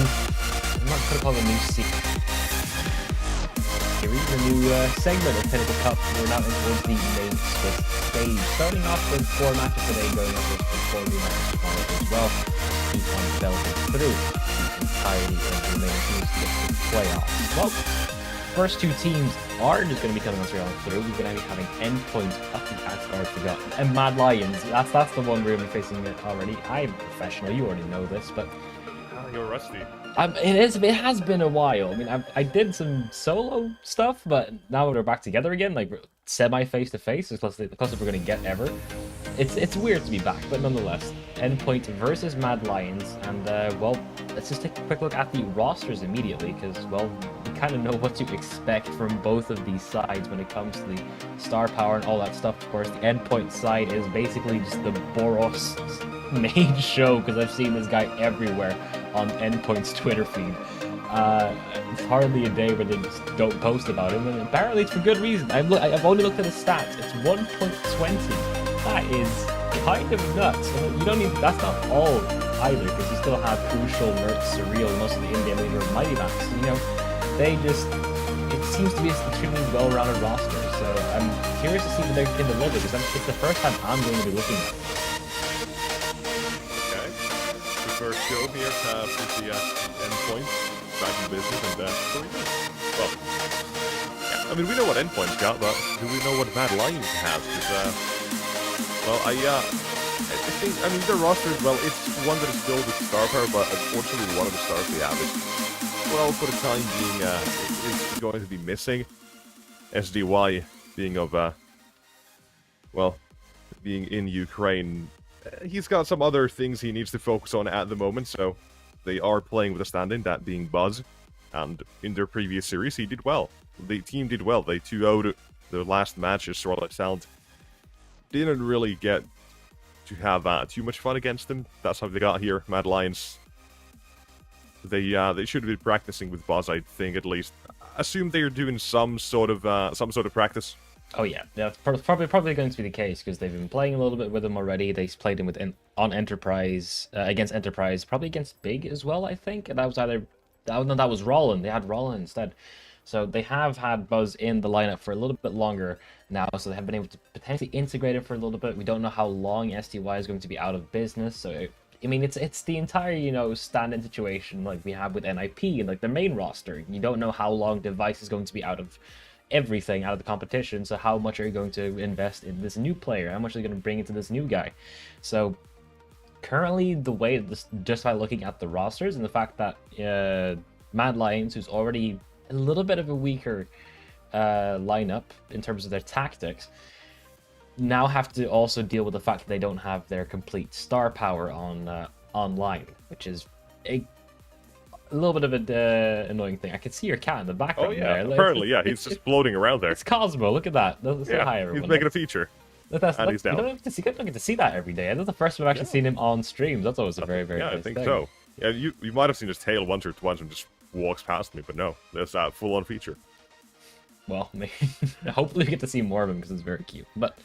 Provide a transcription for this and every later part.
I'm not going to call it a new series, a new segment of Pinnacle Cup. We're now in towards the main Swiss stage. Starting off with 4 matches today, going up with 4 new matches tomorrow as well. Keep on developing through the entirety of the main teams to get to the playoffs. Well, first 2 teams are just going to be coming on through. We're going to be having Endpoint up the Asgard Forgotten and Mad Lions. That's the one we're going to be facing it already. I'm professional, you already know this, but you're rusty. It has been a while. I mean, I did some solo stuff, but now we're back together again, like semi face-to-face, as close as we're going to get ever. It's weird to be back, but nonetheless. Endpoint versus Mad Lions, and well, let's just take a quick look at the rosters immediately, because, well, we kind of know what to expect from both of these sides when it comes to the star power and all that stuff. Of course, the Endpoint side is basically just the Boros main show, because I've seen this guy everywhere on Endpoint's Twitter feed. It's hardly a day where they just don't post about him, and apparently it's for good reason. I've only looked at his stats. It's 1.20. That is kind of nuts. You don't need. That's not all either, because you still have Crucial, Mertz, Surreal, and most of the in-game leader of Mighty Max. You know, they just. It seems to be an extremely well-rounded roster. So I'm curious to see what they can deliver, because it's the first time I'm going to be looking at it. First show here since the Endpoint back in business, and well, yeah, I mean, we know what Endpoint's got, but do we know what Mad Lions has? Because, well, I think, I mean, their roster, well, it's one that is filled with star power, but unfortunately, one of the stars they have is, well, for the time being, is going to be missing. SDY being of, well, being in Ukraine. He's got some other things he needs to focus on at the moment, so they are playing with a stand-in, that being Buzz. And in their previous series, he did well. The team did well. They 2-0'd their last matches. Starlight Sound didn't really get to have too much fun against them. That's how they got here. Mad Lions, they should be practicing with Buzz, I think, at least. Assume they're doing some sort of practice. Oh yeah, that's probably going to be the case, because they've been playing a little bit with him already. They played him on Enterprise, against Enterprise, probably against Big as well, I think. And that was either that was Rollin. They had Rollin instead. So they have had Buzz in the lineup for a little bit longer now, so they have been able to potentially integrate it for a little bit. We don't know how long SDY is going to be out of business, so I mean, it's the entire, you know, stand-in situation like we have with NIP and like the main roster. You don't know how long Device is going to be out of everything, out of the competition, so how much are you going to invest in this new player? How much are you going to bring into this new guy? So currently, the way this, just by looking at the rosters and the fact that Mad Lions, who's already a little bit of a weaker lineup in terms of their tactics, now have to also deal with the fact that they don't have their complete star power on online, which is a little bit of an annoying thing. I can see your cat in the background. Oh yeah, there. apparently, yeah, he's just floating around there. It's Cosmo. Look at that. Say hi, everyone. He's making a feature. And he's down. You don't get to see that every day. That's the first time I've actually seen him on streams. That's always a very, very nice thing. I think so. Yeah, you might have seen his tail once or twice and just walks past me, but no, that's a full-on feature. Well, hopefully we get to see more of him, because it's very cute. But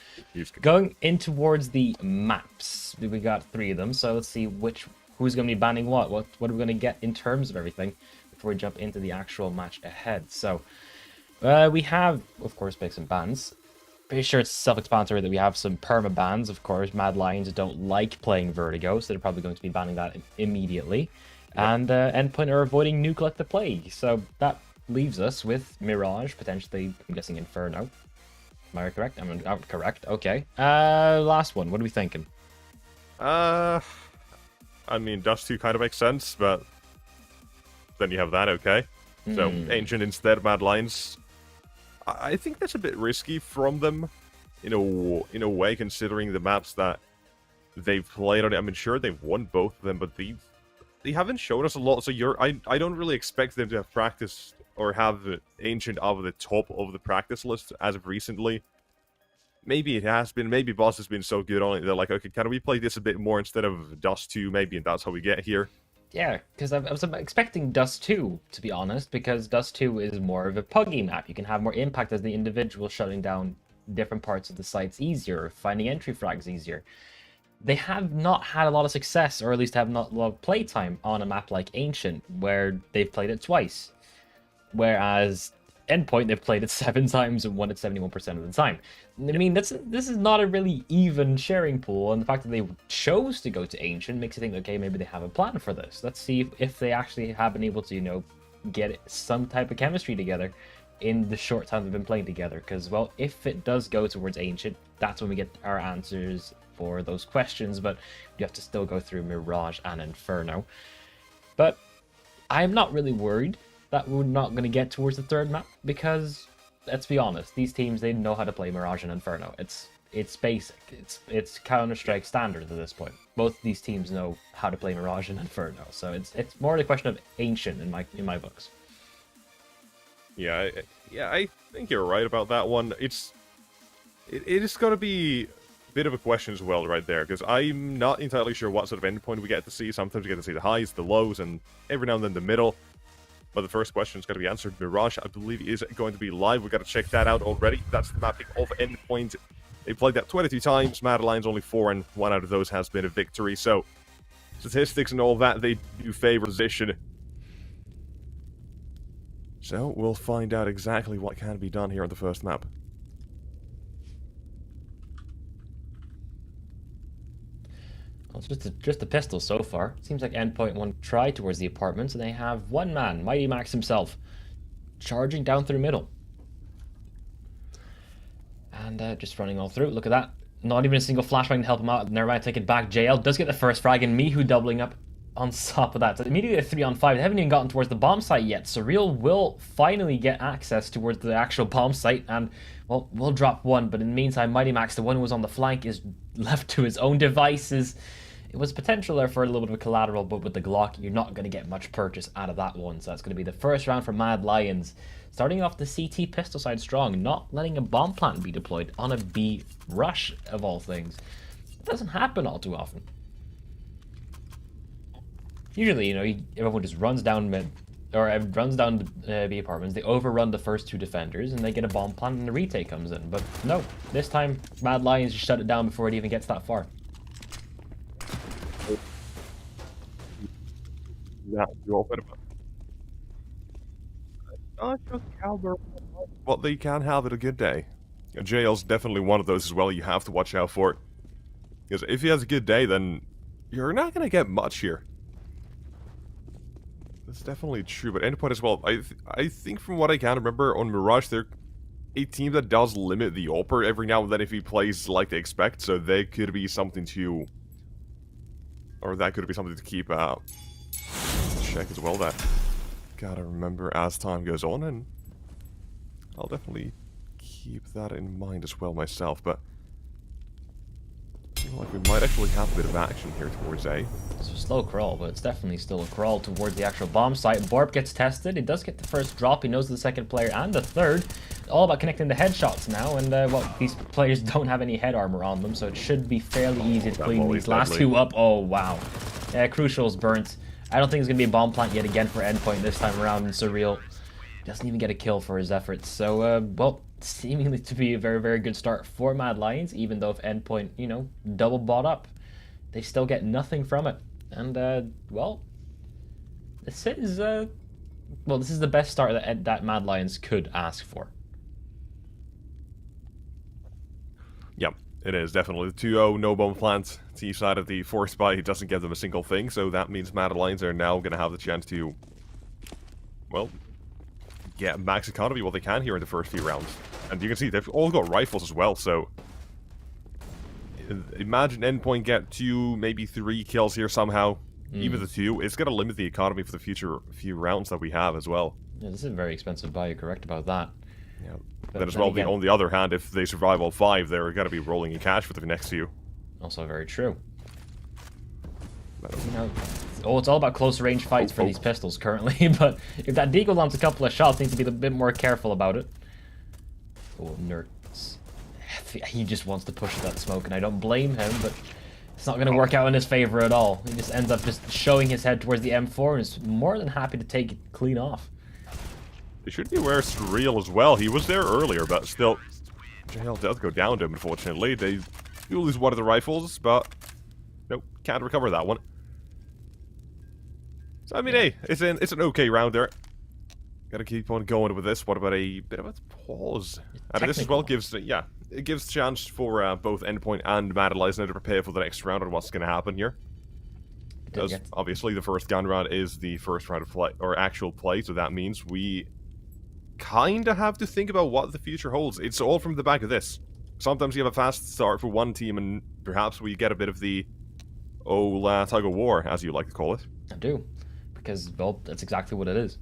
going in towards the maps, we got 3 of them. So let's see who's going to be banning what are we going to get in terms of everything before we jump into the actual match ahead. So we have, of course, picks and bans. Pretty sure it's self-explanatory that we have some perma bans. Of course, Mad Lions don't like playing Vertigo, so they're probably going to be banning that immediately. Yep. And Endpoint are avoiding Nuke Like the Plague. So that leaves us with Mirage, potentially, I'm guessing Inferno. Am I correct? I'm correct. Okay. Last one. What are we thinking? I mean, Dust 2 kind of makes sense, but then you have that, okay. So, Ancient instead, Mad Lions. I think that's a bit risky from them, in a way, considering the maps that they've played on it. I mean, sure, they've won both of them, but they haven't shown us a lot, so I don't really expect them to have practiced or have Ancient over the top of the practice list as of recently. Maybe it has been. Maybe Boss has been so good on it. They're like, okay, can we play this a bit more instead of Dust 2? Maybe, and that's how we get here. Yeah, because I was expecting Dust 2, to be honest, because Dust 2 is more of a puggy map. You can have more impact as the individual, shutting down different parts of the sites easier, finding entry frags easier. they have not had a lot of success, or at least have not a lot of playtime on a map like Ancient, where they've played it twice. Whereas Endpoint, they've played it 7 times and won it 71% of the time. I mean, this is not a really even sharing pool, and the fact that they chose to go to Ancient makes you think, okay, maybe they have a plan for this. Let's see if they actually have been able to, you know, get some type of chemistry together in the short time they've been playing together. Because, well, if it does go towards Ancient, that's when we get our answers for those questions, but you have to still go through Mirage and Inferno. But I'm not really worried that we're not going to get towards the third map, because let's be honest, these teams, they know how to play Mirage and Inferno. It's basic. It's Counter-Strike standard at this point. Both these teams know how to play Mirage and Inferno, so it's more the question of Ancient in my books. Yeah, I think you're right about that one. It is going to be a bit of a question as well right there, because I'm not entirely sure what sort of endpoint we get to see. Sometimes we get to see the highs, the lows, and every now and then the middle. But the first question is going to be answered. Mirage, I believe, is going to be live. We've got to check that out already. That's the mapping of Endpoint. They played that 22 times. Mad Lions only 4, and 1 out of those has been a victory. So, statistics and all that, they do favor position. So, we'll find out exactly what can be done here on the first map. Well, it's just a pistol so far. Seems like Endpoint won't try towards the apartments, and they have one man, Mighty Max himself, charging down through middle. And just running all through. Look at that. Not even a single flashbang to help him out. Never mind, take it back. JL does get the first frag, and Mihu doubling up on top of that. So immediately a 3-on-5. They haven't even gotten towards the bomb site yet. Surreal will finally get access towards the actual bomb site, and, well, we'll drop one. But in the meantime, Mighty Max, the one who was on the flank, is left to his own devices. It was potential there for a little bit of a collateral, but with the Glock, you're not going to get much purchase out of that one. So that's going to be the first round for Mad Lions. Starting off the CT pistol side strong, not letting a bomb plant be deployed on a B rush, of all things. It doesn't happen all too often. Usually, you know, everyone just runs down mid, or runs down the apartments, they overrun the first 2 defenders, and they get a bomb plant, and the retake comes in. But no, this time, Mad Lions just shut it down before it even gets that far. Yeah, you open well, they can have it a good day. JL's definitely one of those as well you have to watch out for. Because if he has a good day, then you're not going to get much here. That's definitely true, but Endpoint as well. I think from what I can remember on Mirage, they're a team that does limit the AWPer every now and then if he plays like they expect, so they could be something to... Or that could be something to keep check as well, that gotta remember as time goes on, and I'll definitely keep that in mind as well myself, but I feel like we might actually have a bit of action here towards A. It's a slow crawl, but it's definitely still a crawl towards the actual bomb site. Borb gets tested. He does get the first drop. He knows the second player and the third. All about connecting the headshots now, and well, these players don't have any head armor on them, so it should be fairly easy to clean these last 2 up. Oh, wow. Yeah, Crucial's burnt. I don't think it's going to be a bomb plant yet again for Endpoint this time around, and Surreal doesn't even get a kill for his efforts. So, well, seemingly to be a very, very good start for Mad Lions, even though if Endpoint, you know, double bought up, they still get nothing from it. And, well, this is the best start that Mad Lions could ask for. Yep, it is definitely. The 2-0 no bomb plant. T side of the force buy doesn't give them a single thing, so that means Mad Lions are now going to have the chance to, well, get max economy what they can here in the first few rounds. And you can see they've all got rifles as well, so imagine Endpoint get 2, maybe 3 kills here somehow. Even the 2, it's going to limit the economy for the future few rounds that we have as well. Yeah, this is a very expensive buy, you're correct about that. Yeah. But then as well, on the other hand, if they survive all 5, they're going to be rolling in cash for the next few. Also very true. You know, it's all about close range fights for these pistols currently, but if that deagle lands a couple of shots, needs to be a bit more careful about it. Oh, Nerds. He just wants to push that smoke, and I don't blame him, but it's not going to work out in his favor at all. He just ends up just showing his head towards the M4 and is more than happy to take it clean off. They should be aware of Surreal as well. He was there earlier, but still, JL does go down to him, unfortunately. They do lose one of the rifles, but Nope, can't recover that one. So, I mean, hey, it's an okay round there. Gotta keep on going with this. What about a bit of a pause? And this as well gives, it gives chance for both Endpoint and Mad Allies now to prepare for the next round and what's going to happen here. Because obviously the first gun round is the first round of play, or actual play, so that means we kind of have to think about what the future holds. It's all from the back of this. Sometimes you have a fast start for one team, and perhaps we get a bit of the tug of war, as you like to call it. I do, because, well, that's exactly what it is.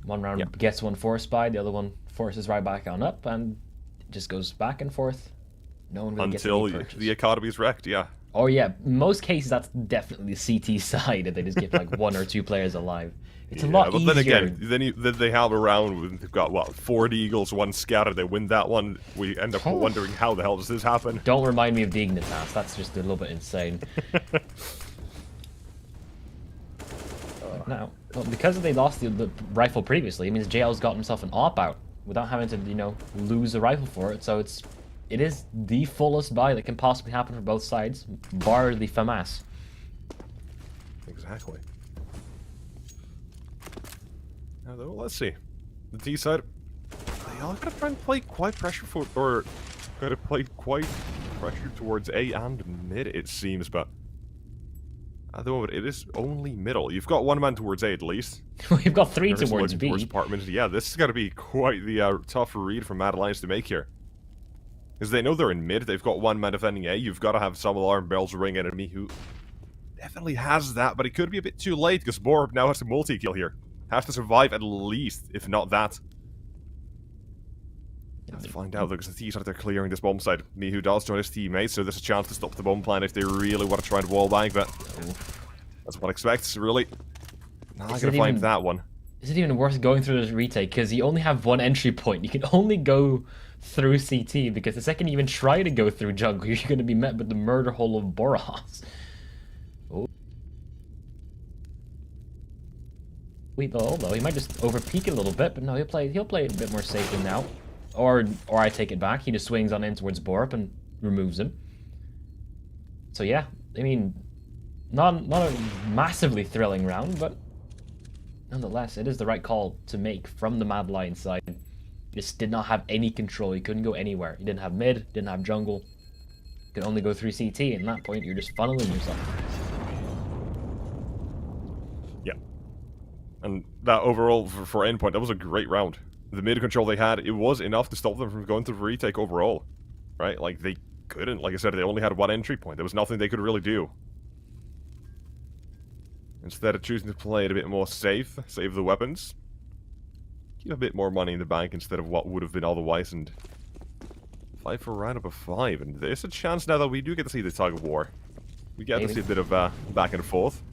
One round gets one forced by, the other one forces right back on up, and it just goes back and forth. No one really gets any purchase. Until the economy is wrecked, yeah. Oh yeah, in most cases that's definitely the CT side, if they just keep like 1 or 2 players alive. It's a lot easier. But then again, then they have a round when they've got, what, 4 Eagles, 1 Scatter, they win that one, we end up wondering how the hell does this happen? Don't remind me of Dignitas, that's just a little bit insane. Now, well, because they lost the rifle previously, it means JL's got himself an op-out without having to, you know, lose a rifle for it, so it is the fullest buy that can possibly happen for both sides, bar the FAMAS. Exactly. Now, though, let's see. The D side, they all gotta try and play quite pressureful, or gotta play quite pressure towards A and mid, it seems, but at the moment, it is only middle. You've got 1 man towards A at least. We've got 3 towards B. Towards yeah, this is gotta be quite the tough read for Mad Alliance to make here. Because they know they're in mid, they've got 1 man defending A, you've got to have some alarm bells ring enemy who definitely has that, but it could be a bit too late because Borb now has a multi-kill here. Has to survive at least, if not that. Let's find out though, because the Thieves are there clearing this bomb site. Mihu does join his teammates, so there's a chance to stop the bomb plan if they really want to try and wallbang, but that's what I expect, really. Not gonna find that one. Is it even worth going through this retake? Because you only have 1 entry point. You can only go through CT, because the second you even try to go through jungle, you're going to be met with the murder hole of Boros. Oh. Wait, though, he might just overpeak it a little bit, but no, he'll play a bit more safely now. Or I take it back, he just swings on in towards Borp and removes him. So yeah, I mean, not a massively thrilling round, but nonetheless, it is the right call to make from the Mad Lion side. He just did not have any control. He couldn't go anywhere. He didn't have mid, didn't have jungle. He could only go through CT, and at that point, you're just funneling yourself. Yeah. And that overall, for Endpoint, that was a great round. The mid control they had, it was enough to stop them from going to retake overall. Right? Like, they couldn't. Like I said, they only had 1 entry point. There was nothing they could really do. Instead of choosing to play it a bit more safe, save the weapons, keep a bit more money in the bank instead of what would have been otherwise, and fight for a round of 5. And there's a chance now that we do get to see the tug of war. We get to see a bit of back and forth.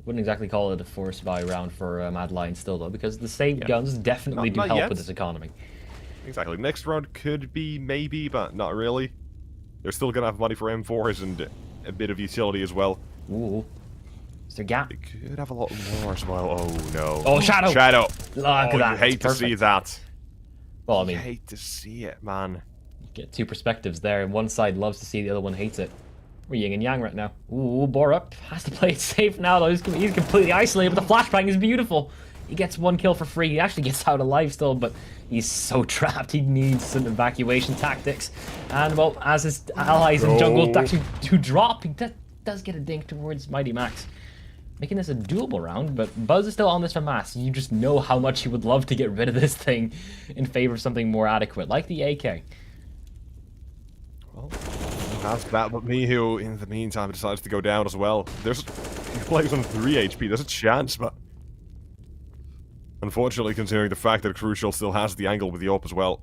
Wouldn't exactly call it a forced buy round for Mad Lion still, though, because the saved guns definitely do help with this economy. Exactly. Next round could be maybe, but not really. They're still going to have money for M4s and a bit of utility as well. Ooh. Is there gap? They could have a lot more as well. Oh, no. Oh, Shadow! Shadow! Look at that. You hate to see that. Well, I mean, you hate to see it, man. You get 2 perspectives there, and one side loves to see, the other one hates it. We're yin and yang right now. Ooh, Borup has to play it safe now, though. He's completely isolated, but the flashbang is beautiful. He gets 1 kill for free. He actually gets out alive still, but he's so trapped. He needs some evacuation tactics. And, well, as his allies in jungle actually do drop, he does get a dink towards Mighty Max, making this a doable round, but Buzz is still on this FAMAS. You just know how much he would love to get rid of this thing in favor of something more adequate, like the AK. Well, that's that, but Mihu, in the meantime, decides to go down as well. He plays on 3 HP, there's a chance, but unfortunately, considering the fact that Crucial still has the angle with the AWP as well,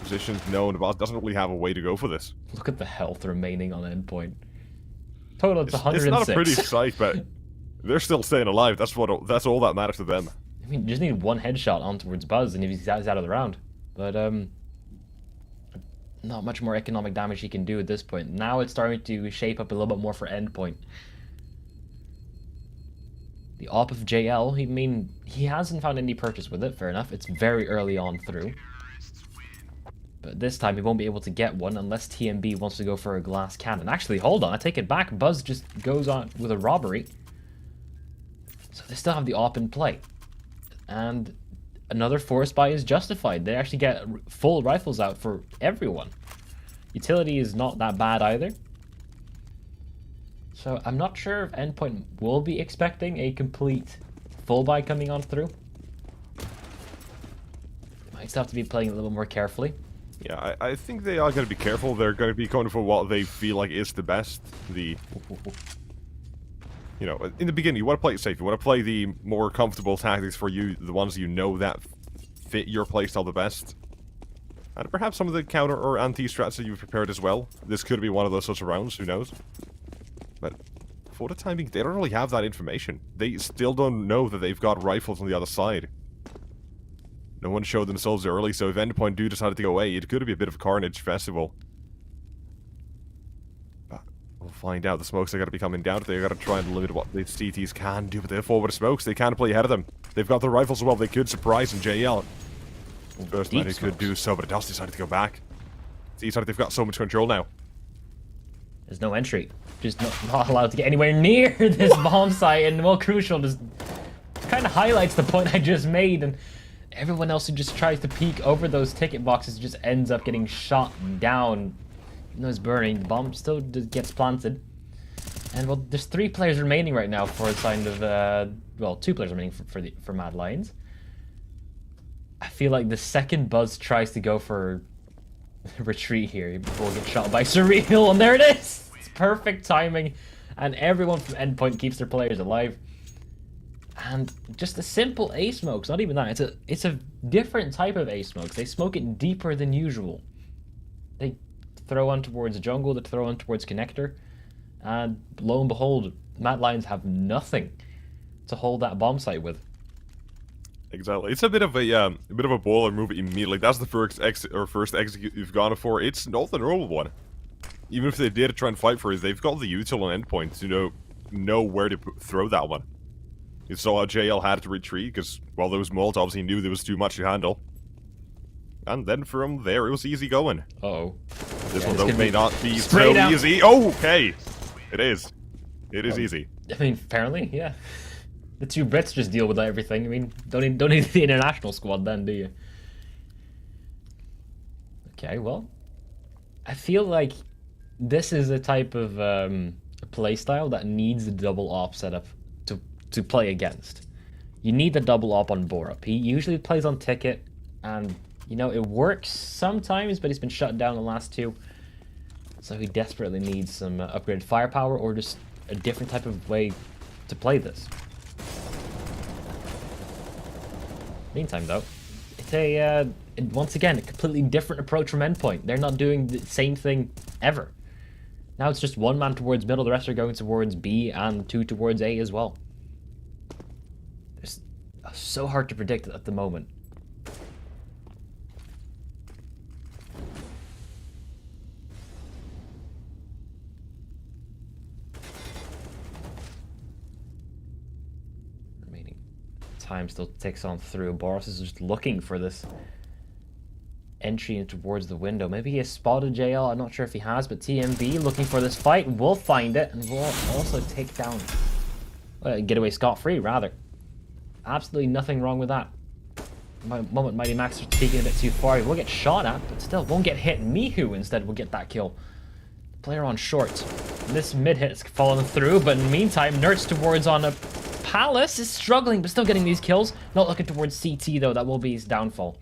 position's known, but doesn't really have a way to go for this. Look at the health remaining on Endpoint. Total, it's 106. It's not a pretty sight, but they're still staying alive. That's all that matters to them. I mean, you just need 1 headshot on towards Buzz, and he's out of the round. But not much more economic damage he can do at this point. Now it's starting to shape up a little bit more for Endpoint. The AWP of JL, he hasn't found any purchase with it, fair enough. It's very early on through. But this time he won't be able to get one unless TMB wants to go for a glass cannon. Actually, hold on, I take it back. Buzz just goes on with a robbery. So they still have the AWP in play. And another force buy is justified. They actually get full rifles out for everyone. Utility is not that bad either. So I'm not sure if Endpoint will be expecting a complete full buy coming on through. Might still have to be playing a little more carefully. Yeah, I think they are going to be careful. They're going to be going for what they feel like is the best. You know, in the beginning, you want to play it safe. You want to play the more comfortable tactics for you, the ones you know that fit your playstyle the best. And perhaps some of the counter or anti-strats that you've prepared as well. This could be one of those sorts of rounds, who knows? But for the time being, they don't really have that information. They still don't know that they've got rifles on the other side. No one showed themselves early, so if Endpoint do decided to go away, it could be a bit of a carnage festival. But we'll find out. The smokes are going to be coming down. They're going to try and limit what the CTs can do, but they're forward smokes. They can't play ahead of them. They've got the rifles as well. They could surprise in JL. First man who could do so, but it does decide to go back. See, they've got so much control now. There's no entry. Just not allowed to get anywhere near this bomb site, and well, Crucial just kind of highlights the point I just made, and everyone else who just tries to peek over those ticket boxes just ends up getting shot down. Even though it's burning, the bomb still gets planted. And well, there's 3 players remaining right now for a sign of, well, 2 players remaining for Mad Lions. I feel like the second Buzz tries to go for retreat here, he will get shot by Surreal, and there it is! It's perfect timing, and everyone from Endpoint keeps their players alive. And just a simple A-smokes, not even that, it's a different type of A-smokes. They smoke it deeper than usual. They throw on towards jungle, they throw on towards connector, and lo and behold, Mad Lions have nothing to hold that bomb site with. Exactly. It's a bit of a baller move immediately. That's the first execute you've gone for. It's not the normal one. Even if they did try and fight for it, they've got the util on Endpoint to know where to throw that one. You saw how JL had to retreat because, well, those Molotovs, he knew there was too much to handle. And then from there, it was easy going. Uh-oh. This one, though, may not be so easy. Oh, okay. It is. It is easy. I mean, apparently, yeah. The 2 Brits just deal with everything. I mean, don't need the international squad then, do you? Okay, well, I feel like this is a type of playstyle that needs the double op setup to play against. You need the double op on Borup. He usually plays on ticket, and you know it works sometimes, but he's been shut down the last 2. So he desperately needs some upgraded firepower or just a different type of way to play this. Meantime, though, it's once again, a completely different approach from Endpoint. They're not doing the same thing ever. Now it's just 1 man towards middle, the rest are going towards B, and 2 towards A as well. It's so hard to predict at the moment. Time still ticks on through. Boris is just looking for this entry towards the window. Maybe he has spotted JL. I'm not sure if he has, but TMB looking for this fight. We'll find it, and we'll also take down... get away scot-free, rather. Absolutely nothing wrong with that. Moment Mighty Max are taking a bit too far. He will get shot at, but still won't get hit. Mihu instead will get that kill. Player on short. This mid-hit is falling through, but in the meantime, Nerds towards on a... Palace is struggling, but still getting these kills. Not looking towards CT, though. That will be his downfall.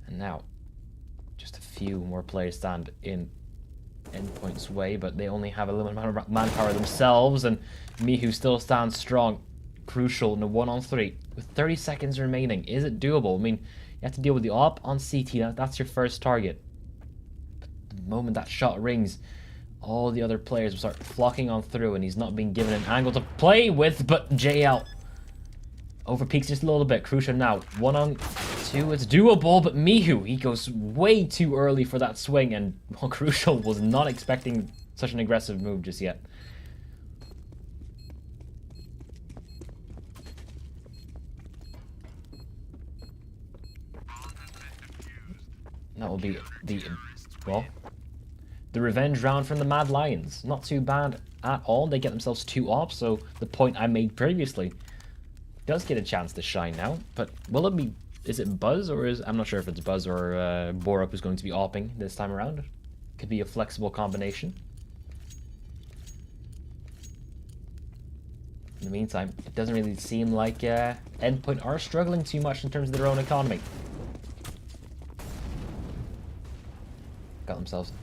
And now, just a few more players stand in Endpoint's way, but they only have a limited amount of manpower themselves, and Mihu still stands strong. Crucial in a 1-on-3 with 30 seconds remaining. Is it doable? I mean, you have to deal with the op on CT. That's your first target. But the moment that shot rings, all the other players will start flocking on through, and he's not being given an angle to play with, but JL overpeaks just a little bit. Crucial now, 1-on-2, it's doable, but Mihu, he goes way too early for that swing, and well, Crucial was not expecting such an aggressive move just yet. That will be well, the revenge round from the Mad Lions. Not too bad at all. They get themselves 2 ops, so the point I made previously does get a chance to shine now. But will it be... Is it Buzz, or is... I'm not sure if it's Buzz or Borup who's going to be opping this time around. Could be a flexible combination. In the meantime, it doesn't really seem like Endpoint are struggling too much in terms of their own economy. Got themselves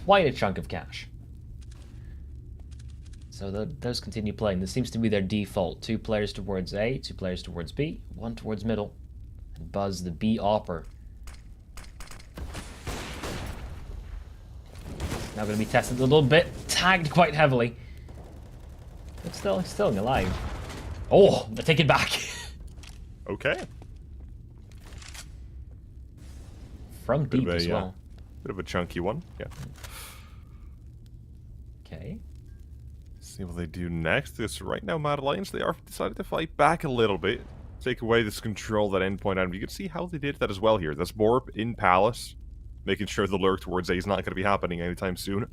quite a chunk of cash. So those continue playing. This seems to be their default. 2 players towards A, 2 players towards B, 1 towards middle. And Buzz, the B opper. Now going to be tested a little bit. Tagged quite heavily. But still alive. Oh, I take it back. Okay. From deep as well. Bit of a chunky one, yeah. Okay. See what they do next. Because right now, Mad Lions, they are decided to fight back a little bit. Take away this control that Endpoint had. You can see how they did that as well here. That's Borup in Palace, making sure the lurk towards A is not going to be happening anytime soon.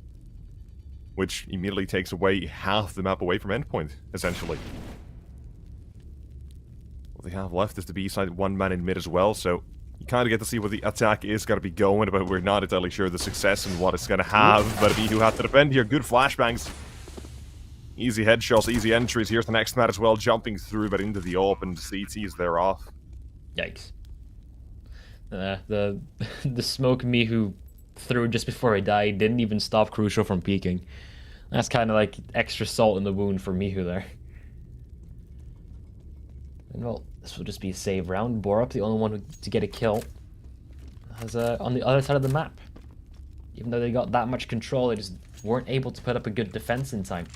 Which immediately takes away half the map away from Endpoint, essentially. What they have left is the B side, 1 man in mid as well, so you kind of get to see where the attack is going to be going, but we're not entirely sure the success and what it's going to have. But B who have to defend here, good flashbangs. Easy headshots, easy entries. Here's the next mat as well, jumping through, but into the open. CTs there off. Yikes. The smoke Mihu threw just before he died didn't even stop Crucial from peeking. That's kind of like extra salt in the wound for Mihu there. And well, this will just be a save round. Borup, the only one to get a kill, has on the other side of the map. Even though they got that much control, they just weren't able to put up a good defense in time.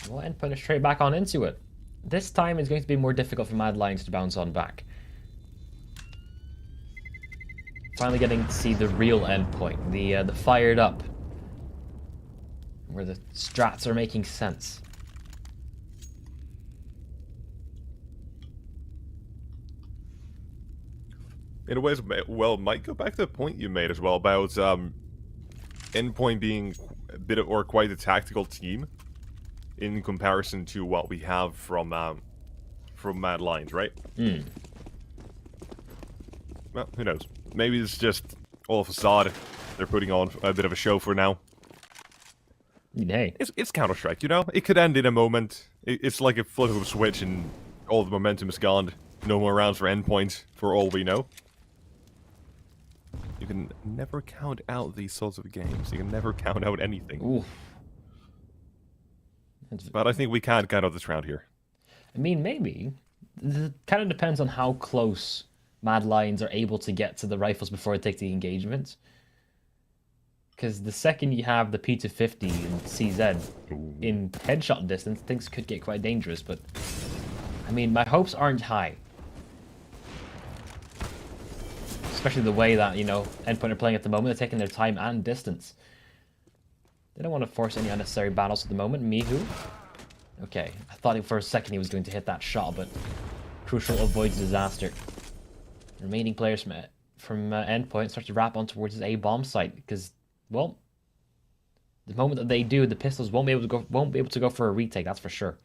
Well, Endpoint is straight back on into it. This time it's going to be more difficult for Mad Lions to bounce on back. Finally getting to see the real Endpoint, the fired up, where the strats are making sense. In a way, well, might go back to the point you made as well about Endpoint being a bit of, or quite a tactical team in comparison to what we have from Mad Lions, right? Hmm. Well, who knows? Maybe it's just all facade. They're putting on a bit of a show for now. Hey. It's Counter-Strike, you know? It could end in a moment. It's like a flip of a switch and all the momentum is gone. No more rounds for Endpoint, for all we know. You can never count out these sorts of games. You can never count out anything. Ooh. But I think we can count out this round here. I mean, maybe. It kind of depends on how close Mad Lions are able to get to the rifles before it takes the engagement. Because the second you have the P250 and CZ in headshot distance, things could get quite dangerous. But, I mean, my hopes aren't high. Especially the way that, you know, Endpoint are playing at the moment. They're taking their time and distance. They don't want to force any unnecessary battles at the moment. Mihu. Okay, I thought for a second he was going to hit that shot, but Crucial avoids disaster. Remaining players from Endpoint start to wrap on towards his A bomb site because, well, the moment that they do, the pistols won't be able to go for a retake. That's for sure.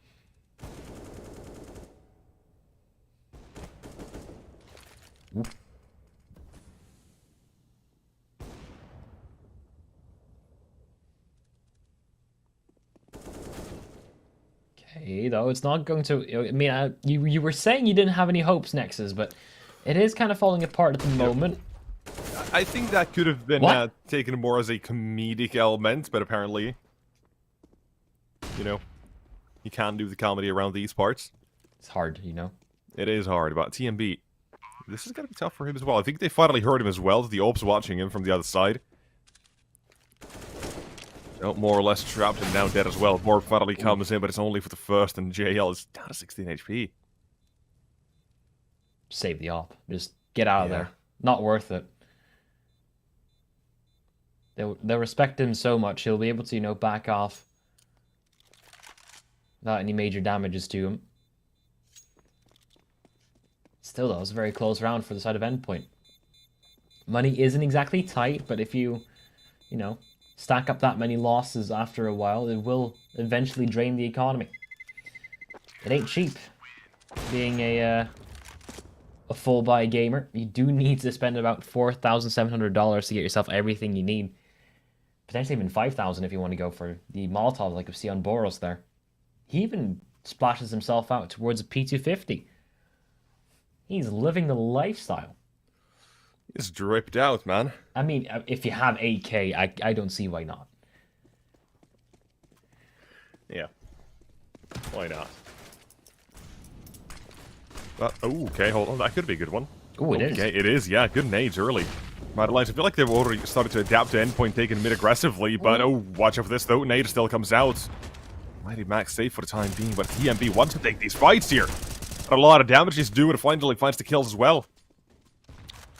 Oop. Okay, though it's not going to. I mean, you were saying you didn't have any hopes, Nexus, but it is kind of falling apart at the moment. I think that could have been taken more as a comedic element, but apparently, you know, you can't do the comedy around these parts. It's hard, you know. It is hard, but TMB, this is going to be tough for him as well. I think they finally heard him as well, the Ops watching him from the other side. Oh, more or less trapped and now dead as well. Borup finally comes in, but it's only for the first, and JL is down to 16 HP. Save the op. Just get out of there. Not worth it. They'll respect him so much, he'll be able to, you know, back off without any major damages to him. Still, though, it was a very close round for the side of Endpoint. Money isn't exactly tight, but if you know, stack up that many losses after a while, it will eventually drain the economy. It ain't cheap being a full buy gamer. You do need to spend about $4,700 to get yourself everything you need. Potentially even $5,000 if you want to go for the Molotov like we see on Boros there. He even splashes himself out towards a P250. He's living the lifestyle. He's dripped out, man. I mean, if you have 8K, I don't see why not. Yeah. Why not? Oh, okay, hold on. That could be a good one. Oh, it is. Okay, it is, yeah. Good nades early. Madeline's, I feel like they've already started to adapt to Endpoint taking mid aggressively, but oh, watch out for this though. Nade still comes out. Mighty Max safe for the time being, but TMB wants to take these fights here. And a lot of damage he's doing, finally finds the kills as well.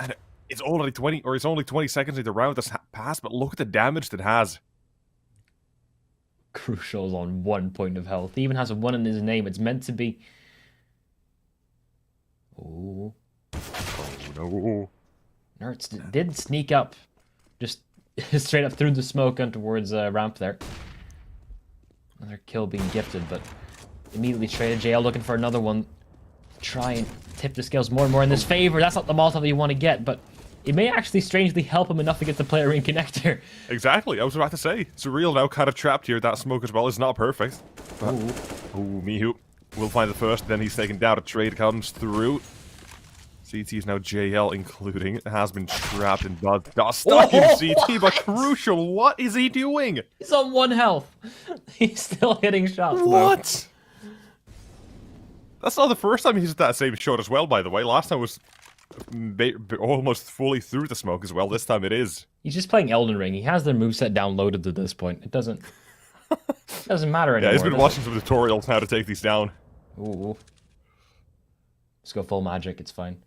And it's already 20 seconds into the round that's passed, but look at the damage that has. Crucial's on 1 point of health. He even has a 1 in his name. It's meant to be. Oh. Oh no. Nerds did sneak up. Just straight up through the smoke and towards ramp there. Another kill being gifted, but immediately traded. JL looking for another one. Try and tip the scales more and more in his favor. That's not the Molotov you want to get, but it may actually strangely help him enough to get the player ring connector. Exactly, I was about to say. Surreal now kind of trapped here. That smoke as well is not perfect. But, oh, Mihu will find the first, then he's taken down. A trade comes through. CT is now JL including. Has been trapped and does stuck in CT, but Crucial, what is he doing? He's on 1 health. He's still hitting shots, what? That's not the first time he's hit that same shot as well, by the way. Last time was almost fully through the smoke as well. This time it is. He's just playing Elden Ring. He has their moveset downloaded at this point. It doesn't matter anymore. Yeah, he's been watching some tutorials how to take these down. Ooh. Let's go full magic. It's fine.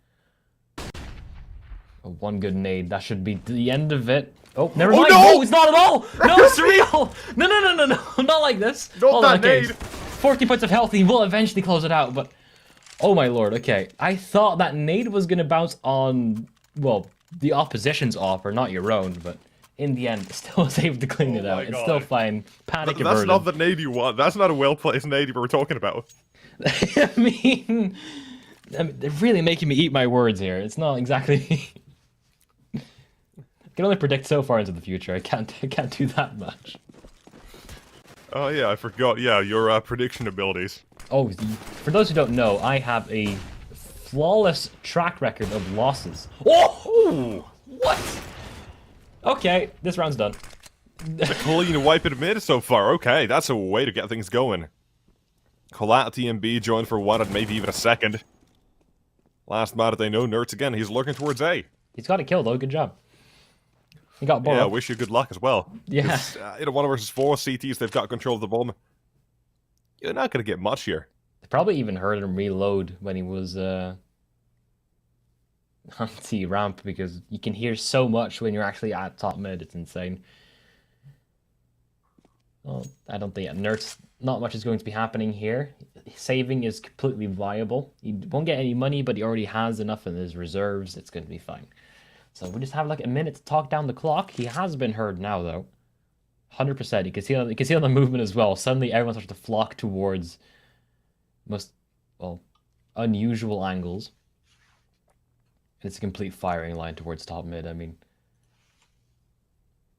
Oh, 1 good nade. That should be the end of it. Oh, never mind. No, it's not at all. No, Surreal. No. Not like this. Not that nade. 40 points of health. He will eventually close it out, but oh my lord. Okay, I thought that nade was gonna bounce on, well, the opposition's offer, not your own, but in the end, still was able to clean it out. It's still fine. Panic averted. That's not the nade you want. That's not a well-placed nade we were talking about. I mean, they're really making me eat my words here. It's not exactly. I can only predict so far into the future. I can't do that much. Oh yeah, I forgot. Yeah, your prediction abilities. Oh, for those who don't know, I have a flawless track record of losses. Oh! What? Okay, this round's done. A clean wipe at mid so far. Okay, that's a way to get things going. Collat TMB joined for 1 and maybe even a second. Last matter they know, Nerds again. He's lurking towards A. He's got a kill though. Good job. He got bomb. Yeah, I wish you good luck as well. Yeah. 1 versus 4 CTs, they've got control of the bomb. You're not going to get much here. They probably even heard him reload when he was on T ramp, because you can hear so much when you're actually at top mid. It's insane. Well, I don't think not much is going to be happening here. Saving is completely viable. He won't get any money, but he already has enough in his reserves. It's going to be fine. So we just have like a minute to talk down the clock. He has been heard now, though. 100%. You can see on the movement as well. Suddenly, everyone starts to flock towards most, well, unusual angles. And it's a complete firing line towards top mid. I mean,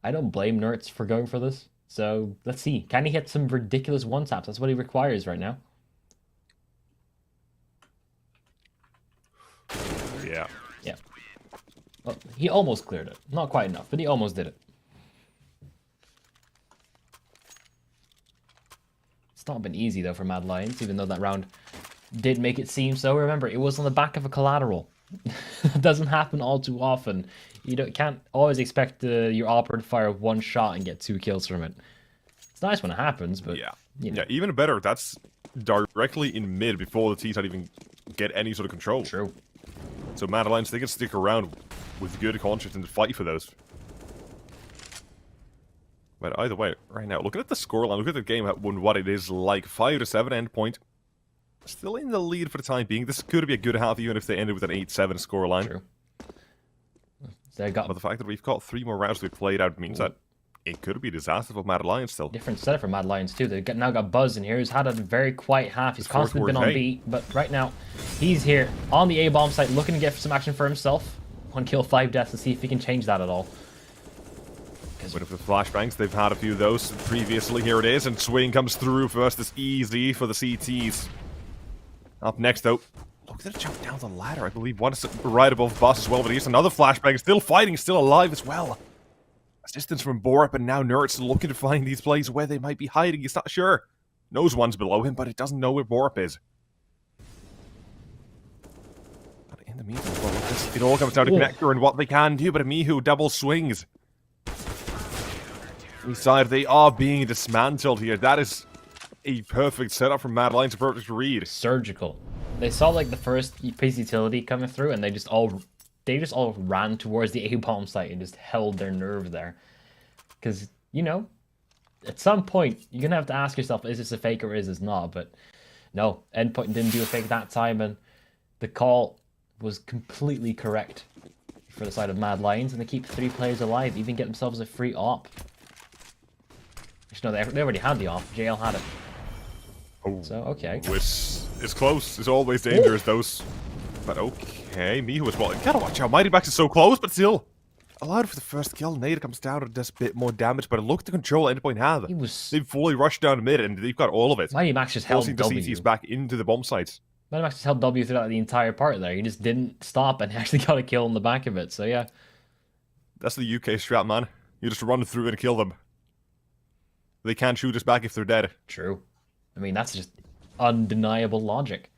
I don't blame Nerds for going for this. So let's see. Can he hit some ridiculous one-taps? That's what he requires right now. Yeah. Yeah. Well, he almost cleared it. Not quite enough, but he almost did it. It's not been easy, though, for Mad Lions, even though that round did make it seem so. Remember, it was on the back of a collateral. It doesn't happen all too often. You can't always expect your operator to fire 1 shot and get 2 kills from it. It's nice when it happens, but... Yeah, you know. Yeah, even better, that's directly in mid before the T-side even get any sort of control. True. So Mad Lions, they can stick around with good conscience and fight for those. But either way, right now, looking at the scoreline, look at the game, what it is like. 5-7 Endpoint. still in the lead for the time being. This could be a good half even if they ended with an 8-7 scoreline. True. They got... But the fact that we've got 3 more rounds we've played out means that it could be a disaster for Mad Lions still. Different setup for Mad Lions too. They've now got Buzz in here, who's had a very quiet half. He's constantly been on beat, but right now he's here on the A-bomb site looking to get some action for himself. 1 kill, 5 deaths, to see if he can change that at all. With the flashbangs, they've had a few of those previously. Here it is, and Swing comes through first. It's easy for the CTs. Up next, though, look at it jump down the ladder. I believe one is right above Boss as well, but here's another flashbang. Still fighting, still alive as well. Assistance from Borup, and now Nerds looking to find these places where they might be hiding. He's not sure. Knows one's below him, but it doesn't know where Borup is. But in the meantime, well, look, it all comes down to Connector and what they can do, but Mihu double swings. Inside, they are being dismantled here. That is a perfect setup from Mad Lions, a perfect read. Surgical. They saw like the first piece utility coming through, and they just all ran towards the A-bomb site and just held their nerve there. Because, you know, at some point, you're going to have to ask yourself, is this a fake or is this not? But no, Endpoint didn't do a fake that time, and the call was completely correct for the side of Mad Lions, and they keep 3 players alive, even get themselves a free op. No, they already had the off. JL had it. Oh. So, okay. It's close. It's always dangerous, those. But okay, Mihu was well. You gotta watch out. Mighty Max is so close, but still. Allowed for the first kill. Nade comes down and does a bit more damage, but look at the control Endpoint have. They've fully rushed down mid, and they've got all of it. Mighty Max just held W. The CTs back into the bomb sites. Mighty Max just held W throughout the entire part there. He just didn't stop and actually got a kill on the back of it, so yeah. That's the UK strat, man. You just run through and kill them. They can't shoot us back if they're dead. True. I mean, that's just undeniable logic.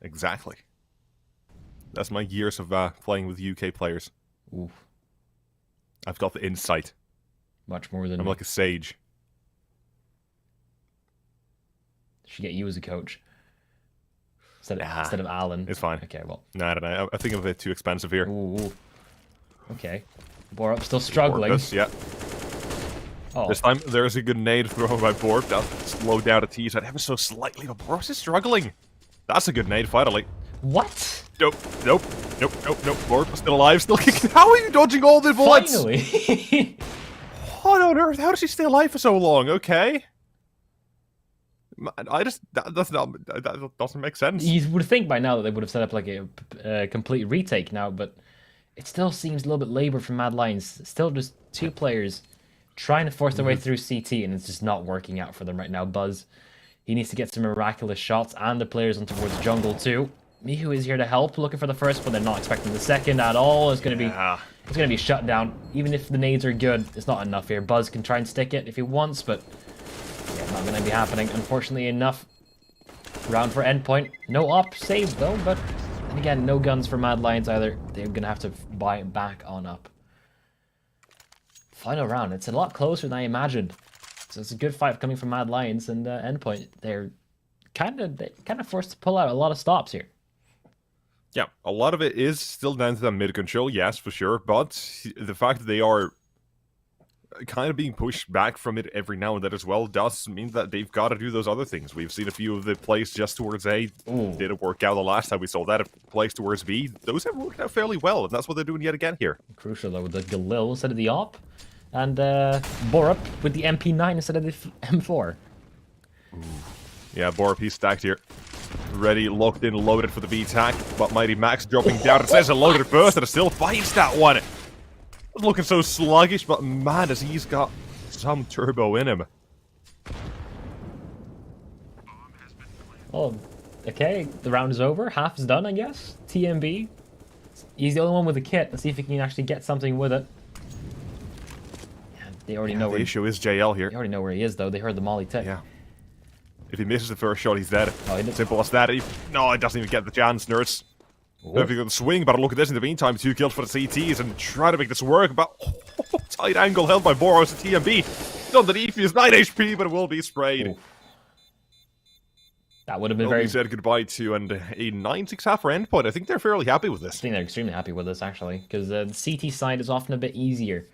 Exactly. That's my years of playing with UK players. Oof. I've got the insight. Much more than... I'm like a sage. Should get you as a coach. Instead of Alan. It's fine. Okay, well. Nah, I don't know. I think I'm a bit too expensive here. Ooh. Okay. Borup still struggling. Yeah. Oh. This time, there's a good nade thrown by Borup. That slowed down a T-side ever so slightly, but Borup is struggling. That's a good nade, finally. What? Nope. Borup is still alive, still kicking. How are you dodging all the bullets? Finally! What on earth? How does he stay alive for so long? Okay. That doesn't make sense. You would think by now that they would have set up like a complete retake now, but it still seems a little bit labored from Mad Lions. Still just 2 players trying to force their way through CT, and it's just not working out for them right now. Buzz, he needs to get some miraculous shots, and the players on towards jungle too. Mihu is here to help, looking for the first, but they're not expecting the second at all. It's gonna be shut down. Even if the nades are good, it's not enough here. Buzz can try and stick it if he wants, but yeah, not gonna be happening. Unfortunately enough. Round for Endpoint. No op save though, but and again, no guns for Mad Lions either. They're gonna have to buy it back on up. Final round. It's a lot closer than I imagined. So it's a good fight coming from Mad Lions, and Endpoint, they're kind of forced to pull out a lot of stops here. Yeah, a lot of it is still down to the mid control, yes, for sure. But the fact that they are kind of being pushed back from it every now and then as well does mean that they've got to do those other things. We've seen a few of the plays just towards A. Didn't work out the last time we saw that. Plays towards B, those have worked out fairly well, and that's what they're doing yet again here. Crucial though with the Galil instead of the op. And Borup with the MP9 instead of the M4. Ooh. Yeah, Borup, he's stacked here. Ready, locked in, loaded for the V-tack. But Mighty Max dropping down. It says a loaded burst, and it still fights that one. Looking so sluggish, but man, as he's got some turbo in him. Oh, okay. The round is over. Half is done, I guess. TMB. He's the only one with a kit. Let's see if he can actually get something with it. They already know where the issue is JL here. They already know where he is, though. They heard the molly tick. Yeah. If he misses the first shot, he's dead. Oh, simple as that. No, he doesn't even get the chance, Nerds. If he got the swing, but look at this in the meantime. 2 kills for the CTs and try to make this work. But tight angle held by Boros at TMB. Underneath, he has 9 HP, but it will be sprayed. Ooh. That would have been very... said goodbye to, and a 9-6 half for Endpoint. I think they're fairly happy with this. I think they're extremely happy with this, actually. Because the CT side is often a bit easier,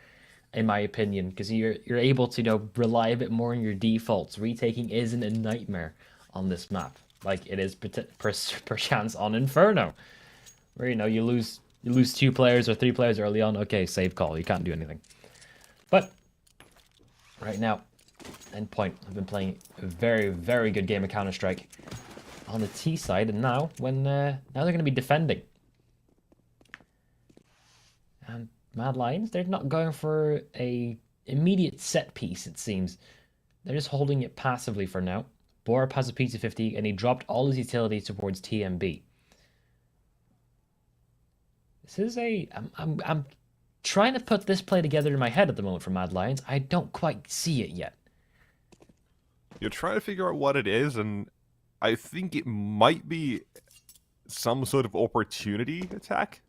in my opinion. Because you're able to, rely a bit more on your defaults. Retaking isn't a nightmare on this map. like it is perchance on Inferno, where you lose 2 players or 3 players early on. Okay, save call. You can't do anything. But right now, Endpoint have been playing a very, very good game of Counter-Strike on the T side, and now now they're going to be defending. And Mad Lions, they're not going for a immediate set piece, it seems. They're just holding it passively for now. Borup has a P250, and he dropped all his utility towards TMB. This is I'm trying to put this play together in my head at the moment for Mad Lions. I don't quite see it yet. You're trying to figure out what it is, and I think it might be some sort of opportunity attack.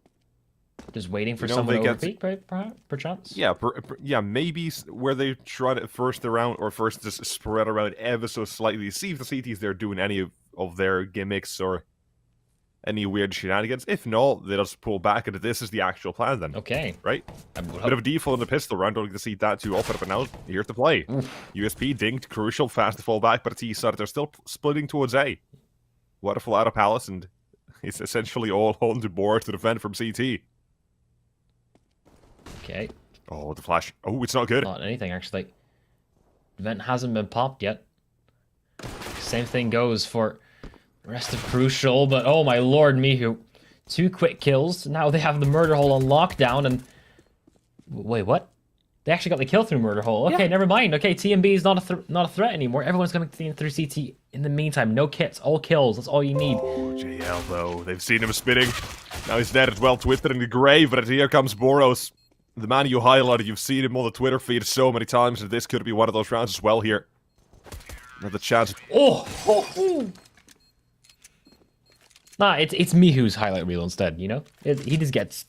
Just waiting for someone to overpeak, perchance? Yeah, yeah, maybe where they try to first just spread around ever so slightly, see if the CTs there doing any of their gimmicks or any weird shenanigans. If not, they just pull back, and this is the actual plan then. Okay. Right? A bit of a default in the pistol round, don't get to see that too often, but now, here's the play. USP dinked, crucial, fast to fall back, but T side, they're still splitting towards A. Waterfall out of Palace, and it's essentially all on to board to defend from CT. Okay. Oh, the flash. Oh, it's not good. Not anything, actually. Vent hasn't been popped yet. Same thing goes for the rest of Crucial, but oh my lord, Mihu. 2 quick kills. Now they have the murder hole on lockdown, and... Wait, what? They actually got the kill through murder hole. Okay, yeah. Never mind. Okay, TMB is not a threat anymore. Everyone's coming through CT in the meantime. No kits, all kills. That's all you need. Oh, JL, though. They've seen him spinning. Now he's dead as well, twisted in the grave, but here comes Boros. The man you highlighted, you've seen him on the Twitter feed so many times, and this could be one of those rounds as well here. Another chance. Oh! Nah, it's Mihu's highlight reel instead, you know? He just gets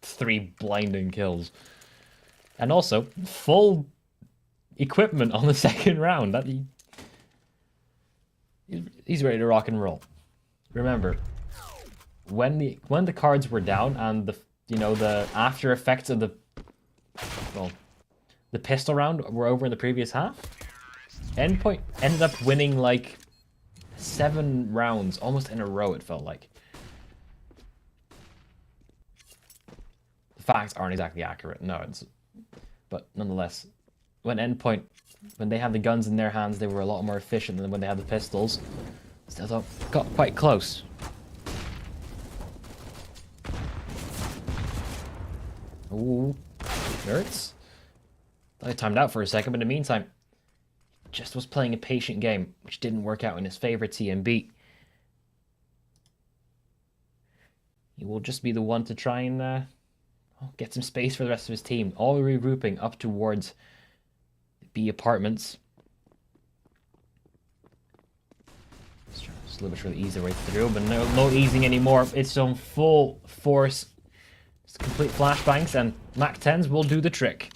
3 blinding kills. And also, full equipment on the second round. He's ready to rock and roll. Remember, when the cards were down and the after effects of the pistol round were over in the previous half, Endpoint ended up winning like 7 rounds almost in a row, it felt like. The facts aren't exactly accurate, no, but nonetheless, when they had the guns in their hands, they were a lot more efficient than when they had the pistols. Still got quite close. Ooh, hurts. I timed out for a second, but in the meantime, just was playing a patient game, which didn't work out in his favor, TMB. He will just be the one to try and get some space for the rest of his team. All regrouping up towards the B apartments. Slowly but surely ease their way through, but no easing anymore. It's on full force. It's complete flashbangs, and Mac 10s will do the trick.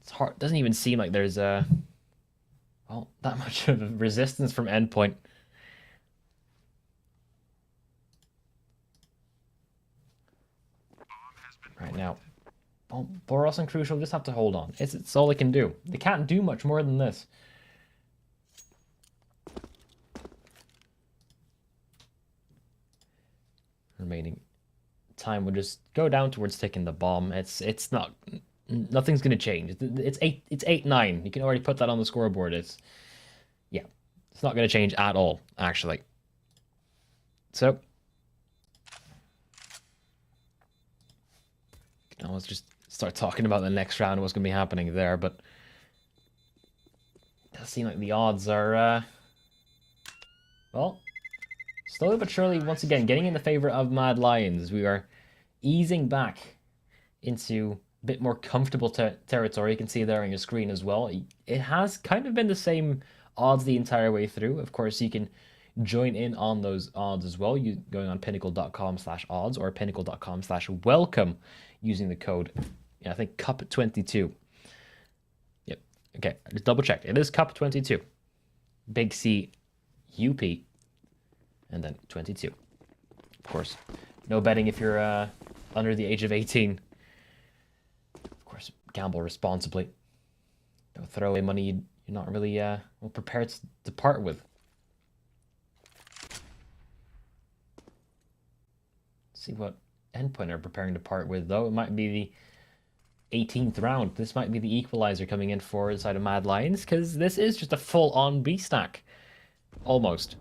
It's hard. Doesn't even seem like there's that much of resistance from Endpoint. Right now, Boros and Crucial just have to hold on. It's all they can do. They can't do much more than this. Remaining time will just go down towards taking the bomb. It's not, nothing's gonna change. It's 8-9. You can already put that on the scoreboard. It's not gonna change at all, actually. So now let's just start talking about the next round and what's gonna be happening there. But it does seem like the odds are well, slowly but surely, once again, getting in the favor of Mad Lions. We are easing back into a bit more comfortable territory. You can see there on your screen as well. It has kind of been the same odds the entire way through. Of course, you can join in on those odds as well. You going on pinnacle.com/odds or pinnacle.com/welcome using the code, I think cup22. Yep. Okay, just double check. It is cup22. Big C UP. And then 22. Of course, no betting if you're under the age of 18. Of course, gamble responsibly. Don't throw away money you're not really prepared to part with. see what Endpoint are preparing to part with, though. It might be the 18th round. This might be the equalizer coming in for the side of Mad Lions, because this is just a full-on B stack. Almost.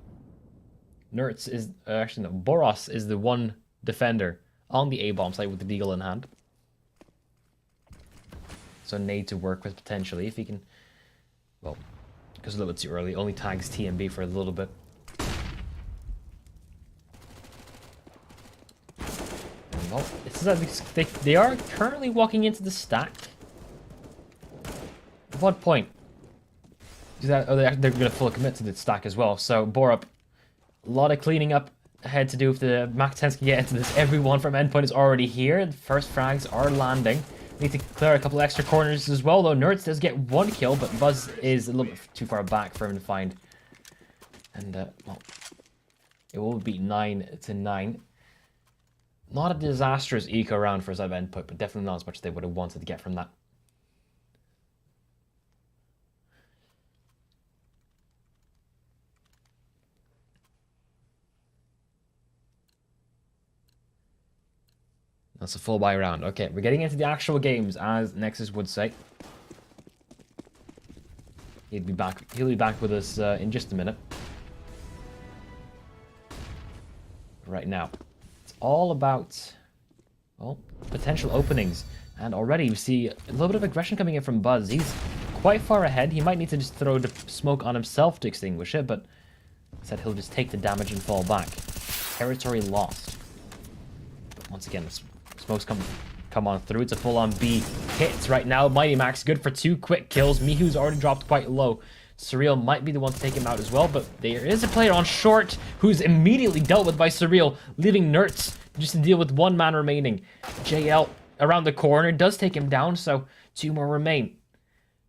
Nertz is... actually, no. Boros is the one defender on the A-bomb site with the Deagle in hand. So nade to work with, potentially, if he can... Well, because a little bit too early. Only tags TMB for a little bit. Well, they are currently walking into the stack. At what point? They're going to fully commit to the stack as well. So, Borup, a lot of cleaning up ahead to do if the Mac 10s can get into this. Everyone from Endpoint is already here. The first frags are landing. Need to clear a couple extra corners as well, though. Nerds does get one kill, but Buzz is a little bit too far back for him to find. And, well, it will be 9-9. Not a disastrous eco round for side Endpoint, but definitely not as much as they would have wanted to get from that. That's a full buy round. Okay, we're getting into the actual games, as Nexus would say. He'll be back with us in just a minute. Right now, it's all about, well, potential openings. And already we see a little bit of aggression coming in from Buzz. He's quite far ahead. He might need to just throw the smoke on himself to extinguish it, but instead he'll just take the damage and fall back. Territory lost. But once again, smoke's come on through. It's a full-on B hits right now. Mighty Max good for 2 quick kills. Mihu's already dropped quite low. Surreal might be the one to take him out as well, but there is a player on short who's immediately dealt with by Surreal, leaving Nertz just to deal with 1 man remaining. JL around the corner does take him down, so 2 more remain.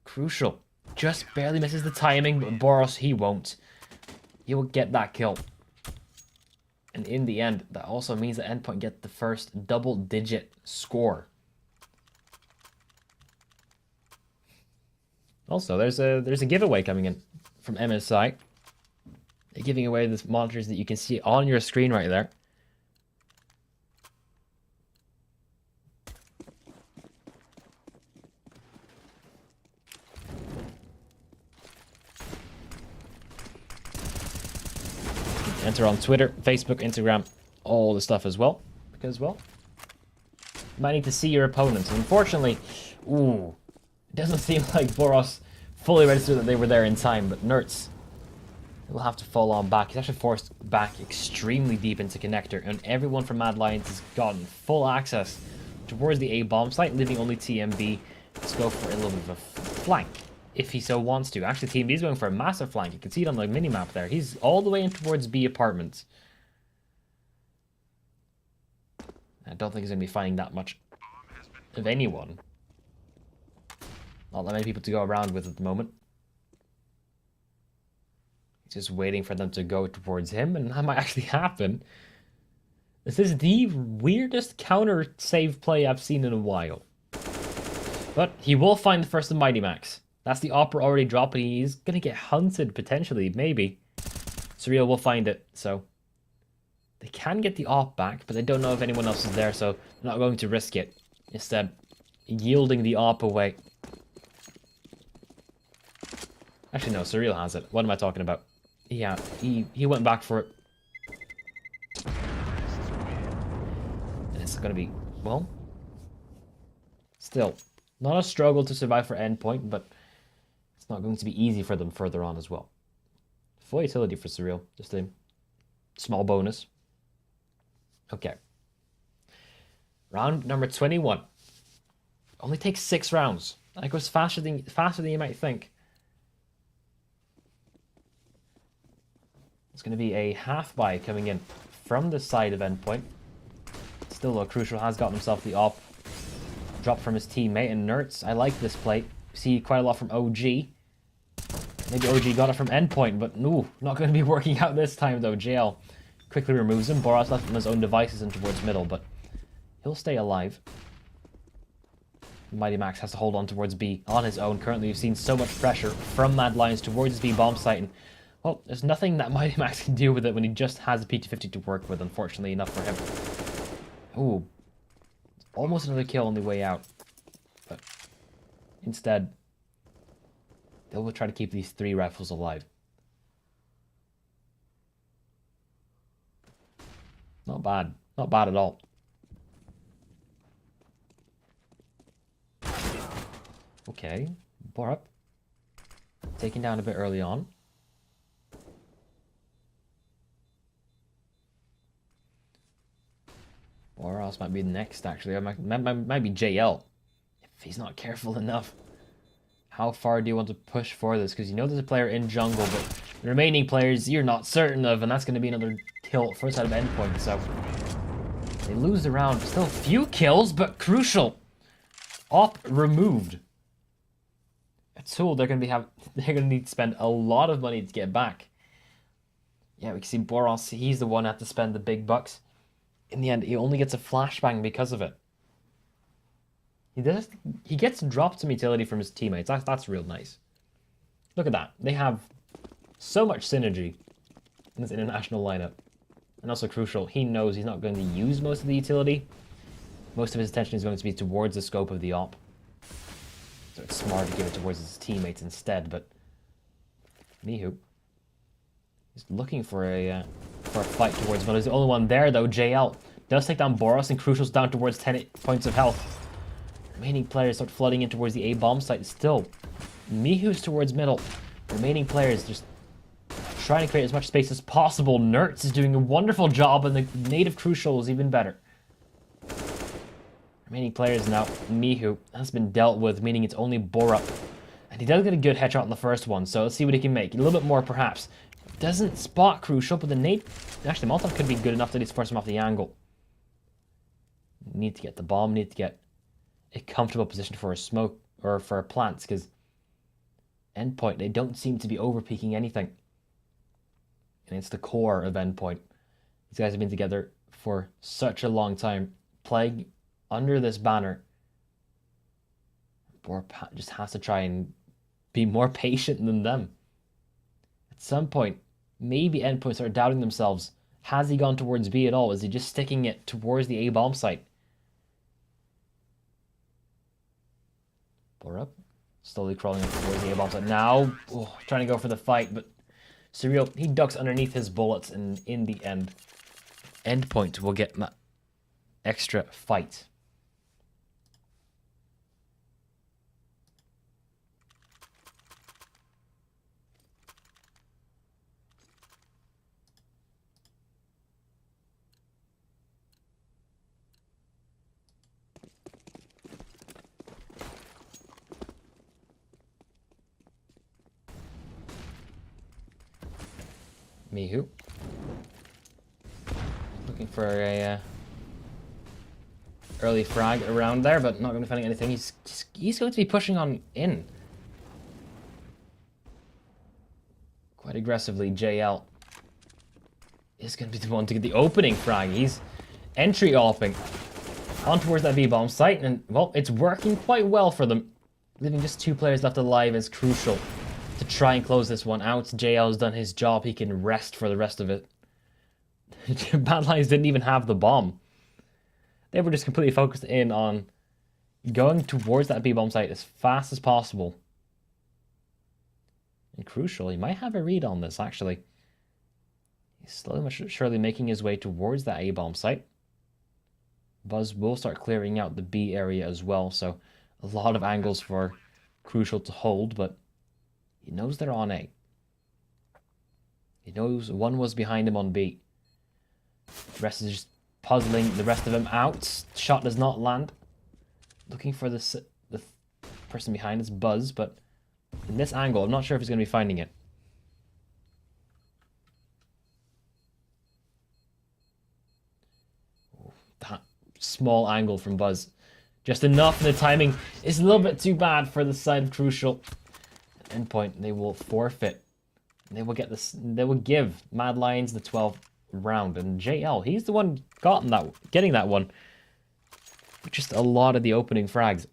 Crucial. Just barely misses the timing, but Boros, he won't. He will get that kill. And in the end, that also means that Endpoint get the first double-digit score. Also, there's a giveaway coming in from MSI. They're giving away the monitors that you can see on your screen right there. Enter on Twitter, Facebook, Instagram, all the stuff as well. Because, well, you might need to see your opponents. Unfortunately, ooh, it doesn't seem like Boros fully registered that they were there in time, but Nertz will have to fall on back. He's actually forced back extremely deep into connector, and everyone from Mad Lions has gotten full access towards the A-bomb site, leaving only TMB to go for a little bit of a flank, if he so wants to. Actually, TMB is going for a massive flank. You can see it on the minimap there. He's all the way in towards B apartments. I don't think he's going to be finding that much of anyone. Not that many people to go around with at the moment. He's just waiting for them to go towards him, and that might actually happen. This is the weirdest counter save play I've seen in a while. But he will find the first of Mighty Max. That's the Opera already dropped, and he's going to get hunted, potentially, maybe. Surreal will find it, so... They can get the op back, but they don't know if anyone else is there, so they're not going to risk it. Instead, yielding the op away. Actually, no, Surreal has it. What am I talking about? Yeah, he went back for it. And it's going to be, well... Still, not a struggle to survive for Endpoint, but... It's not going to be easy for them further on as well. Full utility for Surreal. Just a small bonus. Okay. Round number 21. Only takes 6 rounds. That goes faster than you might think. It's going to be a half buy coming in from the side of Endpoint. Still, though, Crucial has gotten himself the op. Drop from his teammate, and Nertz. I like this play. See quite a lot from OG. Maybe OG got it from Endpoint, but no, not going to be working out this time, though. JL quickly removes him. Boros left on his own devices and towards middle, but he'll stay alive. Mighty Max has to hold on towards B on his own. Currently, we've seen so much pressure from Mad Lions towards his B bomb site, and well, there's nothing that Mighty Max can do with it when he just has a PT-50 to work with, unfortunately enough for him. Oh, almost another kill on the way out. But instead, they will try to keep these 3 rifles alive. Not bad. Not bad at all. Okay, bore up. Taken down a bit early on. Or else might be next, actually. Might be JL. If he's not careful enough. How far do you want to push for this? Because you know there's a player in jungle, but the remaining players you're not certain of, and that's going to be another kill first out of Endpoint, so... They lose the round. Still few kills, but crucial. Op removed. A tool they're gonna need to spend a lot of money to get back. Yeah, we can see Boros, he's the one that had to spend the big bucks. In the end, he only gets a flashbang because of it. He gets dropped some utility from his teammates. That's real nice. Look at that. They have so much synergy in this international lineup. And also crucial, he knows he's not going to use most of the utility. Most of his attention is going to be towards the scope of the op. So it's smart to give it towards his teammates instead, but... Mihu is looking for a fight towards, but he's the only one there though. JL does take down Boros, and Crucial's down towards 10 points of health. Remaining players start flooding in towards the A-bomb site still. Mihu's towards middle. Remaining players just trying to create as much space as possible. Nertz is doing a wonderful job, and the native Crucial is even better. Remaining players now. Mihu has been dealt with, meaning it's only Borup. And he does get a good headshot on the first one, so let's see what he can make. A little bit more, perhaps. Doesn't spot Crucial, but the nade... Actually, Molotov could be good enough to at least force him off the angle. Need to get the bomb, need to get a comfortable position for a smoke, or for plants, because Endpoint, they don't seem to be overpeaking anything. And it's the core of Endpoint. These guys have been together for such a long time, playing under this banner. Borup just has to try and be more patient than them. At some point, maybe Endpoint start doubting themselves. Has he gone towards B at all? Is he just sticking it towards the A-bomb site? Borup slowly crawling up towards the A-bomb site. Now, trying to go for the fight, but Surreal, he ducks underneath his bullets, and in the end, Endpoint will get that extra fight. Mihu. Looking for a early frag around there, but not going to find anything. He's going to be pushing on in. Quite aggressively. JL is going to be the one to get the opening frag. He's entry-offing on towards that B-bomb site, and, well, it's working quite well for them. Leaving just 2 players left alive is crucial to try and close this one out. JL has done his job. He can rest for the rest of it. Bad Lions didn't even have the bomb. They were just completely focused in on going towards that B-bomb site as fast as possible. And crucial, he might have a read on this, actually. He's slowly but surely making his way towards that A-bomb site. Buzz will start clearing out the B area as well, so a lot of angles for Crucial to hold, but he knows they're on A. He knows one was behind him on B. The rest is just puzzling the rest of him out. Shot does not land. Looking for the person behind is Buzz, but in this angle, I'm not sure if he's going to be finding it. That small angle from Buzz. Just enough, and the timing is a little bit too bad for the side of Crucial. Endpoint, they will forfeit. They will get this. They will give Mad Lions the 12th round, and JL, he's the one getting that one. With just a lot of the opening frags.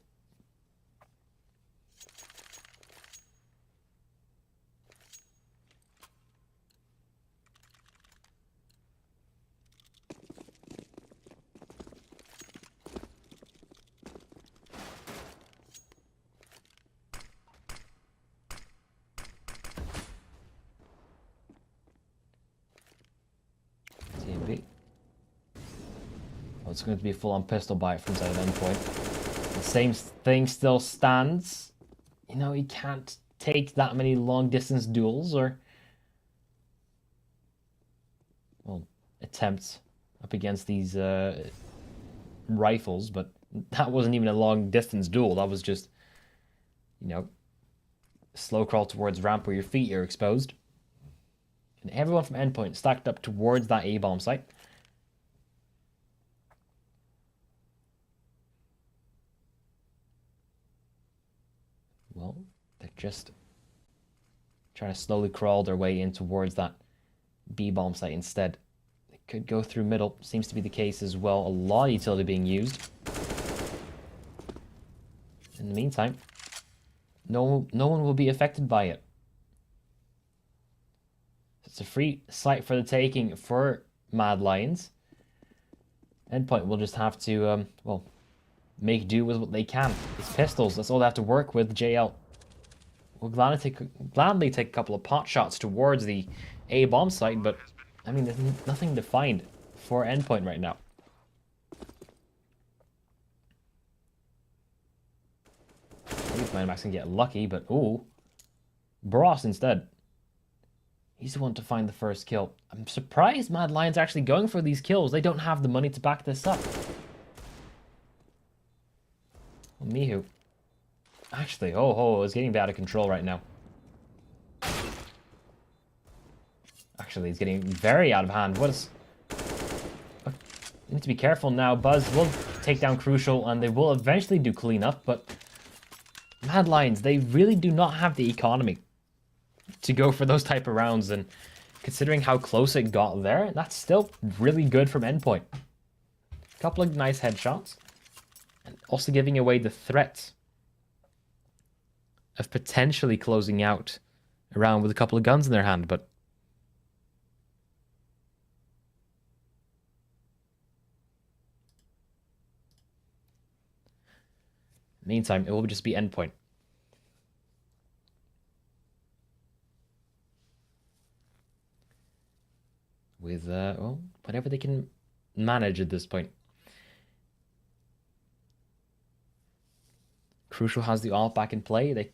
it's going to be a full-on pistol buy from inside of Endpoint. The same thing still stands. You know, he can't take that many long-distance duels or, well, attempts up against these rifles, but that wasn't even a long-distance duel. That was just, you know, slow crawl towards ramp where your feet are exposed. And everyone from Endpoint stacked up towards that A-bomb site. Well, they're just trying to slowly crawl their way in towards that B-bomb site instead. They could go through middle. Seems to be the case as well. A lot of utility being used. In the meantime, no one will be affected by it. It's a free site for the taking for Mad Lions. Endpoint will just have to, well, make do with what they can. It's pistols, that's all they have to work with. JL will gladly take a couple of pot shots towards the A-bomb site, but, I mean, there's nothing to find for Endpoint right now. Maybe Max can get lucky, but, ooh. Bros instead. He's the one to find the first kill. I'm surprised Mad Lion's actually going for these kills. They don't have the money to back this up. Well, Mihu. Actually, it's getting out of control right now. Actually, it's getting very out of hand. What is... You need to be careful now. Buzz will take down Crucial, and they will eventually do cleanup, but... Mad Lions, they really do not have the economy to go for those type of rounds, and considering how close it got there, that's still really good from Endpoint. A couple of nice headshots, and also giving away the threat of potentially closing out a round with a couple of guns in their hand, but meantime, it will just be Endpoint. With, well, whatever they can manage at this point. Crucial has the AWP back in play.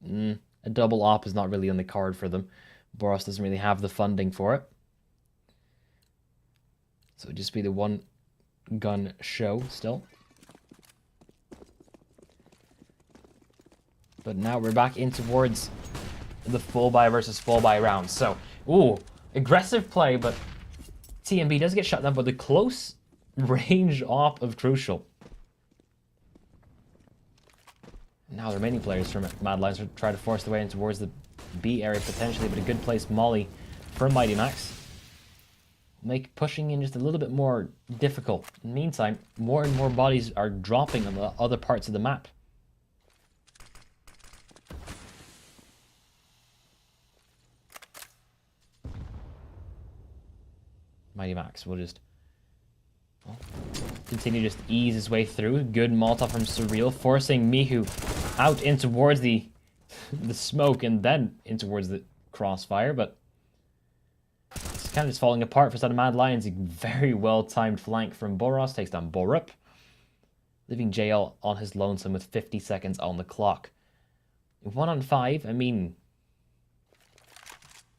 A double AWP is not really on the card for them. Boros doesn't really have the funding for it. So it'd just be the one gun show still. But now we're back in towards the full buy versus full buy round. So, ooh, aggressive play, but TMB does get shut down by the close range AWP of Crucial. Now there are many players from Mad Lions who try to force their way in towards the B area potentially, but a good place Molly for Mighty Max. Make pushing in just a little bit more difficult. In the meantime, more and more bodies are dropping on the other parts of the map. Mighty Max will just continue to just ease his way through. Good Molotov from Surreal, forcing Mihu out in towards the smoke and then in towards the crossfire, but it's kind of just falling apart for side of Mad Lions. A very well-timed flank from Boros takes down Borup, leaving JL on his lonesome with 50 seconds on the clock. 1 on 5, I mean,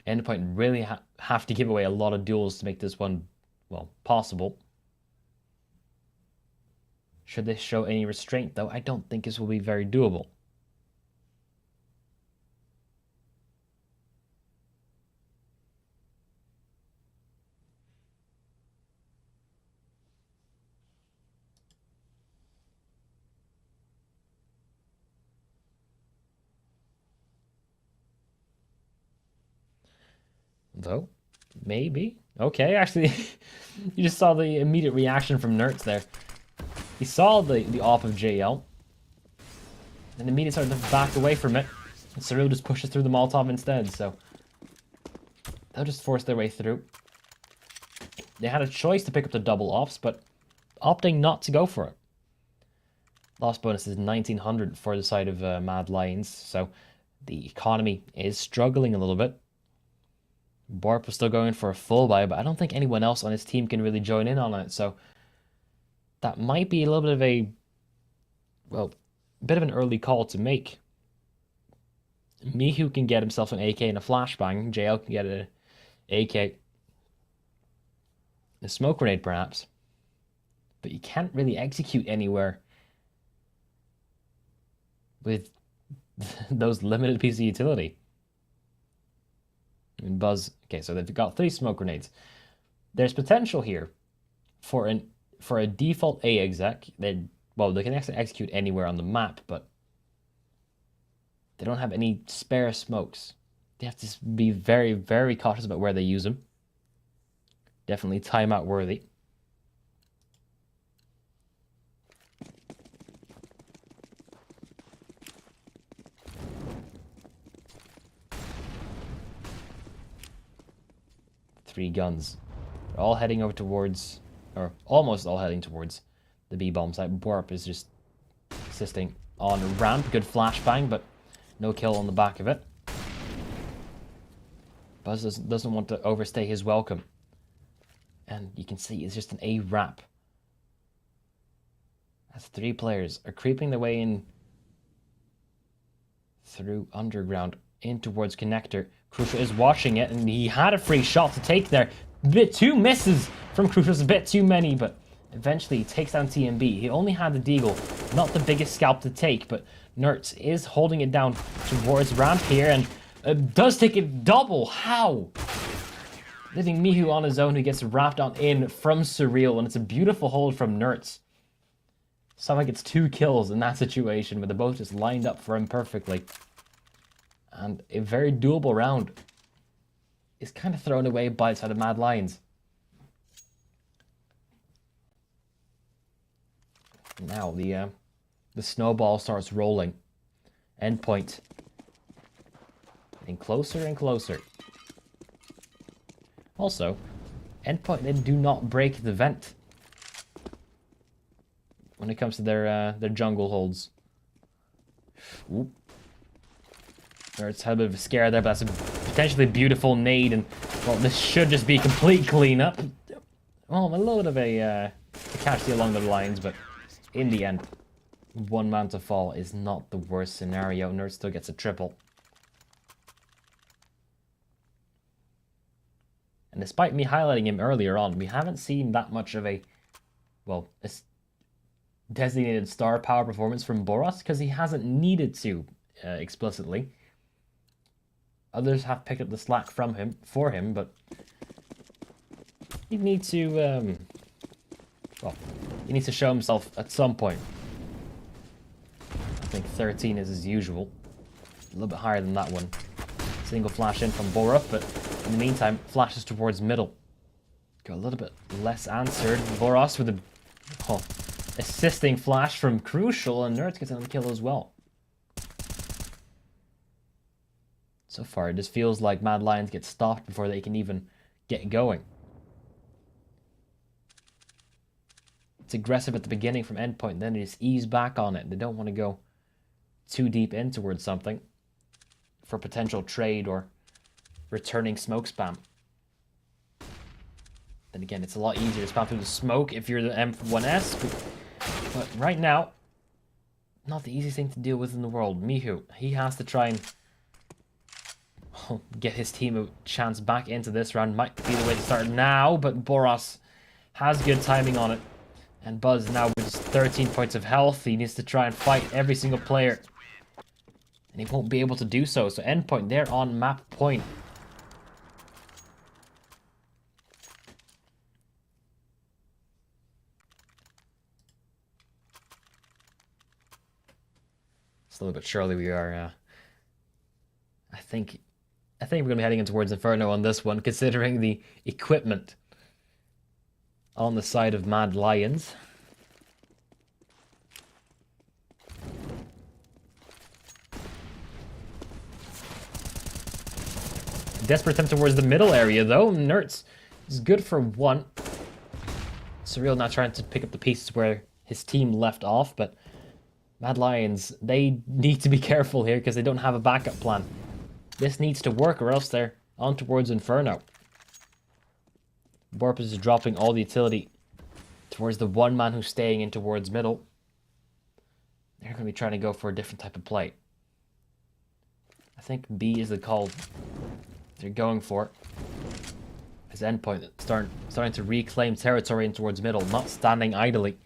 Endpoint really have to give away a lot of duels to make this one, well, possible. Should they show any restraint, though, I don't think this will be very doable. Though, maybe. Okay, actually, you just saw the immediate reaction from Nerds there. He saw the AWP of JL, and immediately started to back away from it. And Surreal just pushes through the Molotov instead, so they'll just force their way through. They had a choice to pick up the double AWPs, but opting not to go for it. Loss bonus is 1900 for the side of Mad Lions, so the economy is struggling a little bit. Borp was still going for a full buy, but I don't think anyone else on his team can really join in on it, so that might be a little bit of a, well, bit of an early call to make. Mihu can get himself an AK and a flashbang. JL can get an AK, a smoke grenade perhaps, but you can't really execute anywhere with those limited pieces of utility. And Buzz, okay, so they've got 3 smoke grenades. There's potential here for a default A exec. They can actually execute anywhere on the map, but they don't have any spare smokes. They have to be very, very cautious about where they use them. Definitely timeout worthy. Three guns. They're all heading over towards, or almost all heading towards the B-bomb site. Borp is just assisting on a ramp. Good flashbang, but no kill on the back of it. Buzz doesn't want to overstay his welcome. And you can see it's just an A-wrap. As 3 players are creeping their way in through underground in towards connector. Crucial is watching it, and he had a free shot to take there. Two misses from Crucial's, a bit too many, but eventually he takes down TMB. He only had the deagle, not the biggest scalp to take, but Nertz is holding it down towards ramp here, and does take it double. How? Leaving Mihu on his own, who gets wrapped on in from Surreal, and it's a beautiful hold from Nertz. Someone gets 2 kills in that situation, but they're both just lined up for him perfectly. And a very doable round is kind of thrown away by the side of Mad Lions. Now the snowball starts rolling. Endpoint getting closer and closer. Also, Endpoint, they do not break the vent when it comes to their jungle holds. Oop. It's had a bit of a scare there, but that's a potentially beautiful nade, and well, this should just be complete cleanup. Well, a little bit of a casualty along the lines, but in the end, 1 man to fall is not the worst scenario. Nerd still gets a triple. And despite me highlighting him earlier on, we haven't seen that much of a designated star power performance from Boros, because he hasn't needed to explicitly. Others have picked up the slack for him, but he needs to he needs to show himself at some point. I think 13 is as usual. A little bit higher than that one. Single flash in from Borup, but in the meantime, flashes towards middle. Got a little bit less answered. Boros with a assisting flash from Crucial, and Nerds gets another kill as well. So far, it just feels like Mad Lions get stopped before they can even get going. It's aggressive at the beginning from Endpoint, then they just ease back on it. They don't want to go too deep in towards something for potential trade or returning smoke spam. Then again, it's a lot easier to spam through the smoke if you're the M1S, but right now, not the easiest thing to deal with in the world. Mihu, he has to try and get his team a chance back into this round. Might be the way to start now, but Boros has good timing on it. And Buzz now with 13 points of health. He needs to try and fight every single player. And he won't be able to do so. So Endpoint, they're on map point. Slowly but surely we are, I think we're going to be heading in towards Inferno on this one, considering the equipment on the side of Mad Lions. Desperate attempt towards the middle area, though. Nertz is good for 1. Surreal now trying to pick up the pieces where his team left off, but Mad Lions, they need to be careful here because they don't have a backup plan. This needs to work or else they're on towards Inferno. Borp is dropping all the utility towards the one man who's staying in towards middle. They're going to be trying to go for a different type of play. I think B is the call they're going for. As Endpoint starting to reclaim territory in towards middle, not standing idly.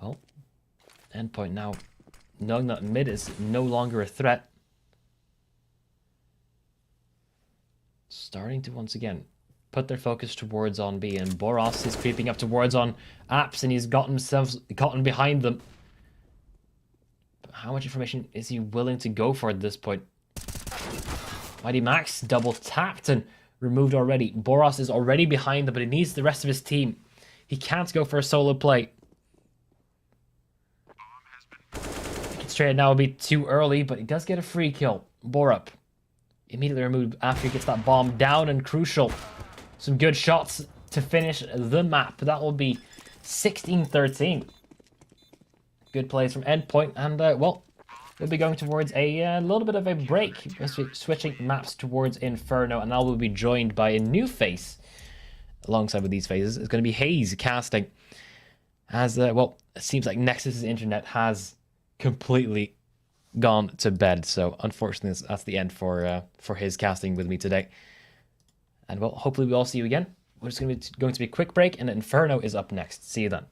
Well, Endpoint now knowing that mid is no longer a threat. Starting to once again put their focus towards on B, and Boros is creeping up towards on Apps, and he's gotten behind them. But how much information is he willing to go for at this point? Mighty Max double tapped and removed already. Boros is already behind them, but he needs the rest of his team. He can't go for a solo play. Straight now would be too early, but he does get a free kill. Borup immediately removed after he gets that bomb down, and crucial. Some good shots to finish the map. That will be 16-13. Good plays from Endpoint, and well, we'll be going towards a little bit of a break. Switching maps towards Inferno, and now we'll be joined by a new face alongside with these phases. It's going to be Hayes casting. As well, it seems like Nexus's internet has completely gone to bed, so unfortunately that's the end for his casting with me today. And well, hopefully we all see you again. We're just going to be a quick break, and Inferno is up next. See you then.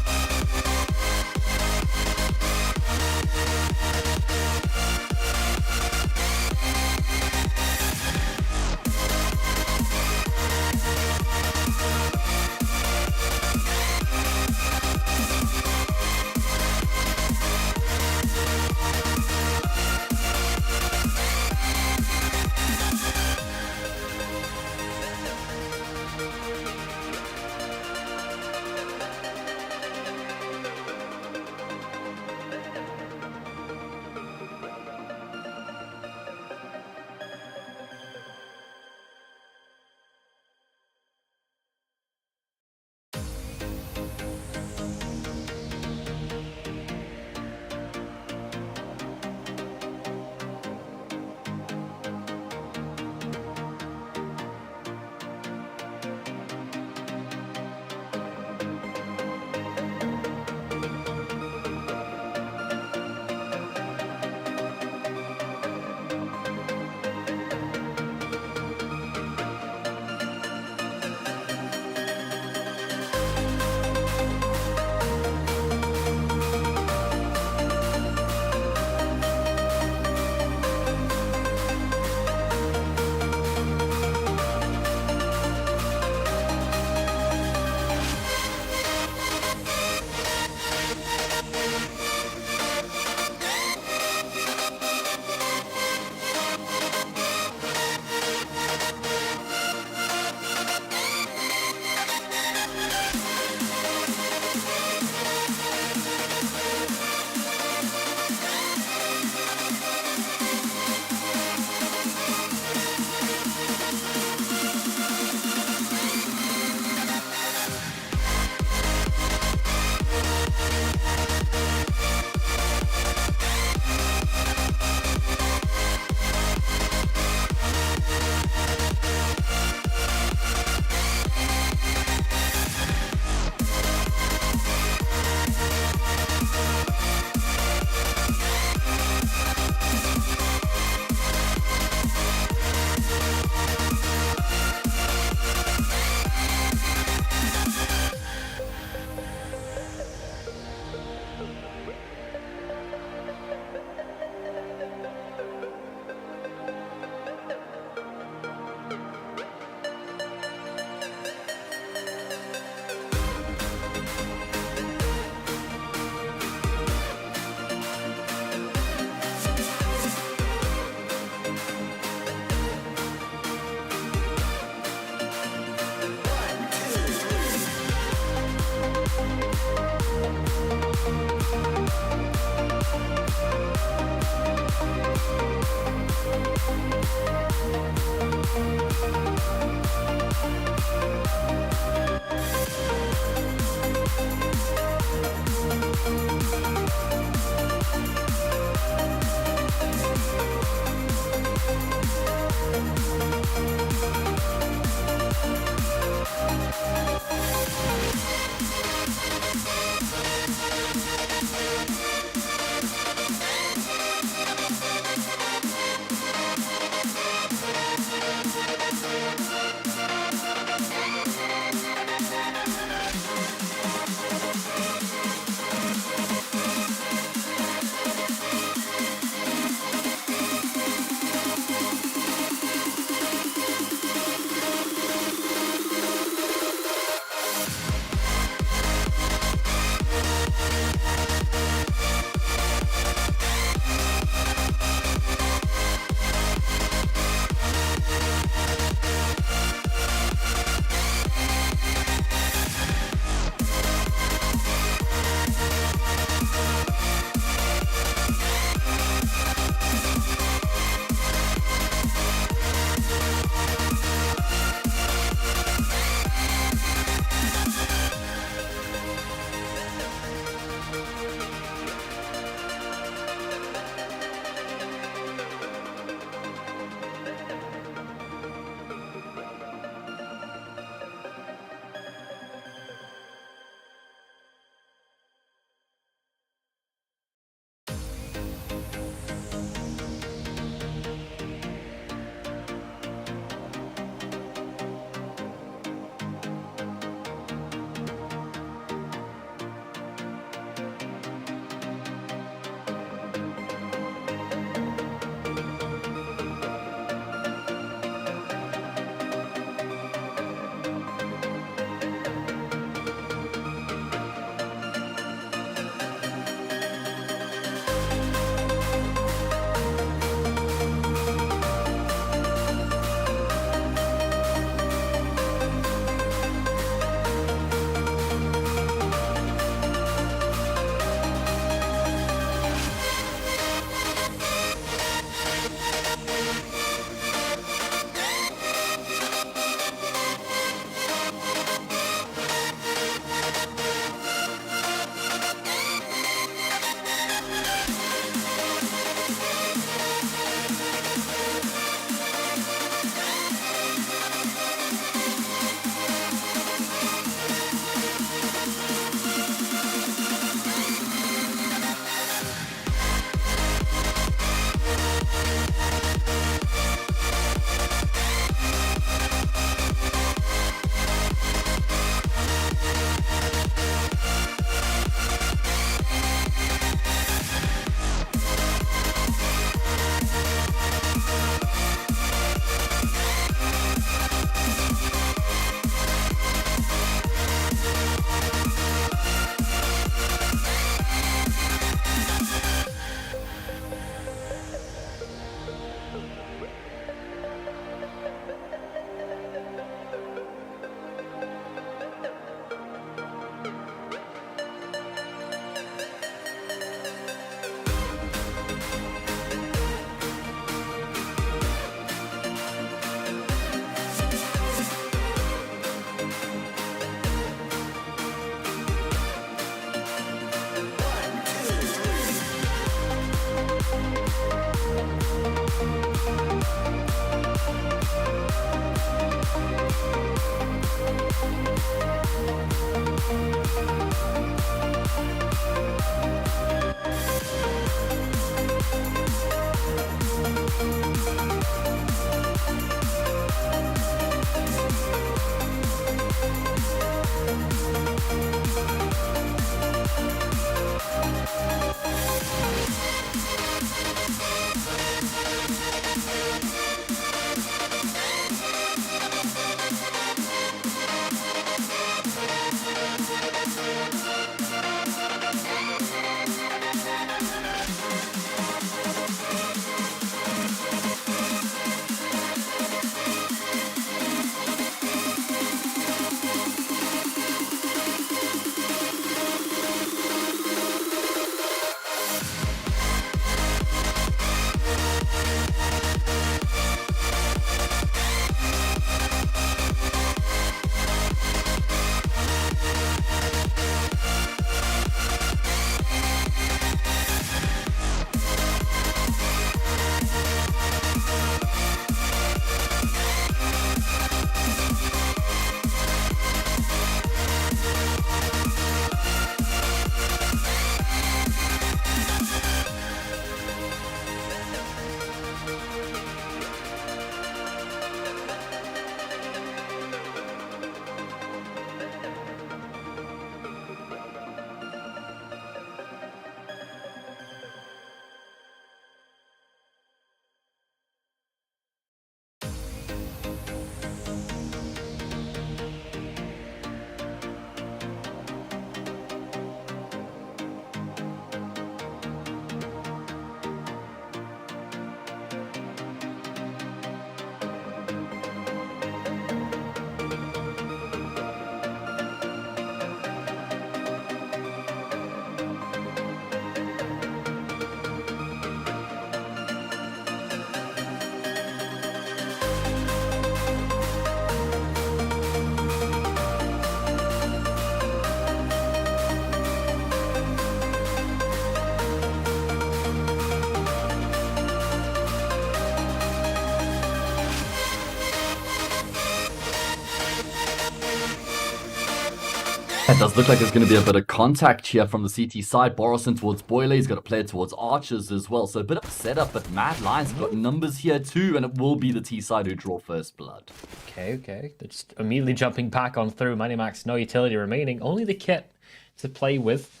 It does look like there's going to be a bit of contact here from the CT side. Borison towards Boiler. He's got to play it towards Archers as well. So a bit of a setup, but Mad Lions have got numbers here too, and it will be the T side who draw first blood. Okay. They're just immediately jumping back on through. Max, no utility remaining. Only the kit to play with.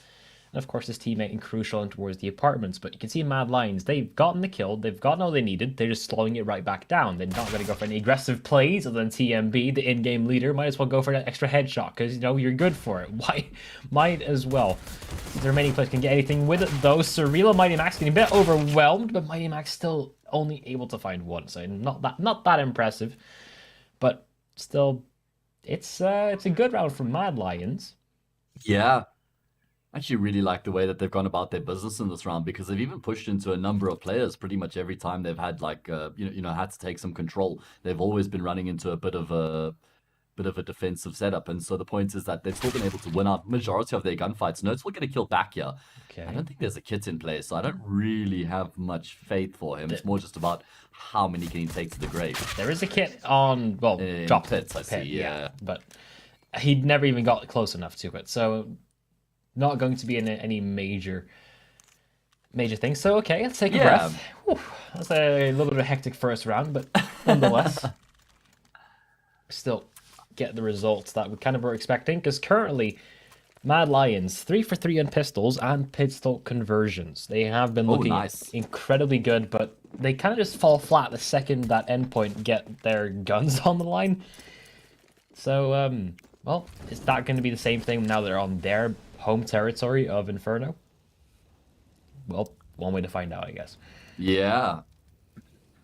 And of course, his teammate in Crucial and towards the apartments. But you can see Mad Lions, they've gotten the kill. They've gotten all they needed. They're just slowing it right back down. They're not going to go for any aggressive plays other than TMB, the in-game leader. Might as well go for that extra headshot because, you know, you're good for it. Why? Might as well. There are many players can get anything with it, though. Surreal and Mighty Max getting a bit overwhelmed, but Mighty Max still only able to find one. So not that impressive. But still, it's a good round for Mad Lions. Yeah. I actually really like the way that they've gone about their business in this round, because they've even pushed into a number of players pretty much every time they've had like had to take some control. They've always been running into a bit of a defensive setup, and so the point is that they've still been able to win out majority of their gunfights. Nert's will get a kill back here. Okay. I don't think there's a kit in play, so I don't really have much faith for him. It's more just about how many can he take to the grave. There is a kit on, well, drop pits, I see, yeah. But he never even got close enough to it, so not going to be in any major things. So, okay, let's take a breath. Whew, that's a little bit of a hectic first round, but nonetheless, still get the results that we kind of were expecting, because currently, Mad Lions, 3 for 3 on pistols and pistol conversions. They have been looking incredibly good, but they kind of just fall flat the second that Endpoint get their guns on the line. So, well, is that going to be the same thing now they're on their home territory of Inferno? Well, one way to find out, I guess. Yeah.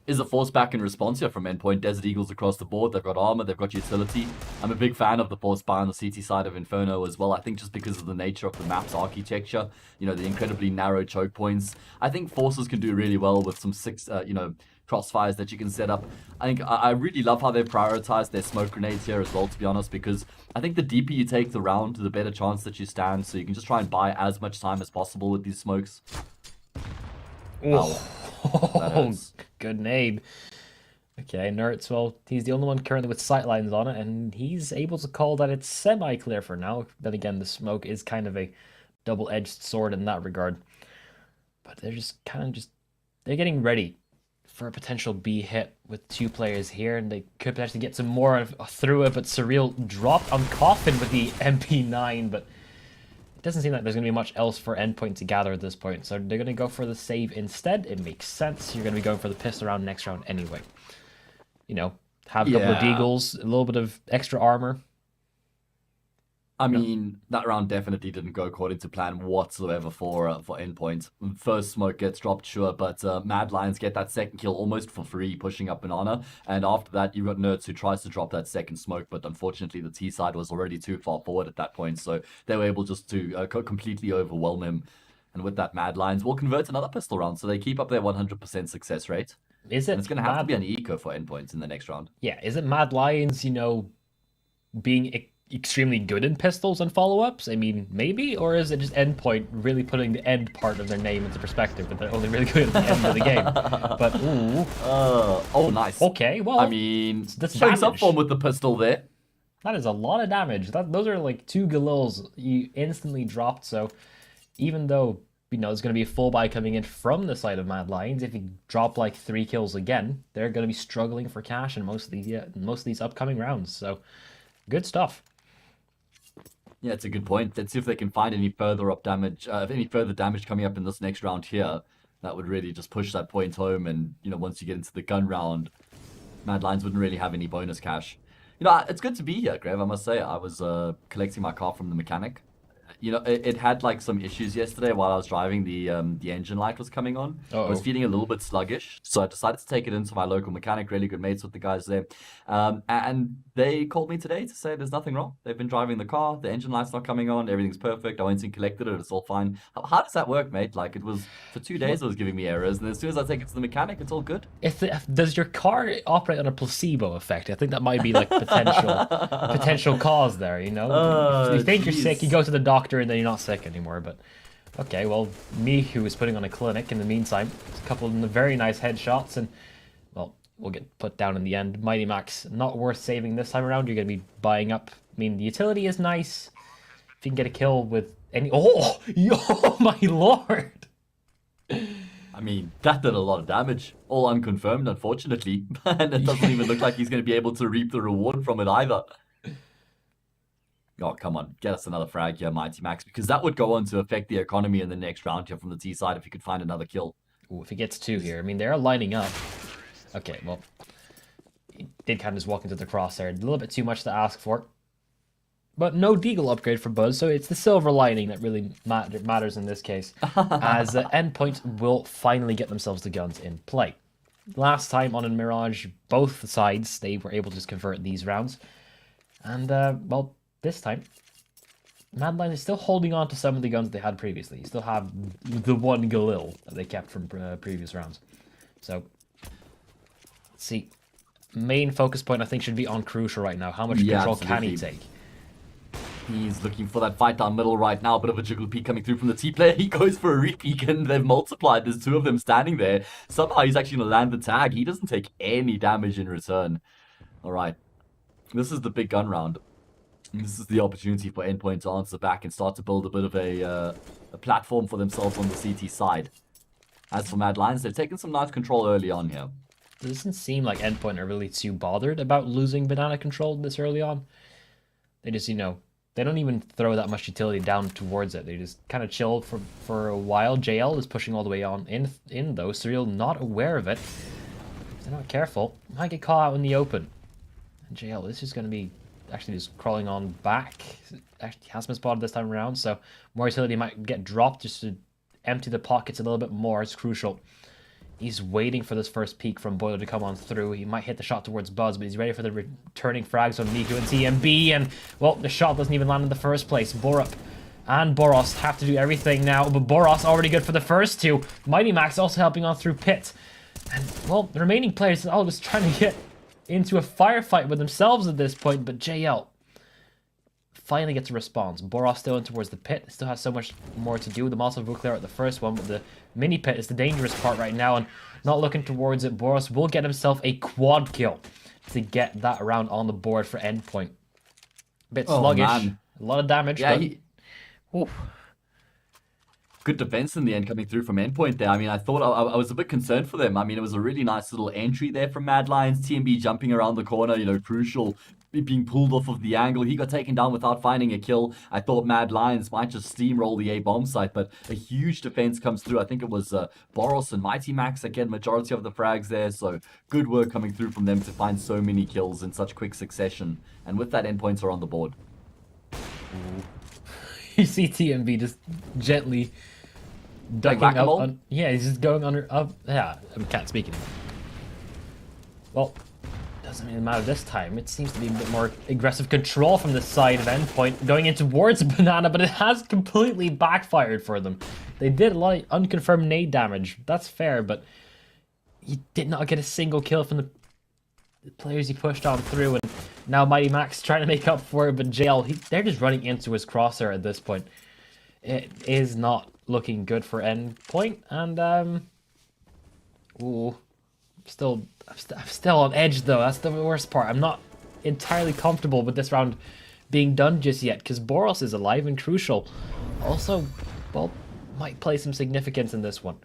Is a force back in response here from Endpoint. Desert Eagles across the board. They've got armor, they've got utility. I'm a big fan of the force buy on the CT side of Inferno as well. I think just because of the nature of the map's architecture, you know, the incredibly narrow choke points. I think forces can do really well with some crossfires that you can set up. I really love how they've prioritized their smoke grenades here as well, to be honest, because I think the deeper you take the round, the better chance that you stand, so you can just try and buy as much time as possible with these smokes. Oh, good nade. Okay, Nertz, well, he's the only one currently with sightlines on it, and he's able to call that it's semi-clear for now. Then again, the smoke is kind of a double-edged sword in that regard. But they're just they're getting ready for a potential B hit with 2 players here, and they could potentially get some more through it, but Surreal dropped on Coffin with the MP9, but it doesn't seem like there's going to be much else for Endpoint to gather at this point, so they're going to go for the save instead. It makes sense. You're going to be going for the pistol round next round anyway. You know, have a couple of deagles, a little bit of extra armor. I mean, that round definitely didn't go according to plan whatsoever for Endpoint. First smoke gets dropped, sure, but Mad Lions get that second kill almost for free, pushing up Banana. And after that, you've got Nertz who tries to drop that second smoke, but unfortunately the T side was already too far forward at that point, so they were able just to completely overwhelm him. And with that, Mad Lions will convert another pistol round, so they keep up their 100% success rate. Is it? And it's going to have to be an eco for Endpoint in the next round. Yeah, is it Mad Lions, you know, being extremely good in pistols and follow-ups? I mean, maybe? Or is it just Endpoint really putting the end part of their name into perspective, but they're only really good at the end of the game? But, ooh. Oh, nice. Okay, well, I mean, that's showing up form with the pistol there. That is a lot of damage. Those are like 2 Galils you instantly dropped, so even though, you know, there's going to be a full buy coming in from the side of Mad Lions, if you drop like 3 kills again, they're going to be struggling for cash in most of these upcoming rounds, so good stuff. Yeah, it's a good point. Let's see if they can find any further damage coming up in this next round here. That would really just push that point home, and, you know, once you get into the gun round, Mad Lions wouldn't really have any bonus cash. You know, it's good to be here, Grev, I must say. I was collecting my car from the mechanic. You know, it had like some issues yesterday while I was driving. The engine light was coming on. I was feeling a little bit sluggish, so I decided to take it into my local mechanic. Really good mates with the guys there, and they called me today to say there's nothing wrong. They've been driving the car, the engine light's not coming on, everything's perfect. I went and collected it, it's all fine. How does that work, mate? Like, it was for 2 days it was giving me errors, and as soon as I take it to the mechanic, it's all good. Does your car operate on a placebo effect? I think that might be like potential cause there. You know, if you think you're sick, you go to the doctor, and then you're not sick anymore. But okay, well, me who was putting on a clinic in the meantime, a couple of very nice headshots, and well, we'll get put down in the end. Mighty Max, not worth saving this time around. You're going to be buying up. I mean, the utility is nice. if you can get a kill with any... Oh! Oh my lord! I mean, that did a lot of damage. All unconfirmed, unfortunately. And it doesn't even look like he's going to be able to reap the reward from it either. Oh, come on. Get us another frag here, Mighty Max, because that would go on to affect the economy in the next round here from the T side if he could find another kill. Ooh, if he gets 2 here. I mean, they're lining up. Okay, well... He did kind of just walk into the crosshair. A little bit too much to ask for. But no Deagle upgrade for Buzz, so it's the silver lining that really matters in this case. As Endpoint will finally get themselves the guns in play. Last time on in Mirage, both sides, they were able to just convert these rounds. And, well, this time, Mad Lions is still holding on to some of the guns they had previously. You still have the one Galil that they kept from previous rounds. So, let's see. Main focus point, I think, should be on Crucial right now. How much control can he take? He's looking for that fight down middle right now. Bit of a jiggle peek coming through from the T-player. He goes for a re-peek and they've multiplied. There's 2 of them standing there. Somehow he's actually going to land the tag. He doesn't take any damage in return. All right. This is the big gun round. This is the opportunity for Endpoint to answer back and start to build a bit of a platform for themselves on the CT side. As for Mad Lions, they've taken some nice control early on here. It doesn't seem like Endpoint are really too bothered about losing banana control this early on. They just, you know, they don't even throw that much utility down towards it. They just kind of chill for a while. JL is pushing all the way on in though. Surreal not aware of it. If they're not careful, might get caught out in the open. And JL, this is going to be actually just crawling on back. Actually has been spotted this time around, so more utility might get dropped just to empty the pockets a little bit more. It's crucial. He's waiting for this first peek from Boiler to come on through. He might hit the shot towards Buzz, but he's ready for the returning frags on Miku and TMB. And, well, the shot doesn't even land in the first place. Borup and Boros have to do everything now, but Boros already good for the first 2. Mighty Max also helping on through Pit. And, well, the remaining players are all just trying to get into a firefight with themselves at this point, but JL finally gets a response. Boros still in towards the pit. Still has so much more to do. The Molotov will clear out the first one, but the mini pit is the dangerous part right now, and not looking towards it. Boros will get himself a quad kill to get that round on the board for Endpoint. Bit sluggish. Man. A lot of damage. Yeah, but... Good defense in the end coming through from Endpoint there. I mean, I thought I was a bit concerned for them. I mean, it was a really nice little entry there from Mad Lions. TMB jumping around the corner, you know, Crucial being pulled off of the angle. He got taken down without finding a kill. I thought Mad Lions might just steamroll the A-bomb site, but a huge defense comes through. I think it was Boros and Mighty Max again, majority of the frags there. So good work coming through from them to find so many kills in such quick succession. And with that, Endpoints are on the board. You see TMB just gently ducking up on... Yeah, he's just going under... yeah, I can't speak anymore. Well, doesn't really matter this time. It seems to be a bit more aggressive control from the side of Endpoint going in towards Banana, but it has completely backfired for them. They did a lot of unconfirmed nade damage. That's fair, but he did not get a single kill from the players he pushed on through, and now Mighty Max trying to make up for it, but JL, they're just running into his crosshair at this point. It is not looking good for Endpoint, and ooh, I'm still on edge though. That's the worst part. I'm not entirely comfortable with this round being done just yet, because Boros is alive and Crucial also, well, might play some significance in this one.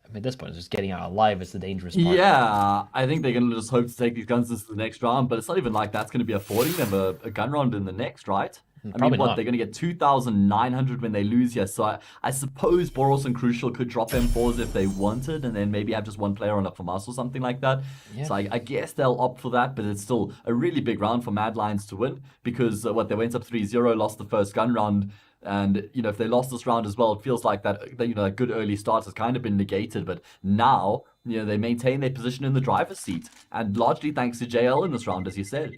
I mean, at this point, it's just getting out alive is the dangerous part. Yeah, I think they're going to just hope to take these guns into the next round, but it's not even like that's going to be affording them a gun round in the next, right? I mean, what, they're going to get 2,900 when they lose here, so I suppose Boros and Crucial could drop M4s if they wanted, and then maybe have just one player on a FAMAS or something like that. Yeah. So I guess they'll opt for that, but it's still a really big round for Mad Lions to win, because they went up 3-0, lost the first gun round, and, you know, if they lost this round as well, it feels like that, you know, a good early start has kind of been negated, but now, you know, they maintain their position in the driver's seat, and largely thanks to JL in this round, as you said.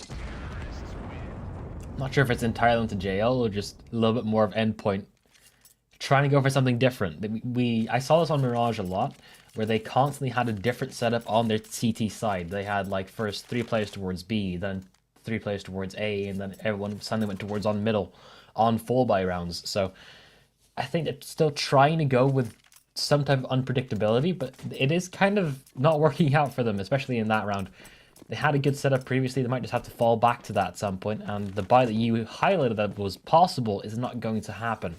Not sure if it's entirely into JL or just a little bit more of Endpoint trying to go for something different. I saw this on Mirage a lot, where they constantly had a different setup on their CT side. They had like first 3 players towards B, then 3 players towards A, and then everyone suddenly went towards on middle on full buy rounds. So I think they're still trying to go with some type of unpredictability, but it is kind of not working out for them, especially in that round. They had a good setup previously. They might just have to fall back to that at some point. And the buy that you highlighted that was possible is not going to happen.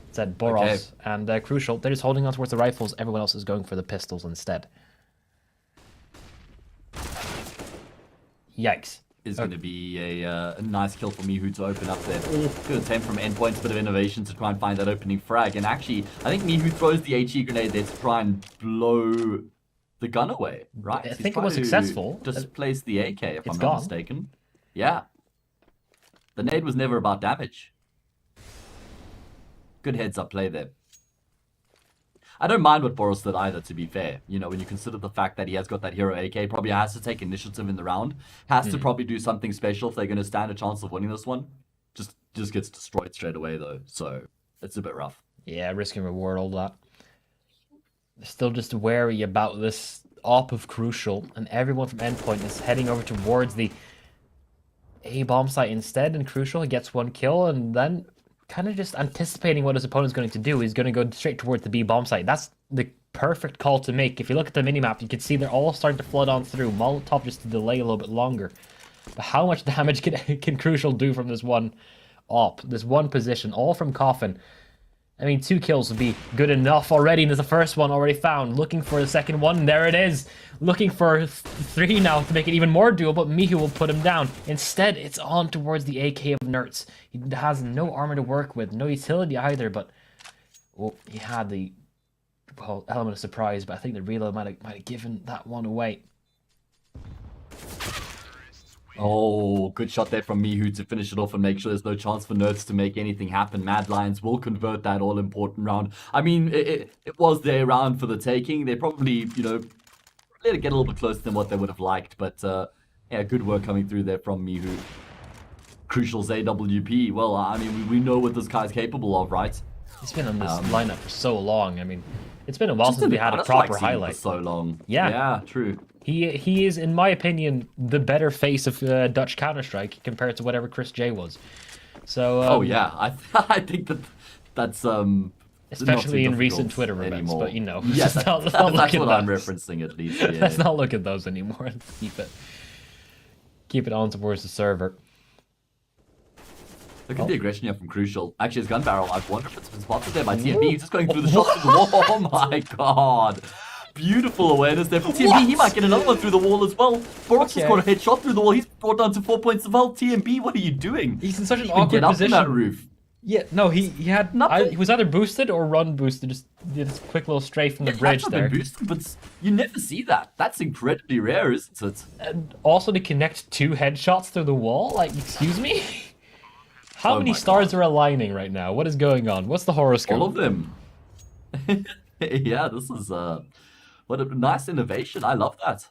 It's at Boros and Crucial. They're just holding on towards the rifles. Everyone else is going for the pistols instead. Yikes. Is going to be a nice kill for Mihu to open up there. Good attempt from Endpoint, a bit of innovation to try and find that opening frag. And actually, I think Mihu throws the HE grenade there to try and blow the gun away, right? I think it was successful. Just place the AK, if I'm not mistaken. Yeah. The nade was never about damage. Good heads-up play there. I don't mind what Boros did either, to be fair. You know, when you consider the fact that he has got that hero AK, probably has to take initiative in the round, has to probably do something special if they're going to stand a chance of winning this one. Just gets destroyed straight away, though, so it's a bit rough. Yeah, risk and reward, all that. Still just wary about this op of Crucial, and everyone from Endpoint is heading over towards the A-bomb site instead, and Crucial gets one kill, and then kind of just anticipating what his opponent's going to do. He's going to go straight towards the B-bomb site. That's the perfect call to make. If you look at the minimap, you can see they're all starting to flood on through. Molotov just to delay a little bit longer. But how much damage can Crucial do from this one op, this one position, all from Coffin? I mean, 2 kills would be good enough already, and there's the first one already found. Looking for the second one, there it is. Looking for 3 now to make it even more doable, but Mihu will put him down. Instead, it's on towards the AK of Nerds. He has no armor to work with, no utility either, but he had the element of surprise, but I think the reload might have given that one away. Oh, good shot there from Mihu to finish it off and make sure there's no chance for Nerds to make anything happen. Mad Lions will convert that all-important round. I mean, it was their round for the taking. They probably, you know, let it get a little bit closer than what they would have liked. But, yeah, good work coming through there from Mihu. Crucial's AWP. Well, I mean, we know what this guy's capable of, right? He's been on this lineup for so long. I mean, it's been a while since we had a proper highlight. For so long. Yeah. Yeah, true. He is, in my opinion, the better face of Dutch Counter-Strike compared to whatever Chris J was. So. Oh yeah, I think that's especially in recent Twitter events, but you know, yes, let's not that's look at what I'm those. referencing at least. Yeah. Let's not look at those anymore. Keep it on towards the server. Look at the aggression here from Crucial. Actually, his gun barrel, I wonder if it's been spotted there by TMB. He's just going through the shots through the wall. Oh my god. Beautiful awareness there from TMB. He might get another one through the wall as well. Boros has got a headshot through the wall. He's brought down to 4 points of health. TMB, what are you doing? He's in such an He can awkward get up position. on that roof. Yeah, no, he had Nothing. he was either boosted or run boosted. Just did this quick little stray from the It bridge might have there. been boosted, but you never see that. That's incredibly rare, isn't it? And also to connect 2 headshots through the wall. Like, excuse me. How many my stars are aligning right now? What is going on? What's the horoscope? All of them. Yeah, this is what a nice innovation. I love that.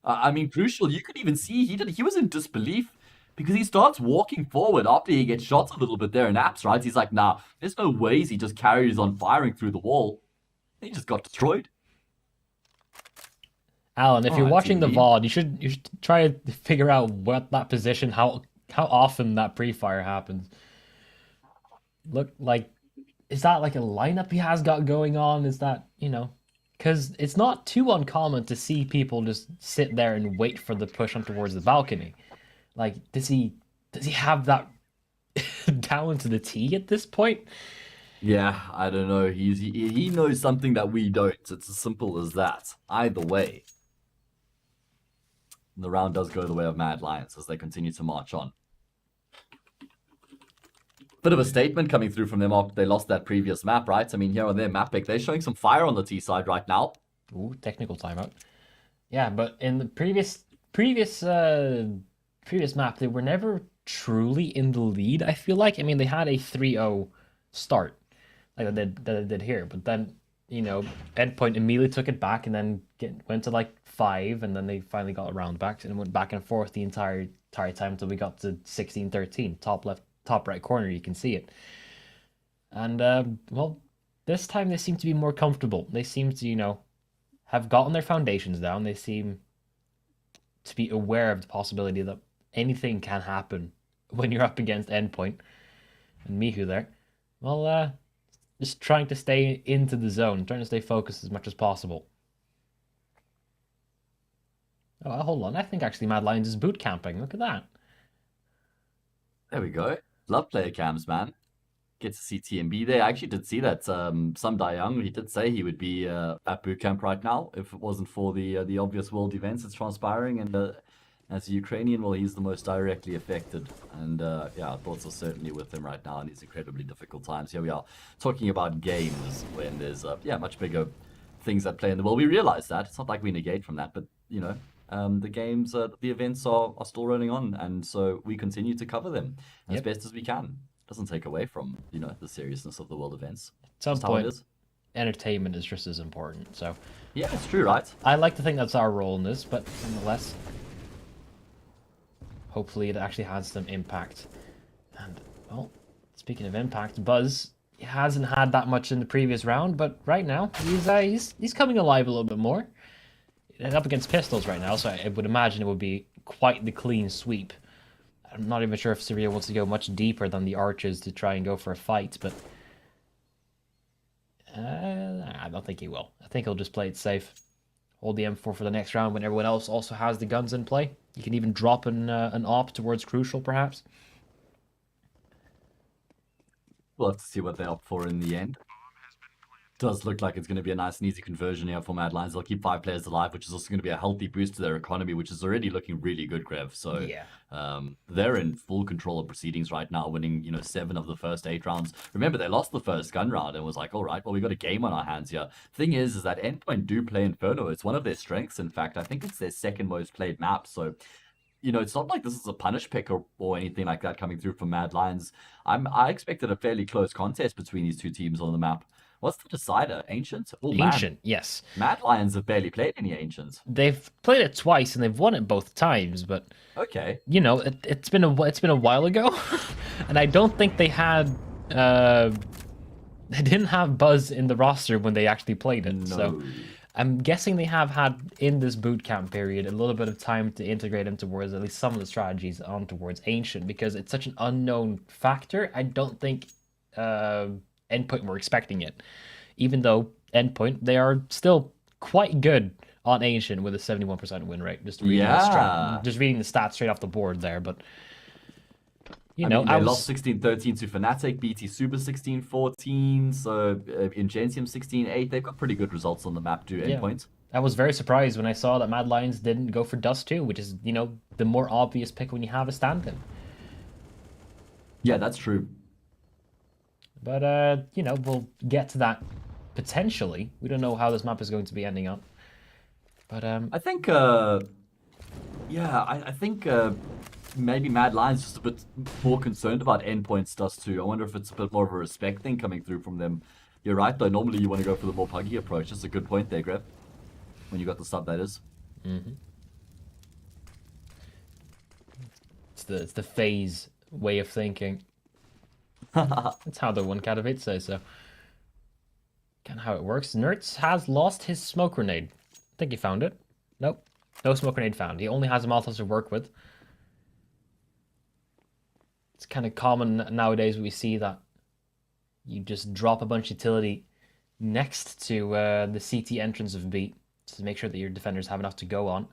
I mean, Crucial, you could even see he was in disbelief because he starts walking forward after he gets shot a little bit there in apps, right? He's like, nah, there's no ways he just carries on firing through the wall. He just got destroyed. Alan, if you're watching the TV. VOD, you should try to figure out what that position, how often that pre-fire happens. Look, like, is that like a lineup he has got going on? Is that, you know, because it's not too uncommon to see people just sit there and wait for the push on towards the balcony. Like, does he have that down to the T at this point? Yeah, I don't know. He knows something that we don't. It's as simple as that. Either way. The round does go the way of Mad Lions as they continue to march on. Bit of a statement coming through from them after they lost that previous map, right? I mean, here on their map pick, they're showing some fire on the T side right now. Ooh, technical timeout. Yeah, but in the previous map, they were never truly in the lead, I feel like. I mean, they had a 3-0 start, like they did here, but then, you know, Endpoint immediately took it back and then went to like 5, and then they finally got around back and went back and forth the entire time until we got to 16-13, top left, top right corner, you can see it. And, well, this time they seem to be more comfortable. They seem to, you know, have gotten their foundations down. They seem to be aware of the possibility that anything can happen when you're up against Endpoint. And Mihu there. Well, just trying to stay into the zone, trying to stay focused as much as possible. Oh, hold on. I think actually Mad Lions is boot camping. Look at that. There we go. Love player cams, man. Get to see TMB there. I actually did see that. Some Young, he did say he would be at boot camp right now if it wasn't for the obvious world events that's transpiring. And as a Ukrainian, well, he's the most directly affected. And yeah, our thoughts are certainly with him right now in these incredibly difficult times. Here we are talking about games when there's much bigger things at play in the world. We realize that. It's not like we negate from that, but you know, the games, the events are still running on, and so we continue to cover them as best as we can. Doesn't take away from, you know, the seriousness of the world events. At some point, entertainment is just as important. So yeah, it's true, right? I like to think that's our role in this, but nonetheless, hopefully it actually has some impact. And well, speaking of impact, Buzz hasn't had that much in the previous round, but right now he's coming alive a little bit more. Up against pistols right now, so I would imagine it would be quite the clean sweep. I'm not even sure if Syria wants to go much deeper than the archers to try and go for a fight, but I don't think he will. I think he'll just play it safe. Hold the M4 for the next round when everyone else also has the guns in play. You can even drop an op towards Crucial, perhaps. We'll have to see what they opt for in the end. Does look like it's going to be a nice and easy conversion here for Mad Lions. They'll keep 5 players alive, which is also going to be a healthy boost to their economy, which is already looking really good, Grev. So yeah. They're in full control of proceedings right now, winning 7 of the first 8 rounds. Remember, they lost the first gun round and was like, all right, well, we got a game on our hands here. Thing is that Endpoint do play Inferno. It's one of their strengths. In fact, I think it's their second most played map. So it's not like this is a punish pick or anything like that coming through from Mad Lions. I expected a fairly close contest between these two teams on the map. What's the decider? Ancient? Oh, Ancient, yes. Mad Lions have barely played any Ancients. They've played it twice and they've won it both times, but okay, it's been a while ago, and I don't think they had they didn't have Buzz in the roster when they actually played it. No. So I'm guessing they have had in this boot camp period a little bit of time to integrate him towards at least some of the strategies on towards Ancient, because it's such an unknown factor. I don't think Endpoint were expecting it, even though Endpoint, they are still quite good on Ancient with a 71% win rate. Just reading the stats straight off the board there, but they lost 16-13 to Fnatic, BT Super 16-14, so Ingentium 16-8. They've got pretty good results on the map too. Endpoint. I was very surprised when I saw that Mad Lions didn't go for Dust 2, which is the more obvious pick when you have a stand-in. Yeah, that's true. But, we'll get to that potentially. We don't know how this map is going to be ending up. But, I think, I think maybe Mad Lions just a bit more concerned about Endpoint's Dust too. I wonder if it's a bit more of a respect thing coming through from them. You're right, though. Normally you want to go for the more puggy approach. That's a good point there, Greg. When you got the sub, that is. Mm-hmm. It's the phase way of thinking. That's how the one Catavate says so. Kind of how it works. Nerds has lost his smoke grenade. I think he found it. Nope. No smoke grenade found. He only has a Molotov to work with. It's kind of common nowadays we see that you just drop a bunch of utility next to the CT entrance of B to make sure that your defenders have enough to go on.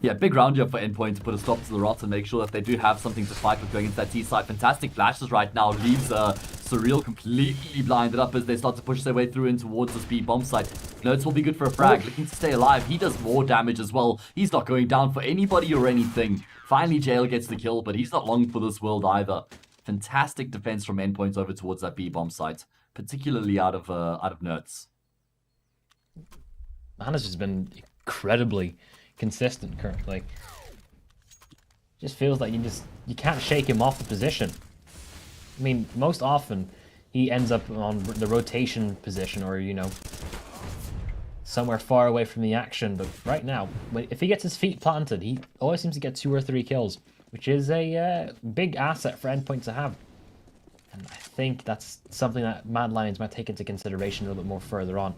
Yeah, big round here for Endpoint to put a stop to the rot and make sure that they do have something to fight with going into that T side. Fantastic flashes right now. Leaves Surreal completely blinded up as they start to push their way through in towards this B bomb site. Notes will be good for a frag. Looking to stay alive. He does more damage as well. He's not going down for anybody or anything. Finally, Jail gets the kill, but he's not long for this world either. Fantastic defense from Endpoint over towards that B bomb site, particularly out of Nerds. Man has just been incredibly consistent currently. Just feels like you can't shake him off the position. I mean, most often he ends up on the rotation position or somewhere far away from the action, but right now if he gets his feet planted, he always seems to get 2 or 3 kills, which is a big asset for Endpoint to have. And I think that's something that Mad Lions might take into consideration a little bit more further on.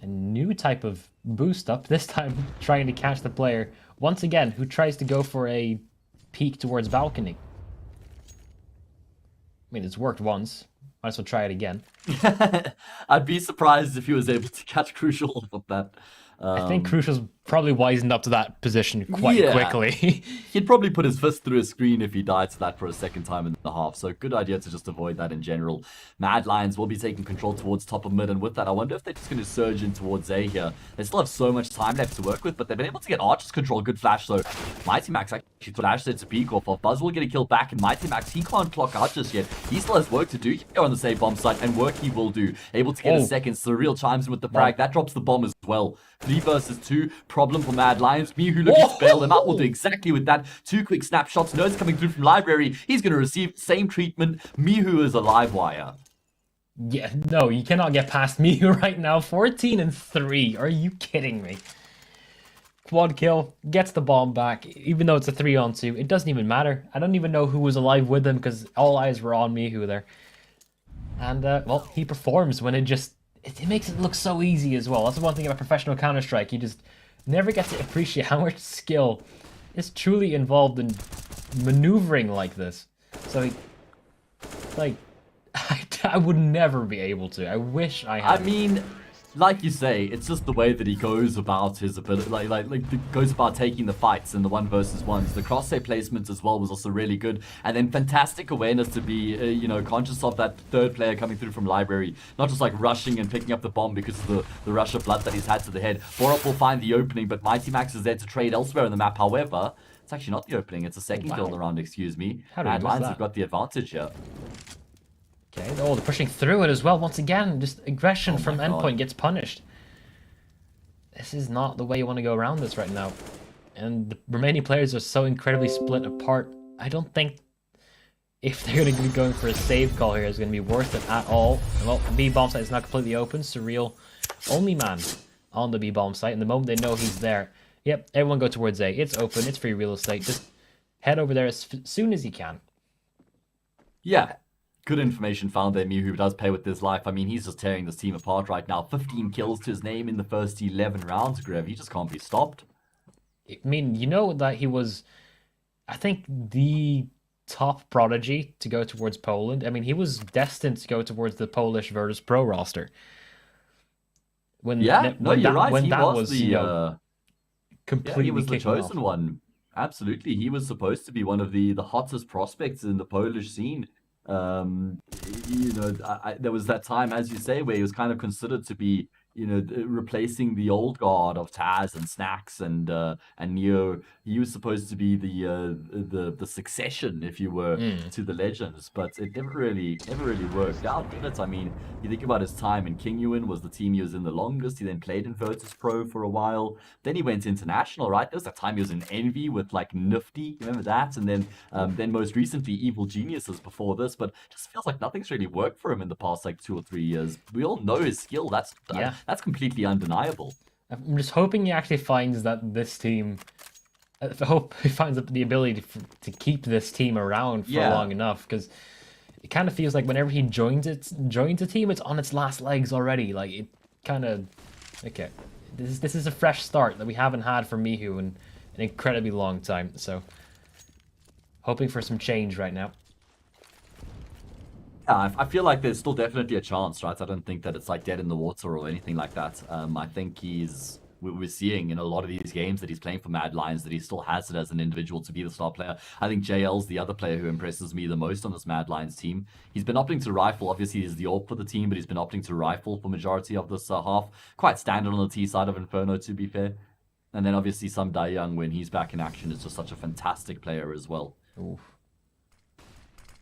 A new type of boost up, this time trying to catch the player, once again, who tries to go for a peek towards balcony. I mean, it's worked once. Might as well try it again. I'd be surprised if he was able to catch Crucial with that. I think Crucial's probably wisened up to that position quite quickly. He'd probably put his fist through a screen if he died to that for a second time in the half, so good idea to just avoid that in general. Mad Lions will be taking control towards top of mid, and with that, I wonder if they're just going to surge in towards A here. They still have so much time left to work with, but they've been able to get Archer's control. Good flash, though. Mighty Max actually flashed it to peek off. Buzz will get a kill back, and Mighty Max, he can't clock out just yet. He still has work to do here on the safe bomb site, and work he will do. Able to get a second, so Surreal chimes in with the frag. That drops the bomb as well. 3 versus 2, problem for Mad Lions. Mihu looking to bail them out. Will do exactly with that. 2 quick snapshots. Nerds coming through from library. He's going to receive same treatment. Mihu is a live wire. Yeah, no, you cannot get past Mihu right now. 14 and 3. Are you kidding me? Quad kill, gets the bomb back, even though it's a 3-on-2. It doesn't even matter. I don't even know who was alive with him because all eyes were on Mihu there. And, well, he performs when it just... It makes it look so easy as well. That's the one thing about professional Counter-Strike. You just never get to appreciate how much skill is truly involved in maneuvering like this. So, like, I would never be able to. I wish I had. I mean, like you say, it's just the way that he goes about his ability, like goes about taking the fights in the 1 versus 1s. The crosshair placement as well was also really good, and then fantastic awareness to be, you know, conscious of that third player coming through from library, not just like rushing and picking up the bomb because of the rush of blood that he's had to the head. Borup will find the opening, but Mighty Max is there to trade elsewhere on the map. However, it's actually not the opening; it's a second kill in the round. Excuse me. Mad Lions have got the advantage here. Okay, oh, they're pushing through it as well. Once again, just aggression from Endpoint gets punished. This is not the way you want to go around this right now. And the remaining players are so incredibly split apart. I don't think if they're going to be going for a save call here, it's going to be worth it at all. Well, the B-bomb site is not completely open. Surreal, only man on the B-bomb site. And the moment they know he's there, yep, everyone go towards A. It's open, it's free real estate. Just head over there as soon as you can. Yeah. Good information found there. Mihu does pay with his life. I mean, he's just tearing this team apart right now. 15 kills to his name in the first 11 rounds, Grev. He just can't be stopped. I mean, you know that he was, I think, the top prodigy to go towards Poland. I mean, he was destined to go towards the Polish Virtus Pro roster. You're right. When he that was the, you know, completely he was the chosen off. one. Absolutely. He was supposed to be one of the hottest prospects in the Polish scene. You know, there was that time, as you say, where he was kind of considered to be, you know, replacing the old guard of Taz and Snacks and Neo. He was supposed to be the succession, if you were, to the legends, but it never really worked out, did it? I mean, you think about his time in Kingyuan was the team he was in the longest. He then played in Virtus Pro for a while. Then he went international, right? There was that time he was in Envy with like Nifty, remember that? And then most recently Evil Geniuses before this, but just feels like nothing's really worked for him in the past like 2 or 3 years. We all know his skill. That's completely undeniable. I'm just hoping he actually finds that this team. I hope he finds the ability to keep this team around for long enough, because it kind of feels like whenever he joins a team, it's on its last legs already. Like it kind of okay. This is a fresh start that we haven't had from Mihu in an incredibly long time. So hoping for some change right now. Yeah, I feel like there's still definitely a chance, right? I don't think that it's like dead in the water or anything like that. I think we're seeing in a lot of these games that he's playing for Mad Lions that he still has it as an individual to be the star player. I think JL's the other player who impresses me the most on this Mad Lions team. He's been opting to rifle. Obviously, he's the AWP for the team, but he's been opting to rifle for majority of this half. Quite standard on the T side of Inferno, to be fair. And then obviously some Daeyoung, when he's back in action, is just such a fantastic player as well. Oof.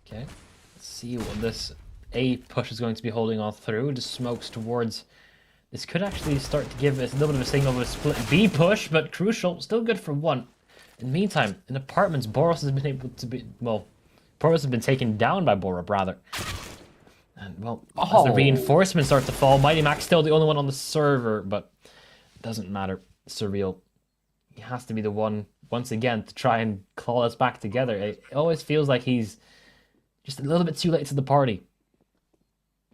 Okay. Let's see what this A push is going to be holding on through. Just smokes towards... This could actually start to give us a little bit of a signal of a split B push, but Crucial, still good for 1. In the meantime, in apartments, Boros has been able to be... Well, Boros has been taken down by Borup, rather. And, well, as the reinforcements start to fall, Mighty Max still the only one on the server, but it doesn't matter. Surreal. He has to be the one, once again, to try and claw us back together. It always feels like he's just a little bit too late to the party.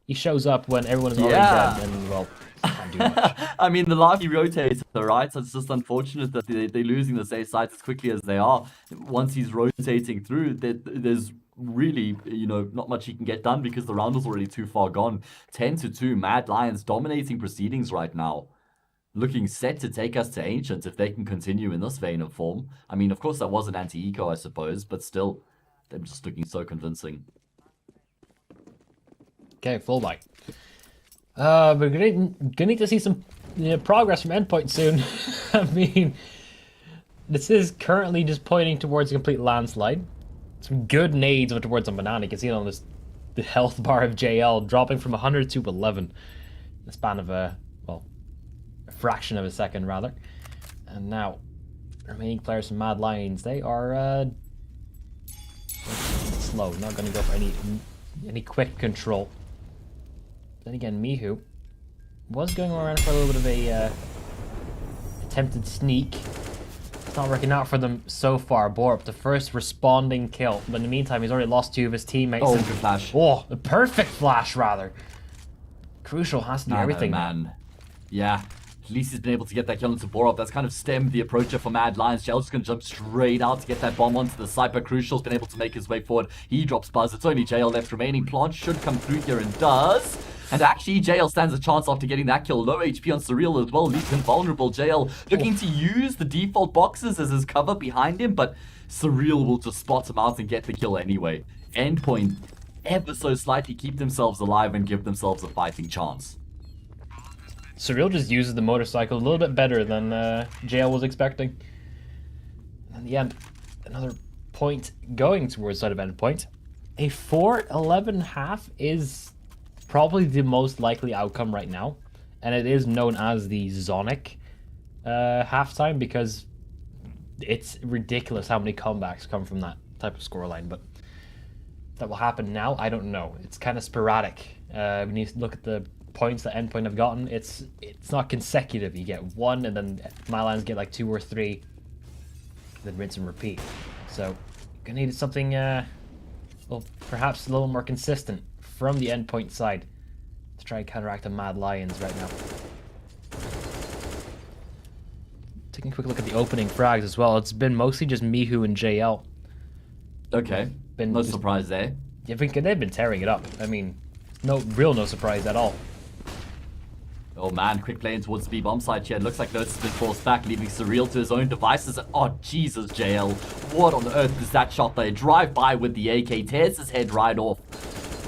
He shows up when everyone is already dead, and, well, can't do much. I mean, the Larky rotates, right? So it's just unfortunate that they're losing the safe sites as quickly as they are. Once he's rotating through, there's really, you know, not much he can get done because the round is already too far gone. 10-2, Mad Lions dominating proceedings right now. looking set to take us to Ancient if they can continue in this vein of form. I mean, of course, that was an anti-eco, I suppose, but still, they're just looking so convincing. Okay, full bite. We're gonna need to see some progress from Endpoint soon. I mean, this is currently just pointing towards a complete landslide. Some good nades went towards a banana. You can see it on this the health bar of JL dropping from 100 to 11 in the span of a fraction of a second rather. And now, remaining players from Mad Lions, they are slow, not going to go for any quick control. Then again, Mihu was going around for a little bit of a attempted sneak. It's not working out for them so far. Borup, the first responding kill, but in the meantime, he's already lost 2 of his teammates. Oh, good flash. Oh, a perfect flash rather. Crucial has to do everything. Man. Yeah. At least he's been able to get that kill into Borup. That's kind of stemmed the approacher for Mad Lions. Jel's just going to jump straight out to get that bomb onto the site, but Crucial's been able to make his way forward. He drops Buzz. It's only JL left remaining. Plant should come through here and does. And actually, JL stands a chance after getting that kill. Low HP on Surreal as well, leaves him vulnerable. JL looking to use the default boxes as his cover behind him, but Surreal will just spot him out and get the kill anyway. Endpoint ever so slightly keep themselves alive and give themselves a fighting chance. Surreal just uses the motorcycle a little bit better than JL was expecting. In the end, another point going towards side of Endpoint. A 4-11 half is probably the most likely outcome right now, and it is known as the Zonic halftime because it's ridiculous how many comebacks come from that type of scoreline. But that will happen now, I don't know. It's kind of sporadic. When you look at the points that Endpoint have gotten, it's not consecutive. You get 1, and then my lines get like 2 or 3, then rinse and repeat. So gonna need something, well, perhaps a little more consistent from the Endpoint side to try and counteract the Mad Lions right now. Taking a quick look at the opening frags as well. It's been mostly just Mihu and JL. Okay, no surprise there. Yeah, they've been tearing it up. I mean, no surprise at all. Oh man, quick play in towards the B-bomb side here. It looks like Notice has been forced back, leaving Surreal to his own devices. Oh, Jesus, JL. What on earth is that shot there? Drive by with the AK, tears his head right off.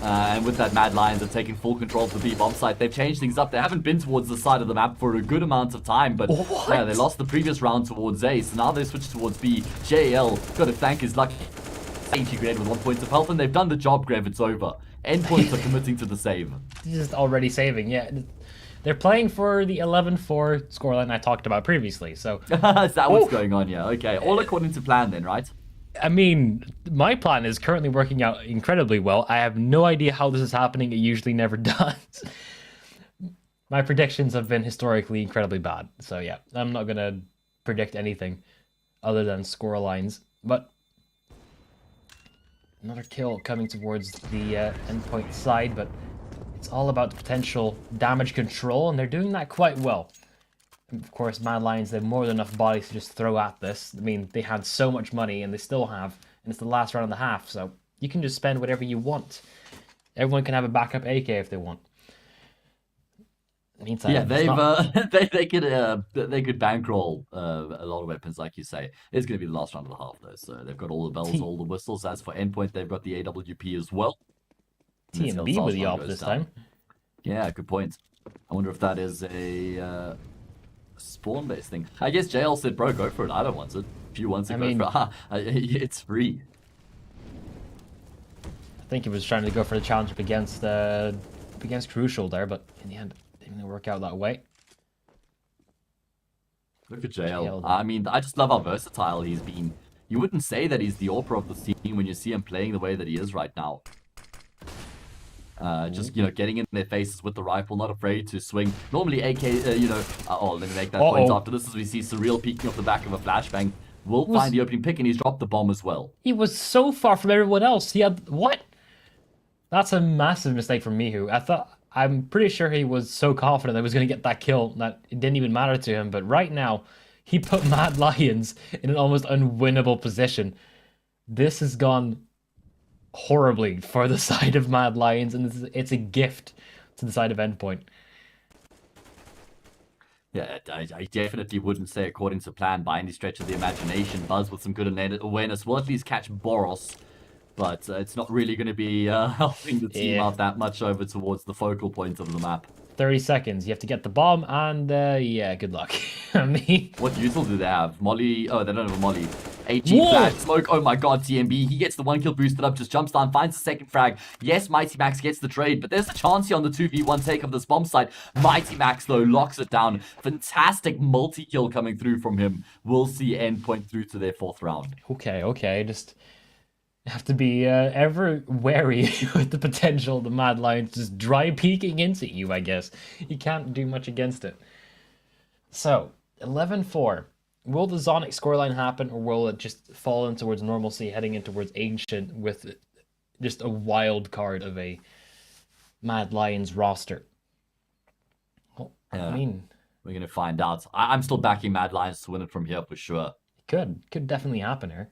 And with that, Mad Lions have taken full control of the B-bomb site. They've changed things up. They haven't been towards the side of the map for a good amount of time, but yeah, they lost the previous round towards A, so now they switched towards B. JL, got to thank his luck. Safety grenade with 1 point of health, and they've done the job, Grev. It's over. Endpoints are committing to the save. Just already saving, yeah. They're playing for the 11-4 scoreline I talked about previously, so... Is that what's going on here? Okay, all according to plan then, right? I mean, my plan is currently working out incredibly well. I have no idea how this is happening. It usually never does. My predictions have been historically incredibly bad. So yeah, I'm not going to predict anything other than score lines. But another kill coming towards the Endpoint side, but it's all about potential damage control, and they're doing that quite well. Of course, Mad Lions, they have more than enough bodies to just throw at this. I mean, they had so much money, and they still have, and it's the last round and a half, so you can just spend whatever you want. Everyone can have a backup AK if they want. Meantime, yeah, they could bankroll a lot of weapons, like you say. It's going to be the last round of the half, though, so they've got all the bells, all the whistles. As for Endpoint, they've got the AWP as well. TMB with the op this time. Yeah, good point. I wonder if that is a spawn-based thing. I guess JL said, bro, go for it. I don't want it. If you want it, go for it. It's free. I think he was trying to go for the challenge up against Crucial there, but in the end, it didn't work out that way. Look at JL. I mean, I just love how versatile he's been. You wouldn't say that he's the AWPer of the team when you see him playing the way that he is right now. Just, getting in their faces with the rifle, not afraid to swing. Normally, AK, let me make that point after this as we see Surreal peeking off the back of a flashbang. Will find the opening pick, and he's dropped the bomb as well. He was so far from everyone else. He had... What? That's a massive mistake from Mihu. I'm pretty sure he was so confident that he was going to get that kill that it didn't even matter to him. But right now, he put Mad Lions in an almost unwinnable position. This has gone horribly for the side of Mad Lions, and it's a gift to the side of Endpoint. Yeah, I definitely wouldn't say according to plan by any stretch of the imagination. Buzz with some good awareness will at least catch Boros, but it's not really going to be helping the team Yeah. out that much over towards the focal point of the map. 30 seconds. You have to get the bomb, and yeah, good luck. I mean, What util do they have? Molly? Oh, they don't have a Molly. HE Whoa! flash, smoke. Oh my god, TMB. He gets the 1 kill boosted up, just jumps down, finds the second frag. Yes, Mighty Max gets the trade, but there's a chance here on the 2v1 take of this bomb site. Mighty Max, though, locks it down. Fantastic multi-kill coming through from him. We'll see Endpoint through to their 4th round. okay. Just have to be ever wary with the potential of the Mad Lions just dry peeking into you, I guess. You can't do much against it. So, 11-4. Will the Zonic scoreline happen, or will it just fall in towards normalcy, heading in towards Ancient with just a wild card of a Mad Lions roster? Well, I mean, we're going to find out. I'm still backing Mad Lions to win it from here for sure. Could definitely happen here.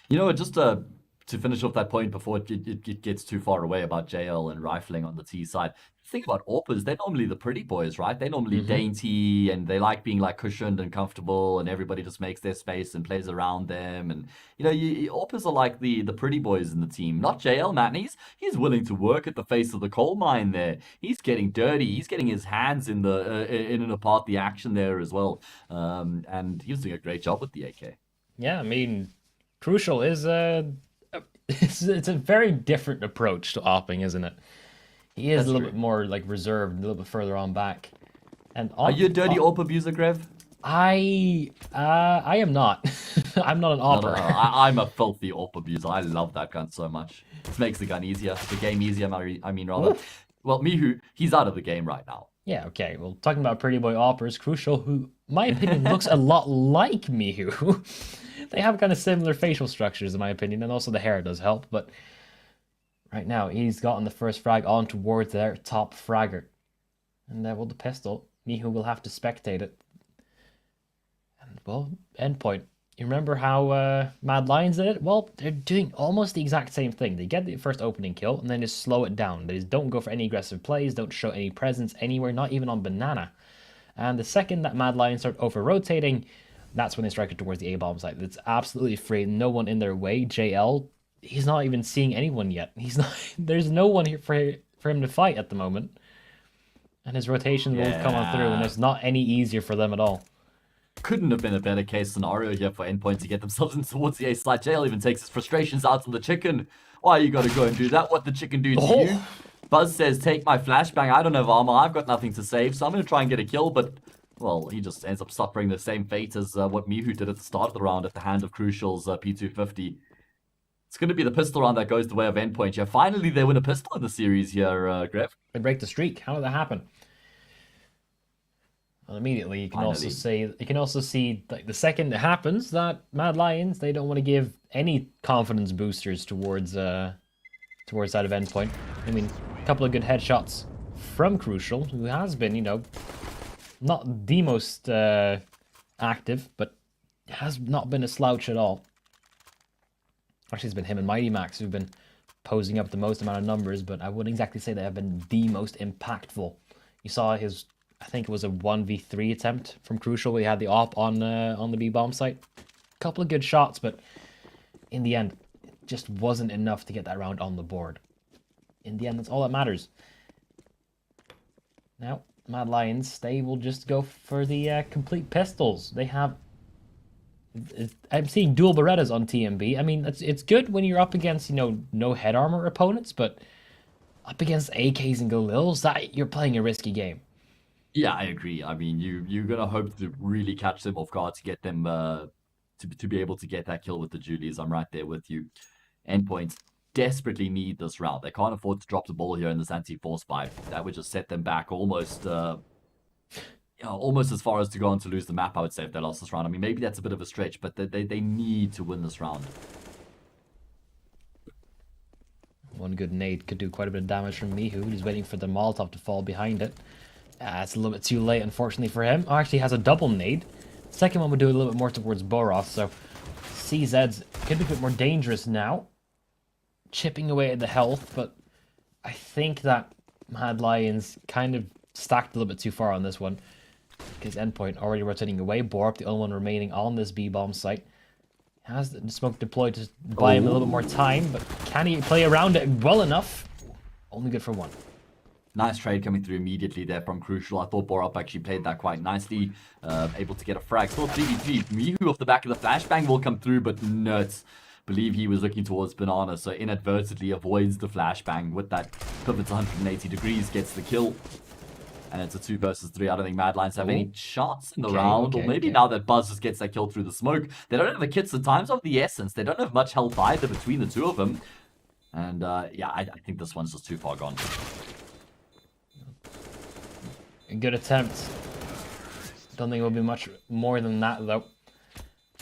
You know, just to finish off that point before it gets too far away about JL and rifling on the T side, think about AWPers. They're normally the pretty boys, right? They're normally dainty, and they like being like cushioned and comfortable, and everybody just makes their space and plays around them. And you know, AWPers are like the pretty boys in the team. Not JL, man. He's willing to work at the face of the coal mine there. He's getting dirty. He's getting his hands in the in and apart the action there as well. And he was doing a great job with the AK. Yeah, I mean, Crucial is it's a very different approach to opping, isn't it? He is a little bit more like reserved, a little bit further on back. And are you a dirty AWP abuser, Grev? I am not. I'm not an opper. No. I'm a filthy AWP abuser. I love that gun so much. It makes the gun easier, the game easier. I mean, rather. Oof. Well, Mihu, he's out of the game right now. Yeah, okay. Well, talking about pretty boy oppers, Crucial, who, in my opinion, looks a lot like Mihu. They have kind of similar facial structures, in my opinion, and also the hair does help. But right now, he's gotten the first frag on towards their top fragger. And well, the pistol, Mihu will have to spectate it. And, well, Endpoint. You remember how Mad Lions did it? Well, they're doing almost the exact same thing. They get the first opening kill, and then just slow it down. They just don't go for any aggressive plays, don't show any presence anywhere, not even on Banana. And the second that Mad Lions start over-rotating, that's when they strike it towards the A-bomb site. It's absolutely free, no one in their way. JL, he's not even seeing anyone yet. There's no one here for him to fight at the moment. And his rotations will come on through, and it's not any easier for them at all. Couldn't have been a better case scenario here for Endpoint to get themselves in towards the A slide. JL even takes his frustrations out on the chicken. Why you gotta go and do that? What the chicken do to you? Buzz says, take my flashbang. I don't have armor. I've got nothing to save, so I'm gonna try and get a kill, but well, he just ends up suffering the same fate as what Mihu did at the start of the round at the hand of Crucial's P250. It's going to be the pistol round that goes the way of Endpoint. Yeah, finally they win a pistol in the series here, Grev. They break the streak. How did that happen? Well, immediately you can also see like the second it happens that Mad Lions, they don't want to give any confidence boosters towards that of Endpoint. I mean, a couple of good headshots from Crucial, who has been, you know, not the most active, but has not been a slouch at all. Actually, it's been him and Mighty Max who've been posing up the most amount of numbers, but I wouldn't exactly say they have been the most impactful. You saw his, I think it was a 1v3 attempt from Crucial where he had the op on the B-bomb site. A couple of good shots, but in the end, it just wasn't enough to get that round on the board. In the end, that's all that matters. Now, Mad Lions, they will just go for the complete pistols. They have... I'm seeing dual Berettas on TMB. I mean, it's good when you're up against, you know, no head armor opponents, but up against AKs and Galils, that you're playing a risky game. Yeah, I agree. I mean, you're gonna hope to really catch them off guard to get them to be able to get that kill with the Julies. I'm right there with you. Endpoints desperately need this round. They can't afford to drop the ball here in this anti-force fight. That would just set them back almost almost as far as to go on to lose the map, I would say, if they lost this round. I mean, maybe that's a bit of a stretch, but they need to win this round. One good nade could do quite a bit of damage from Mihu. He's waiting for the Molotov to fall behind it. It's a little bit too late, unfortunately, for him. Oh, actually, he has a double nade. The second one would do a little bit more towards Boros, so CZ's could be a bit more dangerous now. Chipping away at the health, but I think that Mad Lions kind of stacked a little bit too far on this one. Because Endpoint already rotating away. Borup, the only one remaining on this B-bomb site. Has the smoke deployed to buy him a little bit more time, but can he play around it well enough? Only good for one. Nice trade coming through immediately there from Crucial. I thought Borup actually played that quite nicely. Able to get a frag. Still 3v3. Mihu off the back of the flashbang will come through, but nuts. Believe he was looking towards Banana, so inadvertently avoids the flashbang with that pivots 180 degrees, gets the kill. And it's a 2 versus 3. I don't think Mad Lions have any shots in the round. Or maybe now that Buzz just gets that kill through the smoke. They don't have the kits. The time's of the essence. They don't have much health either between the two of them. And yeah, I think this one's just too far gone. A good attempt. Don't think it will be much more than that, though.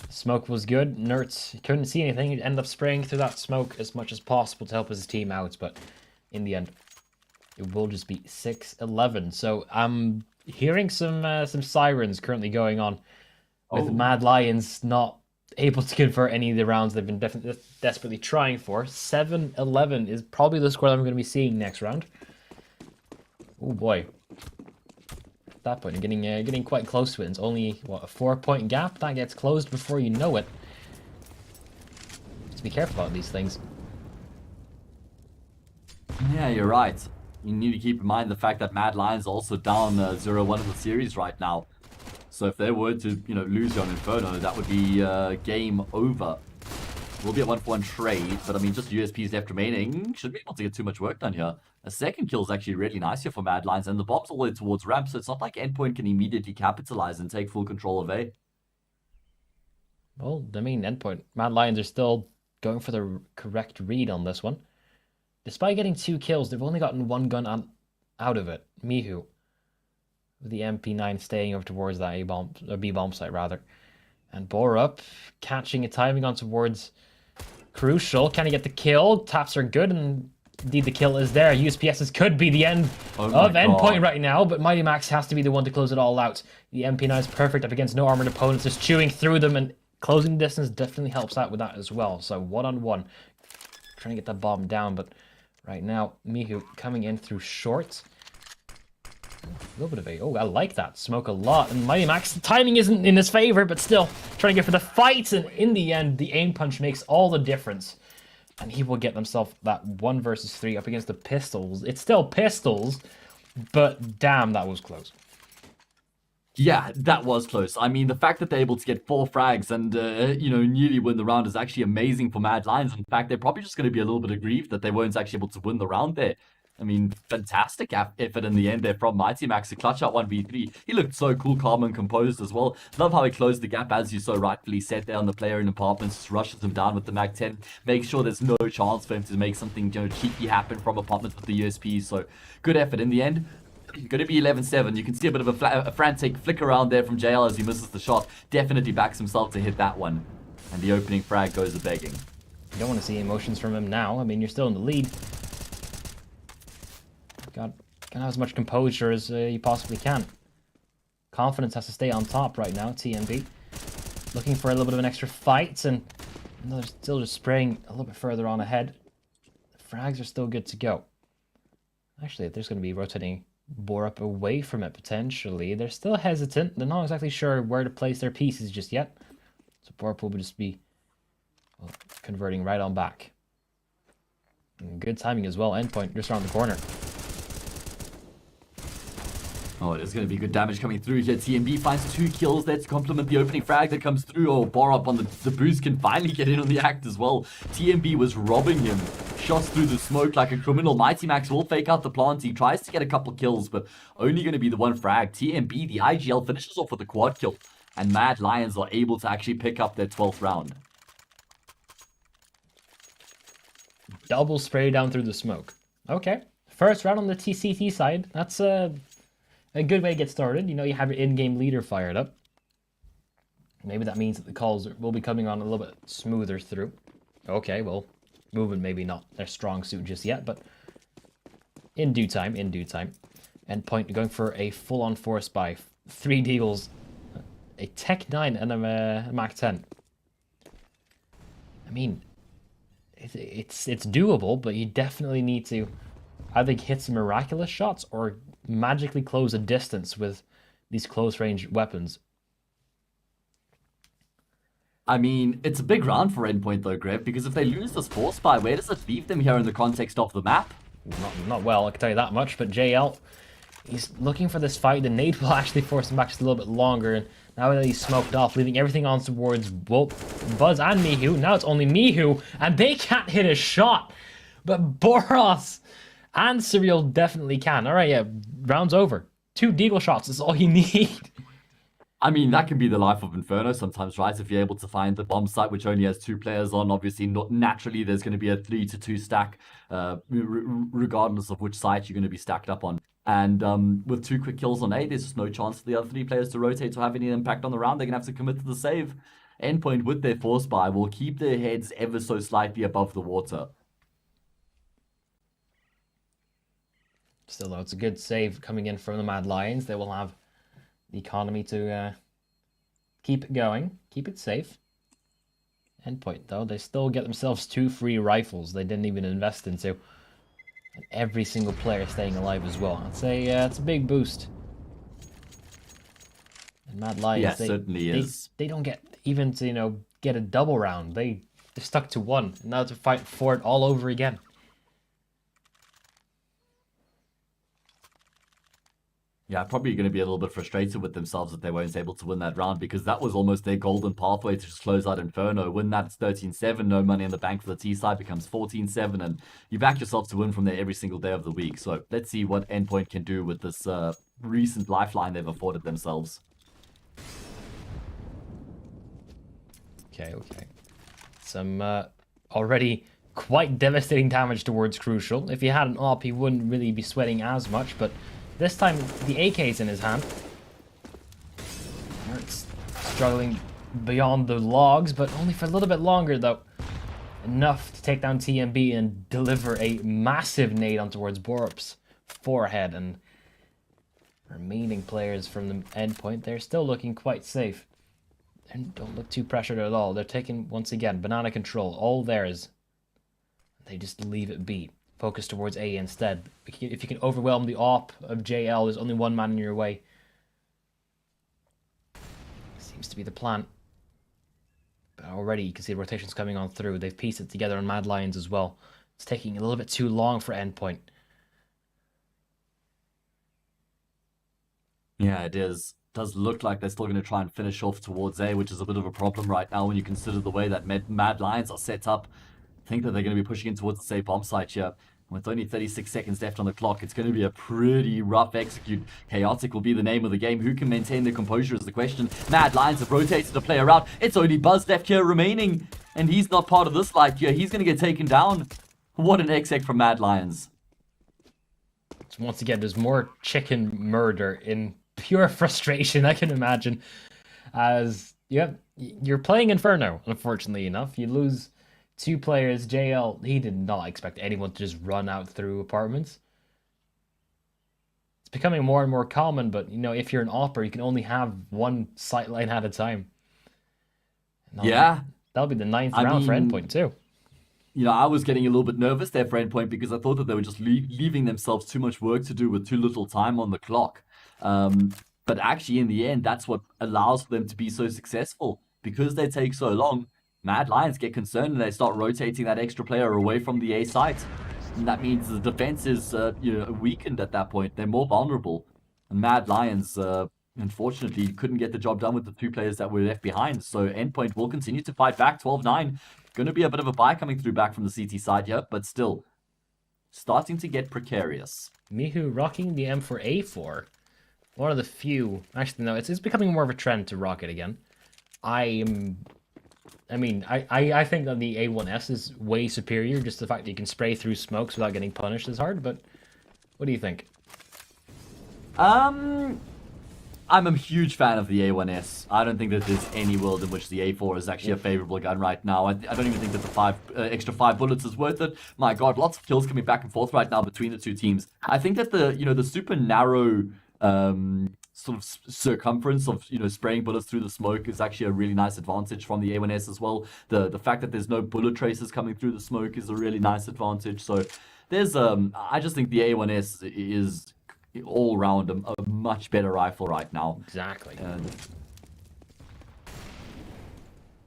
Smoke was good. Nerds couldn't see anything. He'd end up spraying through that smoke as much as possible to help his team out. But in the end, it will just be 6-11. So I'm hearing some sirens currently going on with Mad Lions not able to convert any of the rounds they've been desperately trying for. 7-11 is probably the score that I'm going to be seeing next round. Oh boy. At that point, you're getting quite close to it. It's only, what, a 4-point gap? That gets closed before you know it. Just be careful about these things. Yeah, you're right. You need to keep in mind the fact that Mad Lions are also down 0-1 in the series right now. So if they were to, lose on Inferno, that would be game over. Will be a 1-for-1 trade, but I mean, just USPs left remaining. Shouldn't be able to get too much work done here. A second kill is actually really nice here for Mad Lions, and the bomb's all the way towards ramp, so it's not like Endpoint can immediately capitalize and take full control of A. Well, I mean, Endpoint. Mad Lions are still going for the correct read on this one. Despite getting 2 kills, they've only gotten 1 gun out of it. Mihu. With the MP9 staying over towards that A-bomb, or B-bomb site, rather. And Borup catching a timing on towards Crucial. Can he get the kill? Taps are good, and indeed the kill is there. USPSs could be the end of Endpoint right now, but Mighty Max has to be the one to close it all out. The MP9 is perfect up against no armored opponents, just chewing through them, and closing distance definitely helps out with that as well. So 1-on-1. Trying to get that bomb down, but right now, Mihu coming in through short. A little bit of a... Oh, I like that. Smoke a lot. And Mighty Max, timing isn't in his favor, but still trying to go for the fight. And in the end, the aim punch makes all the difference. And he will get himself that 1 versus 3 up against the pistols. It's still pistols, but damn, that was close. Yeah, that was close. I mean, the fact that they're able to get 4 frags and, nearly win the round is actually amazing for Mad Lions. In fact, they're probably just going to be a little bit aggrieved that they weren't actually able to win the round there. I mean, fantastic effort in the end there from Mighty Max to clutch out 1v3. He looked so cool, calm, and composed as well. Love how he closed the gap, as you so rightfully said there on the player in apartments. Just rushes him down with the Mag-10. Makes sure there's no chance for him to make something cheeky happen from apartments with the USP. So, good effort in the end. Going to be 11-7. You can see a bit of a frantic flick around there from JL as he misses the shot. Definitely backs himself to hit that one. And the opening frag goes a-begging. You don't want to see emotions from him now. I mean, you're still in the lead. Got to have as much composure as you possibly can. Confidence has to stay on top right now, TNB. Looking for a little bit of an extra fight, and they're still just spraying a little bit further on ahead. The frags are still good to go. Actually, there's going to be rotating Borup away from it, potentially. They're still hesitant. They're not exactly sure where to place their pieces just yet. So Borup will just be converting right on back. And good timing as well. Endpoint just around the corner. Oh, there's going to be good damage coming through here. TMB finds 2 kills there to complement the opening frag that comes through. Oh, Borup on the boost can finally get in on the act as well. TMB was robbing him. Shots through the smoke like a criminal. Mighty Max will fake out the plant. He tries to get a couple kills, but only going to be the 1 frag. TMB, the IGL, finishes off with a quad kill. And Mad Lions are able to actually pick up their 12th round. Double spray down through the smoke. Okay. First round on the TCT side. That's a good way to get started. You have your in-game leader fired up. Maybe that means that the calls will be coming on a little bit smoother through. Okay, well, movement maybe not their strong suit just yet, but in due time, in due time. Endpoint going for a full-on force buy. 3 deagles, a Tech 9 and a Mag-10. I mean, it's doable, but you definitely need to either hit some miraculous shots or magically close a distance with these close range weapons. I mean, it's a big round for Endpoint though, Greg, because if they lose this force buy, where does it leave them here in the context of the map? Not well, I can tell you that much, but JL, he's looking for this fight. The nade will actually force him back just a little bit longer, and now that he's smoked off, leaving everything on towards Buzz and Mihu. Now it's only Mihu, and they can't hit a shot, but Boros and Serial definitely can. Alright, yeah, round's over. 2 deagle shots is all you need. I mean, that can be the life of Inferno sometimes, right? If you're able to find the bomb site, which only has 2 players on, obviously, not naturally, there's going to be a 3-2 stack, regardless of which site you're going to be stacked up on. And with 2 quick kills on A, there's just no chance for the other 3 players to rotate or have any impact on the round. They're going to have to commit to the save. Endpoint, with their force buy, will keep their heads ever so slightly above the water. Still, though, it's a good save coming in from the Mad Lions. They will have the economy to keep it going, keep it safe. Endpoint, though, they still get themselves 2 free rifles they didn't even invest into. And every single player staying alive as well. I'd say it's a big boost. And Mad Lions, yeah, certainly is. They don't get even to, you know, get a double round. They're stuck to 1. And now to fight for it all over again. Yeah, probably going to be a little bit frustrated with themselves if they weren't able to win that round, because that was almost their golden pathway to just close out Inferno. Win that, it's 13-7, no money in the bank for the T side, becomes 14-7, and you back yourself to win from there every single day of the week. So let's see what Endpoint can do with this recent lifeline they've afforded themselves. Okay. Some already quite devastating damage towards Crucial. If he had an AWP, he wouldn't really be sweating as much, but this time, the AK's in his hand. It's struggling beyond the logs, but only for a little bit longer, though. Enough to take down TMB and deliver a massive nade on towards Borup's forehead. And remaining players from the Endpoint, they're still looking quite safe. And don't look too pressured at all. They're taking, once again, banana control. All theirs. They just leave it be. Focus towards A instead. If you can overwhelm the AWP of JL, there's only 1 man in your way. Seems to be the plan. But already you can see the rotations coming on through. They've pieced it together on Mad Lions as well. It's taking a little bit too long for Endpoint. Yeah, it is. Does look like they're still going to try and finish off towards A, which is a bit of a problem right now when you consider the way that Mad Lions are set up. I think that they're going to be pushing in towards the safe bomb site here. With only 36 seconds left on the clock, it's going to be a pretty rough execute. Chaotic will be the name of the game. Who can maintain their composure is the question. Mad Lions have rotated the player out. It's only Buzz left here remaining, and he's not part of this life here. He's going to get taken down. What an exec from Mad Lions. So once again, there's more chicken murder in pure frustration, I can imagine. As, yeah, you're playing Inferno, unfortunately enough. You lose 2 players. JL, he did not expect anyone to just run out through apartments. It's becoming more and more common, but, you know, if you're an opera, you can only have 1 sightline at a time. Yeah. That'll be the 9th round for Endpoint, too. You know, I was getting a little bit nervous there for Endpoint because I thought that they were just leaving themselves too much work to do with too little time on the clock. But actually, in the end, that's what allows them to be so successful. Because they take so long, Mad Lions get concerned and they start rotating that extra player away from the A site. And that means the defense is weakened at that point. They're more vulnerable. And Mad Lions, unfortunately, couldn't get the job done with the 2 players that were left behind. So Endpoint will continue to fight back. 12-9. Going to be a bit of a buy coming through back from the CT side here, but still starting to get precarious. Mihu rocking the M4A4. One of the few. Actually, no, it's becoming more of a trend to rock it again. I think that the A1S is way superior, just the fact that you can spray through smokes without getting punished is hard, but what do you think? I'm a huge fan of the A1S. I don't think that there's any world in which the A4 is actually a favorable gun right now. I don't even think that the extra 5 bullets is worth it. My god, lots of kills coming back and forth right now between the 2 teams. I think that the super narrow sort of circumference of, spraying bullets through the smoke is actually a really nice advantage from the A1S as well. The fact that there's no bullet traces coming through the smoke is a really nice advantage. So there's I just think the A1S is all round a much better rifle right now. Exactly. And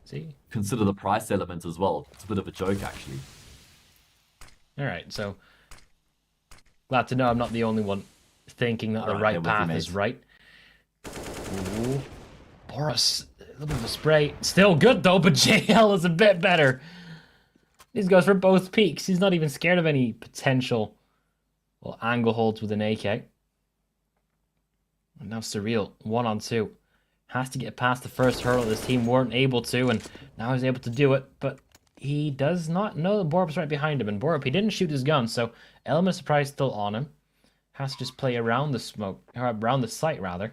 see, consider the price element as well. It's a bit of a joke, actually. All right, so glad to know I'm not the only one thinking that the right path is right. Ooh. Boris, a little bit of a spray. Still good though, but JL is a bit better. These goes for both peaks. He's not even scared of any potential angle holds with an AK. And now Surreal, 1-on-2. Has to get past the first hurdle. This team weren't able to, and now he's able to do it. But he does not know that Borup's right behind him. And Borup, he didn't shoot his gun, so element of surprise still on him. Has to just play around the smoke, or around the site rather.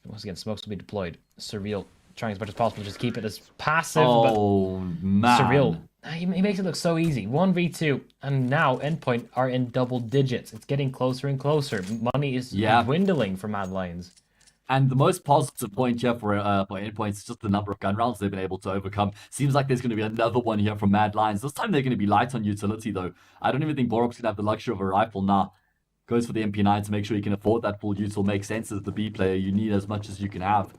Once again, smokes will be deployed. Surreal trying as much as possible to just keep it as passive. Oh, man. Surreal. He makes it look so easy. 1v2, and now Endpoint are in double digits. It's getting closer and closer. Money is dwindling for Mad Lions. And the most positive point here for Endpoint is just the number of gun rounds they've been able to overcome. Seems like there's going to be another one here from Mad Lions. This time they're going to be light on utility, though. I don't even think Borup's going to have the luxury of a rifle. Nah. Goes for the MP9 to make sure you can afford that full util. Makes sense as the B player. You need as much as you can have.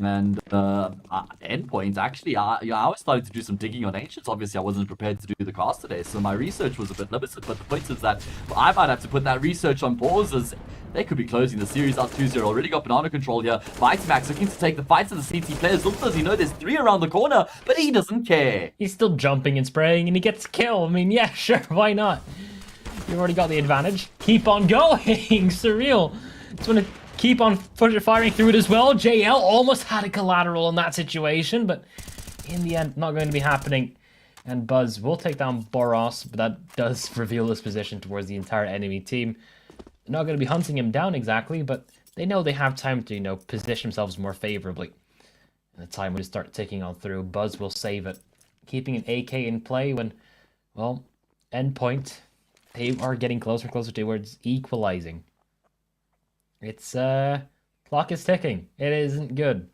And Endpoint, actually, I was starting to do some digging on Ancients. Obviously, I wasn't prepared to do the cast today, so my research was a bit limited. But the point is that I might have to put that research on pause, as they could be closing the series out 2-0. Already got banana control here. Vitamax looking to take the fight to the CT players. Little does he know there's 3 around the corner, but he doesn't care. He's still jumping and spraying, and he gets a kill. I mean, yeah, sure, why not? You've already got the advantage. Keep on going, Surreal. Just want to keep on firing through it as well. JL almost had a collateral in that situation, but in the end, not going to be happening. And Buzz will take down Boros, but that does reveal his position towards the entire enemy team. They're not going to be hunting him down exactly, but they know they have time to, position themselves more favorably. And the time will start ticking on through. Buzz will save it. Keeping an AK in play when, well, Endpoint, they are getting closer and closer towards equalizing. It's, clock is ticking. It isn't good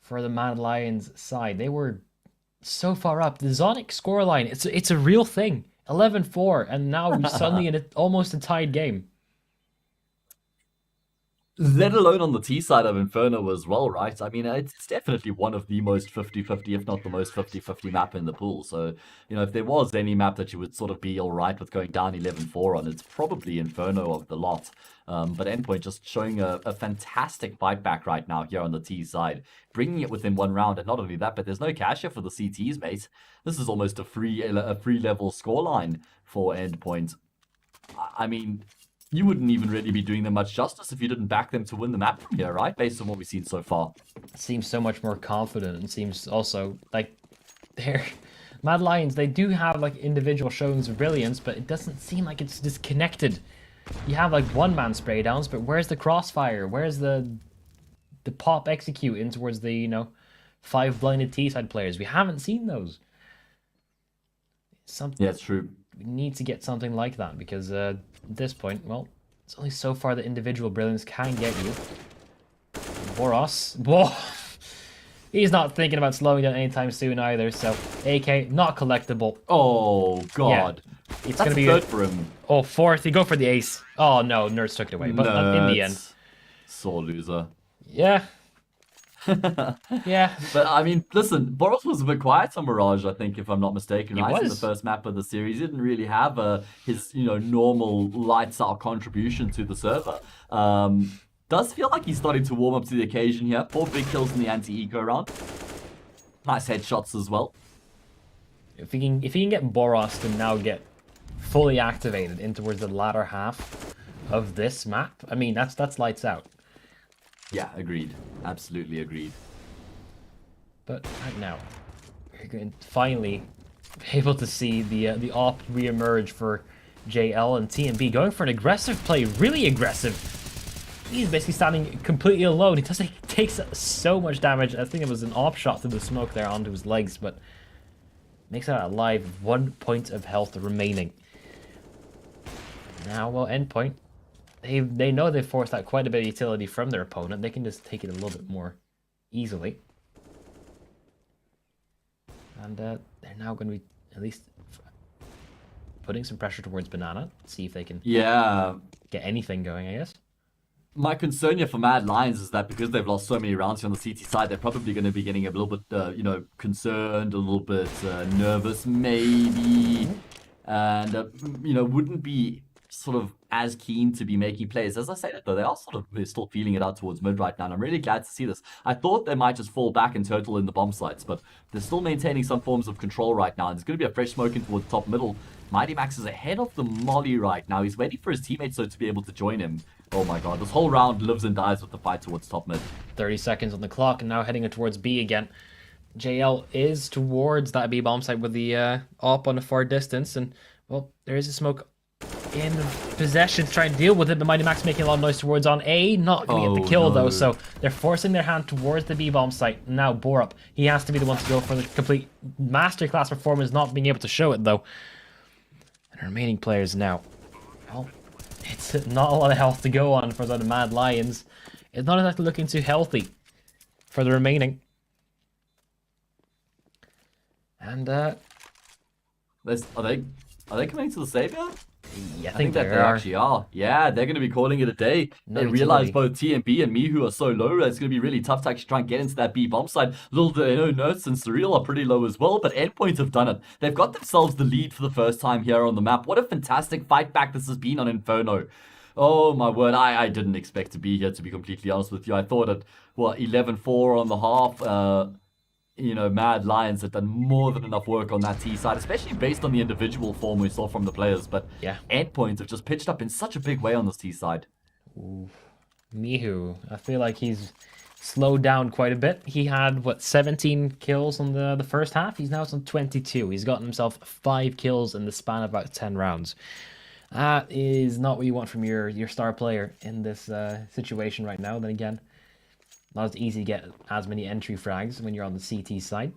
for the Mad Lions side. They were so far up. The Zonic scoreline, it's a real thing. 11-4, and now we're suddenly in almost a tied game. Let alone on the T side of Inferno as well, right? I mean, it's definitely one of the most 50-50, if not the most 50-50 map in the pool. So, if there was any map that you would sort of be all right with going down 11-4 on, it's probably Inferno of the lot. But Endpoint just showing a fantastic fight back right now here on the T side, bringing it within 1 round. And not only that, but there's no cash here for the CTs, mate. This is almost a free level scoreline for Endpoint. I mean, you wouldn't even really be doing them much justice if you didn't back them to win the map from here, right? Based on what we've seen so far. It seems so much more confident, and seems also like they're Mad Lions. They do have like individual showings of brilliance, but it doesn't seem like it's disconnected. You have like one-man spray downs, but where's the crossfire? Where's the pop execute in towards the 5 blinded T-side players? We haven't seen those. Yeah, it's true. We need to get something like that, because at this point, well, it's only so far that individual brilliance can get you. Boros, whoa, he's not thinking about slowing down anytime soon either. So AK not collectible. Oh god, yeah, it's gonna be third for him. Oh, fourth. You go for the ace. Oh no, Nerds took it away. But in the end, sore loser. Yeah. Yeah. But I mean, listen, Boros was a bit quiet on Mirage, I think, if I'm not mistaken. Right, in the first map of the series, he didn't really have his normal lights out contribution to the server. Does feel like he's starting to warm up to the occasion here. 4 big kills in the anti-eco round. Nice headshots as well. If he can get Boros to now get fully activated in towards the latter half of this map, I mean, that's lights out. Yeah, agreed. Absolutely agreed. But right now, we're going to finally be able to see the op re-emerge for JL and TMB, going for an aggressive play, really aggressive. He's basically standing completely alone. He takes so much damage. I think it was an op shot through the smoke there onto his legs, but makes it out alive with 1 point of health remaining. Now, well, Endpoint, they know they've forced out quite a bit of utility from their opponent. They can just take it a little bit more easily. And they're now going to be at least putting some pressure towards Banana. See if they can get anything going, I guess. My concern here for Mad Lions is that because they've lost so many rounds here on the CT side, they're probably going to be getting a little bit, concerned, a little bit nervous, maybe. And, wouldn't be sort of as keen to be making plays. As I say that, though, they are they're still feeling it out towards mid right now, and I'm really glad to see this. I thought they might just fall back in total in the bomb sites, but they're still maintaining some forms of control right now, and there's going to be a fresh smoke in towards top middle. Mighty Max is ahead of the molly right now. He's waiting for his teammates, though, to be able to join him. Oh my god, this whole round lives and dies with the fight towards top mid. 30 seconds on the clock, and now heading towards B again. JL is towards that B bomb site with the op on a far distance, and, well, there is a smoke in possession to try and deal with it, but Mighty Max making a lot of noise towards on A, not going to get the kill though, so they're forcing their hand towards the B bomb site. Now Borup, he has to be the one to go for the complete masterclass performance, not being able to show it though. And the remaining players now, well, it's not a lot of health to go on for the Mad Lions. It's not exactly looking too healthy for the remaining. And are they coming to the savior? Yeah, I think that they are. actually are. Yeah, they're going to be calling it a day. No They realize utility. both TMB and Mihu are so low that it's going to be really tough to actually try and get into that B bomb side. Little do they know, Nerds and Surreal are pretty low as well, but Endpoint have done it. They've got themselves the lead for the first time here on the map. What a fantastic fight back this has been on Inferno. Oh my word, I didn't expect to be here, to be completely honest with you. I thought at, 11-4 on the half, Mad Lions had done more than enough work on that T side, especially based on the individual form we saw from the players. But Yeah. Endpoint have just pitched up in such a big way on this T side. Ooh. Mihu, I feel like he's slowed down quite a bit. He had, 17 kills on the first half? He's now on 22. He's gotten himself 5 kills in the span of about 10 rounds. That is not what you want from your star player in this situation right now. Then again, not as easy to get as many entry frags when you're on the CT side.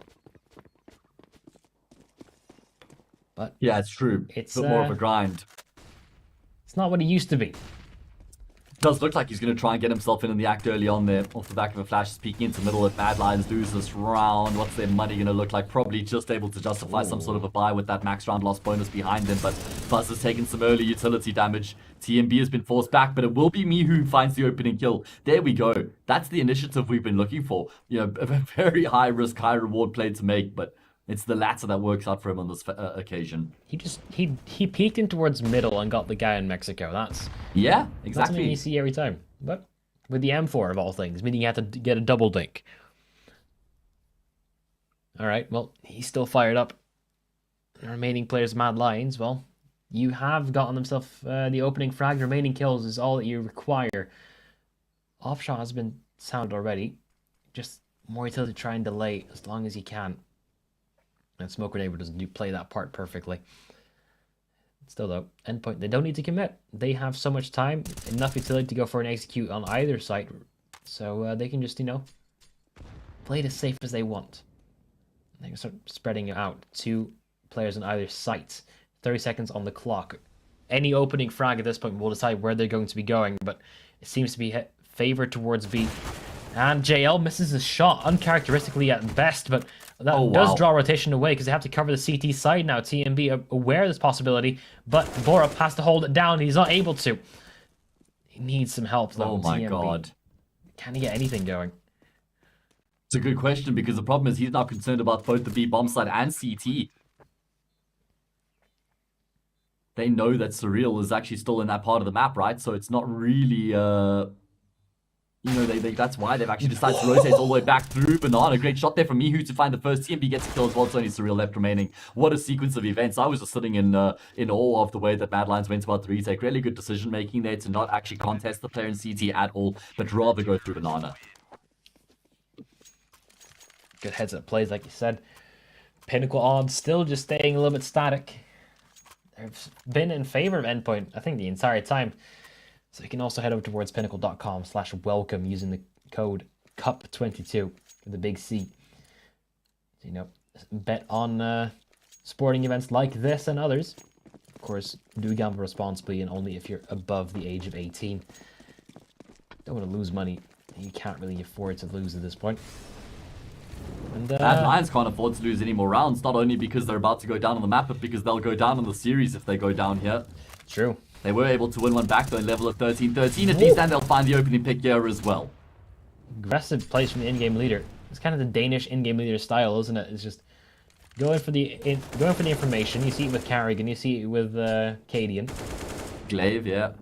But yeah, it's true. It's a bit more of a grind. It's not what it used to be. Does look like he's going to try and get himself in the act early on there, off the back of a flash, peeking into middle. If Mad Lions lose this round, what's their money going to look like? Probably just able to justify some sort of a buy with that max round loss bonus behind them, but Buzz has taken some early utility damage. TMB has been forced back, but it will be me who finds the opening kill. There we go. That's the initiative we've been looking for. A very high risk, high reward play to make, but it's the latter that works out for him on this occasion. He peeked in towards middle and got the guy in Mexico. That's yeah, something exactly. you see every time. But with the M4 of all things, meaning you have to get a double dink. All right, well, he's still fired up. The remaining players, Mad Lions, well, you have gotten himself the opening frag. Remaining kills is all that you require. Offshot has been sound already. Just more utility to try and delay as long as you can. And Smoke Grenade doesn't play that part perfectly. Still though, Endpoint, they don't need to commit. They have so much time, enough utility to go for an execute on either site. So they can just, play it as safe as they want. They can start spreading it out. 2 players on either site. 30 seconds on the clock. Any opening frag at this point will decide where they're going to be going, but it seems to be favored towards B. And JL misses his shot, uncharacteristically at best, but that does draw rotation away because they have to cover the CT side now. TMB aware of this possibility, but Borup has to hold it down. He's not able to. He needs some help, though. Oh my TMB. god. Can he get anything going? It's a good question because the problem is he's now concerned about both the B bomb side and CT. They know that Surreal is actually still in that part of the map, right? So it's not really that's why they've actually decided to rotate all the way back through. Banana, great shot there from Mihu to find the first. TMB gets a kill as well. It's only Surreal left remaining. What a sequence of events. I was just sitting in awe of the way that Mad Lions went about the retake. Really good decision making there to not actually contest the player in CT at all, but rather go through Banana. Good heads up plays, like you said. Pinnacle odds still just staying a little bit static. They've been in favor of Endpoint, I think, the entire time. So you can also head over towards pinnacle.com/welcome using the code CUP22 for the big C. So, bet on sporting events like this and others. Of course, do gamble responsibly and only if you're above the age of 18. Don't want to lose money. You can't really afford to lose at this point. And, Mad Lions can't afford to lose any more rounds, not only because they're about to go down on the map, but because they'll go down on the series if they go down here. True. They were able to win one back, though, in level of 13-13 at least, and they'll find the opening pick here as well. Aggressive plays from the in-game leader. It's kind of the Danish in-game leader style, isn't it? It's just going for the information. You see it with Carrigan, you see it with Cadian. Glaive, yeah.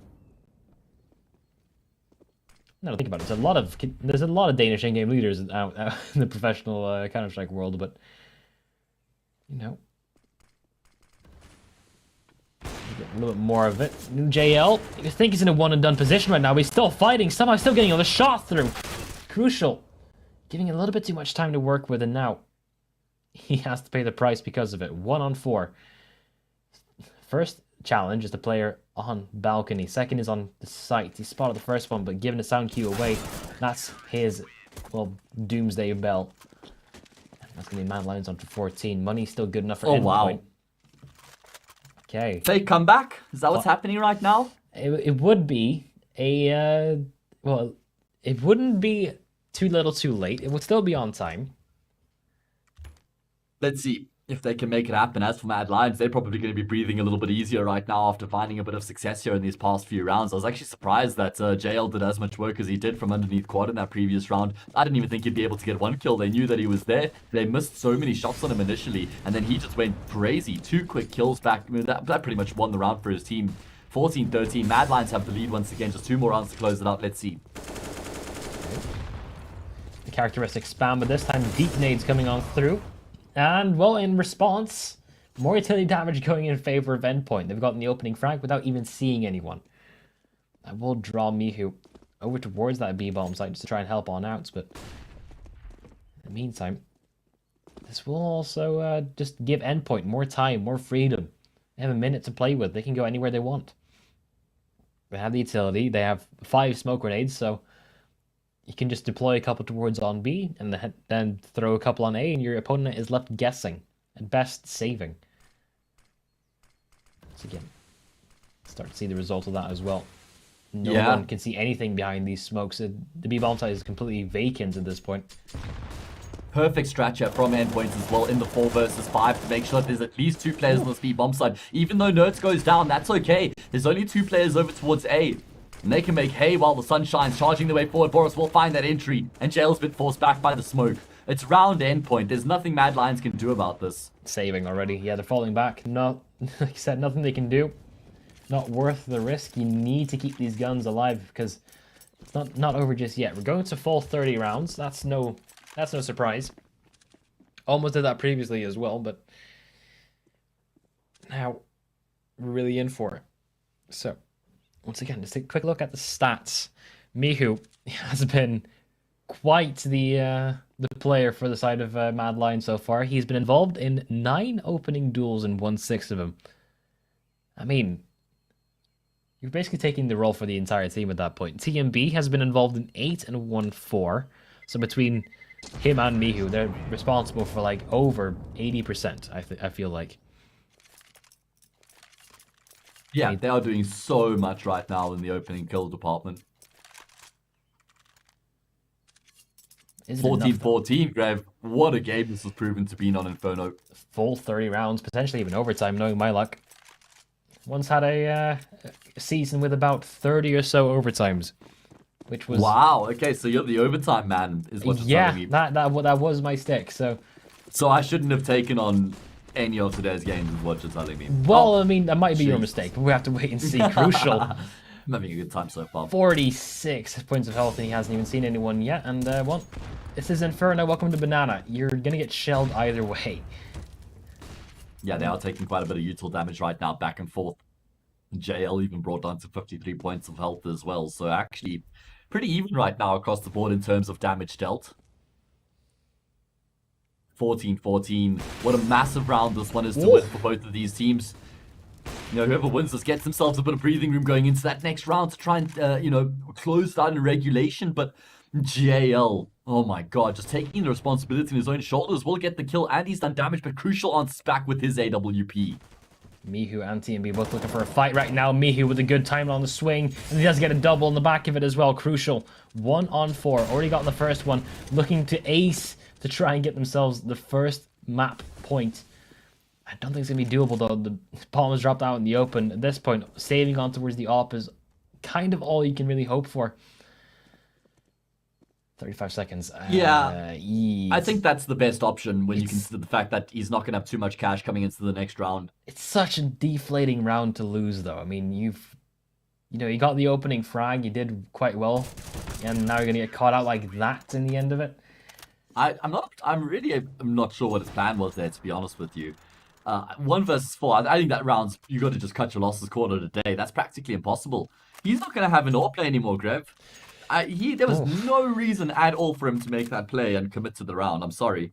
Now to think about it, there's a lot of Danish in-game leaders out in the professional Counter-Strike world, but you know, you get a little bit more of it. JL, you think he's in a one-and-done position right now, but he's still fighting, somehow still getting all the shots through. Crucial. Giving a little bit too much time to work with, and now he has to pay the price because of it. 1-on-4. First challenge is the player on balcony. Second is on the site. He spotted the first one, but given the sound cue away, that's his, well, doomsday bell. That's going to be Mad Lions on to 14. Money's still good enough for Endpoint. Wow. Okay. Fake comeback? Is that what's happening right now? It would be a, well, it wouldn't be too little too late. It would still be on time. Let's see if they can make it happen. As for Mad Lions, they're probably going to be breathing a little bit easier right now after finding a bit of success here in these past few rounds. I was actually surprised that JL did as much work as he did from underneath quad in that previous round. I didn't even think he'd be able to get one kill. They knew that he was there. They missed so many shots on him initially, and then he just went crazy. 2 quick kills back. I mean, that pretty much won the round for his team. 14-13. Mad Lions have the lead once again. Just 2 more rounds to close it out. Let's see. The characteristics spam, but this time deep nades coming on through. And, well, in response, more utility damage going in favor of Endpoint. They've gotten the opening frag without even seeing anyone. I will draw Mihu over towards that B-bomb site just to try and help on outs, but in the meantime, this will also just give Endpoint more time, more freedom. They have a minute to play with. They can go anywhere they want. They have the utility. They have 5 smoke grenades, so you can just deploy a couple towards on B and then throw a couple on A, and your opponent is left guessing, at best saving. So again, start to see the result of that as well. No one can see anything behind these smokes. The B-bomb site is completely vacant at this point. Perfect stretch here from Endpoint as well in the 4 versus 5 to make sure that there's at least 2 players on the B-bomb side. Even though Nerds goes down, that's okay. There's only 2 players over towards A. And they can make hay while the sun shines, charging their way forward. Boris will find that entry, and JL's been forced back by the smoke. It's round Endpoint. There's nothing Mad Lions can do about this. Saving already. Yeah, they're falling back. No, like I said, nothing they can do. Not worth the risk. You need to keep these guns alive because it's not over just yet. We're going to full 30 rounds. That's no surprise. Almost did that previously as well, but now we're really in for it. So, once again, just take a quick look at the stats. Mihu has been quite the player for the side of Mad Lions so far. He's been involved in 9 opening duels and won 6 of them. I mean, you're basically taking the role for the entire team at that point. TMB has been involved in 8 and won 4. So between him and Mihu, they're responsible for like over 80%, I feel like. Yeah, they are doing so much right now in the opening kill department. 14-14, Grave. What a game this has proven to be on Inferno. Full 30 rounds, potentially even overtime, knowing my luck. Once had a season with about 30 or so overtimes, which was... Wow, okay, so you're the overtime man, is what you're telling me. Yeah, that was my stick, so... So I shouldn't have taken on any of today's games, is what you're telling me. Well, I mean, that might be your mistake, but we have to wait and see. Crucial. I'm having a good time so far. 46 points of health, and he hasn't even seen anyone yet. And, well, this is Inferno. Welcome to Banana. You're going to get shelled either way. Yeah, they are taking quite a bit of util damage right now, back and forth. JL even brought down to 53 points of health as well. So actually, pretty even right now across the board in terms of damage dealt. 14-14. What a massive round this one is to win for both of these teams. You know, whoever wins this gets themselves a bit of breathing room going into that next round to try and, you know, close that in regulation. But JL, oh my god, just taking the responsibility on his own shoulders will get the kill, and he's done damage, but Crucial answers back with his AWP. Mihu and TMB both looking for a fight right now. Mihu with a good time on the swing, and he does get a double in the back of it as well. Crucial. 1 on 4. Already got in the first one. Looking to ace to try and get themselves the first map point. I don't think it's going to be doable, though. The bomb is dropped out in the open. At this point, saving on towards the op is kind of all you can really hope for. 35 seconds. Yeah, I think that's the best option when you consider the fact that he's not going to have too much cash coming into the next round. It's such a deflating round to lose, though. I mean, you got the opening frag, you did quite well, and now you're going to get caught out like that in the end of it. I'm not sure what his plan was there, to be honest with you. 1 versus 4, I think that round's, you got to just cut your losses quarter to day. That's practically impossible. He's not going to have an AWP play anymore, Grev. There was no reason at all for him to make that play and commit to the round. I'm sorry.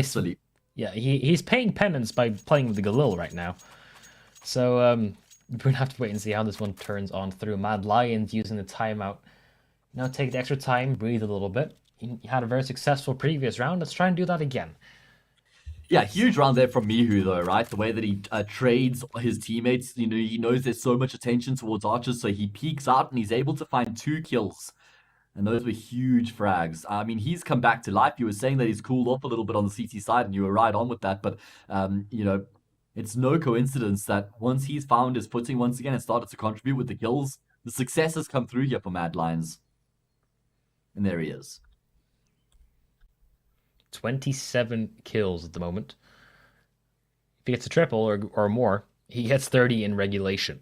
Silly. Yeah, he's paying penance by playing with the Galil right now. So we're going to have to wait and see how this one turns on through. Mad Lions using the timeout. Now take the extra time, breathe a little bit. He had a very successful previous round. Let's try and do that again. Yeah, huge round there from Mihu, though, right? The way that he trades his teammates, he knows there's so much attention towards Archers, so he peeks out and he's able to find 2 kills. And those were huge frags. I mean, he's come back to life. You were saying that he's cooled off a little bit on the CT side, and you were right on with that. But, it's no coincidence that once he's found his footing once again and started to contribute with the kills, the success has come through here for Mad Lions. And there he is. 27 kills at the moment. If he gets a triple or more, he gets 30 in regulation.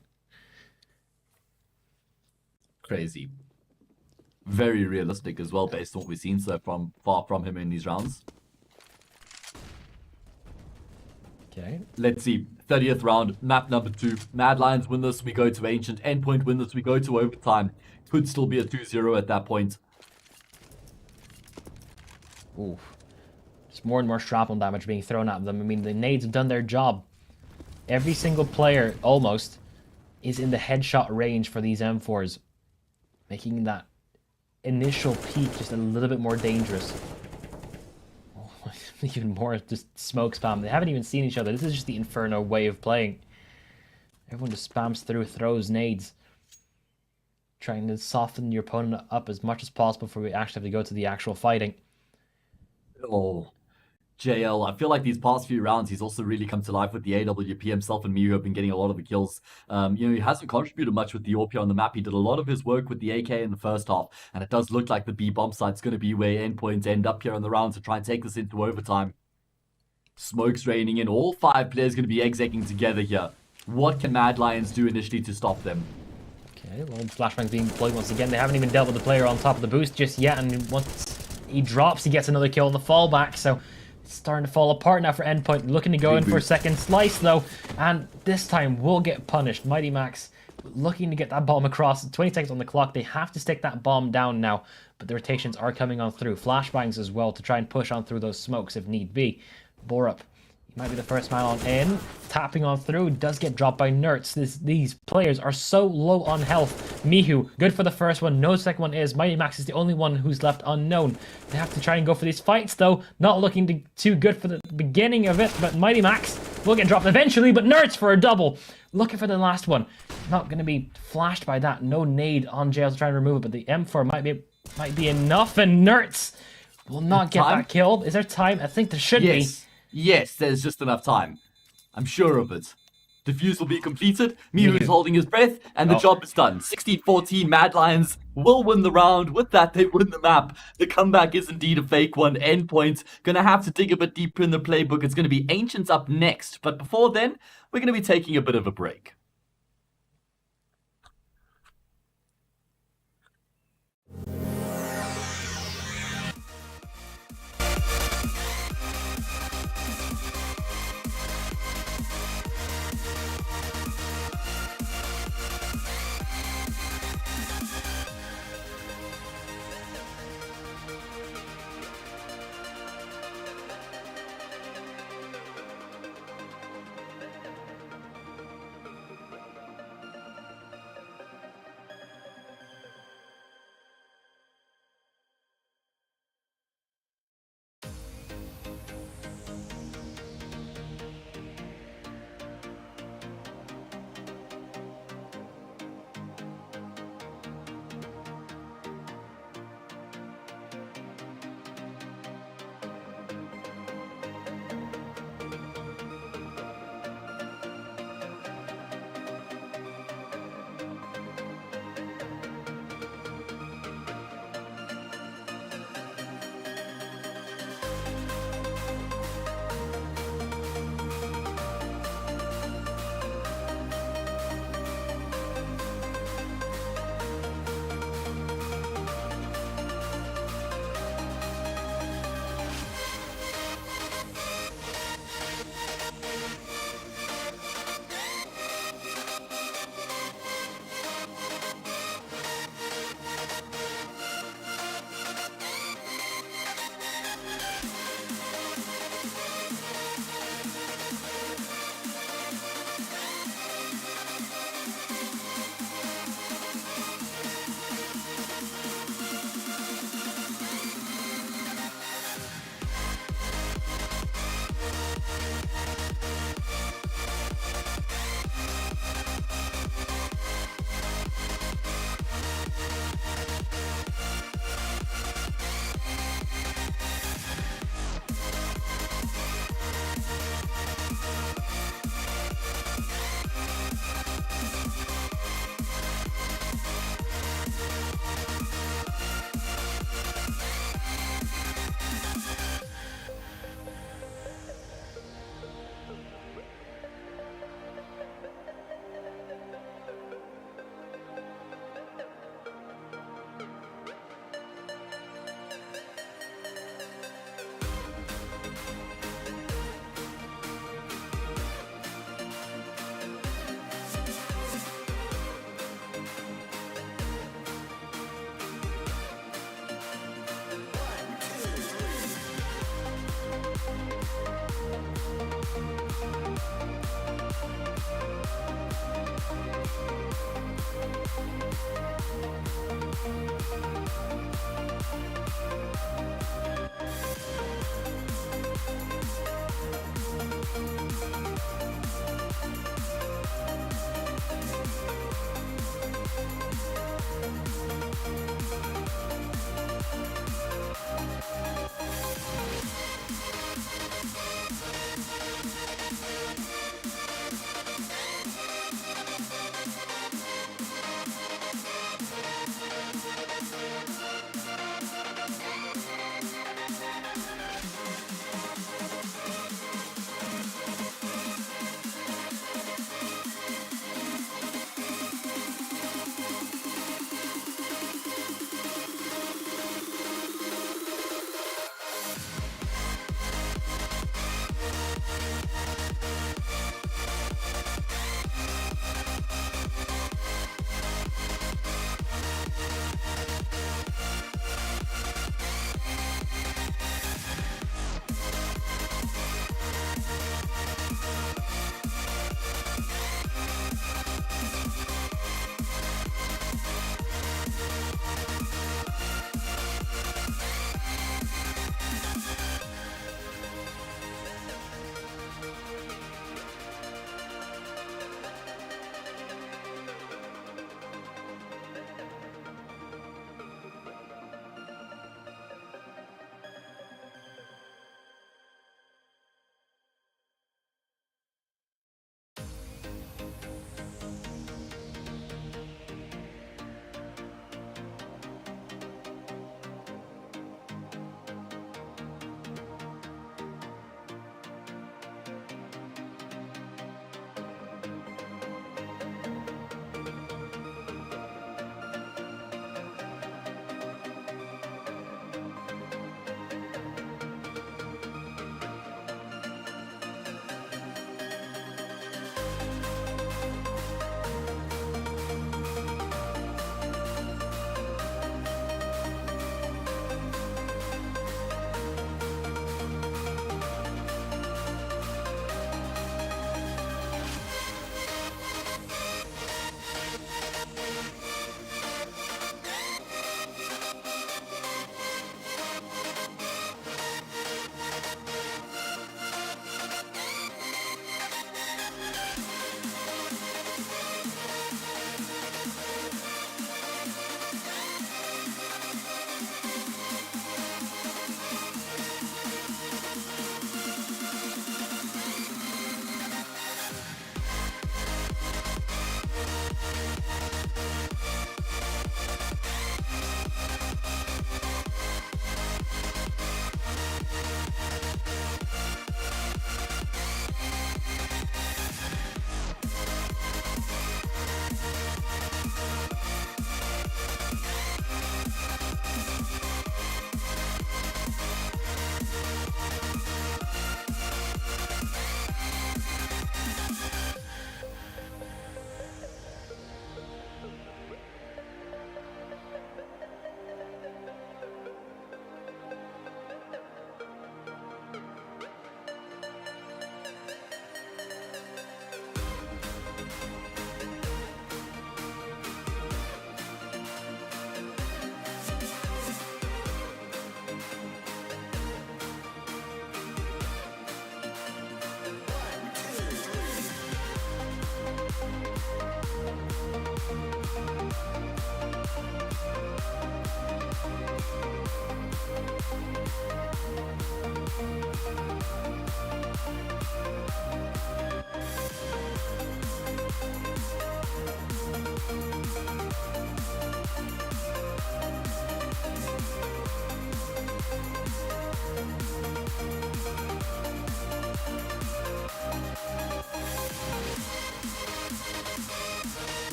Crazy. Very realistic as well, based on what we've seen so far from him in these rounds. Okay. Let's see. 30th round, map number 2. Mad Lions win this, we go to Ancient. Endpoint win this, we go to overtime. Could still be a 2-0 at that point. Oof. There's more and more shrapnel damage being thrown at them. I mean, the nades have done their job. Every single player, almost, is in the headshot range for these M4s, making that initial peak just a little bit more dangerous. Oh, even more just smoke spam. They haven't even seen each other. This is just the Inferno way of playing. Everyone just spams through, throws nades, trying to soften your opponent up as much as possible before we actually have to go to the actual fighting. Oh, JL, I feel like these past few rounds, he's also really come to life with the AWP himself, and Mihu have been getting a lot of the kills. He hasn't contributed much with the AWP on the map. He did a lot of his work with the AK in the first half, and it does look like the B bomb site's going to be where Endpoint end up here in the round to try and take this into overtime. Smoke's raining in. All 5 players going to be execing together here. What can Mad Lions do initially to stop them? Okay, well, flashbang's being deployed once again. They haven't even dealt with the player on top of the boost just yet, and once he drops, he gets another kill on the fallback, so it's starting to fall apart now for Endpoint. Looking to go in for a second slice, though, and this time will get punished. Mighty Max looking to get that bomb across. 20 seconds on the clock. They have to stick that bomb down now, but the rotations are coming on through. Flashbangs as well to try and push on through those smokes if need be. Borup, he might be the first man on in. Tapping on through, does get dropped by Nerds. These players are so low on health. Mihu, good for the first one. No second one is. Mighty Max is the only one who's left unknown. They have to try and go for these fights, though. Not looking too good for the beginning of it, but Mighty Max will get dropped eventually, but Nerds for a double. Looking for the last one. Not going to be flashed by that. No nade on Jail to try and remove it, but the M4 might be enough, and Nerds will not get that killed. Is there time? I think there should be. Yes, there's just enough time. I'm sure of it. Defuse will be completed, Mihu is holding his breath, and the job is done. 16-14, Mad Lions will win the round. With that, they win the map. The comeback is indeed a fake one. Endpoint, gonna have to dig a bit deeper in the playbook. It's gonna be Ancients up next, but before then, we're gonna be taking a bit of a break.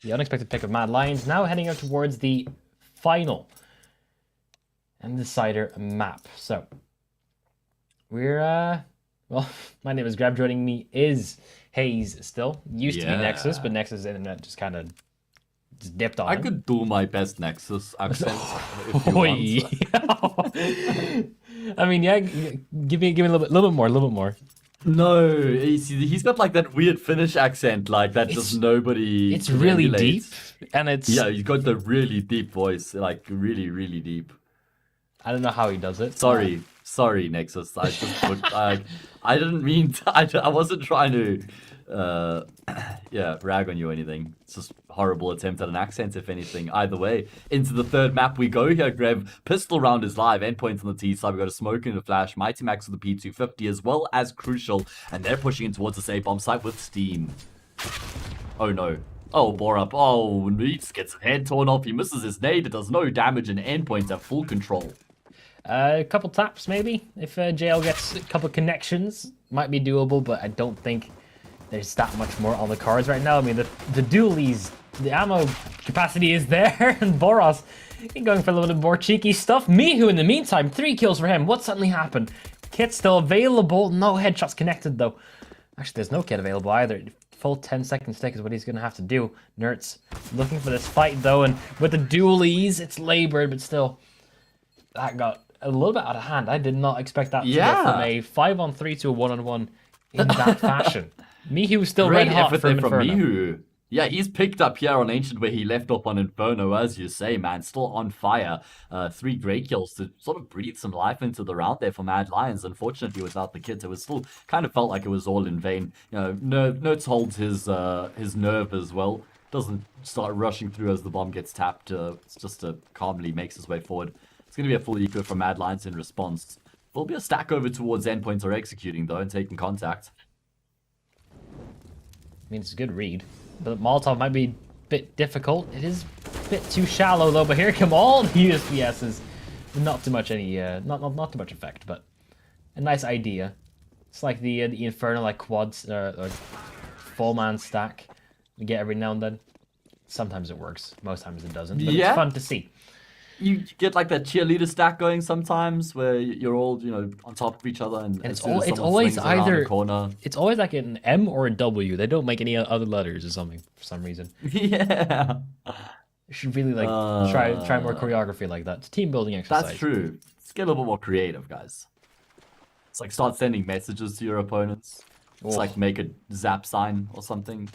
The unexpected pick of Mad Lions, now heading out towards the final and decider map. So, we're, well, my name is Grab, joining me is Hayes still. Used to be Nexus, but Nexus internet just kind of just dipped on I him. could do my best Nexus accent if you want. I mean, yeah, give me a little bit more. No, he's got like that weird Finnish accent, like that just nobody. It's can really emulate. deep, and it's He's got the really deep voice, like really, really deep. I don't know how he does it. Sorry, Nexus. I just I didn't mean to, I wasn't trying to rag on you or anything. It's just a horrible attempt at an accent, if anything. Either way, into the third map we go here, Grev. Pistol round is live. Endpoint on the T side. We've got a smoke and a flash. Mighty Max with the P250 as well as Crucial. And they're pushing in towards the A bomb site with Steam. Oh no. Oh, Borup. Oh, he just gets his head torn off. He misses his nade. It does no damage, and Endpoint's have full control. A couple taps, maybe. If JL gets a couple connections, might be doable, but I don't think there's that much more on the cards right now. I mean, the dualies, the ammo capacity is there, and Boros going for a little bit more cheeky stuff. Mihu, in the meantime, 3 kills for him. What suddenly happened? Kit's still available. No headshots connected, though. Actually, there's no kit available either. Full 10-second stick is what he's going to have to do. Nerds looking for this fight, though, and with the dualies, it's labored, but still, that got a little bit out of hand. I did not expect that to go from a 5-on-3 to a 1-on-1 in that fashion. Mihu was still red hot from Inferno. Mihu. Yeah, he's picked up here on Ancient where he left off on Inferno, as you say, man. Still on fire. 3 great kills to sort of breathe some life into the round there for Mad Lions. Unfortunately, without the kit, it was still kind of felt like it was all in vain. You know, Nerds holds his nerve as well. Doesn't start rushing through as the bomb gets tapped. It's just calmly makes his way forward. It's going to be a full eco from Mad Lions in response. There'll be a stack over towards Endpoints or executing, though, and taking contact. I mean, it's a good read. But Molotov might be a bit difficult. It is a bit too shallow, though, but here come all the USPSs. Not too much not too much effect, but a nice idea. It's like the Inferno, like quads, or full man stack we get every now and then. Sometimes it works, most times it doesn't, but it's fun to see. You get like that cheerleader stack going sometimes, where you're all on top of each other, and it's always either corner. It's always like an M or a W. They don't make any other letters or something for some reason. Yeah, you should really try more choreography like that. It's a team building exercise. That's true. Let's get a little bit more creative, guys. It's like start sending messages to your opponents. It's like make a zap sign or something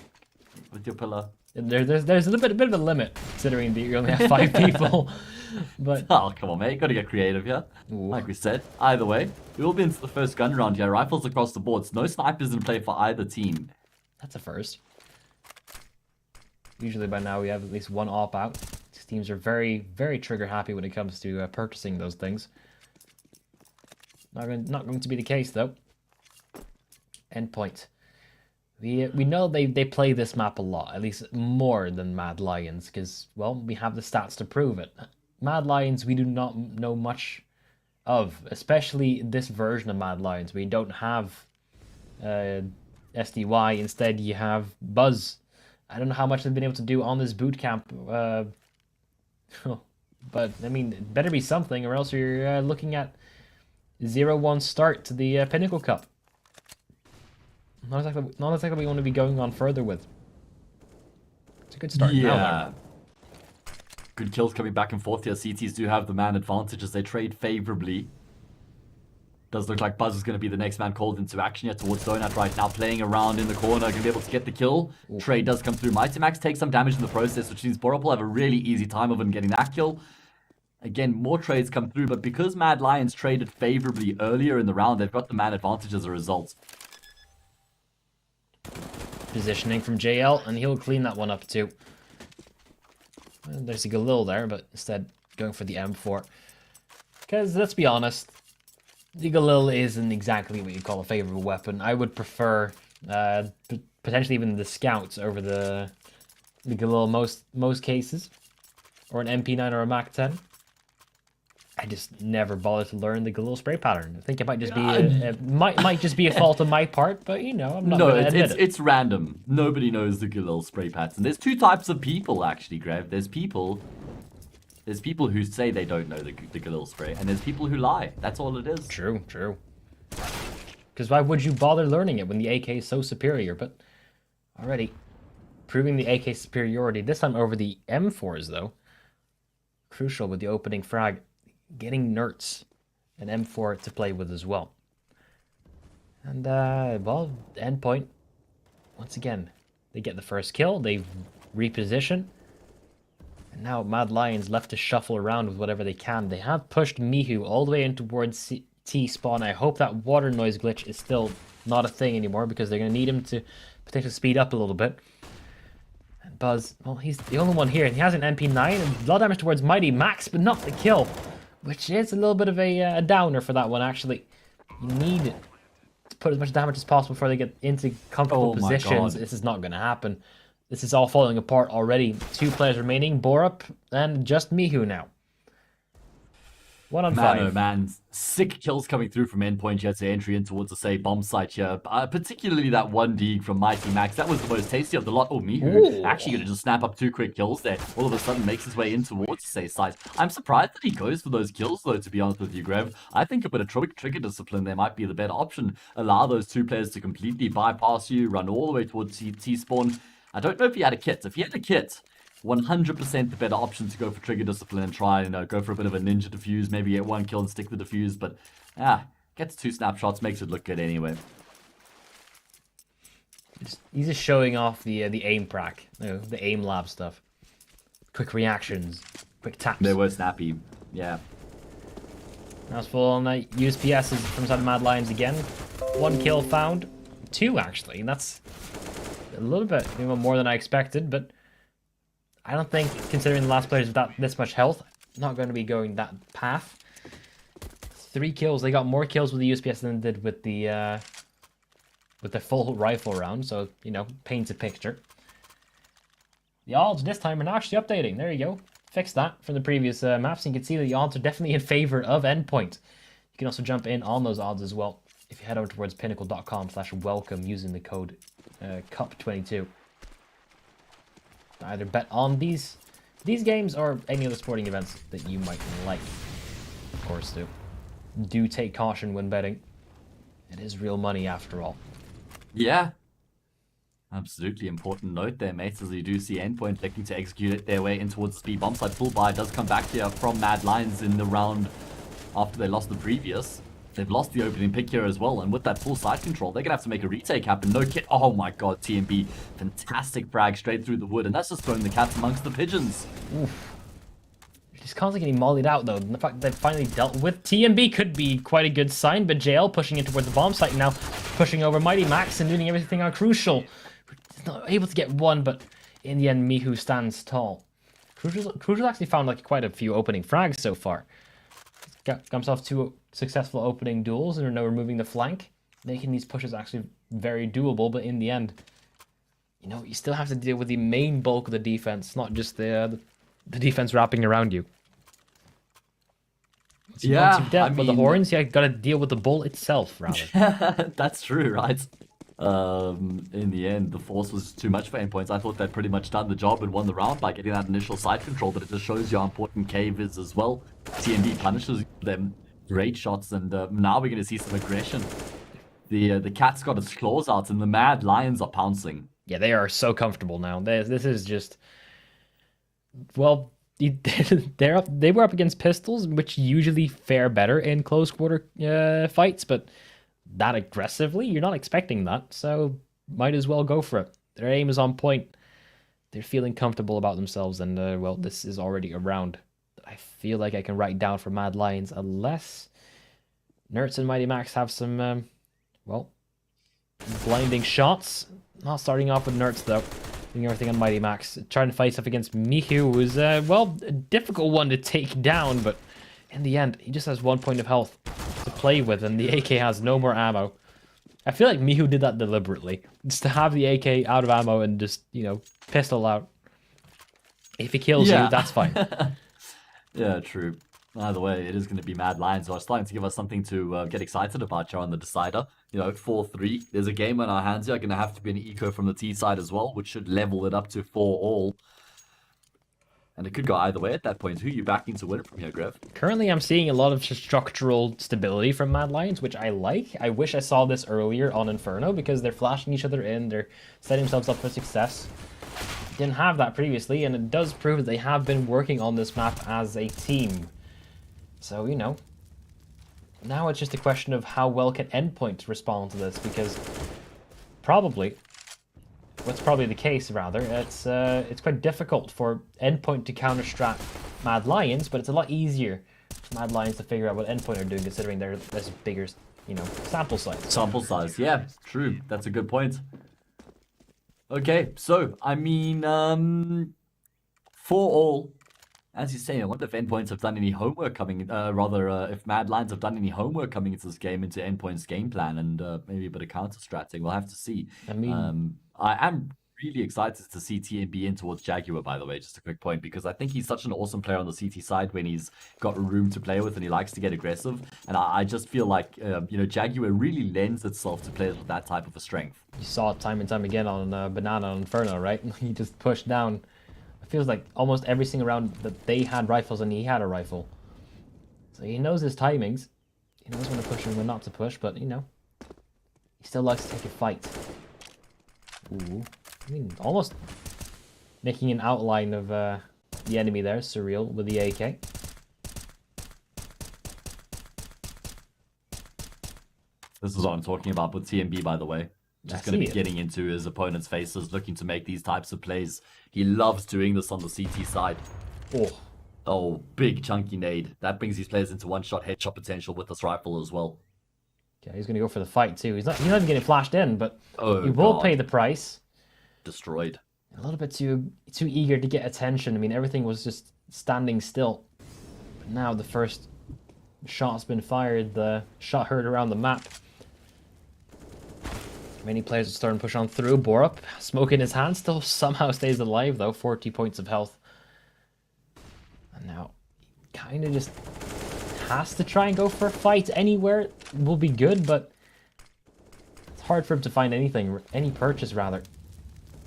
with your pillar. There's a bit of a limit, considering that you only have 5 people. But oh, come on, mate. Gotta get creative here. Like we said. Either way, we will be into the first gun round here. Rifles across the boards. No snipers in play for either team. That's a first. Usually by now we have at least one op out. These teams are very, very trigger happy when it comes to purchasing those things. Not going to be the case, though. Endpoint. We know they play this map a lot, at least more than Mad Lions, because, well, we have the stats to prove it. Mad Lions we do not know much of, especially this version of Mad Lions. We don't have SDY, instead you have Buzz. I don't know how much they've been able to do on this boot camp, but, I mean, it better be something, or else you're looking at 0-1 start to the Pinnacle Cup. Not exactly we want to be going on further with. It's a good start now, though. Good kills coming back and forth here. CTs do have the man advantage as they trade favorably. Does look like Buzz is going to be the next man called into action here towards Donut right now, playing around in the corner, going to be able to get the kill. Trade does come through. Mighty Max takes some damage in the process, which means Borup will have a really easy time of him getting that kill. Again, more trades come through, but because Mad Lions traded favorably earlier in the round, they've got the man advantage as a result. Positioning from JL, and he'll clean that one up too. There's a Galil there, but instead going for the M4. Because, let's be honest, the Galil isn't exactly what you call a favorable weapon. I would prefer, potentially even the Scouts over the Galil most cases. Or an MP9 or a MAC-10. I just never bothered to learn the Galil spray pattern. I think it might just be might just be a fault on my part, but you know, I'm not going to admit it. It's random. Nobody knows the Galil spray pattern. There's two types of people actually, Grev. There's people who say they don't know the Galil spray, and there's people who lie. That's all it is. True. Because why would you bother learning it when the AK is so superior? But already proving the AK superiority this time over the M4s though. Crucial with the opening frag. Getting Nerts and M4 to play with as well. And, well, Endpoint, once again, they get the first kill, they reposition. And now Mad Lions left to shuffle around with whatever they can. They have pushed Mihu all the way in towards T-spawn. I hope that water noise glitch is still not a thing anymore, because they're going to need him to potentially speed up a little bit. And Buzz, well, he's the only one here, and he has an MP9 and a lot of damage towards Mighty Max, but not the kill. Which is a little bit of a downer for that one, actually. You need to put as much damage as possible before they get into comfortable positions. This is not going to happen. This is all falling apart already. 2 players remaining, Borup and just Mihu now. 1 on 5. Man, oh man, sick kills coming through from Endpoint here to entry in towards the say bomb site here. Particularly that one dig from Mighty Max. That was the most tasty of the lot. Oh, Mihu actually gonna just snap up 2 quick kills there. All of a sudden makes his way in towards the say site. I'm surprised that he goes for those kills though, to be honest with you, Grev. I think a bit of trigger discipline there might be the better option. Allow those 2 players to completely bypass you, run all the way towards T-spawn. I don't know if he had a kit. If he had a kit, 100% the better option to go for trigger discipline and try and go for a bit of a ninja defuse, maybe get 1 kill and stick the defuse, but gets 2 snapshots, makes it look good anyway. He's just showing off the aim prac, the aim lab stuff. Quick reactions, quick taps. They were snappy, yeah. Now it's full on USPS from side of Mad Lions again. 1 kill found, 2 actually, and that's a little bit more than I expected, but I don't think, considering the last players with this much health, not going to be going that path. 3 kills. They got more kills with the USPS than they did with the full rifle round. So, paints a picture. The odds this time are now actually updating. There you go. Fixed that from the previous maps. And you can see that the odds are definitely in favor of Endpoint. You can also jump in on those odds as well if you head over towards pinnacle.com/welcome using the code CUP22. Either bet on these games or any other sporting events that you might like. Of course, do take caution when betting. It is real money after all. Yeah. Absolutely important note there, mates, as you do see Endpoint looking to execute it their way in towards the speed bomb site. Full buy does come back here from Mad Lions in the round after they lost the previous. They've lost the opening pick here as well, and with that full side control, they're going to have to make a retake happen. No kit. Oh my god, TMB. Fantastic frag straight through the wood, and that's just throwing the cats amongst the pigeons. Oof. Just constantly getting mollied out, though. And the fact that they've finally dealt with TMB could be quite a good sign, but JL pushing in towards the bomb site now, pushing over Mighty Max and doing everything on Crucial. He's not able to get 1, but in the end, Mihu stands tall. Crucial actually found quite a few opening frags so far. Got himself 2 successful opening duels and now removing the flank, making these pushes actually very doable. But in the end, you still have to deal with the main bulk of the defense, not just the defense wrapping around you. So once you've dealt with the horns, you got to deal with the bull itself, rather. That's true, right? In the end, the force was too much for Endpoints. I thought they'd pretty much done the job and won the round by getting that initial side control, but it just shows you how important Cave is as well. TMB punishes them great shots, and now we're going to see some aggression. The cat's got its claws out, and the Mad Lions are pouncing. Yeah, they are so comfortable now. This is just... Well, they were up against pistols, which usually fare better in close quarter fights, but that aggressively, you're not expecting that, so might as well go for it. Their aim is on point. They're feeling comfortable about themselves, and well, this is already a round that I feel like I can write down for Mad Lions, unless Nerts and Mighty Max have some, well, blinding shots. Not starting off with Nerts, though. Doing everything on Mighty Max. Trying to fight stuff against Mihu, who's, well, a difficult one to take down, but in the end, he just has 1 point of health to play with, and the AK has no more ammo. I feel like Mihu did that deliberately, just to have the AK out of ammo and just, pistol out. If he kills you, that's fine. Yeah, true. Either way, it is going to be Mad Lions, who are starting to give us something to get excited about here on the decider. 4-3. There's a game on our hands here. Going to have to be an eco from the T side as well, which should level it up to 4-all. And it could go either way at that point. Who are you backing to win it from here, Griff? Currently, I'm seeing a lot of structural stability from Mad Lions, which I like. I wish I saw this earlier on Inferno, because they're flashing each other in, they're setting themselves up for success. Didn't have that previously, and it does prove that they have been working on this map as a team. So, now it's just a question of how well can Endpoint respond to this, because what's probably the case rather, it's quite difficult for Endpoint to counter-strat Mad Lions, but it's a lot easier for Mad Lions to figure out what Endpoint are doing, considering they're this bigger, sample size. Sample size, yeah, true. That's a good point. Okay, so, 4-all. As you say, I wonder if Endpoints have done any homework coming, if Mad Lions have done any homework coming into this game, into Endpoint's game plan, and maybe a bit of counter-stratting. We'll have to see. I am really excited to see TMB in towards Jaguar, by the way, just a quick point, because I think he's such an awesome player on the CT side when he's got room to play with and he likes to get aggressive. And I just feel like, Jaguar really lends itself to players with that type of a strength. You saw it time and time again on Banana on Inferno, right? He just pushed down. It feels like almost every single round that they had rifles and he had a rifle. So he knows his timings. He knows when to push and when not to push, but, he still likes to take a fight. Ooh. Almost making an outline of the enemy there, Surreal, with the AK. This is what I'm talking about with TMB, by the way. Just going to be getting into his opponent's faces, looking to make these types of plays. He loves doing this on the CT side. Oh, big chunky nade. That brings these players into one-shot headshot potential with this rifle as well. Yeah, he's going to go for the fight too. He's not even getting flashed in, but he will pay the price. Destroyed. A little bit too eager to get attention. Everything was just standing still. But now the first shot's been fired. The shot heard around the map. Many players are starting to push on through. Borup, smoke in his hand, still somehow stays alive though. 40 points of health. And now, he kind of just has to try and go for a fight anywhere. Will be good, but it's hard for him to find any purchase rather.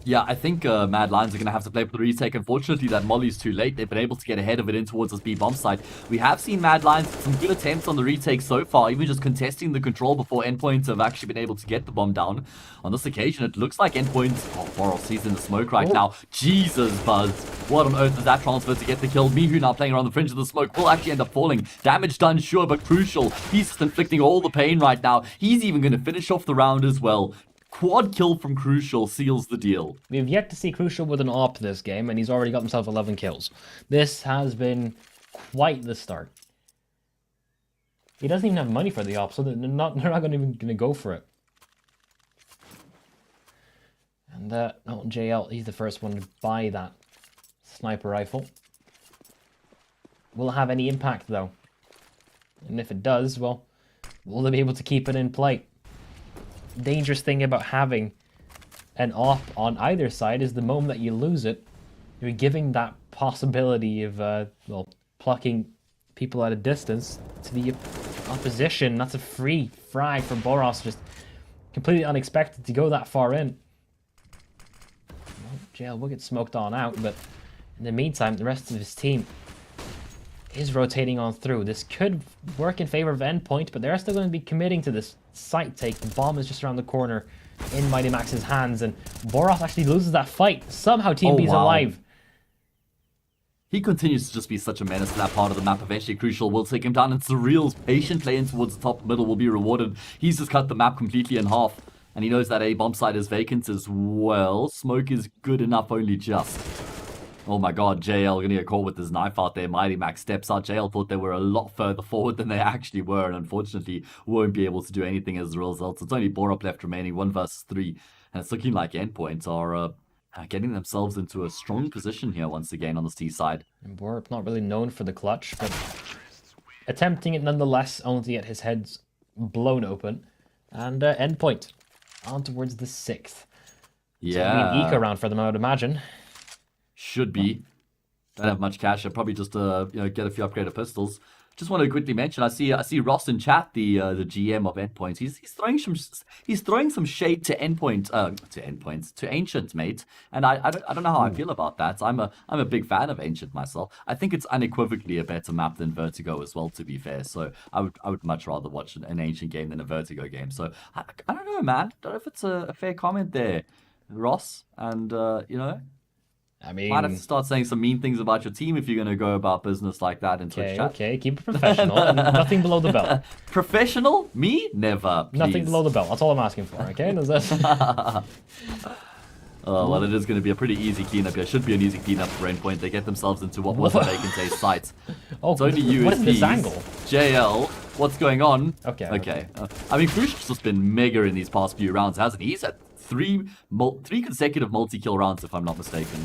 Yeah, I think Mad Lions are going to have to play for the retake. Unfortunately, that molly's too late. They've been able to get ahead of it in towards this B-bomb site. We have seen Mad Lions some good attempts on the retake so far, even just contesting the control before Endpoint have actually been able to get the bomb down. On this occasion, it looks like Endpoint... Oh, Boros, he's in the smoke right now. Jesus, Buzz. What on earth is that transfer to get the kill? Mihu now playing around the fringe of the smoke will actually end up falling. Damage done, sure, but crucial. He's just inflicting all the pain right now. He's even going to finish off the round as well. Quad kill from Crucial seals the deal. We've yet to see Crucial with an AWP this game, and he's already got himself 11 kills. This has been quite the start. He doesn't even have money for the AWP, so they're not even going to go for it. And JL, he's the first one to buy that sniper rifle. Will it have any impact, though? And if it does, well, will they be able to keep it in play? Dangerous thing about having an AWP on either side is the moment that you lose it, you're giving that possibility of plucking people at a distance to the opposition. That's a free frag for Boros, just completely unexpected to go that far in. Well, JL will get smoked on out, but in the meantime, the rest of his team is rotating on through. This could work in favor of Endpoint, but they're still going to be committing to this site take. The bomb is just around the corner in Mighty Max's hands, and Boros actually loses that fight. Somehow Team B's alive. He continues to just be such a menace to that part of the map. Eventually, Crucial will take him down, and Surreal's patient play in towards the top middle will be rewarded. He's just cut the map completely in half, and he knows that A bomb site is vacant as well. Smoke is good enough, only just. Oh my god, JL gonna get caught with his knife out there. Mighty Max steps out. JL thought they were a lot further forward than they actually were, and unfortunately won't be able to do anything as a result. It's only Borup left remaining, 1 versus 3, and it's looking like Endpoint are getting themselves into a strong position here once again on the C side. And Borup not really known for the clutch, but attempting it nonetheless, only to get his heads blown open. And Endpoint on towards the 6th. Yeah. So it'll be an eco round for them, I would imagine. Should be. Don't have much cash. I'll probably just get a few upgraded pistols. Just want to quickly mention, I see Ross in chat, the GM of Endpoint. He's throwing some shade to to Ancient, mate. And I don't know how I feel about that. I'm a big fan of Ancient myself. I think it's unequivocally a better map than Vertigo as well, to be fair. So I would much rather watch an Ancient game than a Vertigo game. So I don't know, man. Don't know if it's a fair comment there, Ross. And I mean, might have to start saying some mean things about your team if you're going to go about business like that in Twitch chat. Okay, keep it professional and nothing below the belt. Professional? Me? Never. Please. Nothing below the belt. That's all I'm asking for, okay? Does that... Oh, well, it is going to be a pretty easy cleanup here. Should be an easy cleanup for Endpoint. They get themselves into what was a vacant A site. Oh, it's only USBs. what is this angle? JL, what's going on? Okay. I mean, Crucial's just been mega in these past few rounds, hasn't he? He's had three consecutive multi-kill rounds, if I'm not mistaken.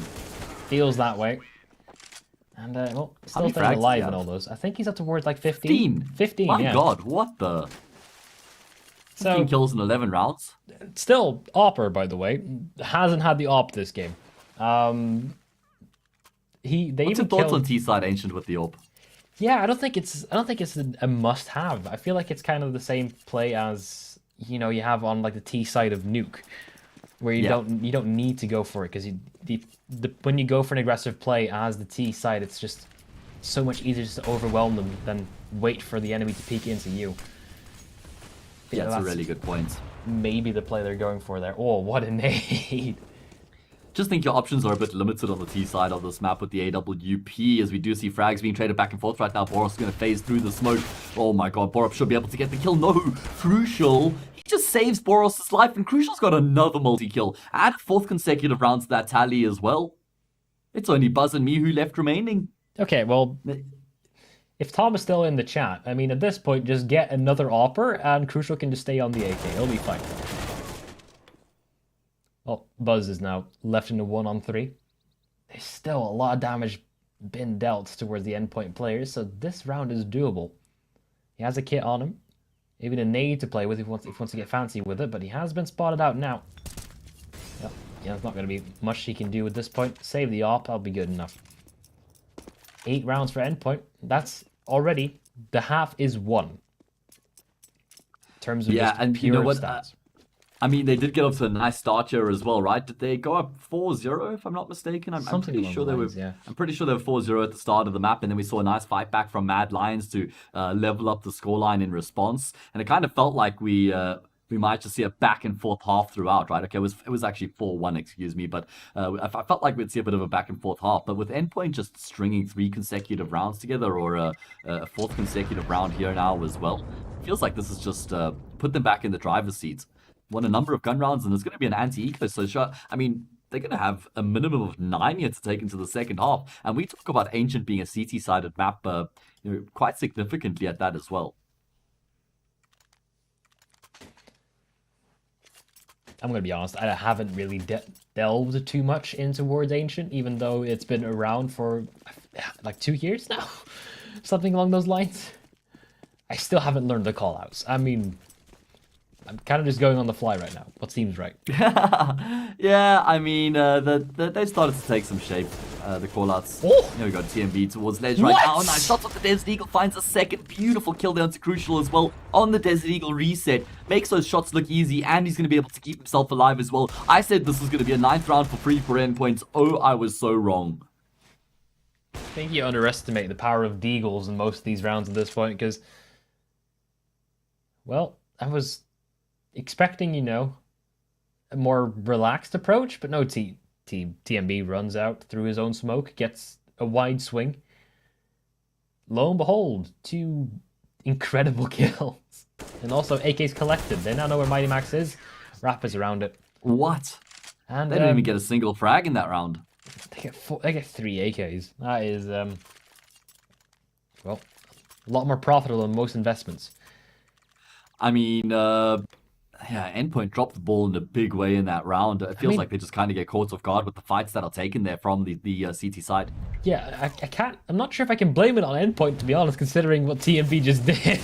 Feels that way. And, well, still staying alive in all those. I think he's up towards like 15. 15, My yeah. God, what the... 15 kills in 11 rounds. Still, Opper, by the way, hasn't had the op this game. What's your thoughts on T-side Ancient with the op? Yeah, I don't think it's a must-have. I feel like it's kind of the same play as you have on like the T side of Nuke, where you don't need to go for it because when you go for an aggressive play as the T side, it's just so much easier just to overwhelm them than wait for the enemy to peek into you. Yeah, that's a really good point. Maybe the play they're going for there. Oh, what a nade. Just think your options are a bit limited on the T side of this map with the AWP, as we do see frags being traded back and forth right now. Boros is going to phase through the smoke. Oh my god, Boros should be able to get the kill. No, Crucial. He just saves Boros' life, and Crucial's got another multi-kill. Add 4th consecutive round to that tally as well. It's only Buzz and me who left remaining. Okay, well... If Tom is still in the chat, I mean, at this point, just get another Opper, and Crucial can just stay on the AK. He'll be fine. Oh, Buzz is now left in a 1-on-3. There's still a lot of damage been dealt towards the Endpoint players, so this round is doable. He has a kit on him. Even a nade to play with if he wants to get fancy with it, but he has been spotted out now. Yep. Yeah, there's not going to be much he can do at this point. Save the op, that'll be good enough. 8 rounds for Endpoint. That's already, the half is won. In terms of just and pure you know what? stats. I mean, they did get off to a nice start here as well, right? Did they go up 4-0, if I'm not mistaken? I'm pretty sure they were. Yeah. I'm pretty sure they were 4-0 at the start of the map, and then we saw a nice fight back from Mad Lions to level up the scoreline in response. And it kind of felt like we might just see a back and forth half throughout, right? Okay, it was actually 4-1, excuse me, but I felt like we'd see a bit of a back and forth half. But with Endpoint just stringing 3 consecutive rounds together, or a 4th consecutive round here now as well, it feels like this is just put them back in the driver's seat. Won a number of gun rounds, and there's going to be an anti-eco, so sure, I mean, they're going to have a minimum of 9 here to take into the second half. And we talk about Ancient being a CT-sided map quite significantly at that as well. I'm going to be honest, I haven't really delved too much in towards Ancient, even though it's been around for like 2 years now. Something along those lines. I still haven't learned the callouts. I mean, I'm kind of just going on the fly right now. What seems right? Yeah, I mean, they started to take some shape, the callouts. Oh! Here we go, TMB towards Ledge right now. Nice shots off the Desert Eagle, finds a second. Beautiful kill down to Crucial as well on the Desert Eagle reset. Makes those shots look easy, and he's going to be able to keep himself alive as well. I said this was going to be a 9th round for free for Endpoints. Oh, I was so wrong. I think you underestimate the power of Deagles in most of these rounds at this point, because, well, I was expecting, a more relaxed approach, but no, TMB runs out through his own smoke, gets a wide swing. Lo and behold, 2 incredible kills. And also, AK's collected. They now know where Mighty Max is. Rap is around it. What? And they didn't even get a single frag in that round. They get 3 AKs. That is, well, a lot more profitable than most investments. I mean, yeah, Endpoint dropped the ball in a big way in that round. It feels like they just kind of get caught off guard with the fights that are taken there from the CT side. Yeah, I'm not sure if I can blame it on Endpoint, to be honest, considering what TMB just did.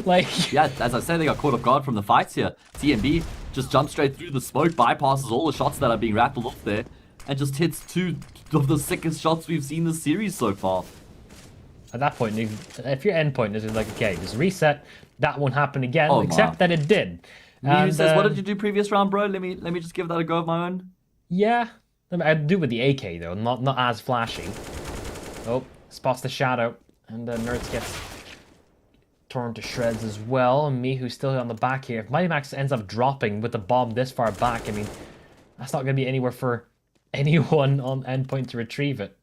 Like, yeah, as I said, they got caught off guard from the fights here. TMB just jumps straight through the smoke, bypasses all the shots that are being rattled off there, and just hits 2 of the sickest shots we've seen this series so far. At that point, if you're Endpoint, it's like, okay, just reset. That won't happen again, Oh, except wow. that it did. Miyu says, what did you do previous round, bro? Let me just give that a go of my own. Yeah, I'd do with the AK though, not as flashy. Oh, spots the shadow, and Nerds gets torn to shreds as well. And Mihu's still on the back here. If Mighty Max ends up dropping with the bomb this far back, I mean, that's not going to be anywhere for anyone on Endpoint to retrieve it.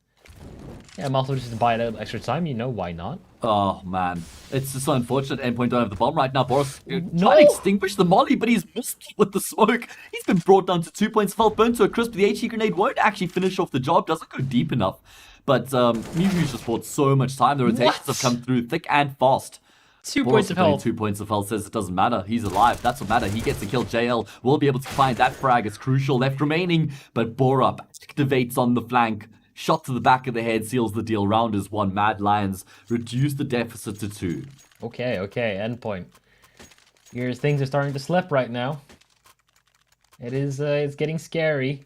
Yeah, I'm also just to buy a little extra time. You know why not? Oh, man. It's just so unfortunate Endpoint don't have the bomb right now. Boris trying No! to extinguish the molly, but he's missed with the smoke. He's been brought down to 2 points. Felt burnt to a crisp. The HE grenade won't actually finish off the job. Doesn't go deep enough. But Mewtwo's just bought so much time. The rotations have come through thick and fast. 2 Boris points of health. 2 points of health says it doesn't matter. He's alive. That's what matters. He gets to kill JL. Will be able to find that frag. It's crucial. Left remaining. But Borup activates on the flank. Shot to the back of the head seals the deal. Round is 1. Mad Lions reduce the deficit to 2. Okay, Endpoint. Here's things are starting to slip right now. It's getting scary.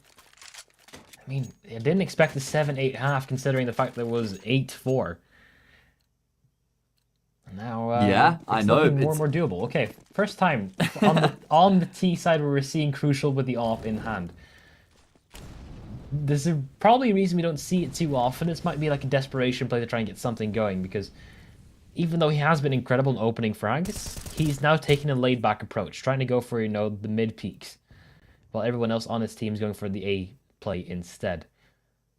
I mean, I didn't expect the 7-8 considering the fact that it was 8-4. Now, yeah, I know. Looking more and more doable. Okay, first time on the T side where we're seeing Crucial with the AWP in hand. There's probably a reason we don't see it too often. This might be like a desperation play to try and get something going, because even though he has been incredible in opening frags, he's now taking a laid-back approach, trying to go for, you know, the mid peaks, while everyone else on his team is going for the A play instead.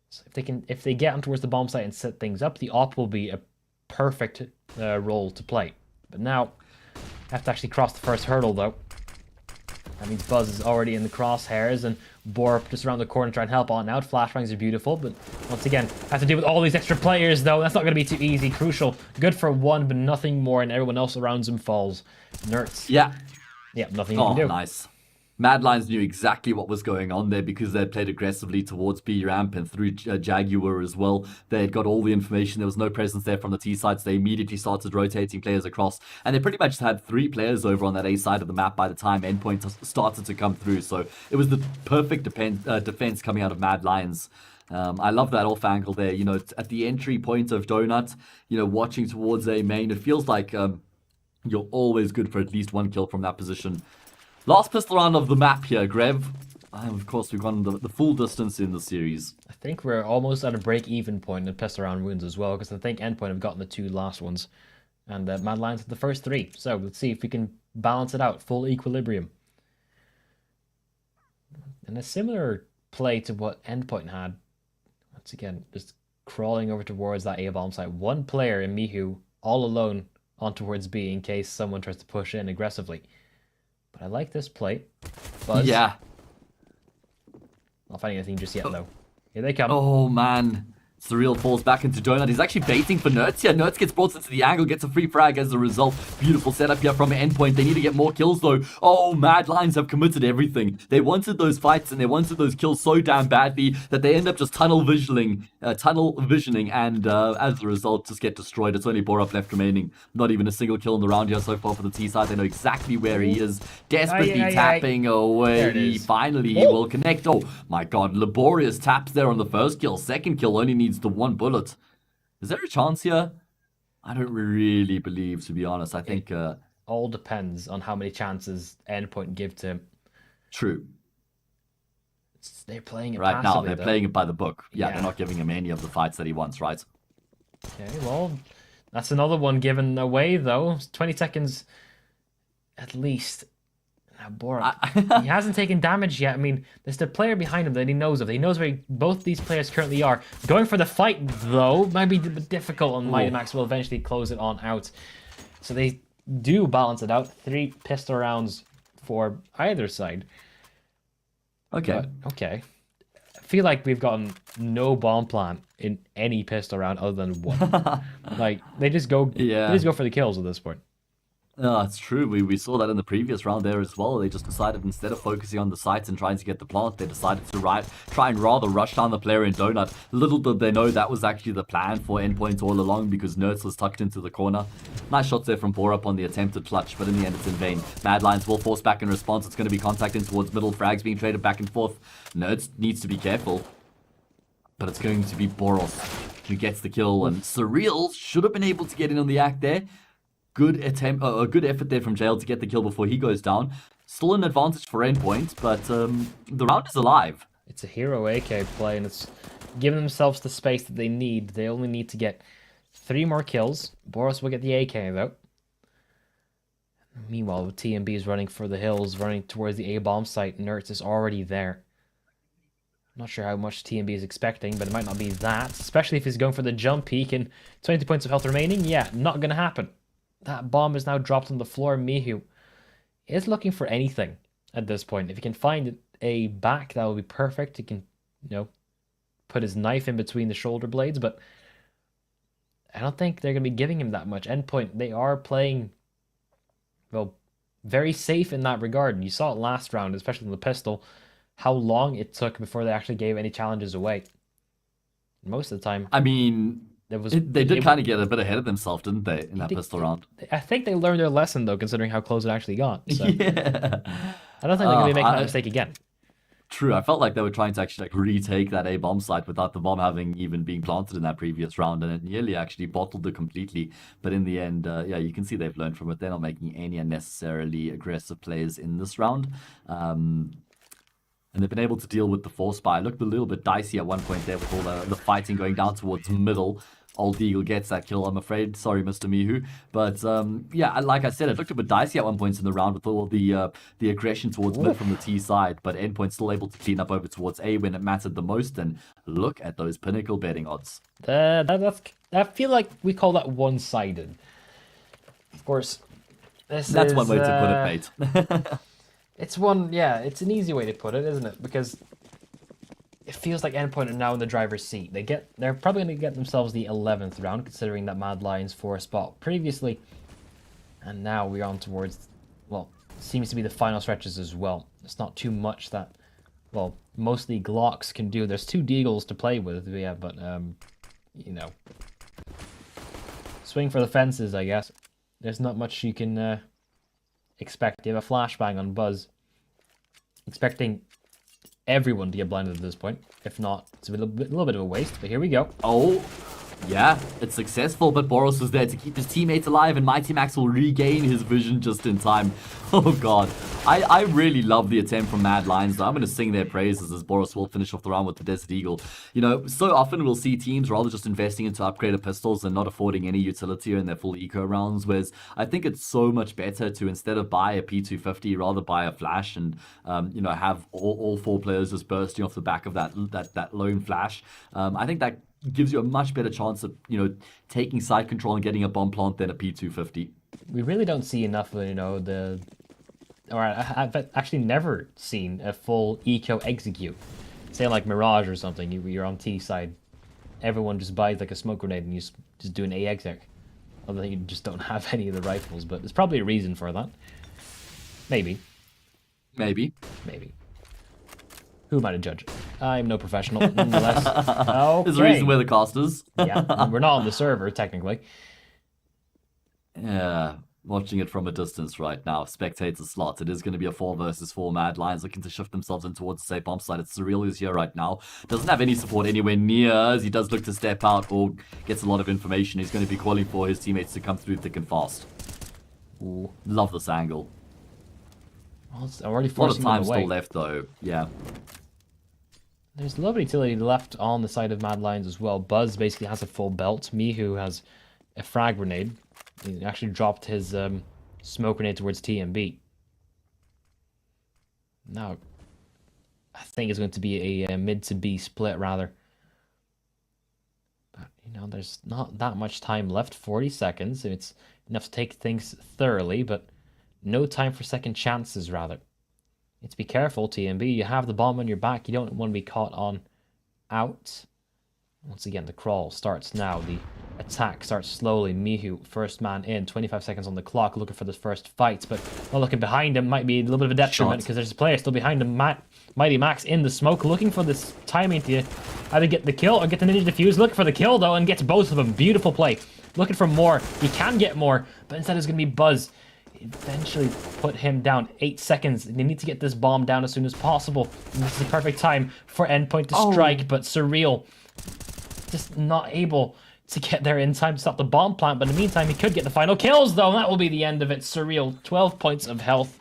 So if they get him towards the bomb site and set things up, the AWP will be a perfect role to play. But now, have to actually cross the first hurdle though. That means Buzz is already in the crosshairs, and Borup just around the corner trying to help on out. Flashbangs are beautiful, but once again, have to deal with all these extra players though. That's not going to be too easy. Crucial, good for one, but nothing more, and everyone else around him falls. Nerds. Yeah. Yeah, nothing you can do. Oh, nice. Mad Lions knew exactly what was going on there because they played aggressively towards B ramp and through Jaguar as well. They had got all the information. There was no presence there from the T side, so they immediately started rotating players across. And they pretty much had 3 players over on that A side of the map by the time Endpoint started to come through. So it was the perfect defense coming out of Mad Lions. I love that off angle there. You know, at the entry point of Donut, you know, watching towards A main, it feels like you're always good for at least 1 kill from that position. Last pistol round of the map here, Grev. Of course, we've gone the full distance in the series. I think we're almost at a break-even point in pistol round wounds as well, because I think Endpoint have gotten the 2 last ones, and Mad Lions have the first 3. So let's see if we can balance it out, full equilibrium. And a similar play to what Endpoint had. Once again, just crawling over towards that A bomb site. 1 player in Mihu, all alone, on towards B in case someone tries to push in aggressively. But I like this play. Buzz. Yeah. Not finding anything just yet, though. Here they come. Oh, man. Surreal falls back into Donut. He's actually baiting for Nerds here. Nerds gets brought into the angle, gets a free frag as a result. Beautiful setup here from Endpoint. They need to get more kills, though. Oh, Mad Lions have committed everything. They wanted those fights and they wanted those kills so damn badly that they end up just tunnel visioning, and as a result, just get destroyed. It's only Borup left remaining. Not even a single kill in the round here so far for the T side. They know exactly where he is. Desperately tapping away. Finally, he will connect. Oh, my God. Laborious taps there on the first kill. Second kill only needs the 1 bullet. Is there a chance here? I don't really believe, to be honest. I think all depends on how many chances Endpoint give to him. True. They're playing it right now. They're though. Playing it by the book. Yeah, they're not giving him any of the fights that he wants, right? Okay, well, that's another one given away though. 20 seconds at least. Now, Borup, he hasn't taken damage yet. I mean, there's the player behind him that he knows of. He knows where both these players currently are. Going for the fight, though, might be difficult, and Mighty Max will eventually close it on out. So they do balance it out. 3 pistol rounds for either side. Okay. But, okay. I feel like we've gotten no bomb plant in any pistol round other than 1. Like, they just go for the kills at this point. No, it's true. We saw that in the previous round there as well. They just decided instead of focusing on the sites and trying to get the plant, they decided to try and rather rush down the player in Donut. Little did they know that was actually the plan for Endpoint all along because Nerds was tucked into the corner. Nice shots there from Borup on the attempted clutch, but in the end it's in vain. Mad Lions will force back in response. It's going to be contact in towards middle. Frags being traded back and forth. Nerds needs to be careful. But it's going to be Boros who gets the kill, and Surreal should have been able to get in on the act there. Good attempt, a good effort there from Jail to get the kill before he goes down. Still an advantage for Endpoint, but the round is alive. It's a hero AK play, and it's giving themselves the space that they need. They only need to get 3 more kills. Boros will get the AK though. Meanwhile, TMB is running for the hills, running towards the A-bomb site. Nerds is already there. Not sure how much TMB is expecting, but it might not be that. Especially if he's going for the jump peak and 20 points of health remaining. Yeah, not going to happen. That bomb is now dropped on the floor. Mihu is looking for anything at this point. If he can find a back, that would be perfect. He can, put his knife in between the shoulder blades, but I don't think they're going to be giving him that much. Endpoint, they are playing, well, very safe in that regard. And you saw it last round, especially in the pistol, how long it took before they actually gave any challenges away. Most of the time, I mean, they did kind of get a bit ahead of themselves, didn't they, in that pistol round? I think they learned their lesson, though, considering how close it actually got. So. Yeah. I don't think they're going to be making that mistake again. True, I felt like they were trying to actually retake that A-bomb site without the bomb having even been planted in that previous round, and it nearly actually bottled it completely. But in the end, yeah, you can see they've learned from it. They're not making any unnecessarily aggressive plays in this round. And they've been able to deal with the force buy. It looked a little bit dicey at one point there with all the fighting going down towards middle. Old Eagle gets that kill, I'm afraid. Sorry, Mr. Mihu. But yeah, like I said, it looked a bit dicey at one point in the round with all the aggression towards mid from the T side. But Endpoint still able to clean up over towards A when it mattered the most. And look at those Pinnacle betting odds. I feel like we call that one-sided. Of course, that's one way to put it, mate. It's it's an easy way to put it, isn't it? Because it feels like Endpoint are now in the driver's seat. They're probably going to get themselves the 11th round, considering that Mad Lions 4 spot previously. And now we're on towards, well, seems to be the final stretches as well. It's not too much that, well, mostly Glocks can do. There's 2 Deagles to play with, yeah, but, swing for the fences, I guess. There's not much you can expect. You have a flashbang on Buzz. Expecting everyone to get blinded at this point. If not, it's a little bit of a waste, but here we go. Oh, yeah, it's successful, but Boros was there to keep his teammates alive, and Mighty Max will regain his vision just in time. Oh, God. I really love the attempt from Mad Lions, though. I'm going to sing their praises as Boros will finish off the round with the Desert Eagle. So often we'll see teams rather just investing into upgraded pistols and not affording any utility in their full eco rounds, whereas I think it's so much better to, instead of buy a P250, rather buy a flash and, have all 4 players just bursting off the back of that lone flash. I think that gives you a much better chance of, taking side control and getting a bomb plant than a P250. We really don't see enough of, I've actually never seen a full eco execute. Say like Mirage or something, you're on T side, everyone just buys like a smoke grenade and you just do an A exec. Although you just don't have any of the rifles, but there's probably a reason for that. Maybe. Who am I to judge? I'm no professional, nonetheless. Okay. There's a reason we're the casters. Yeah, we're not on the server, technically. Yeah, watching it from a distance right now. Spectator slots. It is going to be a 4 versus 4 Mad Lions looking to shift themselves in towards the safe bomb side. It's Surreal who's here right now. Doesn't have any support anywhere near as he does look to step out or gets a lot of information. He's going to be calling for his teammates to come through thick and fast. Ooh. Love this angle. Well, it's already a lot of forcing time them away. still left, though. Yeah. There's a lot of utility left on the side of Mad Lions as well. Buzz basically has a full belt. Mihu has a frag grenade. He actually dropped his smoke grenade towards TMB. Now, I think it's going to be a mid to B split, rather. But, there's not that much time left. 40 seconds. It's enough to take things thoroughly, but no time for second chances, rather. It's be careful, TMB. You have the bomb on your back. You don't want to be caught on out. Once again, the crawl starts now. The attack starts slowly. Mihu, first man in. 25 seconds on the clock, looking for the first fight. But not looking behind him might be a little bit of a detriment because there's a player still behind him. Mighty Max in the smoke, looking for this timing to either get the kill or get the ninja defuse. Looking for the kill, though, and gets both of them. Beautiful play. Looking for more. He can get more, but instead it's going to be Buzz. Eventually put him down. 8 seconds. They need to get this bomb down as soon as possible. And this is the perfect time for Endpoint to strike, but Surreal just not able to get there in time to stop the bomb plant. But in the meantime, he could get the final kills, though. And that will be the end of it. Surreal, 12 points of health.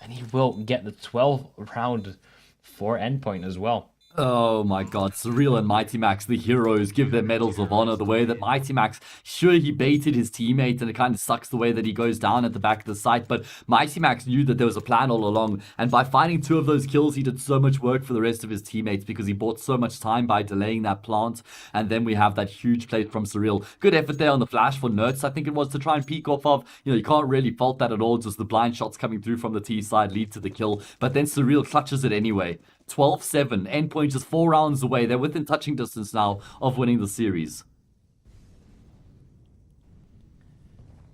And he will get the 12th round for Endpoint as well. Oh my god, Surreal and Mighty Max, the heroes, give their medals of honor. The way that Mighty Max, sure, he baited his teammate, and it kind of sucks the way that he goes down at the back of the site, but Mighty Max knew that there was a plan all along, and by finding 2 of those kills, he did so much work for the rest of his teammates because he bought so much time by delaying that plant, and then we have that huge play from Surreal. Good effort there on the flash for Nerds, I think it was, to try and peek off of. You know, you can't really fault that at all, just the blind shots coming through from the T side lead to the kill, but then Surreal clutches it anyway. 12-7. Endpoint just 4 rounds away. They're within touching distance now of winning the series.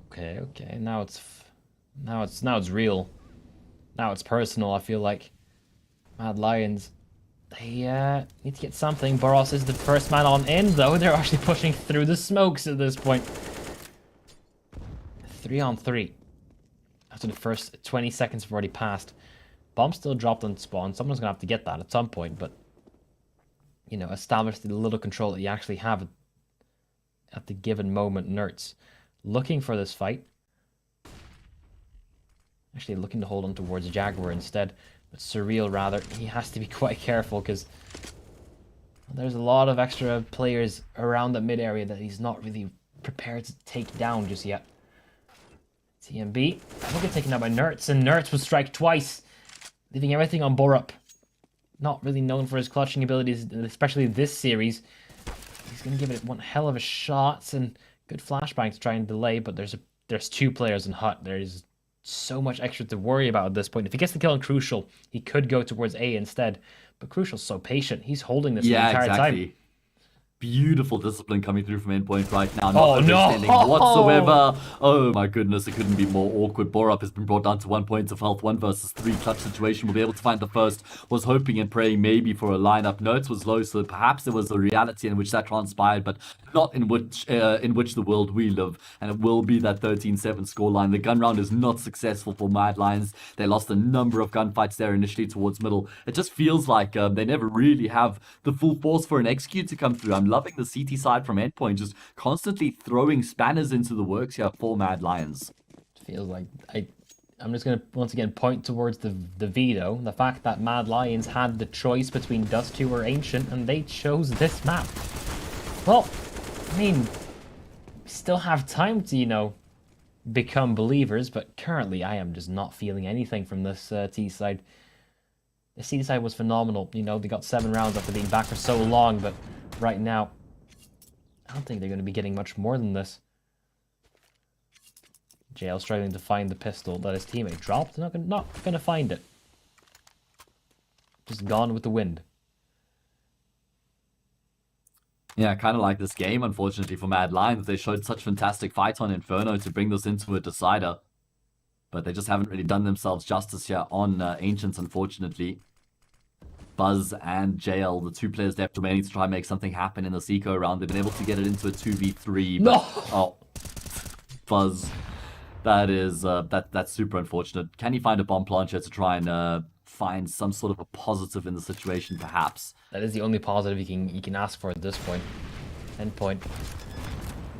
Okay. Now it's real. Now it's personal. I feel like Mad Lions, they need to get something. Boros is the first man on in, though. They're actually pushing through the smokes at this point. 3-on-3. After the first 20 seconds have already passed. Bomb still dropped on spawn. Someone's going to have to get that at some point, but, you know, establish the little control that you actually have at the given moment. Nerds looking for this fight. Actually looking to hold on towards Jaguar instead. But Surreal, rather, he has to be quite careful because there's a lot of extra players around the mid area that he's not really prepared to take down just yet. TMB, will get taken out by Nerds, and Nerds will strike twice, leaving everything on Borup. Not really known for his clutching abilities, especially this series. He's going to give it one hell of a shot, and good flashbang to try and delay, but there's 2 players in Hut. There's so much extra to worry about at this point. If he gets the kill on Crucial, he could go towards A instead, but Crucial's so patient. He's holding this the entire time. Beautiful discipline coming through from Endpoint right now. Not overextending whatsoever. Oh my goodness, it couldn't be more awkward. Borup has been brought down to 1 point of health. 1 versus 3 clutch situation. Will be able to find the first. Was hoping and praying maybe for a lineup. Notes was low, so perhaps there was a reality in which that transpired, but not in which the world we live. And it will be that 13-7 scoreline. The gun round is not successful for Mad Lions. They lost a number of gunfights there initially towards middle. It just feels like they never really have the full force for an execute to come through. I'm loving the CT side from Endpoint, just constantly throwing spanners into the works here for Mad Lions. Feels like I'm just going to once again point towards the veto, the fact that Mad Lions had the choice between Dust 2 or Ancient, and they chose this map. Well, I mean, we still have time to, you know, become believers, but currently I am just not feeling anything from this T side. The C side was phenomenal. You know, they got 7 rounds after being back for so long, but right now, I don't think they're going to be getting much more than this. JL struggling to find the pistol that his teammate dropped. Not going to find it. Just gone with the wind. Yeah, kind of like this game, unfortunately, for Mad Lions. They showed such fantastic fight on Inferno to bring this into a decider. But they just haven't really done themselves justice here on Ancients, unfortunately. Buzz and JL, the 2 players left remaining to try and make something happen in the Seco round. They've been able to get it into a 2v3. But, no! Oh, Buzz. That is, that's super unfortunate. Can he find a bomb plancher to try and find some sort of a positive in the situation, perhaps? That is the only positive you can ask for at this point. Endpoint.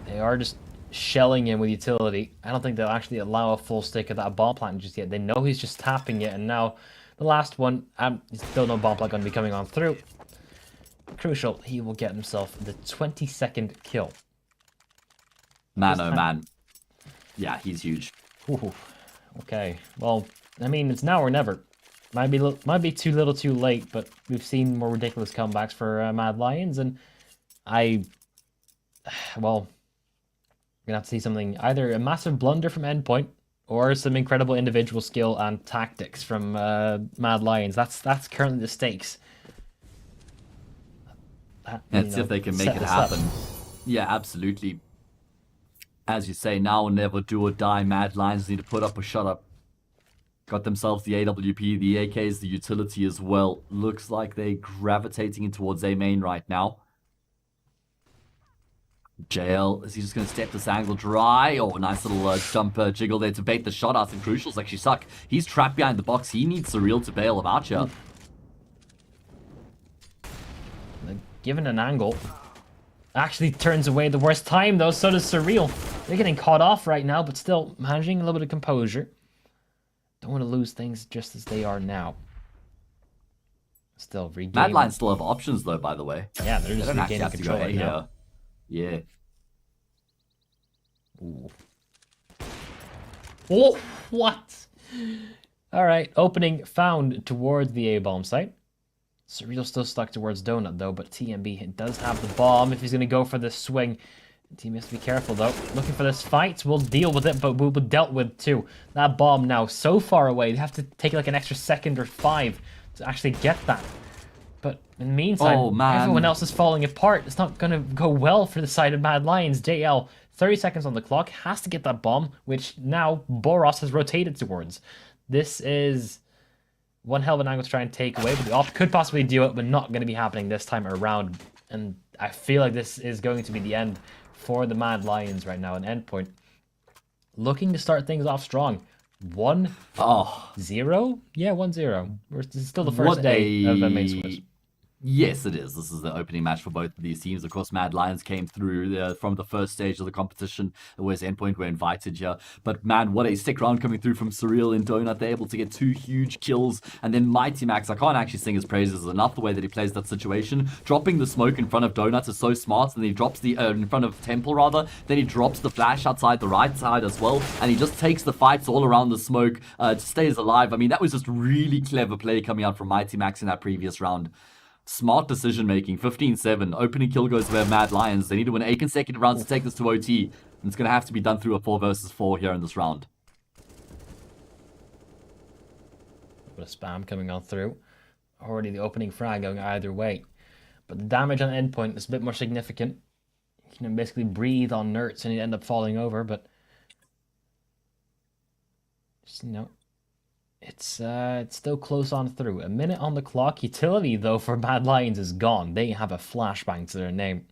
They are just shelling him with utility. I don't think they'll actually allow a full stick of that bomb plant just yet. They know he's just tapping it, and now the last one, still no bomb plant going to be coming on through. Crucial, he will get himself the 22nd kill. Man, oh man. Yeah, he's huge. Ooh, okay, well, I mean, it's now or never. Might be too little too late, but we've seen more ridiculous comebacks for Mad Lions, and well, we're going to have to see something, either a massive blunder from Endpoint, or some incredible individual skill and tactics from Mad Lions. That's currently the stakes. Let's see if they can make it happen. Yeah, absolutely. As you say, now or never, do or die. Mad Lions need to put up or shut up. Got themselves the AWP, the AKs, the utility as well. Looks like they're gravitating in towards A main right now. JL, is he just going to step this angle dry? Oh, nice little jump jiggle there to bait the shot out, and Crucial's actually suck. He's trapped behind the box. He needs Surreal to bail him out here. Given an angle, Actually turns away the worst time, though. So does Surreal. They're getting caught off right now, but still managing a little bit of composure. Don't want to lose things just as they are now. Still regaining. Mad Lions still have options, though, by the way. Yeah, they're just They don't actually regaining have to control go right now. here. Yeah. Ooh. Oh, what? All right, opening found towards the A-bomb site. Surreal still stuck towards Donut, though, but TMB does have the bomb if he's going to go for this swing. Team has to be careful, though. Looking for this fight. We'll deal with it, but we'll be dealt with, too. That bomb now so far away. They have to take like an extra second or 5 to actually get that. But in the meantime, everyone else is falling apart. It's not going to go well for the side of Mad Lions. JL, 30 seconds on the clock, has to get that bomb, which now Boros has rotated towards. This is one hell of an angle to try and take away, but the Op could possibly do it, but not going to be happening this time around. And I feel like this is going to be the end for the Mad Lions right now. An Endpoint looking to start things off strong. 1-0? Yeah, 1-0. This is still the first day of main squads. Yes, it is. This is the opening match for both of these teams. Of course, Mad Lions came through from the first stage of the competition, whereas Endpoint were invited here. But man, what a sick round coming through from Surreal and Donut. They're able to get 2 huge kills. And then Mighty Max, I can't actually sing his praises enough the way that he plays that situation. Dropping the smoke in front of Donut is so smart. And then he drops the, in front of Temple rather. Then he drops the flash outside the right side as well. And he just takes the fights all around the smoke, just stays alive. I mean, that was just really clever play coming out from Mighty Max in that previous round. Smart decision making. 15-7. Opening kill goes to Mad Lions. They need to win 8 consecutive rounds to take this to OT. And it's going to have to be done through a 4 versus 4 here in this round. A bit of spam coming on through. Already the opening frag going either way. But the damage on Endpoint is a bit more significant. You can basically breathe on Nerds and you end up falling over, but just, you know, it's still close on through. A minute on the clock. Utility, though, for Mad Lions is gone. They have a flashbang to their name.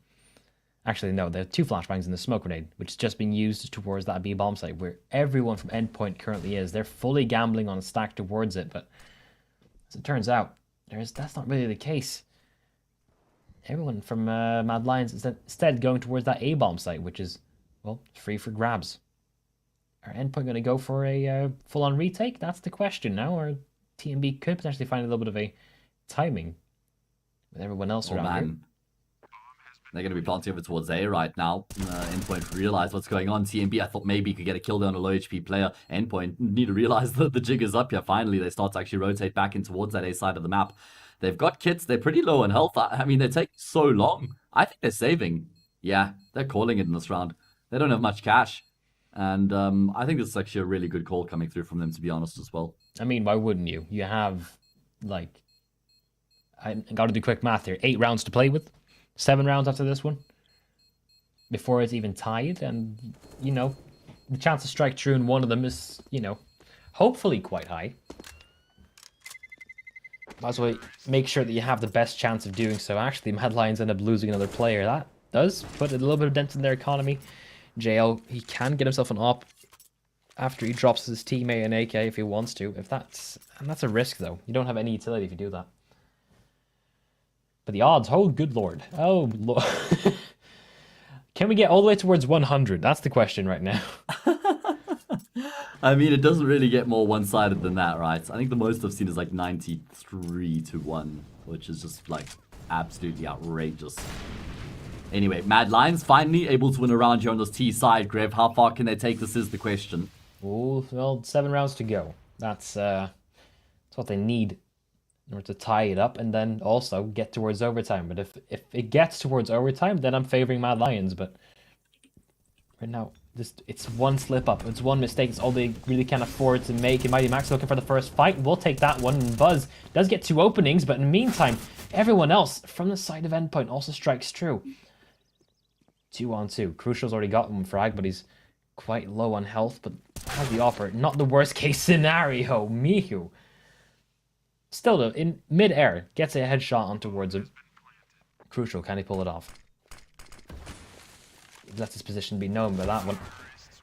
Actually, no, there are 2 flashbangs in the smoke grenade, which is just being used towards that B bomb site, where everyone from Endpoint currently is. They're fully gambling on a stack towards it, but as it turns out, that's not really the case. Everyone from Mad Lions is instead going towards that A bomb site, which is, well, free for grabs. Are Endpoint going to go for a full-on retake? That's the question now. Or TMB could potentially find a little bit of a timing with everyone else around here. They're going to be planting over towards A right now. Endpoint realize what's going on. TMB, I thought maybe he could get a kill down a low HP player. Endpoint need to realize that the jig is up here. Finally, they start to actually rotate back in towards that A side of the map. They've got kits. They're pretty low on health. I mean, they take so long. I think they're saving. Yeah, they're calling it in this round. They don't have much cash. And I think this is actually a really good call coming through from them, to be honest, as well. I mean, why wouldn't you? You have, like, I got to do quick math here. 8 rounds to play with. 7 rounds after this one. Before it's even tied. And, you know, the chance to strike true in one of them is, you know, hopefully quite high. Might as well make sure that you have the best chance of doing so. Actually, Mad Lions end up losing another player. That does put a little bit of dent in their economy. JL, he can get himself an op after he drops his teammate an AK if he wants to. And that's a risk, though. You don't have any utility if you do that. But the odds, oh good lord. Oh lord. Can we get all the way towards 100? That's the question right now. I mean, it doesn't really get more one-sided than that, right? I think the most I've seen is like 93-1, which is just like absolutely outrageous. Anyway, Mad Lions finally able to win a round here on this T side, Grev. How far can they take this is the question. Oh, well, 7 rounds to go. That's what they need in order to tie it up and then also get towards overtime. But if it gets towards overtime, then I'm favoring Mad Lions. But right now, it's one slip up. It's one mistake. It's all they really can afford to make. And Mighty Max looking for the first fight. We'll take that one. And Buzz does get 2 openings, but in the meantime, everyone else from the side of Endpoint also strikes true. 2-on-2. Crucial's already got 1 frag, but he's quite low on health, but has the offer. Not the worst case scenario. Mihu. Still though, in mid-air, gets a headshot on towards him. Crucial, can he pull it off? He lets his position be known by that one.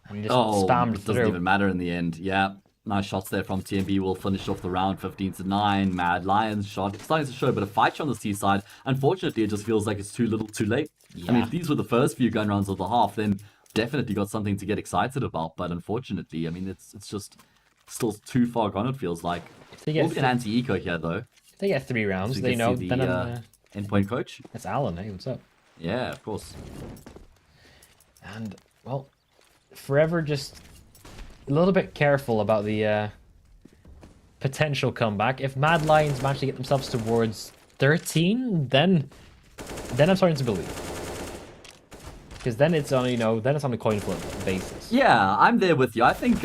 And just spammed it through. Doesn't even matter in the end. Yeah. Nice shots there from TMB. Will finish off the round 15-9. Mad Lions shot starting to show a bit of fight on the C side. Unfortunately, it just feels like it's too little too late. I mean, Yeah. if these were the first few gun rounds of the half, then definitely got something to get excited about. But unfortunately, I mean, it's just still too far gone, it feels like. If they Will get, be an anti-eco here, though. if they get 3 rounds, So they you know. can see Then the endpoint coach. that's Alan. Hey, what's up? Yeah, of course. And well, forever just a little bit careful about the potential comeback. If Mad Lions manage to get themselves towards 13, then I'm starting to believe. Because then it's on, then it's on a coin flip basis. Yeah, I'm there with you. I think,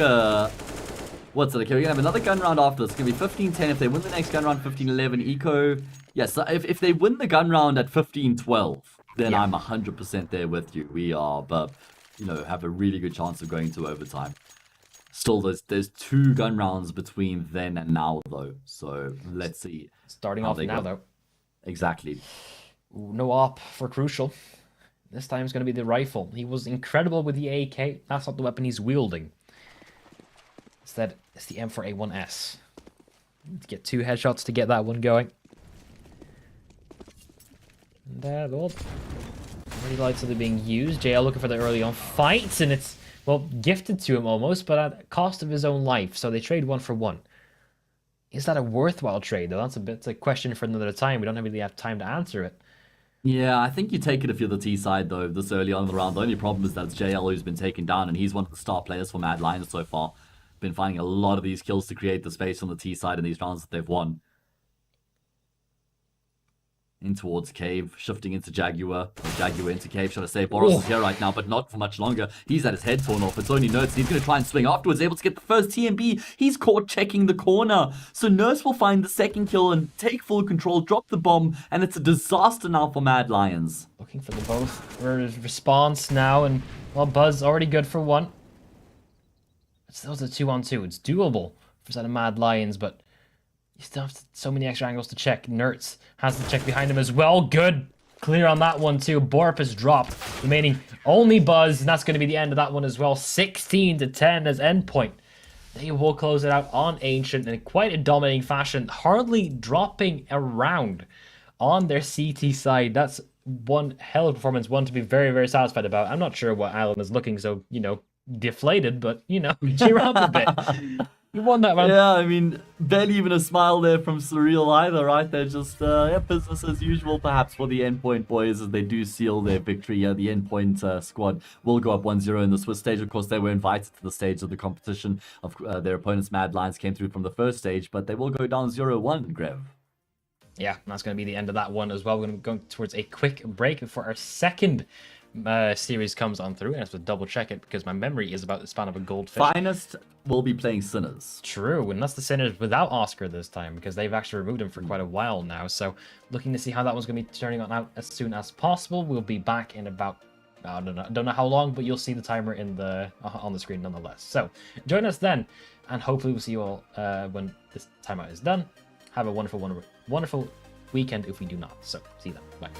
what's it? Okay, we're gonna have another gun round after this. It's gonna be 15-10. If they win the next gun round, 15-11. Eco. Yes, so if they win the gun round at 15-12, then Yeah. I'm 100% there with you. We are, but, have a really good chance of going to overtime. Still, there's 2 gun rounds between then and now, though. So, let's see. Starting how off they now, go. though. Exactly. Ooh, no op for Crucial. This time it's going to be the rifle. He was incredible with the AK. That's not the weapon he's wielding. Instead, it's the M4A1S. Need to get 2 headshots to get that one going. And well, many lights are being used. JL looking for the early on fights, and it's, well, gifted to him almost, but at the cost of his own life. So they trade 1 for 1. Is that a worthwhile trade, though? That's a question for another time. We don't really have time to answer it. Yeah, I think you take it if you're the T side, though, this early on in the round. The only problem is that it's JL who's been taken down, and he's one of the star players for Mad Lions so far. Been finding a lot of these kills to create the space on the T side in these rounds that they've won. In towards Cave, shifting into Jaguar. Or Jaguar into Cave, should I say. Boros is here right now, but not for much longer. He's had his head torn off. It's only Nurse. He's going to try and swing afterwards, able to get the first TMB. He's caught checking the corner. So Nurse will find the second kill and take full control, drop the bomb, and it's a disaster now for Mad Lions. Looking for the both response now, and well, Buzz already good for 1. It's still a 2-on-2. It's doable for set of Mad Lions, but you still have so many extra angles to check. Nertz has to check behind him as well. Good. Clear on that one too. Borp has dropped. Remaining only Buzz, and that's going to be the end of that one as well. 16-10 as Endpoint. They will close it out on Ancient in quite a dominating fashion, hardly dropping around on their CT side. That's one hell of a performance, one to be very, very satisfied about. I'm not sure why Alan is looking so, deflated, but, cheer up a bit. You won that one. Yeah, I mean, barely even a smile there from Surreal either, right? They're just, business as usual perhaps for the Endpoint boys as they do seal their victory. The Endpoint squad will go up 1-0 in the Swiss stage. Of course, they were invited to the stage of the competition. Their opponents, Mad Lions, came through from the first stage, but they will go down 0-1, Grev. Yeah, that's going to be the end of that one as well. We're going to go towards a quick break before our second series comes on through, and I have to double check it because my memory is about the span of a goldfish. Finest will be playing Sinners. True, and that's the Sinners without Oscar this time because they've actually removed him for quite a while now. So looking to see how that one's going to be turning on out as soon as possible. We'll be back in about, I don't know how long, but you'll see the timer in the on the screen nonetheless. So join us then, and hopefully we'll see you all when this timeout is done. Have a wonderful, wonderful, wonderful weekend if we do not. So see you then. Bye.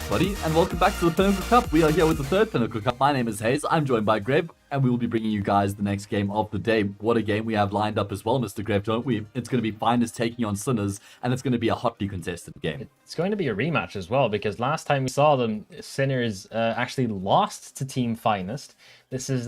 everybody, and welcome back to the Pinnacle Cup. We are here with the third Pinnacle Cup. My name is Hayes, I'm joined by Greb, and we will be bringing you guys the next game of the day. What a game we have lined up as well, Mr. Greb, don't we? It's going to be Finest taking on Sinners, and it's going to be a hotly contested game. It's going to be a rematch as well, because last time we saw them, Sinners actually lost to Team Finest. This is,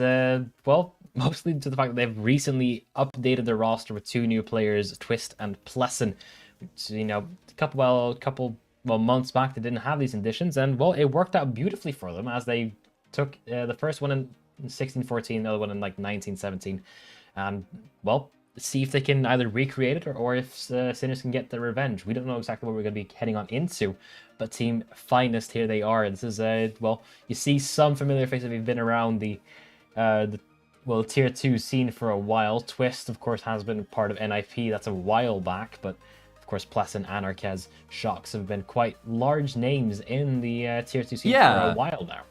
well, mostly to the fact that they've recently updated their roster with 2 new players, Twist and Plessen. Which, you know, a couple months back they didn't have these additions, and well, it worked out beautifully for them as they took the first one in 16-14, the other one in like 19-17, and well, see if they can either recreate it or if Sinners can get their revenge. We don't know exactly what we're going to be heading on into, but Team Finest, here they are. This is well, you see some familiar faces if you've been around the tier 2 scene for a while. Twist, of course, has been part of NIP. That's a while back, but of course, Plessen, Anarchez, Shocks have been quite large names in the tier 2 scene for a while now.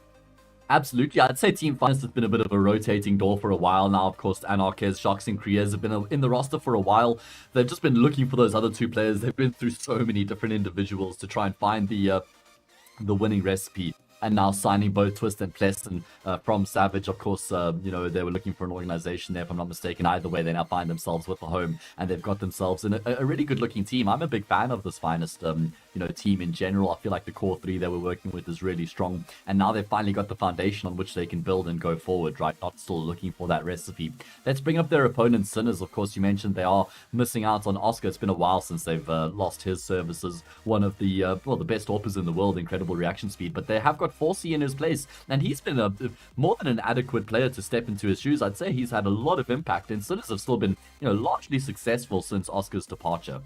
Absolutely. I'd say Team Finest has been a bit of a rotating door for a while now. Of course, Anarchez, Shocks, and Kriez have been in the roster for a while. They've just been looking for those other 2 players. They've been through so many different individuals to try and find the winning recipe. And now signing both Twist and Plessen from Savage. Of course, you know, they were looking for an organization there, if I'm not mistaken. Either way, they now find themselves with a home, and they've got themselves in a really good-looking team. I'm a big fan of this Finest, you know, team in general. I feel like the core 3 they were working with is really strong, and now they've finally got the foundation on which they can build and go forward, right? Not still looking for that recipe. Let's bring up their opponent, Sinners. Of course, you mentioned they are missing out on Oscar. It's been a while since they've lost his services. One of the, the best AWPers in the world, incredible reaction speed, but they have got 4C in his place, and he's been more than an adequate player to step into his shoes. I'd say he's had a lot of impact, and Sinners have still been, you know, largely successful since Oscar's departure.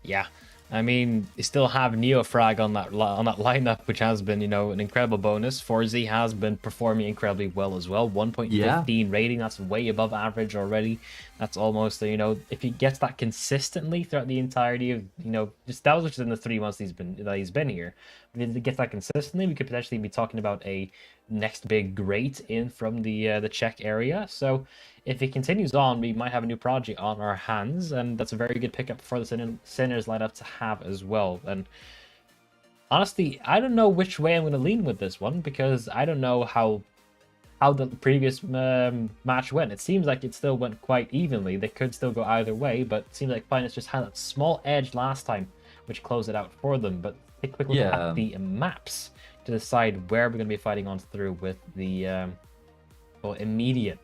Yeah, I mean, you still have Neofrag on that lineup, which has been, you know, an incredible bonus. 4Z has been performing incredibly well as well. 1.15 rating, that's way above average already. That's almost, you know, if he gets that consistently throughout the entirety of, you know, that was just in the 3 months he's been here. If he gets that consistently, we could potentially be talking about a next big great in from the Czech area. So if it continues on, we might have a new project on our hands, and that's a very good pickup for the Sinners lineup to have as well. And honestly, I don't know which way I'm going to lean with this one, because I don't know how the previous match went. It seems like it still went quite evenly. They could still go either way, but it seems like Finest just had a small edge last time, which closed it out for them. But take a quick look at the maps to decide where we're going to be fighting on through with the immediate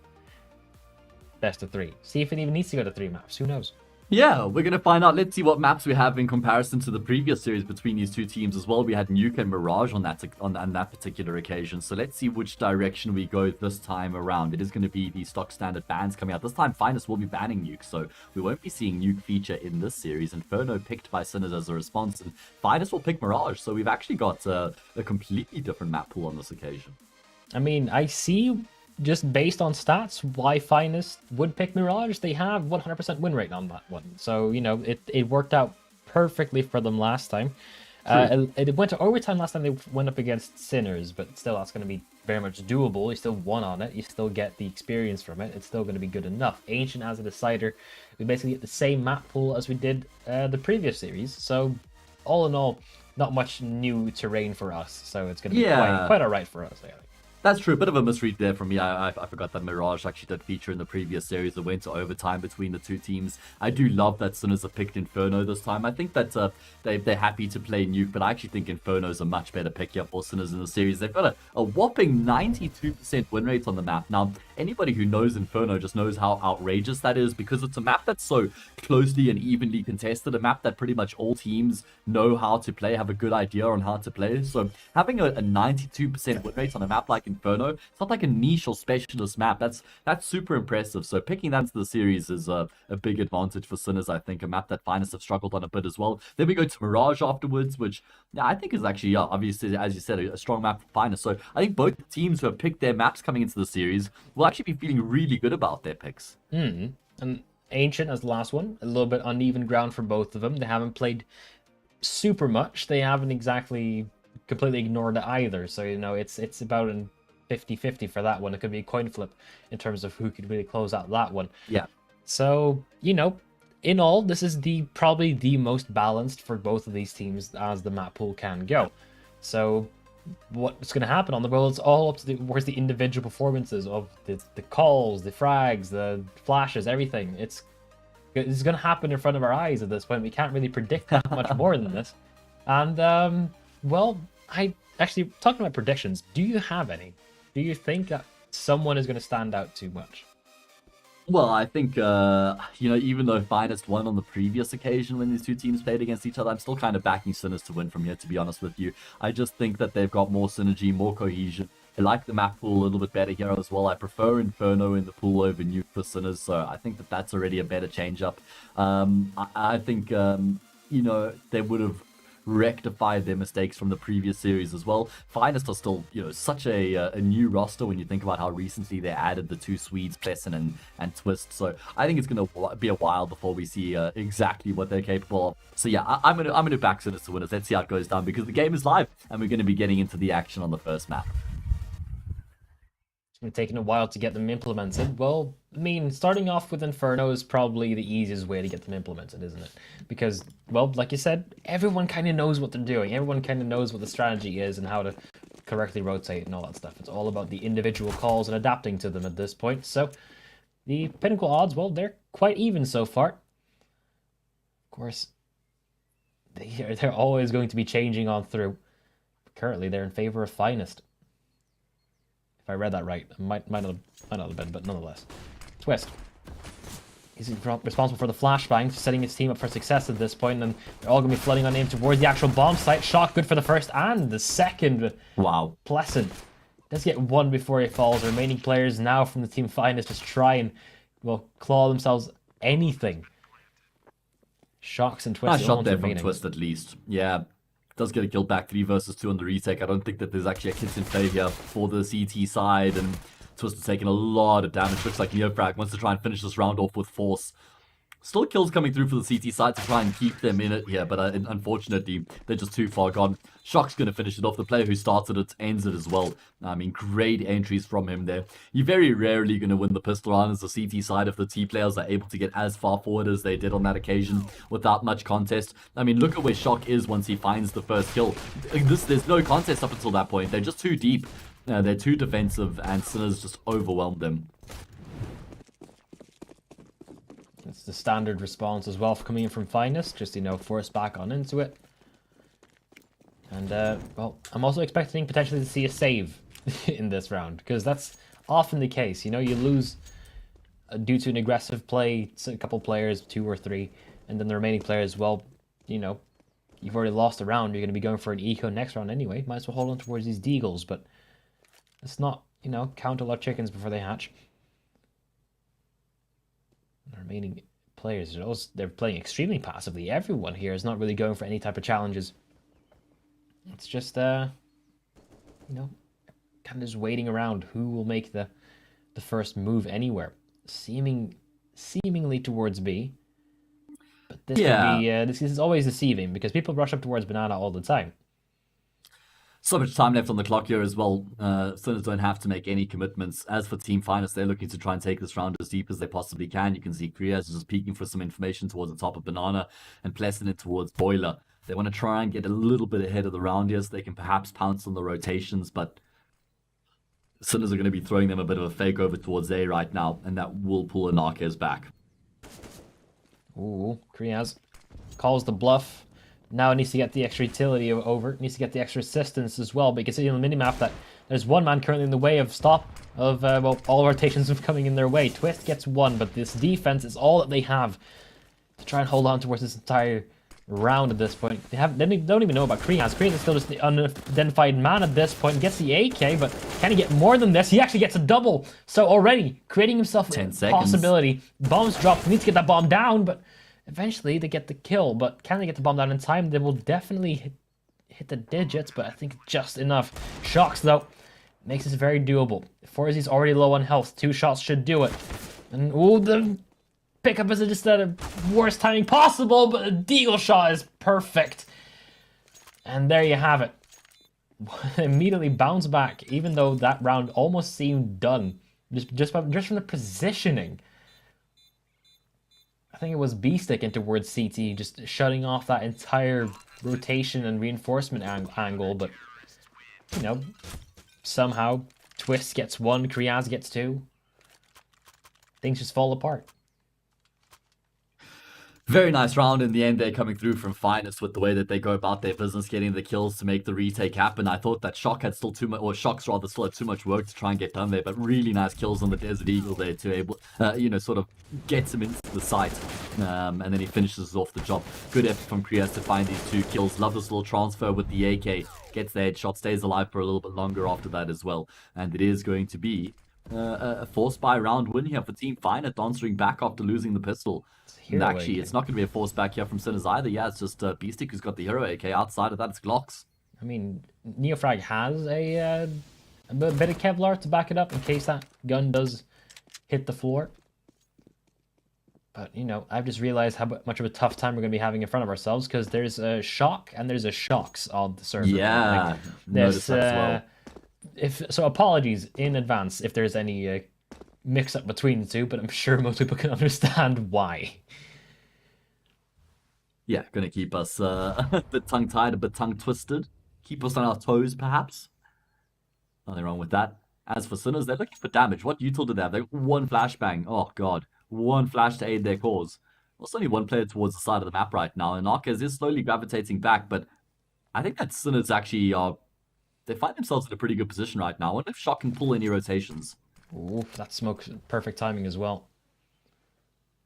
best of 3. See if it even needs to go to 3 maps. Who knows? Yeah, we're going to find out. Let's see what maps we have in comparison to the previous series between these 2 teams as well. We had Nuke and Mirage on that particular occasion. So let's see which direction we go this time around. It is going to be the stock standard bans coming out. This time, Finest will be banning Nuke, so we won't be seeing Nuke feature in this series. Inferno picked by Sinners as a response, and Finest will pick Mirage. So we've actually got a completely different map pool on this occasion. I mean, I see, just based on stats, why Finest would pick Mirage. They have 100% win rate on that one. So, you know, it worked out perfectly for them last time. It went to overtime last time they went up against Sinners, but still, that's going to be very much doable. You still won on it. You still get the experience from it. It's still going to be good enough. Ancient as a decider, we basically get the same map pool as we did the previous series. So, all in all, not much new terrain for us. So, it's going to be quite all right for us, I think. That's true. A bit of a misread there from me. I forgot that Mirage actually did feature in the previous series that went to overtime between the 2 teams. I do love that Sinners have picked Inferno this time. I think that they're happy to play Nuke, but I actually think Inferno is a much better pick here for Sinners in the series. They've got a whopping 92% win rate on the map. Now, anybody who knows Inferno just knows how outrageous that is, because it's a map that's so closely and evenly contested, a map that pretty much all teams know how to play, have a good idea on how to play. So having a 92% win rate on a map like Inferno, it's not like a niche or specialist map. That's super impressive. So picking that into the series is a big advantage for Sinners, I think. A map that Finest have struggled on a bit as well. Then we go to Mirage afterwards, which I think is actually, obviously, as you said, a strong map for Finest. So I think both teams who have picked their maps coming into the series will actually be feeling really good about their picks. And Ancient as the last one, a little bit uneven ground for both of them. They haven't played super much. They haven't exactly completely ignored it either. So, you know, it's about an 50-50 for that one. It could be a coin flip in terms of who could really close out that one. Yeah. So, you know, in all, this is probably the most balanced for both of these teams as the map pool can go. So what's going to happen on the world? It's all up to where's the individual performances of the calls, the frags, the flashes, everything. It's going to happen in front of our eyes at this point. We can't really predict that much more than this. And well, I actually talking about predictions. Do you have any? Do you think that someone is going to stand out too much? Well, I think, even though Finest won on the previous occasion when these two teams played against each other, I'm still kind of backing Sinners to win from here, to be honest with you. I just think that they've got more synergy, more cohesion. I like the map pool a little bit better here as well. I prefer Inferno in the pool over Nuke for Sinners, so I think that that's already a better change-up. I think, they would have rectified their mistakes from the previous series as well. Finest are still, such a new roster when you think about how recently they added the two Swedes, Plessen and Twist. So I think it's going to be a while before we see exactly what they're capable of. So yeah, I'm gonna back Sinners to winners. Let's see how it goes down because the game is live and we're going to be getting into the action on the first map. It's been taking a while to get them implemented. Well, I mean, starting off with Inferno is probably the easiest way to get them implemented, isn't it? Because, well, like you said, everyone kind of knows what they're doing. Everyone kind of knows what the strategy is and how to correctly rotate and all that stuff. It's all about the individual calls and adapting to them at this point. So, the Pinnacle odds, well, they're quite even so far. Of course, they're always going to be changing on through. Currently, they're in favor of Finest. If I read that right, might not have been, but nonetheless. Twist. He's responsible for the flashbang, setting his team up for success at this point, and they're all going to be flooding on him towards the actual bomb site. Shock good for the first and the second. Wow. Pleasant. Does get one before he falls. The remaining players now from the team Finest just try and, well, claw themselves anything. Shocks and Twist. Nice shot there from Twist at least. Yeah. Does get a kill back, 3 versus 2 on the retake. I don't think that there's actually a kit in play here for the CT side, and Twist is taking a lot of damage. Looks like Neofrag wants to try and finish this round off with force. Still kills coming through for the CT side to try and keep them in it here, but unfortunately, they're just too far gone. Shock's going to finish it off. The player who started it ends it as well. I mean, great entries from him there. You're very rarely going to win the pistol round as the CT side if the T players are able to get as far forward as they did on that occasion without much contest. I mean, look at where Shock is once he finds the first kill. There's no contest up until that point. They're just too deep. They're too defensive, and Sinners just overwhelmed them. It's the standard response as well for coming in from Finest, just, force back on into it. And, well, I'm also expecting potentially to see a save in this round, because that's often the case. You lose due to an aggressive play, a couple players, 2 or 3, and then the remaining players, well, you've already lost a round. You're going to be going for an eco next round anyway. Might as well hold on towards these deagles, but let's not, count a lot of chickens before they hatch. The remaining players, they're playing extremely passively. Everyone here is not really going for any type of challenges. It's just, kind of just waiting around who will make the first move anywhere. Seemingly towards B. But this could be, this is always deceiving because people rush up towards Banana all the time. So much time left on the clock here as well. Sinners don't have to make any commitments. As for Team Finest, they're looking to try and take this round as deep as they possibly can. You can see Kriaz is just peeking for some information towards the top of Banana and Pleasant it towards Boiler. They want to try and get a little bit ahead of the round here so they can perhaps pounce on the rotations, but Sinners are going to be throwing them a bit of a fake over towards A right now, and that will pull Anarquez back. Ooh, Kriaz calls the bluff. Now it needs to get the extra utility over. It needs to get the extra assistance as well. But you can see on the minimap that there's one man currently in the way of all rotations of coming in their way. Twist gets 1, but this defense is all that they have to try and hold on towards this entire round at this point. They don't even know about Kriaz. Kriaz is still just the unidentified man at this point. Gets the AK, but can he get more than this? He actually gets a double. So already creating himself a possibility. Bombs drop. He needs to get that bomb down, but eventually they get the kill. But can they get the bomb down in time? They will definitely hit the digits, but I think just enough. Shocks, though, makes this very doable. Forzy's already low on health. 2 shots should do it. And, ooh, the pickup is just the worst timing possible, but the deagle shot is perfect. And there you have it. Immediately bounce back, even though that round almost seemed done. Just from the positioning. I think it was B sticking towards CT, just shutting off that entire rotation and reinforcement angle, but you know, somehow Twist gets 1, Kriaz gets 2. Things just fall apart. Very nice round in the end there coming through from Finest with the way that they go about their business, getting the kills to make the retake happen. I thought that Shock had still too much, or Shocks rather still had too much work to try and get done there, but really nice kills on the Desert Eagle there to able, sort of get him into the site. And then he finishes off the job. Good effort from Kriaz to find these 2 kills. Love this little transfer with the AK. Gets the headshot, stays alive for a little bit longer after that as well. And it is going to be a 4-spy round win here for Team Finest, answering back after losing the pistol. And actually, it's not going to be a force back here from Sinners either. Yeah, it's just Beastic who's got the hero AK. Outside of that, it's Glocks. I mean, Neofrag has a bit of Kevlar to back it up in case that gun does hit the floor. But, you know, I've just realized how much of a tough time we're going to be having in front of ourselves, because there's a Shock and there's a Shocks on the server. Yeah, notice that as well. So apologies in advance if there's any mix-up between the two, but I'm sure most people can understand why. Yeah, gonna keep us a bit tongue-tied, a bit tongue-twisted. Keep us on our toes, perhaps. Nothing wrong with that. As for Sinners, they're looking for damage. What util did they have? They got 1 flashbang. Oh, God. 1 flash to aid their cause. There's only 1 player towards the side of the map right now, and Arcas is slowly gravitating back, but I think that Sinners actually are... They find themselves in a pretty good position right now. I wonder if Shock can pull any rotations. Ooh, that smoke's perfect timing as well.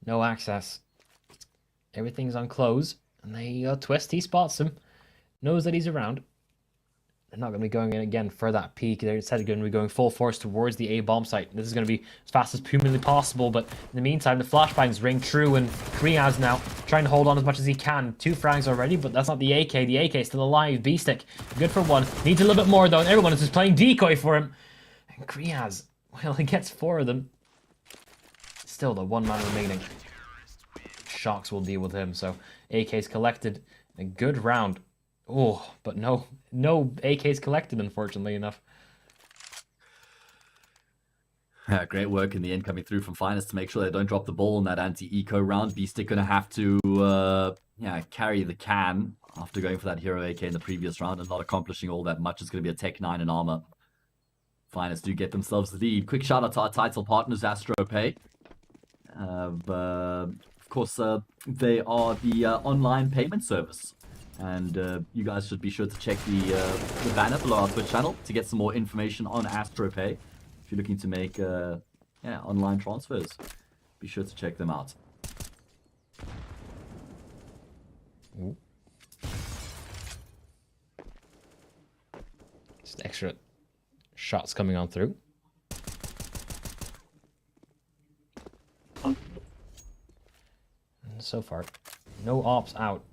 No access. Everything's on close. And there you go. Twist, he spots him. Knows that he's around. They're not going to be going in again for that peak. They're instead going to be going full force towards the A-bomb site. This is going to be as fast as humanly possible. But in the meantime, the flashbangs ring true. And Kriaz now trying to hold on as much as he can. 2 frags already, but that's not the AK. The AK is still alive. B-Stick, good for 1. Needs a little bit more, though. And everyone is just playing decoy for him. And Kriaz, well, he gets 4 of them. Still, the 1 man remaining. Shocks will deal with him. So AK's collected. A good round. Oh, but no AK's collected, unfortunately enough. Yeah, great work in the end coming through from Finest to make sure they don't drop the ball in that anti-eco round. Beastic gonna have to carry the can after going for that hero AK in the previous round and not accomplishing all that much. It's gonna be a Tech 9 in armor. Finest do get themselves the lead. Quick shout out to our title partners, AstroPay. Of course, they are the online payment service. And you guys should be sure to check the banner below our Twitch channel to get some more information on AstroPay. If you're looking to make online transfers, be sure to check them out. Ooh. Just extra shots coming on through. And so far, no ops out.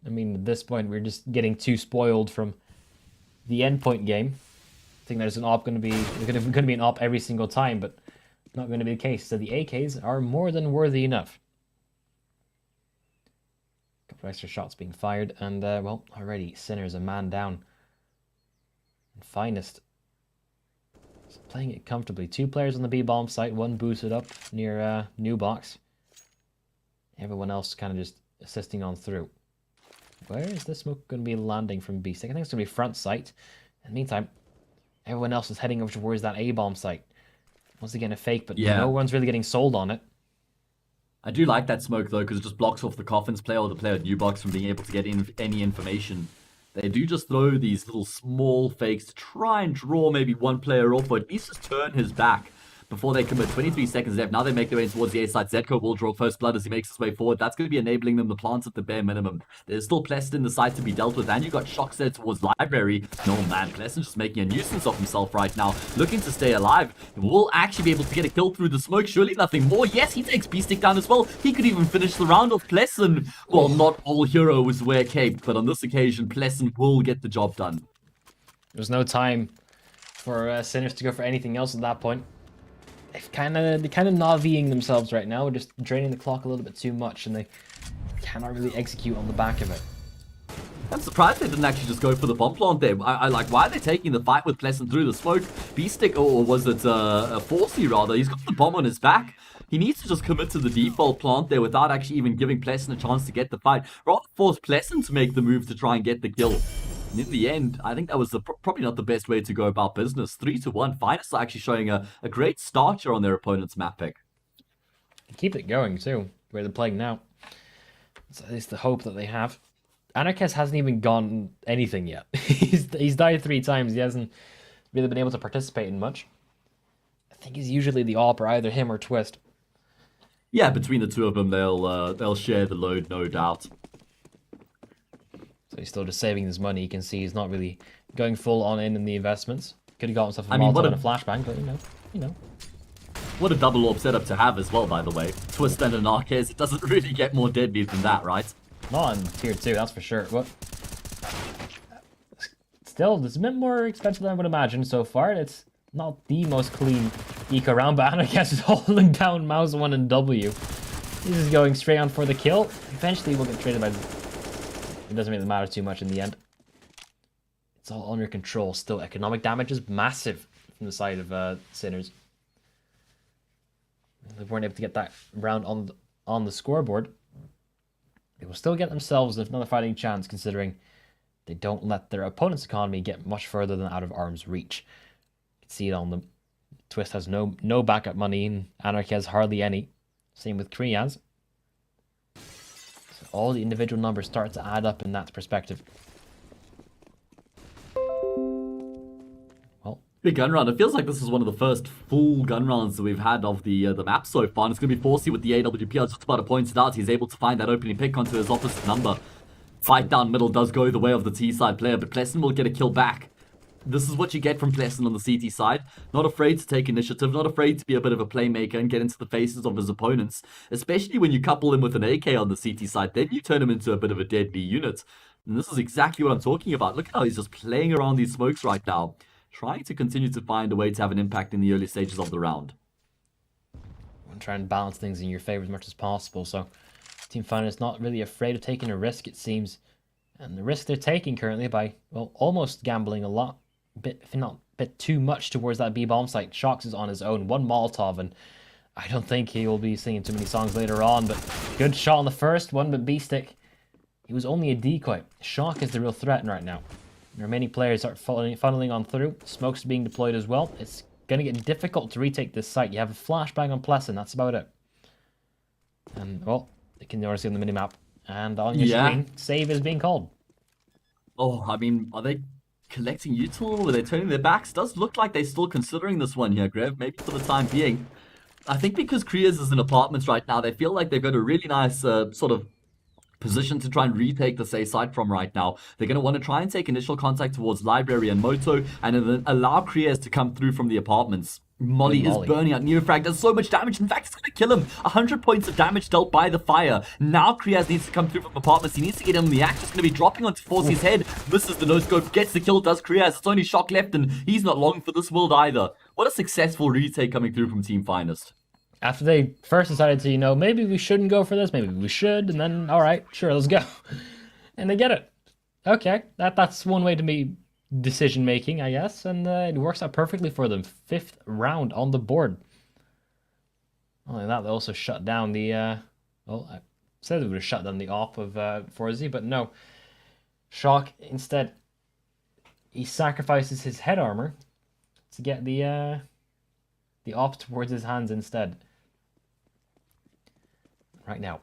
I mean, at this point, we're just getting too spoiled from the Endpoint game. I think there's an op going to be an op every single time, but not going to be the case. So the AKs are more than worthy enough. A couple extra shots being fired, and well, already Sinner's a man down. And Finest is playing it comfortably. 2 players on the B-bomb site, 1 boosted up near New Box. Everyone else kind of just assisting on through. Where is the smoke going to be landing from B-Stick? I think it's going to be front site. In the meantime, everyone else is heading over towards that A-bomb site. Once again, a fake, but no one's really getting sold on it. I do like that smoke, though, because it just blocks off the Coffins player or the player at New Box from being able to get any information. They do just throw these little small fakes to try and draw maybe one player off, or at least just turn his back before they commit. 23 seconds left. Now they make their way towards the A side. Zetko will draw first blood as he makes his way forward. That's going to be enabling them to plant at the bare minimum. There's still Pleston in the side to be dealt with, and you got Shocks there towards Library. No, man, Pleston just making a nuisance of himself right now, looking to stay alive. Will actually be able to get a kill through the smoke. Surely nothing more. Yes, he takes B-Stick down as well. He could even finish the round off. Pleston, well, not all heroes wear cape, but on this occasion, Pleston will get the job done. There's no time for Sinners to go for anything else at that point. They're kind of Naviing themselves right now. We're just draining the clock a little bit too much, and they cannot really execute on the back of it. I'm surprised they didn't actually just go for the bomb plant there. I like, why are they taking the fight with Pleasant through the smoke? B-Stick, or was it a Forcey rather? He's got the bomb on his back. He needs to just commit to the default plant there without actually even giving Pleasant a chance to get the fight. Rather force Pleasant to make the move to try and get the kill. And in the end, I think that was probably not the best way to go about business. 3-1. Finest are actually showing a great start here on their opponent's map pick. Keep it going too, where they're playing now. It's at least the hope that they have. Anarchist hasn't even gotten anything yet. he's died 3 times. He hasn't really been able to participate in much. I think he's usually the AWP, either him or Twist. Yeah, between the two of them, they'll share the load, no doubt. So he's still just saving his money. You can see he's not really going full on in the investments. Could have got himself a Molotov and a flashbang, but you know. What a double AWP setup to have as well, by the way. Twist and an Arcade, it doesn't really get more deadly than that, right? Not in tier 2, that's for sure. But still, it's a bit more expensive than I would imagine so far. It's not the most clean eco round, but Anarchist is holding down mouse 1 and W. He's just going straight on for the kill. Eventually, we'll get traded by... It doesn't really matter too much in the end. It's all under control still. Economic damage is massive from the side of Sinners. They weren't able to get that round on the scoreboard. They will still get themselves another fighting chance, considering they don't let their opponent's economy get much further than out of arm's reach. You can see it on them. Twist has no backup money, and Anarchy has hardly any. Same with Kriaz. So all the individual numbers start to add up in that perspective. Big gun round. It feels like this is one of the first full gun rounds that we've had of the map so far. And it's going to be 4C with the AWP. As just about to point it out, he's able to find that opening pick onto his opposite number. Fight down middle does go the way of the T-side player, but Pleasant will get a kill back. This is what you get from Pleasant on the CT side. Not afraid to take initiative, not afraid to be a bit of a playmaker and get into the faces of his opponents. Especially when you couple him with an AK on the CT side, then you turn him into a bit of a deadly unit. And this is exactly what I'm talking about. Look at how he's just playing around these smokes right now. Trying to continue to find a way to have an impact in the early stages of the round. And try and balance things in your favor as much as possible. So Team Finest is not really afraid of taking a risk, it seems. And the risk they're taking currently by, well, almost gambling a lot, if not a bit too much towards that B-bomb site. Shox is on his own, 1 Molotov, and I don't think he will be singing too many songs later on, but good shot on the first one, but B-stick, he was only a decoy. Shock is the real threat right now. The remaining players are funneling on through. Smoke's being deployed as well. It's going to get difficult to retake this site. You have a flashbang on Pleasant, that's about it. And, well, you can already see on the minimap. And on your screen, save is being called. Oh, I mean, are they collecting util? Are they turning their backs? Does look like they're still considering this one here, Grev, maybe for the time being. I think because Kriaz is in apartments right now, they feel like they've got a really nice sort of position to try and retake the A site from right now. They're going to want to try and take initial contact towards Library and Moto, and then allow Kriaz to come through from the apartments. Molly is burning out. Neofrag does so much damage. In fact, it's going to kill him. 100 points of damage dealt by the fire. Now Kriaz needs to come through from apartments. He needs to get him in the act. It's going to be dropping onto Force's head. Misses the no-scope. Gets the kill. Does Kriaz. It's only Shock left, and he's not long for this world either. What a successful retake coming through from Team Finest. After they first decided to, maybe we shouldn't go for this, maybe we should, and then, all right, sure, let's go. And they get it. Okay, that's one way to be decision-making, I guess, and it works out perfectly for them. 5th round on the board. Not only that, they also shut down the, well, I said they would have shut down the AWP of 4Z, but no. Shock, instead, he sacrifices his head armor to get the AWP towards his hands instead. Right now,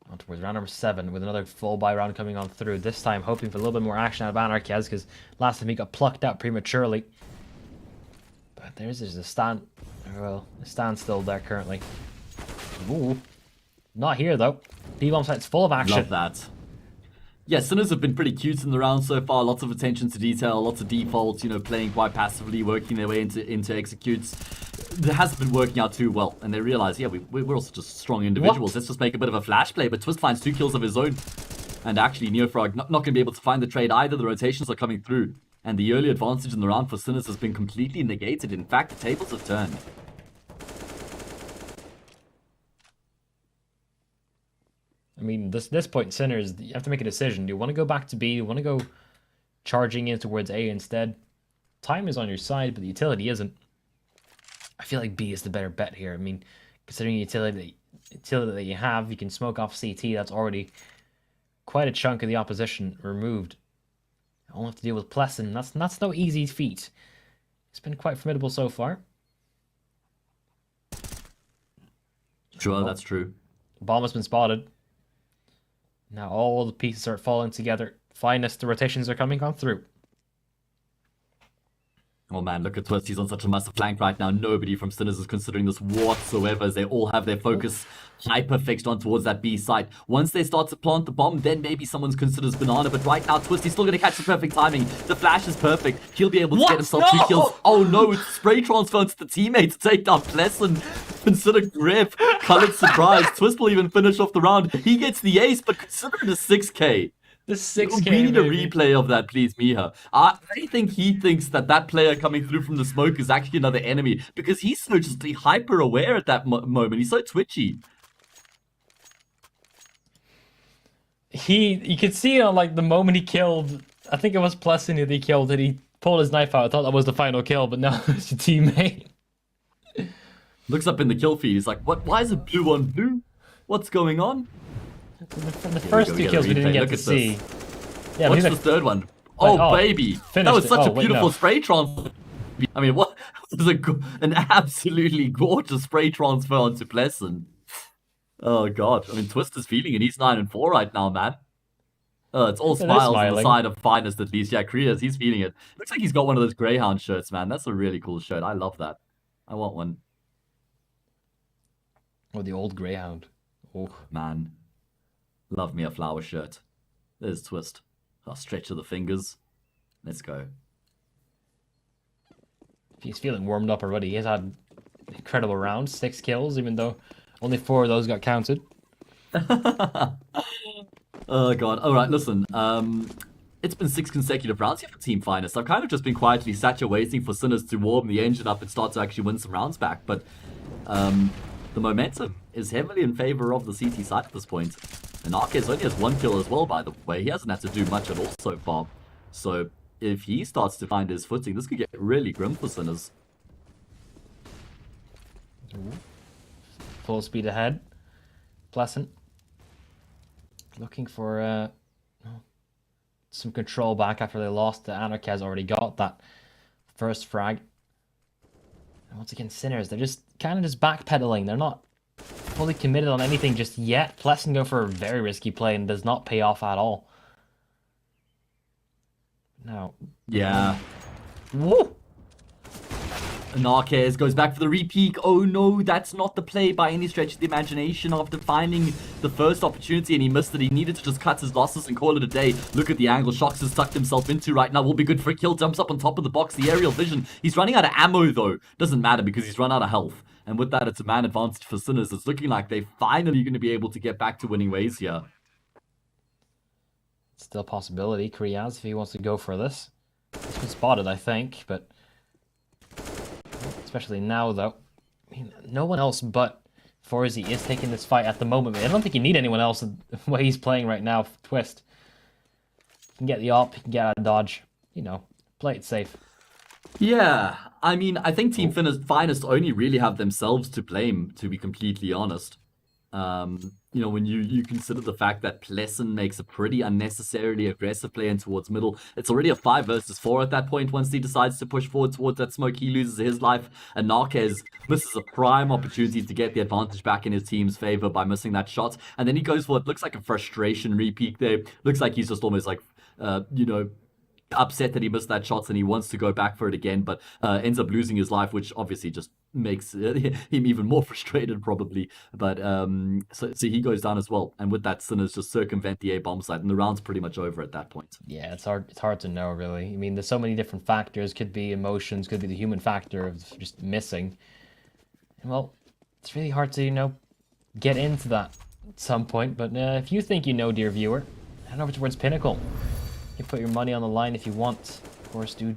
on towards round number 7 with another full buy round coming on through. This time hoping for a little bit more action out of Anarchaz, because last time he got plucked out prematurely. But there's a standstill there currently. Ooh, not here though. B-bomb site's full of action. Love that. Yeah, Sinners have been pretty cute in the round so far. Lots of attention to detail, lots of defaults, playing quite passively, working their way into executes. It hasn't been working out too well, and they realize, yeah, we're also just strong individuals. Let's just make a bit of a flash play, but Twist finds 2 kills of his own. And actually, Neofrog not going to be able to find the trade either. The rotations are coming through, and the early advantage in the round for Sinners has been completely negated. In fact, the tables have turned. I mean, this point, Sinners, you have to make a decision. Do you want to go back to B? Do you want to go charging in towards A instead? Time is on your side, but the utility isn't. I feel like B is the better bet here. I mean, considering the utility that you have, you can smoke off CT. That's already quite a chunk of the opposition removed. Only have to deal with Plessen. That's no easy feat. It's been quite formidable so far. Sure, that's true. Bomb has been spotted. Now all the pieces are falling together. Finest, the rotations are coming on through. Oh man, look at Twist. He's on such a massive flank right now. Nobody from Sinners is considering this whatsoever, as they all have their focus hyper fixed on towards that B site. Once they start to plant the bomb, then maybe someone's considers Banana. But right now, Twist, he's still going to catch the perfect timing. The flash is perfect. He'll be able to get himself 2 kills. Oh no, it's spray transfer into the teammate to take down Pleasant. Consider Griff. Colored surprise. Twist will even finish off the round. He gets the ace, but consider it a 6k. The 6k. We need a replay of that, please, Miha. I think he thinks that player coming through from the smoke is actually another enemy, because he's so just hyper aware at that moment. He's so twitchy. You could see on like the moment he killed, I think it was Plessen who he killed, that he pulled his knife out. I thought that was the final kill, but no, it's your teammate. Looks up in the kill feed. He's like, "What? Why is it blue on blue? What's going on?" From the first 2 kills we didn't get to see. Yeah, what's the third one? Oh, baby. That was such a beautiful spray transfer. I mean, what was an absolutely gorgeous spray transfer onto Pleasant. Oh, God. I mean, Twist is feeling it. He's 9-4 right now, man. It's all smiles on the side of finest, at least. Yeah, Krias, he's feeling it. Looks like he's got one of those Greyhound shirts, man. That's a really cool shirt. I love that. I want one. Oh, the old Greyhound. Oh, man. Love me a flower shirt. There's Twist. I'll stretch of the fingers. Let's go. He's feeling warmed up already. He has had incredible rounds. 6 kills, even though only 4 of those got counted. Oh, God. All right, listen. It's been 6 consecutive rounds here for Team Finest. I've kind of just been quietly sat here waiting for Sinners to warm the engine up and start to actually win some rounds back. But the momentum is heavily in favor of the CT side at this point. And Arcez only has 1 kill as well, by the way. He hasn't had to do much at all so far. So if he starts to find his footing, this could get really grim for Sinners. Full speed ahead. Pleasant. Looking for some control back after they lost. The Anarchaz already got that first frag. And once again, Sinners, they're just kind of just backpedaling. They're not fully committed on anything just yet. Pleasant go for a very risky play and does not pay off at all. Now, yeah. Woo! Arcez goes back for the repeat. Oh no, that's not the play by any stretch of the imagination. After finding the first opportunity and he missed it, he needed to just cut his losses and call it a day. Look at the angle Shox has tucked himself into right now. Will be good for a kill. Jumps up on top of the box. The aerial vision. He's running out of ammo though. Doesn't matter because he's run out of health. And with that, it's a man advantage for Sinners. It's looking like they're finally going to be able to get back to winning ways here. Still a possibility. Kriaz, if he wants to go for this. It's been spotted, I think, but especially now, though. I mean, no one else but Forzy is taking this fight at the moment. I don't think you need anyone else the way he's playing right now. Twist. You can get the op, you can get out of dodge. You know, play it safe. Yeah, I mean, I think Team Finest only really have themselves to blame, to be completely honest. You know, when you consider the fact that Pleasant makes a pretty unnecessarily aggressive play in towards middle, it's already a 5 versus 4 at that point. Once he decides to push forward towards that smoke, he loses his life, and Arcez misses a prime opportunity to get the advantage back in his team's favor by missing that shot, and then he goes for what looks like a frustration repeat there. Looks like he's just almost like, you know, upset that he missed that shot and he wants to go back for it again, but ends up losing his life, which obviously just makes him even more frustrated probably. But so he goes down as well, and with that, Sinners just circumvent the A bomb site, and the round's pretty much over at that point. Yeah, it's hard to know really. I mean, there's so many different factors. Could be emotions, could be the human factor of just missing. And well, it's really hard to, you know, get into that at some point. But if you think you know, dear viewer, head over towards Pinnacle. You can put your money on the line if you want. Of course, do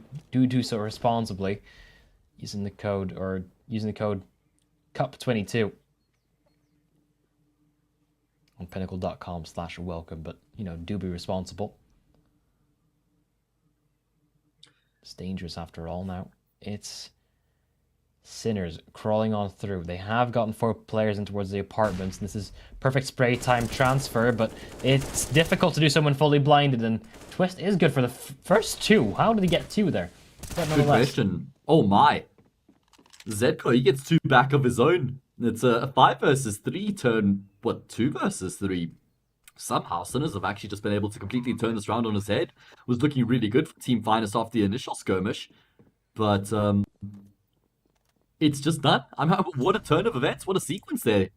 so responsibly, using the code CUP22 on pinnacle.com/welcome. But you know, do be responsible. It's dangerous after all. Now it's Sinners crawling on through. They have gotten 4 players in towards the apartments. This is perfect spray time transfer, but it's difficult to do so when fully blinded, and Twist is good for the first 2. How did he get 2 there? But Good question. Oh my. Zedko, he gets 2 back of his own. It's a 5 versus 3 turn, 2 versus 3. Somehow, Sinners have actually just been able to completely turn this round on his head. Was looking really good for Team Finest off the initial skirmish. But, it's just done. What a turn of events. What a sequence there.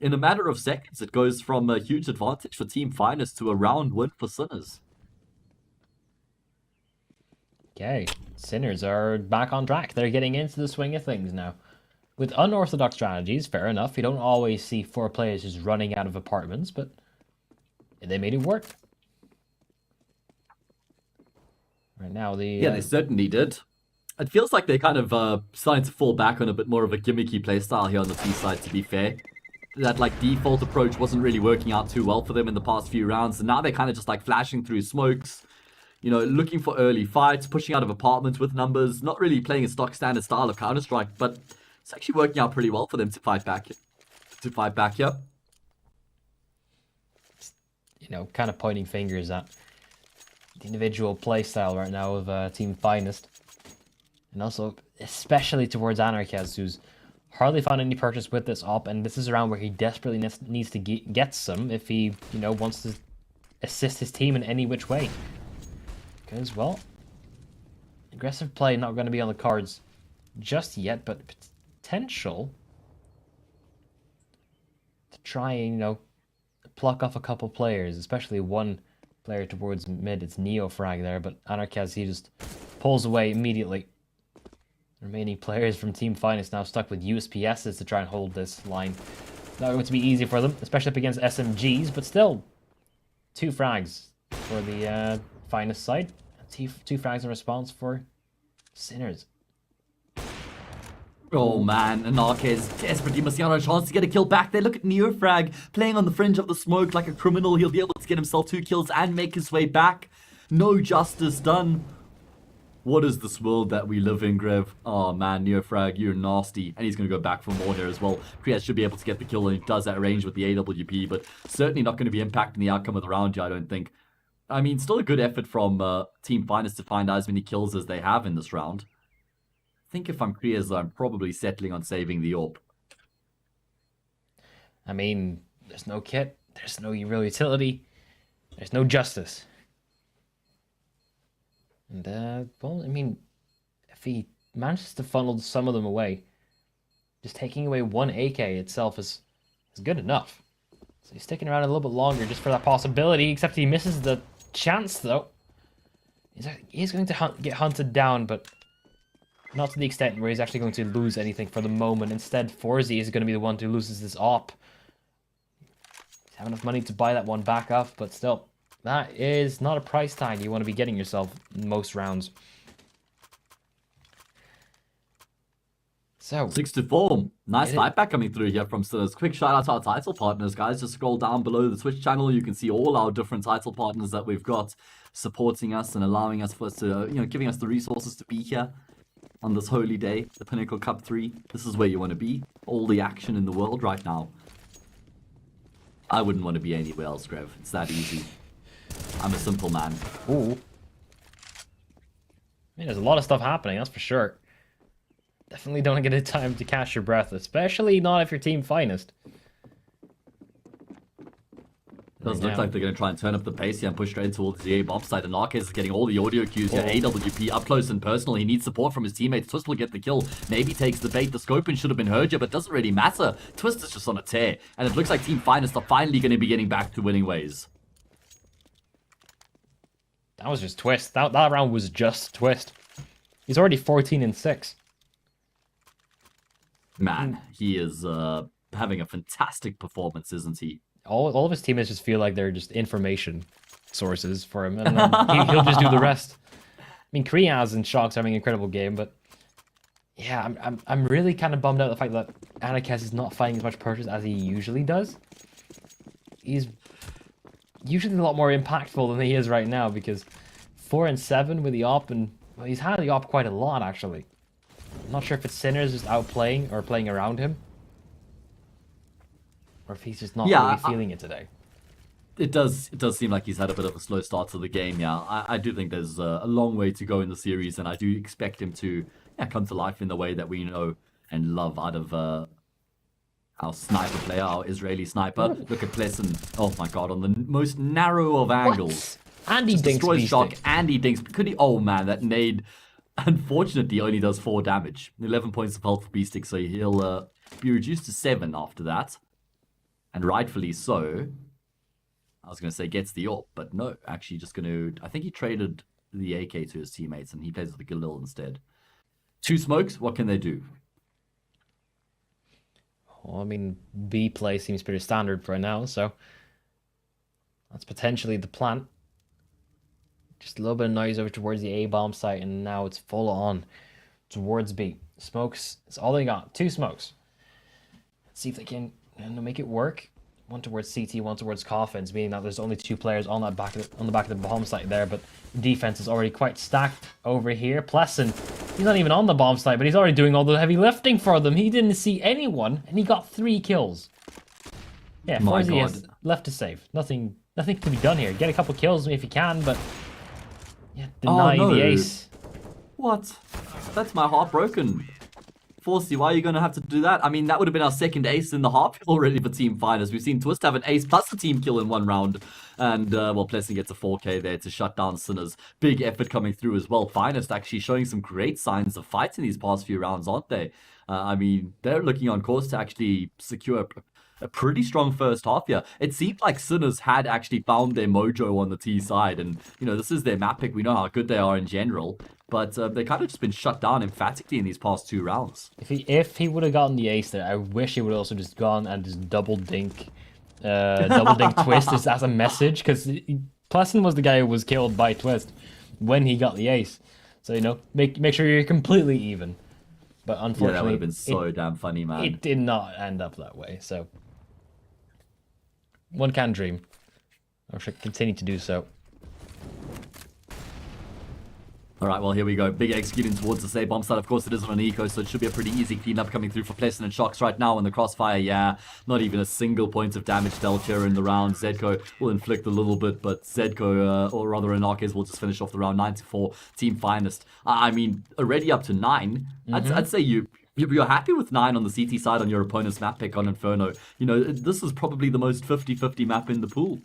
In a matter of seconds, it goes from a huge advantage for Team Finest to a round win for Sinners. Okay, Sinners are back on track. They're getting into the swing of things now. With unorthodox strategies, fair enough, you don't always see 4 players just running out of apartments, but they made it work. Right now, Yeah, they certainly did. It feels like they're kind of starting to fall back on a bit more of a gimmicky playstyle here on the T side, to be fair. That like default approach wasn't really working out too well for them in the past few rounds, and now they're kind of just like flashing through smokes, you know, looking for early fights, pushing out of apartments with numbers, not really playing a stock standard style of Counter-Strike, but it's actually working out pretty well for them to fight back here. You know, kind of pointing fingers at the individual playstyle right now of Team Finest. And also, especially towards Anarchaz, who's hardly found any purchase with this op, and this is around where he desperately needs to get some if he, you know, wants to assist his team in any which way. Because, well, aggressive play not going to be on the cards just yet, but potential to try and, you know, pluck off a couple players, especially one player towards mid. It's Neofrag there, but Anarchaz, he just pulls away immediately. Remaining players from Team Finest now stuck with USPSs to try and hold this line. Not going to be easy for them, especially up against SMGs, but still 2 frags for the Finest side. 2 frags in response for Sinners. Oh man, Anarchaz desperately missing out on a chance to get a kill back there. Look at Neofrag playing on the fringe of the smoke like a criminal. He'll be able to get himself 2 kills and make his way back. No justice done. What is this world that we live in, Grev? Oh man, Neofrag, you're nasty. And he's going to go back for more here as well. Kriaz should be able to get the kill, and he does at range with the AWP, but certainly not going to be impacting the outcome of the round here, I don't think. I mean, still a good effort from Team Finest to find as many kills as they have in this round. I think if I'm Kriaz, I'm probably settling on saving the AWP. I mean, there's no kit, there's no real utility, there's no justice. And, well, I mean, if he manages to funnel some of them away, just taking away 1 AK itself is good enough. So he's sticking around a little bit longer just for that possibility, except he misses the chance, though. He's going to get hunted down, but not to the extent where he's actually going to lose anything for the moment. Instead, Forzy is going to be the one who loses this op. He's have enough money to buy that one back up, but still. That is not a price tag you want to be getting yourself in most rounds. So 6-4. Nice fight back coming through here from Sinners. Quick shout out to our title partners, guys. Just scroll down below the Twitch channel. You can see all our different title partners that we've got supporting us and allowing us to, you know, giving us the resources to be here on this holy day, the Pinnacle Cup 3. This is where you want to be. All the action in the world right now. I wouldn't want to be anywhere else, Grev. It's that easy. I'm a simple man. Ooh. I mean, there's a lot of stuff happening, that's for sure. Definitely don't get a time to catch your breath, especially not if you're Team Finest. Does look like they're going to try and turn up the pace here and push straight towards the A bomb site. And Narcaz is getting all the audio cues here. AWP up close and personal. He needs support from his teammates. Twist will get the kill. Maybe takes the bait. The scoping should have been heard here, but doesn't really matter. Twist is just on a tear. And it looks like Team Finest are finally going to be getting back to winning ways. That was just Twist. That round was just Twist. He's already 14-6. Man, he is having a fantastic performance, isn't he? All of his teammates just feel like they're just information sources for him, and then he'll just do the rest. I mean, Kriaz and Shock's having an incredible game, but yeah, I'm really kind of bummed out the fact that Anarchaz is not finding as much purchase as he usually does. He's usually a lot more impactful than he is right now, because 4 and 7 with the op, and well, he's had the op quite a lot actually. not sure if it's Sinners just outplaying or playing around him. Or if he's just not really feeling it today. It does seem like he's had a bit of a slow start to the game, yeah. I do think there's a long way to go in the series, and I do expect him to come to life in the way that we know and love out of our sniper player, our Israeli sniper. Look at Plessen. Oh my god, on the most narrow of angles. What? And he dinks destroys Shock, and he dinks. Could he? Oh man, that nade unfortunately only does 4 damage. 11 points of health for Beastic, so he'll be reduced to 7 after that. And rightfully so. I was going to say gets the AWP, but no, actually just going to... I think he traded the AK to his teammates, and he plays with the Galil instead. 2 smokes, what can they do? Well, I mean, B play seems pretty standard for now, so... That's potentially the plan. Just a little bit of noise over towards the A-bomb site, and now it's full on towards B. Smokes, it's all they got. 2 smokes. Let's see if they can make it work. One towards CT, one towards Coffins, meaning that there's only 2 players on the back of the bomb site there, but defense is already quite stacked over here. Plessen, he's not even on the bomb site, but he's already doing all the heavy lifting for them. He didn't see anyone, and he got 3 kills. Yeah, Forzy has left to save. Nothing can be done here. Get a couple kills if you can, but yeah, deny the ace. What? That's my heart broken. Forcy, why are you going to have to do that? I mean, that would have been our 2nd ace in the half already for Team Finest. We've seen Twist have an ace plus a team kill in 1 round. And, well, Plessing gets a 4K there to shut down Sinners. Big effort coming through as well. Finest actually showing some great signs of fight in these past few rounds, aren't they? I mean, they're looking on course to actually secure a pretty strong first half here. It seemed like Sinners had actually found their mojo on the T side. And, you know, this is their map pick. We know how good they are in general. But they kind of just been shut down emphatically in these past 2 rounds. If he would have gotten the ace there, I wish he would have also just gone and just double dink Twist as a message, because Plessen was the guy who was killed by Twist when he got the ace. So, you know, make sure you're completely even. But unfortunately, yeah, that would have been so damn funny, man. It did not end up that way. So one can dream, or should continue to do so. All right, well, here we go. Big executing towards the safe bomb side. Of course, it is on an eco, so it should be a pretty easy cleanup coming through for Plessen and Shocks right now in the crossfire. Yeah, not even a single point of damage dealt here in the round. Zedko will inflict a little bit, but Zedko, or rather Anarches, will just finish off the round 9-4. Team Finest. I mean, already up to 9. I'd say you're happy with 9 on the CT side on your opponent's map pick on Inferno. You know, this is probably the most 50-50 map in the pool.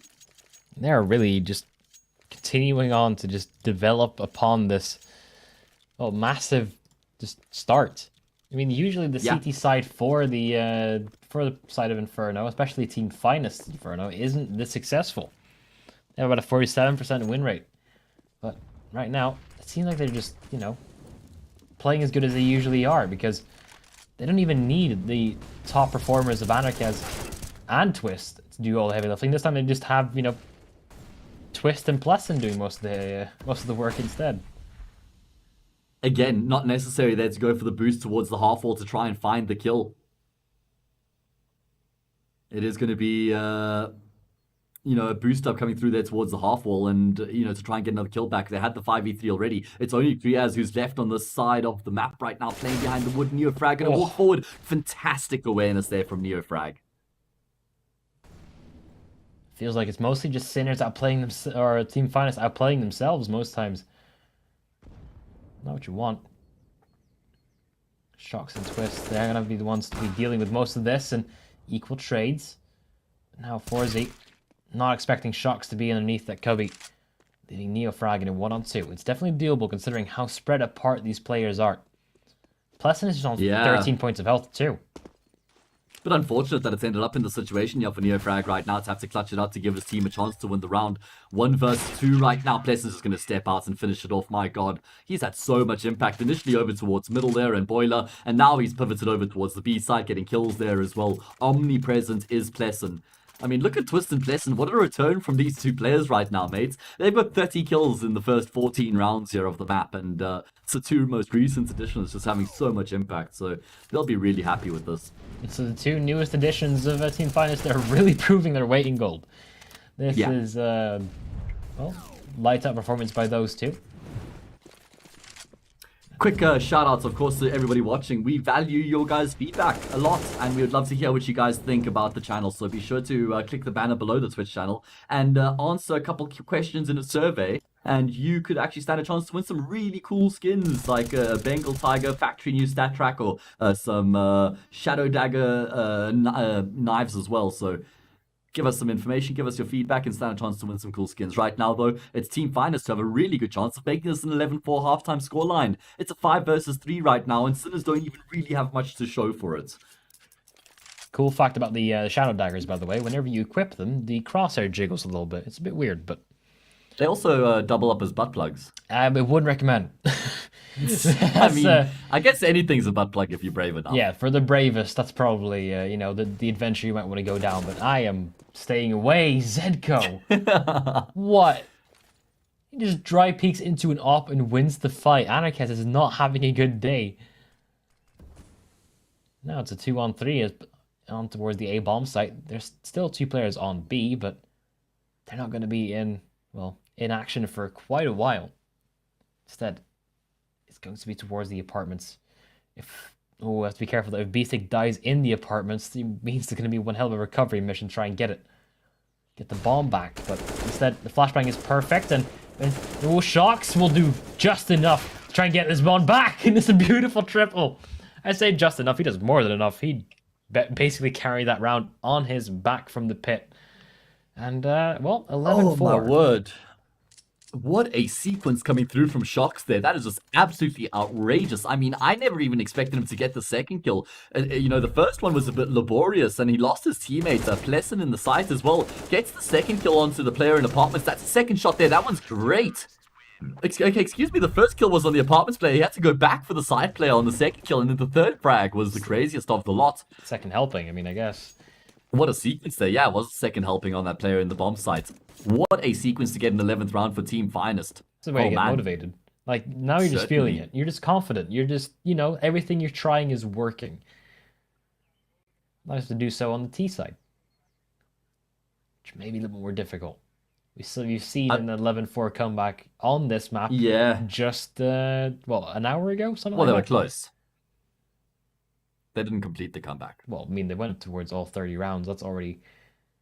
They're really just continuing on to just develop upon this massive just start. I mean, usually the CT side for the side of Inferno, especially Team Finest Inferno, isn't this successful. They have about a 47% win rate. But right now, it seems like they're just, you know, playing as good as they usually are, because they don't even need the top performers of Anarches and Twist to do all the heavy lifting. This time they just have, you know, Twist and Plessen doing most of the work instead. Again, not necessary there to go for the boost towards the half wall to try and find the kill. It is going to be, you know, a boost up coming through there towards the half wall, and, you know, to try and get another kill back. They had the 5v3 already. It's only Kriaz who's left on this side of the map right now, playing behind the wood. Neofrag going to walk forward. Fantastic awareness there from Neofrag. Feels like it's mostly just Sinners outplaying them, or Team Finest outplaying themselves most times. Not what you want. Shocks and Twists, they're going to be the ones to be dealing with most of this, and equal trades. Now Forzy, not expecting Shocks to be underneath that cubby, leaving Neofrag in a 1-on-2. It's definitely doable considering how spread apart these players are. Plessen is just on 13 points of health too. But unfortunate that it's ended up in the situation here for Neofrag right now to have to clutch it out to give his team a chance to win the round. 1 versus 2 right now. Plessen's just going to step out and finish it off. My god, he's had so much impact. Initially over towards middle there and Boiler, and now he's pivoted over towards the B side, getting kills there as well. Omnipresent is Plessen. I mean, look at Twist and Plessen. What a return from these 2 players right now, mates. They've got 30 kills in the first 14 rounds here of the map, and it's the 2 most recent additions just having so much impact, so they'll be really happy with this. So the 2 newest additions of Team Finest, they're really proving their weight in gold. This is, well, lights out performance by those 2. Quick shout outs, of course, to everybody watching. We value your guys' feedback a lot, and we would love to hear what you guys think about the channel. So be sure to click the banner below the Twitch channel and answer a couple questions in a survey. And you could actually stand a chance to win some really cool skins, like a Bengal Tiger factory new stat track, or some Shadow Dagger knives as well. So give us some information, give us your feedback, and stand a chance to win some cool skins. Right now, though, it's Team Finest who have a really good chance of making this an 11-4 halftime scoreline. It's a 5 versus 3 right now, and Sinners don't even really have much to show for it. Cool fact about the Shadow Daggers, by the way, whenever you equip them, the crosshair jiggles a little bit. It's a bit weird, but... They also double up as butt plugs. I wouldn't recommend. I mean, I guess anything's a butt plug if you're brave enough. Yeah, for the bravest, that's probably, the adventure you might want to go down, but I am staying away, Zedco. What? He just dry peeks into an op and wins the fight. Anarchist is not having a good day. Now it's a 2-on-3 on towards the A bomb site. There's still 2 players on B, but they're not going to be in action for quite a while. Instead, it's going to be towards the apartments. I have to be careful that if B-Stick dies in the apartments, it means there's going to be one hell of a recovery mission to try and get the bomb back. But instead, the flashbang is perfect, and Shocks will do just enough to try and get this bomb back. And it's a beautiful triple. I say just enough. He does more than enough. He basically carried that round on his back from the pit. And, 11-4. Oh, my word. What a sequence coming through from Shocks there. That is just absolutely outrageous. I mean, I never even expected him to get the second kill. The first one was a bit laborious, and he lost his teammate, Pleasant, in the site as well. Gets the second kill onto the player in apartments. That's the second shot there. That one's great. Okay, excuse me. The first kill was on the apartments player. He had to go back for the side player on the second kill, and then the third frag was the craziest of the lot. Second helping, I mean, I guess. What a sequence there. Yeah, it was the second helping on that player in the bomb site. What a sequence to get an 11th round for Team Finest. It's the way to get motivated. Like, now you're just feeling it. You're just confident. You're just, everything you're trying is working. Nice to do so on the T side, which may be a little bit more difficult. You've seen an 11-4 comeback on this map. Yeah. Just, an hour ago? Something well, like that? They were close. They didn't complete the comeback. Well, I mean, they went towards all 30 rounds. That's already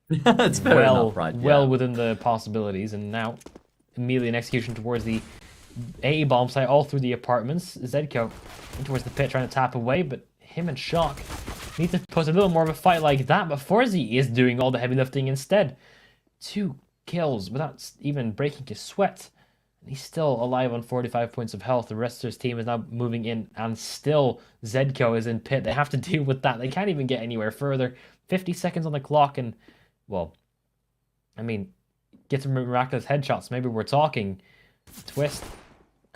it's fair enough, right? Well within the possibilities. And now, immediately an execution towards the A bomb site, all through the apartments. Zedco towards the pit, trying to tap away, but him and Shock need to put a little more of a fight like that. But Forzy is doing all the heavy lifting instead. 2 kills without even breaking his sweat. He's still alive on 45 points of health. The rest of his team is now moving in, and still Zedco is in pit. They have to deal with that. They can't even get anywhere further. 50 seconds on the clock, and, get some miraculous headshots. Maybe we're talking. Twist.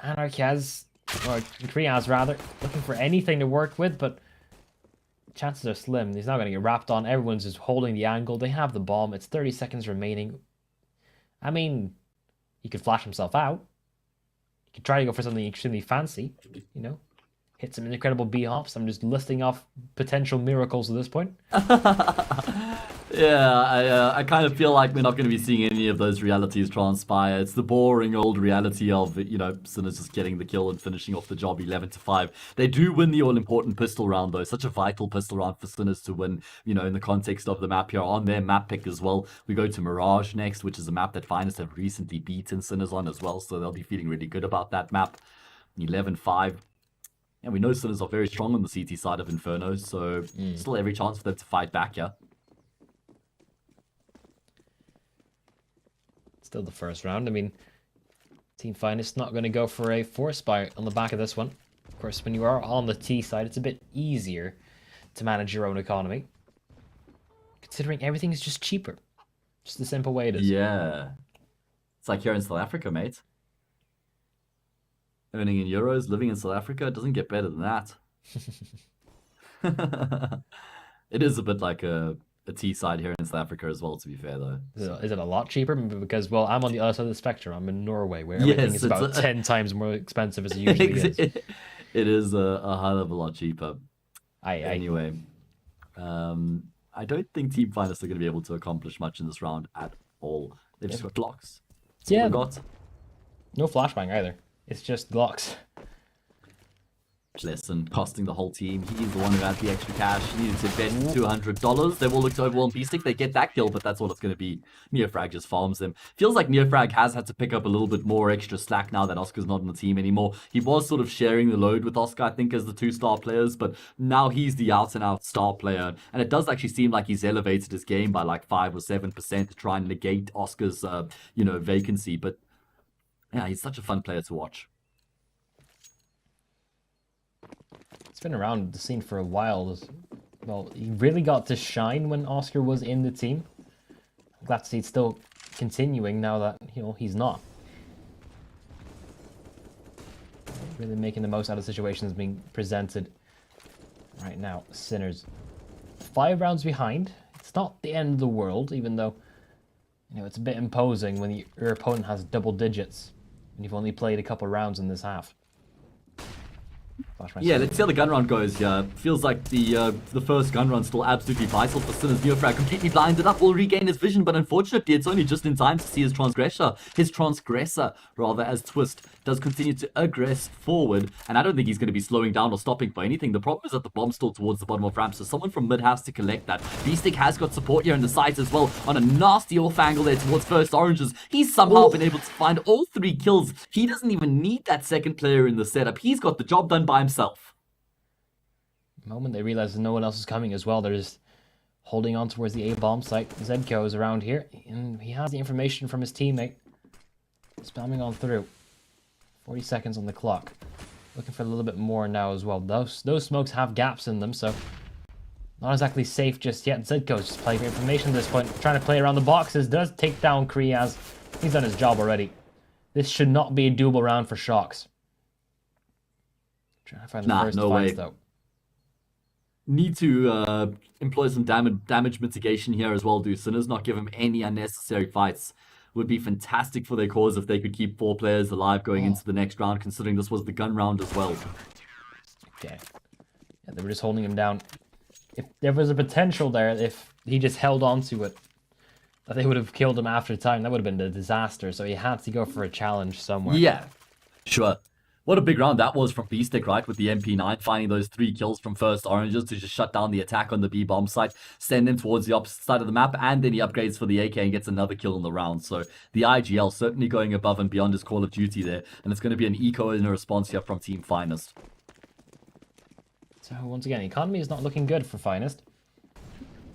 Anarchaz, or Kriaz rather, looking for anything to work with, but chances are slim. He's not going to get wrapped on. Everyone's just holding the angle. They have the bomb. It's 30 seconds remaining. I mean, he could flash himself out. He could try to go for something extremely fancy, hit some incredible B-hops. I'm just listing off potential miracles at this point. Yeah, I kind of feel like we're not going to be seeing any of those realities transpire. It's the boring old reality of, Sinners just getting the kill and finishing off the job 11-5. They do win the all-important pistol round, though. Such a vital pistol round for Sinners to win, in the context of the map here. On their map pick as well, we go to Mirage next, which is a map that Finest have recently beaten Sinners on as well, so they'll be feeling really good about that map. 11-5. And we know Sinners are very strong on the CT side of Inferno, so still every chance for them to fight back, yeah? Still the first round. I mean, Team Finest not going to go for a force buy on the back of this one. Of course, when you are on the T side, it's a bit easier to manage your own economy, considering everything is just cheaper. Just the simple way it is. Yeah. It's like here in South Africa, mate. Earning in euros, living in South Africa, it doesn't get better than that. It is a bit like a T side here in South Africa as well, to be fair, though. Is it a lot cheaper? Because, I'm on the other side of the spectrum. I'm in Norway, where everything is about 10 times more expensive as it usually is. It is a hell of a lot cheaper. Anyway. I don't think Team Finest are going to be able to accomplish much in this round at all. They've just got Glocks. That's all they've got. No flashbang either. It's just Glocks. lesson, costing the whole team. He's the one who had the extra cash. He needed to invest $200. They will look to overwhelm Beastic. They get that kill, but that's all it's going to be. Neofrag just farms them. Feels like Neofrag has had to pick up a little bit more extra slack now that Oscar's not on the team anymore. He was sort of sharing the load with Oscar, I think, as the 2-star players, but now he's the out-and-out star player. And it does actually seem like he's elevated his game by like 5 or 7% to try and negate Oscar's, vacancy. But yeah, he's such a fun player to watch. He's been around the scene for a while. Well, he really got to shine when Oscar was in the team. I'm glad to see it's still continuing now that, he's not. Really making the most out of situations being presented right now. Sinners 5 rounds behind. It's not the end of the world, even though, it's a bit imposing when your opponent has double digits and you've only played a couple rounds in this half. Yeah, let's see how the gun round goes here. Feels like the first gun run's still absolutely vital for Sinners. Neofrag completely blinded up, will regain his vision, but unfortunately it's only just in time to see his transgressor, as Twist does continue to aggress forward, and I don't think he's going to be slowing down or stopping for anything. The problem is that the bomb's still towards the bottom of ramp, so someone from mid has to collect that. Beastic has got support here in the sides as well, on a nasty off angle there towards first oranges. He's somehow been able to find all 3 kills. He doesn't even need that second player in the setup. He's got the job done by himself. The moment they realize that no one else is coming as well, they're just holding on towards the A-bomb site. Zedko is around here, and he has the information from his teammate. Spamming on through. 40 seconds on the clock. Looking for a little bit more now as well. Those smokes have gaps in them, so not exactly safe just yet. Zedko's just playing for information at this point, trying to play around the boxes. Does take down Kriaz. He's done his job already. This should not be a doable round for Shocks. Trying to find the first fights, though. Need to employ some damage mitigation here as well, do Sinners. Not give him any unnecessary fights. Would be fantastic for their cause if they could keep 4 players alive going into the next round, considering this was the gun round as well. Okay. Yeah, they were just holding him down. If there was a potential there, if he just held on to it, that they would have killed him after time. That would have been a disaster, so he had to go for a challenge somewhere. Yeah, sure. What a big round that was from Beastic, right? With the MP9 finding those 3 kills from first oranges to just shut down the attack on the B bomb site, send them towards the opposite side of the map, and then he upgrades for the AK and gets another kill in the round. So the IGL certainly going above and beyond his Call of Duty there, and it's going to be an eco and a response here from Team Finest. So once again, economy is not looking good for Finest.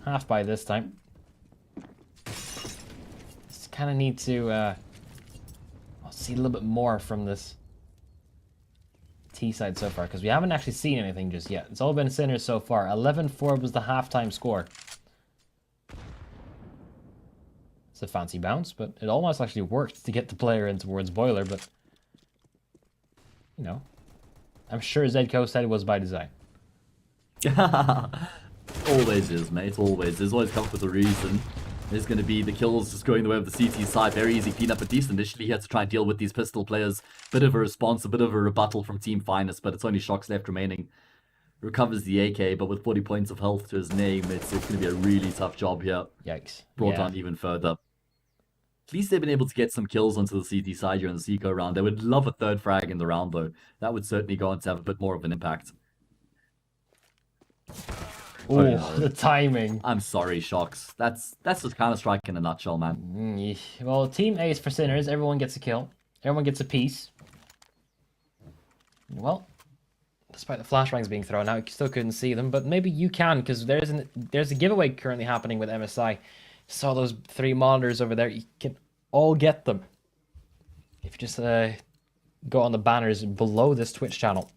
Half by this time. Just kind of need to see a little bit more from this T side so far, because we haven't actually seen anything just yet. It's all been Sinners so far. 11-4 was the halftime score. It's a fancy bounce, but it almost actually worked to get the player in towards Boiler, but I'm sure Zedko said it was by design. Always is, mate. Always. There's always come up with a reason. There's going to be the kills just going the way of the CT side. Very easy cleanup, but decent. Initially, he had to try and deal with these pistol players. Bit of a response, a bit of a rebuttal from Team Finest, but it's only Shocks left remaining. Recovers the AK, but with 40 points of health to his name, it's going to be a really tough job here. Yikes. Brought on even further. At least they've been able to get some kills onto the CT side here in the Seco round. They would love a 3rd frag in the round, though. That would certainly go on to have a bit more of an impact. Oh, the timing. I'm sorry, Shocks. That's just Counter-Strike in a nutshell, man. Well, Team A is for Sinners. Everyone gets a kill. Everyone gets a piece. Well, despite the flashbangs being thrown out, you still couldn't see them, but maybe you can, because there's a giveaway currently happening with MSI. Saw those 3 monitors over there. You can all get them if you just go on the banners below this Twitch channel.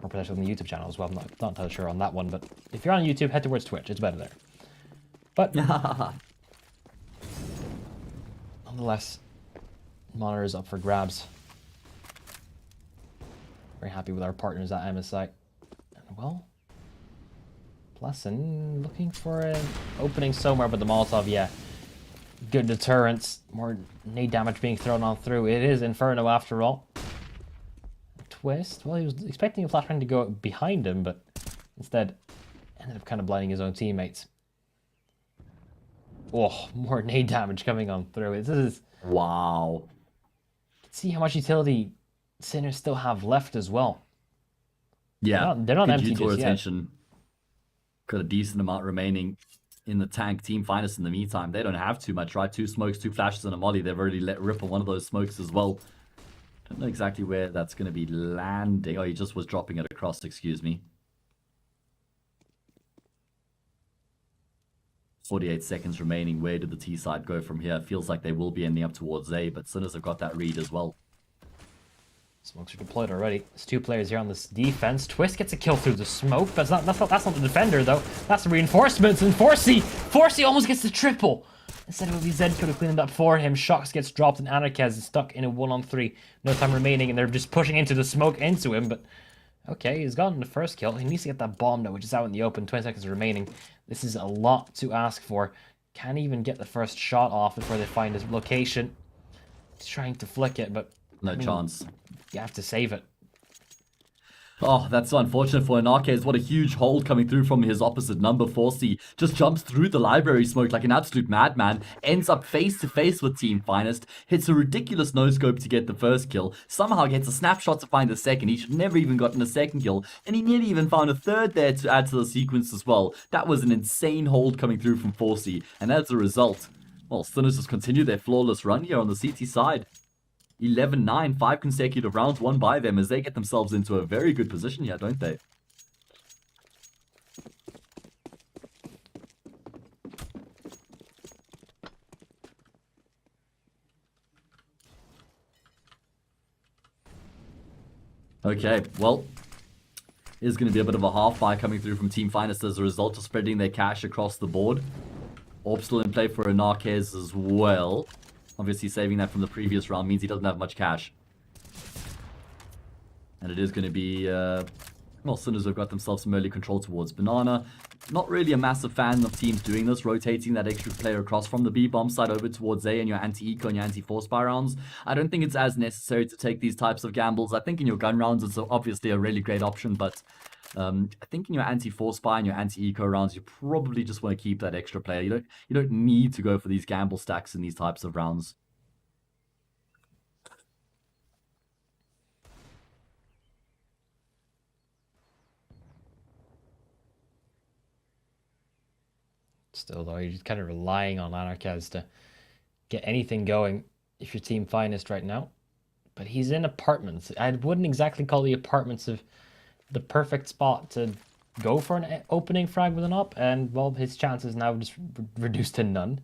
Or potentially on the YouTube channel as well. I'm not entirely sure on that one, but if you're on YouTube, head towards Twitch. It's better there. But nonetheless, monitors up for grabs. Very happy with our partners at MSI. And well, Pleasant looking for an opening somewhere, but the Molotov, yeah. Good deterrence. More nade damage being thrown on through. It is Inferno after all. Twist. Well, he was expecting a flashbang to go behind him, but instead ended up kind of blinding his own teammates. Oh, more nade damage coming on through. This is... Wow. See how much utility Sinners still have left as well. Yeah, they're not good empty detour just yet. attention. Got a decent amount remaining in the tank. Team Finest in the meantime, they don't have too much, right? 2 smokes, 2 flashes, and a molly. They've already let rip on one of those smokes as well. Don't know exactly where that's going to be landing. Oh, he just was dropping it across, excuse me. 48 seconds remaining. Where did the T side go from here? Feels like they will be ending up towards A, but Sinners have got that read as well. Smokes are deployed already. There's 2 players here on this defense. Twist gets a kill through the smoke. That's not the defender though. That's the reinforcements. And Forsey almost gets the triple. Instead of Zed could have cleaned it up for him. Shocks gets dropped and Anarchaz is stuck in a 1-on-3. No time remaining and they're just pushing into the smoke into him. But okay, he's gotten the first kill. He needs to get that bomb though, which is out in the open. 20 seconds remaining. This is a lot to ask for. Can't even get the first shot off before they find his location. He's trying to flick it, but No chance. You have to save it. Oh, that's so unfortunate for Anarchaz. What a huge hold coming through from his opposite number. Forsey just jumps through the library smoke like an absolute madman. Ends up face to face with Team Finest. Hits a ridiculous no-scope to get the first kill. Somehow gets a snapshot to find the second. He should never even gotten a second kill. And he nearly even found a third there to add to the sequence as well. That was an insane hold coming through from Forsey. And as a result, well, Sinners just continue their flawless run here on the CT side. 11-9, 5 consecutive rounds won by them as they get themselves into a very good position here, don't they? Okay, well, it's going to be a bit of a half-buy coming through from Team Finest as a result of spreading their cash across the board. Orb still in play for Anarchaz as well. Obviously, saving that from the previous round means he doesn't have much cash. And it is going to be... well, Sinners have got themselves some early control towards Banana. Not really a massive fan of teams doing this, rotating that extra player across from the B-bomb side over towards A and your anti-eco and your anti-force spy rounds. I don't think it's as necessary to take these types of gambles. I think in your gun rounds, it's obviously a really great option, but... I think in your anti-force spy and your anti-eco rounds, you probably just want to keep that extra player. You don't need to go for these gamble stacks in these types of rounds. Still though, you're just kind of relying on Anarchaz to get anything going if you're Team Finest right now. But he's in apartments. I wouldn't exactly call the apartments of the perfect spot to go for an opening frag with an op, and well, his chances now just reduced to none.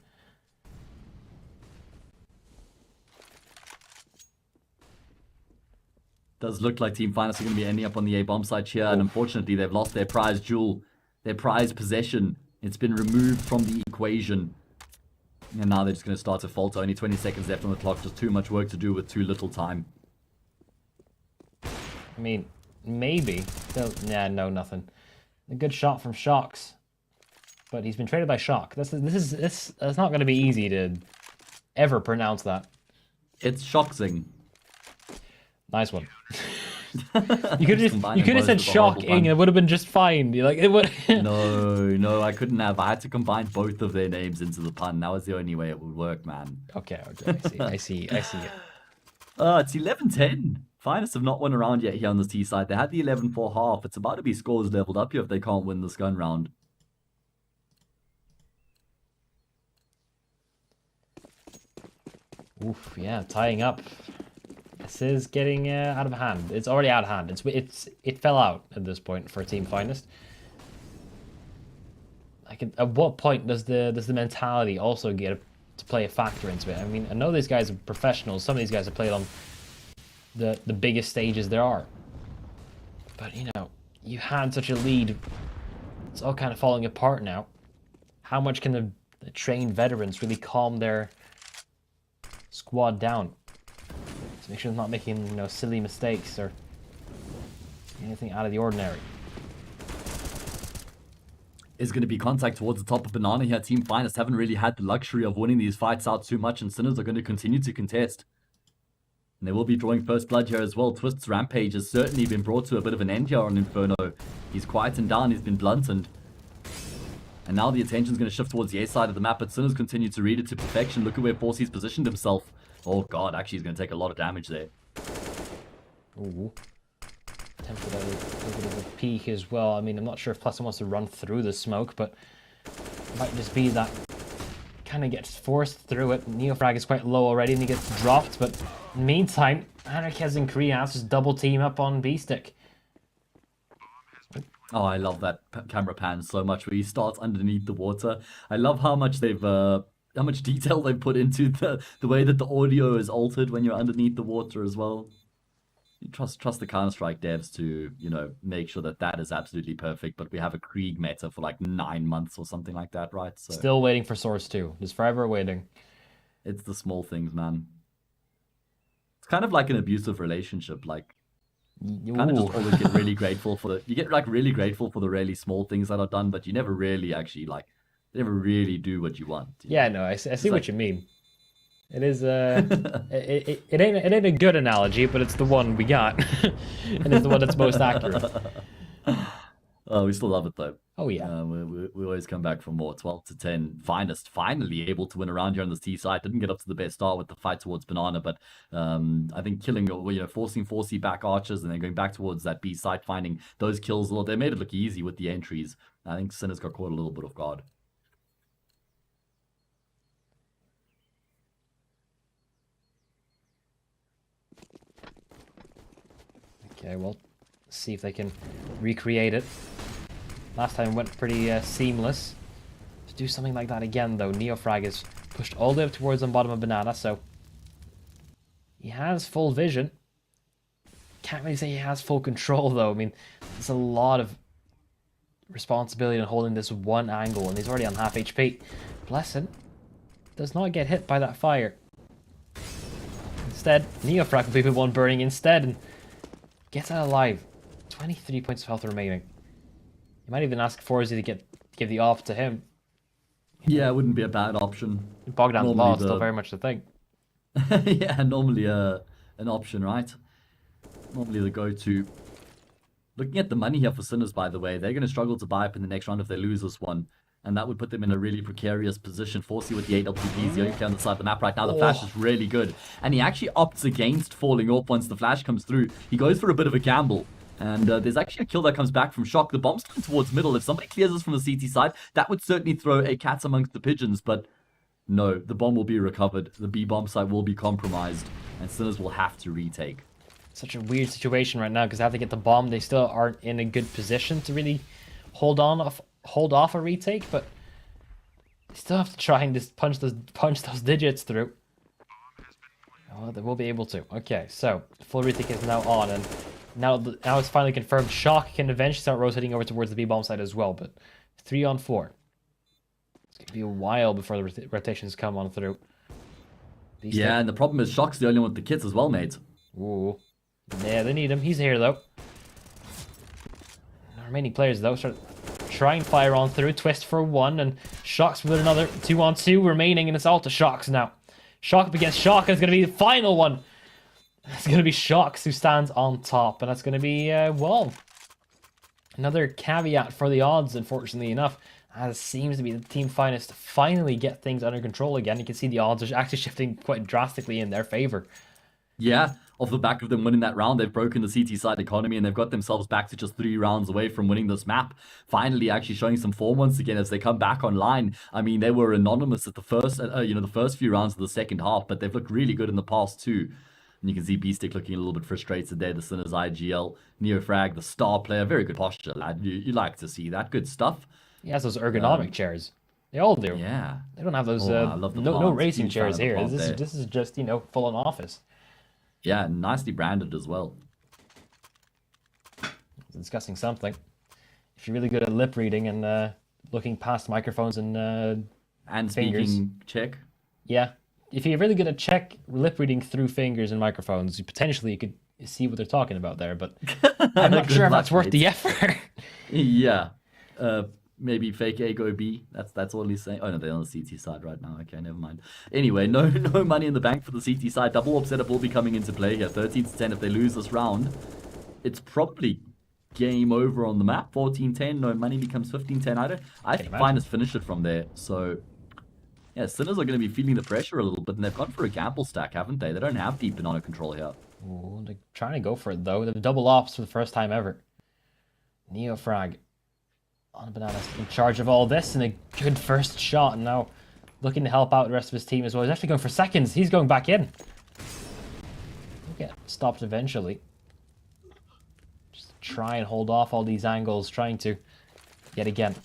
Does look like Team Finest are going to be ending up on the A-bomb side here, and unfortunately they've lost their prize jewel, their prize possession. It's been removed from the equation. And now they're just going to start to falter. Only 20 seconds left on the clock, just too much work to do with too little time. I mean, maybe. Yeah, no, nothing. A good shot from Shocks. But he's been traded by Shock. It's not going to be easy to ever pronounce that. It's Shocksing. Nice one. You could have said shocking and it would have been just fine. Like it would. No, I couldn't have. I had to combine both of their names into the pun. That was the only way it would work, man. Okay, I see it. It's 11-10. Finest have not won a round yet here on the T side. They had the 11-4 half. It's about to be scores leveled up here if they can't win this gun round. Oof, yeah, tying up. This is getting out of hand. It's already out of hand. It fell out at this point for Team Finest. Like, at what point does the mentality also get to play a factor into it? I mean, I know these guys are professionals. Some of these guys have played on the biggest stages there are. But you know, you had such a lead. It's all kind of falling apart now. How much can the trained veterans really calm their squad down? Make sure they're not making, silly mistakes or anything out of the ordinary. Is going to be contact towards the top of Banana here. Team Finest haven't really had the luxury of winning these fights out too much, and Sinners are going to continue to contest. And they will be drawing first blood here as well. Twist's rampage has certainly been brought to a bit of an end here on Inferno. He's quietened down, he's been blunted. And now the attention's going to shift towards the A side of the map, but Sinners continue to read it to perfection. Look at where Forsey's positioned himself. Oh god, actually he's going to take a lot of damage there. Ooh. Tempted a little bit of a peek as well. I mean, I'm not sure if Plus wants to run through the smoke, but it might just be that kind of gets forced through it. Neofrag is quite low already and he gets dropped, but in the meantime, Anarchez and Krias just double team up on B-Stick. Oh, I love that camera pan so much where he starts underneath the water. I love how much they've how much detail they've put into the way that the audio is altered when you're underneath the water as well. You trust the Counter-Strike devs to, you know, make sure that that is absolutely perfect, but we have a Krieg meta for like 9 months or something like that, right? So Still waiting for Source 2. Just forever waiting. it's the small things, man. It's kind of like an abusive relationship, like kind of just always get really grateful for the, you get like really grateful for the really small things that are done, but you never really actually like, they never really do what you want. Yeah, no, I see what you mean. It is it ain't a good analogy, but it's the one we got, and it's the one that's most accurate. Oh, we still love it though. Oh yeah. We always come back for more. 12 to 10. Finest finally able to win around here on this T side. Didn't get up to the best start with the fight towards Banana, but I think killing, you know, forcing 4C back archers and then going back towards that B side, finding those kills. They made it look easy with the entries. I think Sinners got caught a little bit off guard. Okay, well, see if they can recreate it. Last time went pretty seamless. To do something like that again, though, Neofrag is pushed all the way up towards the bottom of Banana, so he has full vision. Can't really say he has full control, though. I mean, there's a lot of responsibility in holding this one angle, and he's already on half HP. Blessing does not get hit by that fire. Instead, Neofrag will be the one burning instead, and gets out alive. 23 points of health remaining. You might even ask Forzy to give the off to him. Yeah, it wouldn't be a bad option. Bogdan's lost, still very much the thing. Yeah, normally an option, right? Normally the go-to. Looking at the money here for Sinners, by the way, they're going to struggle to buy up in the next round if they lose this one. And that would put them in a really precarious position. Forsey with the 8 LTPs, the only player on the side of the map right now. The flash is really good. And he actually opts against falling off once the flash comes through. He goes for a bit of a gamble. And there's actually a kill that comes back from Shock. The bomb's coming towards middle. If somebody clears this from the CT side, that would certainly throw a cat amongst the pigeons. But no, the bomb will be recovered. The B bomb site will be compromised. And Sinners will have to retake. Such a weird situation right now because they have to get the bomb. They still aren't in a good position to really hold off a retake, but they still have to try and just punch those digits through. Oh, they will be able to. Okay, so full retake is now on, and now it's finally confirmed. Shock can eventually start rotating over towards the B bomb side as well, but 3 on 4. It's gonna be a while before the rotations come on through. Yeah, and the problem is Shock's the only one with the kits as well, mate. Ooh. Yeah, they need him. He's here, though. The remaining players, though, start trying fire on through. Twist for 1, and Shocks with another 2 on 2 remaining, and it's all to Shocks now. Shock up against Shock, and it's going to be the final one. It's going to be Shocks who stands on top, and that's going to be, well, another caveat for the odds, unfortunately enough, as it seems to be the team finest to finally get things under control again. You can see the odds are actually shifting quite drastically in their favor. Yeah, off the back of them winning that round, they've broken the CT side economy and they've got themselves back to just 3 rounds away from winning this map. Finally, actually showing some form once again as they come back online. I mean, they were anonymous at the first, the first few rounds of the second half, but they've looked really good in the past too. And you can see B-Stick looking a little bit frustrated there. The Sinners IGL, Neofrag, the star player, very good posture, lad. You like to see that, good stuff. He has those ergonomic chairs. They all do. Yeah. They don't have those I love the no plants. racing Huge fan chairs of the here. plant This is just, full on office. Yeah, nicely branded as well. Discussing something. If you're really good at lip reading and looking past microphones and fingers. Speaking Czech. Yeah. If you're really good at lip reading through fingers and microphones, potentially you could see what they're talking about there, but I'm not sure if that's worth the effort. Yeah. Maybe fake Ego B. That's all he's saying. Oh no, they're on the CT side right now. Okay, never mind. Anyway, no money in the bank for the CT side. Double orb setup will be coming into play here. 13 to 10 if they lose this round. It's probably game over on the map. 14-10, no money becomes 15-10. I think Finest finished it from there. So yeah, Sinners are going to be feeling the pressure a little bit, and they've gone for a gamble stack, haven't they? They don't have deep banana control here. Ooh, they're trying to go for it though. The double ops for the first time ever. Neofrag on Bananas in charge of all this, and a good first shot. And now looking to help out the rest of his team as well. He's actually going for seconds. He's going back in. He'll get stopped eventually. Just try and hold off all these angles, trying to, yet again,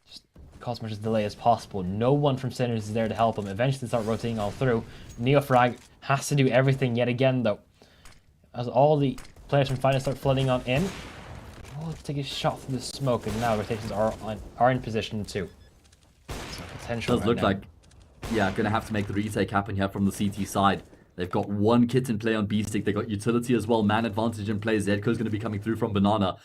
just cause as much delay as possible. No one from Sinners is there to help him. Eventually they start rotating all through. Neofrag has to do everything yet again though. As all the players from Finest start flooding on in. Oh, let's take a shot through the smoke, and now rotations are in position too. So potential Does look like, yeah, gonna have to make the retake happen here from the CT side. They've got one kit in play on B-Stick. They've got utility as well. Man advantage in play. Zedko's going to be coming through from Banana.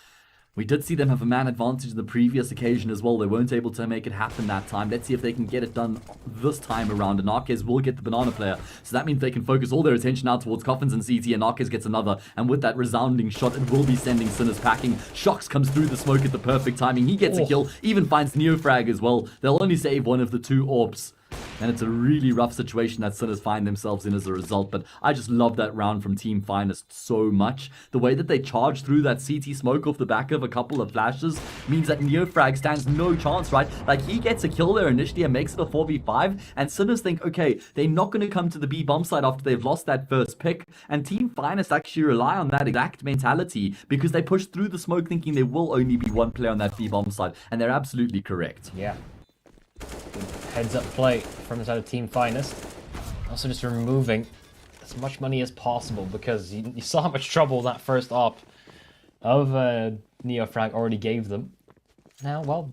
We did see them have a man advantage in the previous occasion as well. They weren't able to make it happen that time. Let's see if they can get it done this time around. And Arquez will get the Banana player. So that means they can focus all their attention now towards Coffins and CT. And Arquez gets another. And with that resounding shot, it will be sending Sinners packing. Shocks comes through the smoke at the perfect timing. He gets a kill. Even finds Neofrag as well. They'll only save one of the two orbs. And it's a really rough situation that Sinners find themselves in as a result. But I just love that round from Team Finest so much. The way that they charge through that CT smoke off the back of a couple of flashes means that Neofrag stands no chance, right? Like, he gets a kill there initially and makes it a 4v5. And Sinners think, okay, they're not going to come to the B bomb site after they've lost that first pick. And Team Finest actually rely on that exact mentality because they push through the smoke thinking there will only be one player on that B bomb site. And they're absolutely correct. Yeah. Good heads-up play from the side of Team Finest. Also just removing as much money as possible because you saw how much trouble that first op of Neofrag already gave them. Now, well,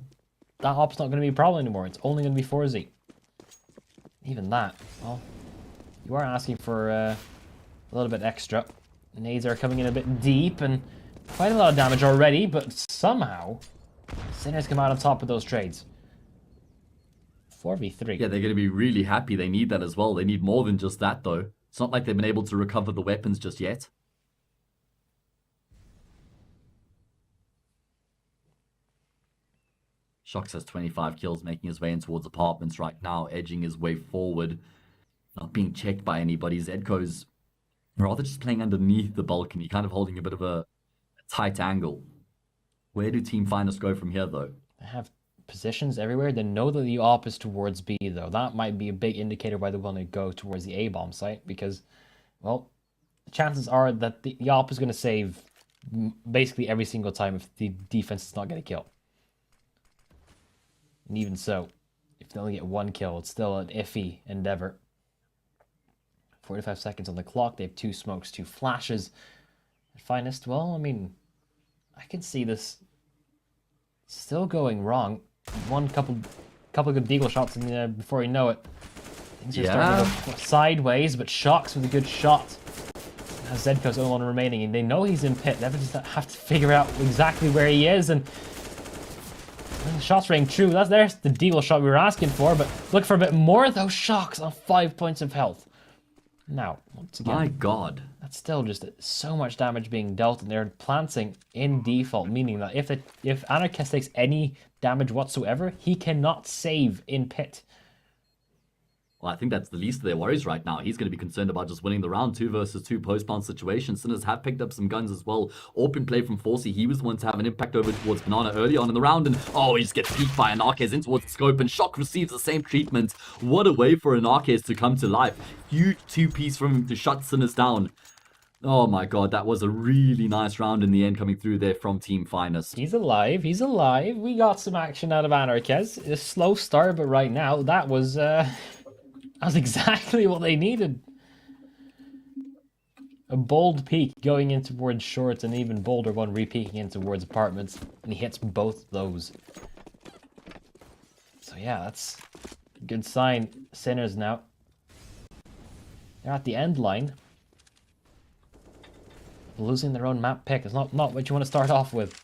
that op's not going to be a problem anymore. It's only going to be 4Z. Even that, well, you are asking for a little bit extra. Nades are coming in a bit deep and quite a lot of damage already, but somehow Sinners come out on top of those trades. 4v3. Yeah, they're going to be really happy. They need that as well. They need more than just that, though. It's not like they've been able to recover the weapons just yet. Shocks has 25 kills, making his way in towards apartments right now, edging his way forward. Not being checked by anybody. Zedko's rather just playing underneath the balcony, kind of holding a bit of a tight angle. Where do Team Finest go from here, though? They have positions everywhere. They know that the op is towards B, though. That might be a big indicator why they want to go towards the A bomb site because, well, the chances are that the op is going to save basically every single time if the defense does not get a kill. And even so, if they only get one kill, it's still an iffy endeavor. 45 seconds on the clock. They have 2 smokes, 2 flashes. At Finest, well, I mean, I can see this still going wrong. One couple of good deagle shots in there before you know it. Things are starting to go sideways, but Shocks with a good shot. Now Zedko's the only one remaining, and they know he's in pit. They just have to figure out exactly where he is, and the shots rang true. There's the deagle shot we were asking for, but look for a bit more of those Shocks on 5 points of health. Now, once again, my God, that's still just so much damage being dealt, and they're planting in default, meaning that if Anarchist takes any damage whatsoever, he cannot save in pit. well, I think that's the least of their worries right now. He's going to be concerned about just winning the round 2 versus 2 post-bound situation. Sinners have picked up some guns as well. Open play from Forsey. He was the one to have an impact over towards Banana early on in the round. And he just gets peeked by Anarchist in towards the scope. And Shock receives the same treatment. What a way for Anarchist to come to life. Huge 2-piece from him to shut Sinners down. Oh my God, that was a really nice round in the end coming through there from Team Finest. He's alive. He's alive. We got some action out of Anarchist. A slow start, but right now that was exactly what they needed. A bold peek going in towards shorts, and even bolder one re-peeking in towards apartments, and he hits both those. So yeah, that's a good sign. Sinners now. They're at the end line. Losing their own map pick is not what you want to start off with,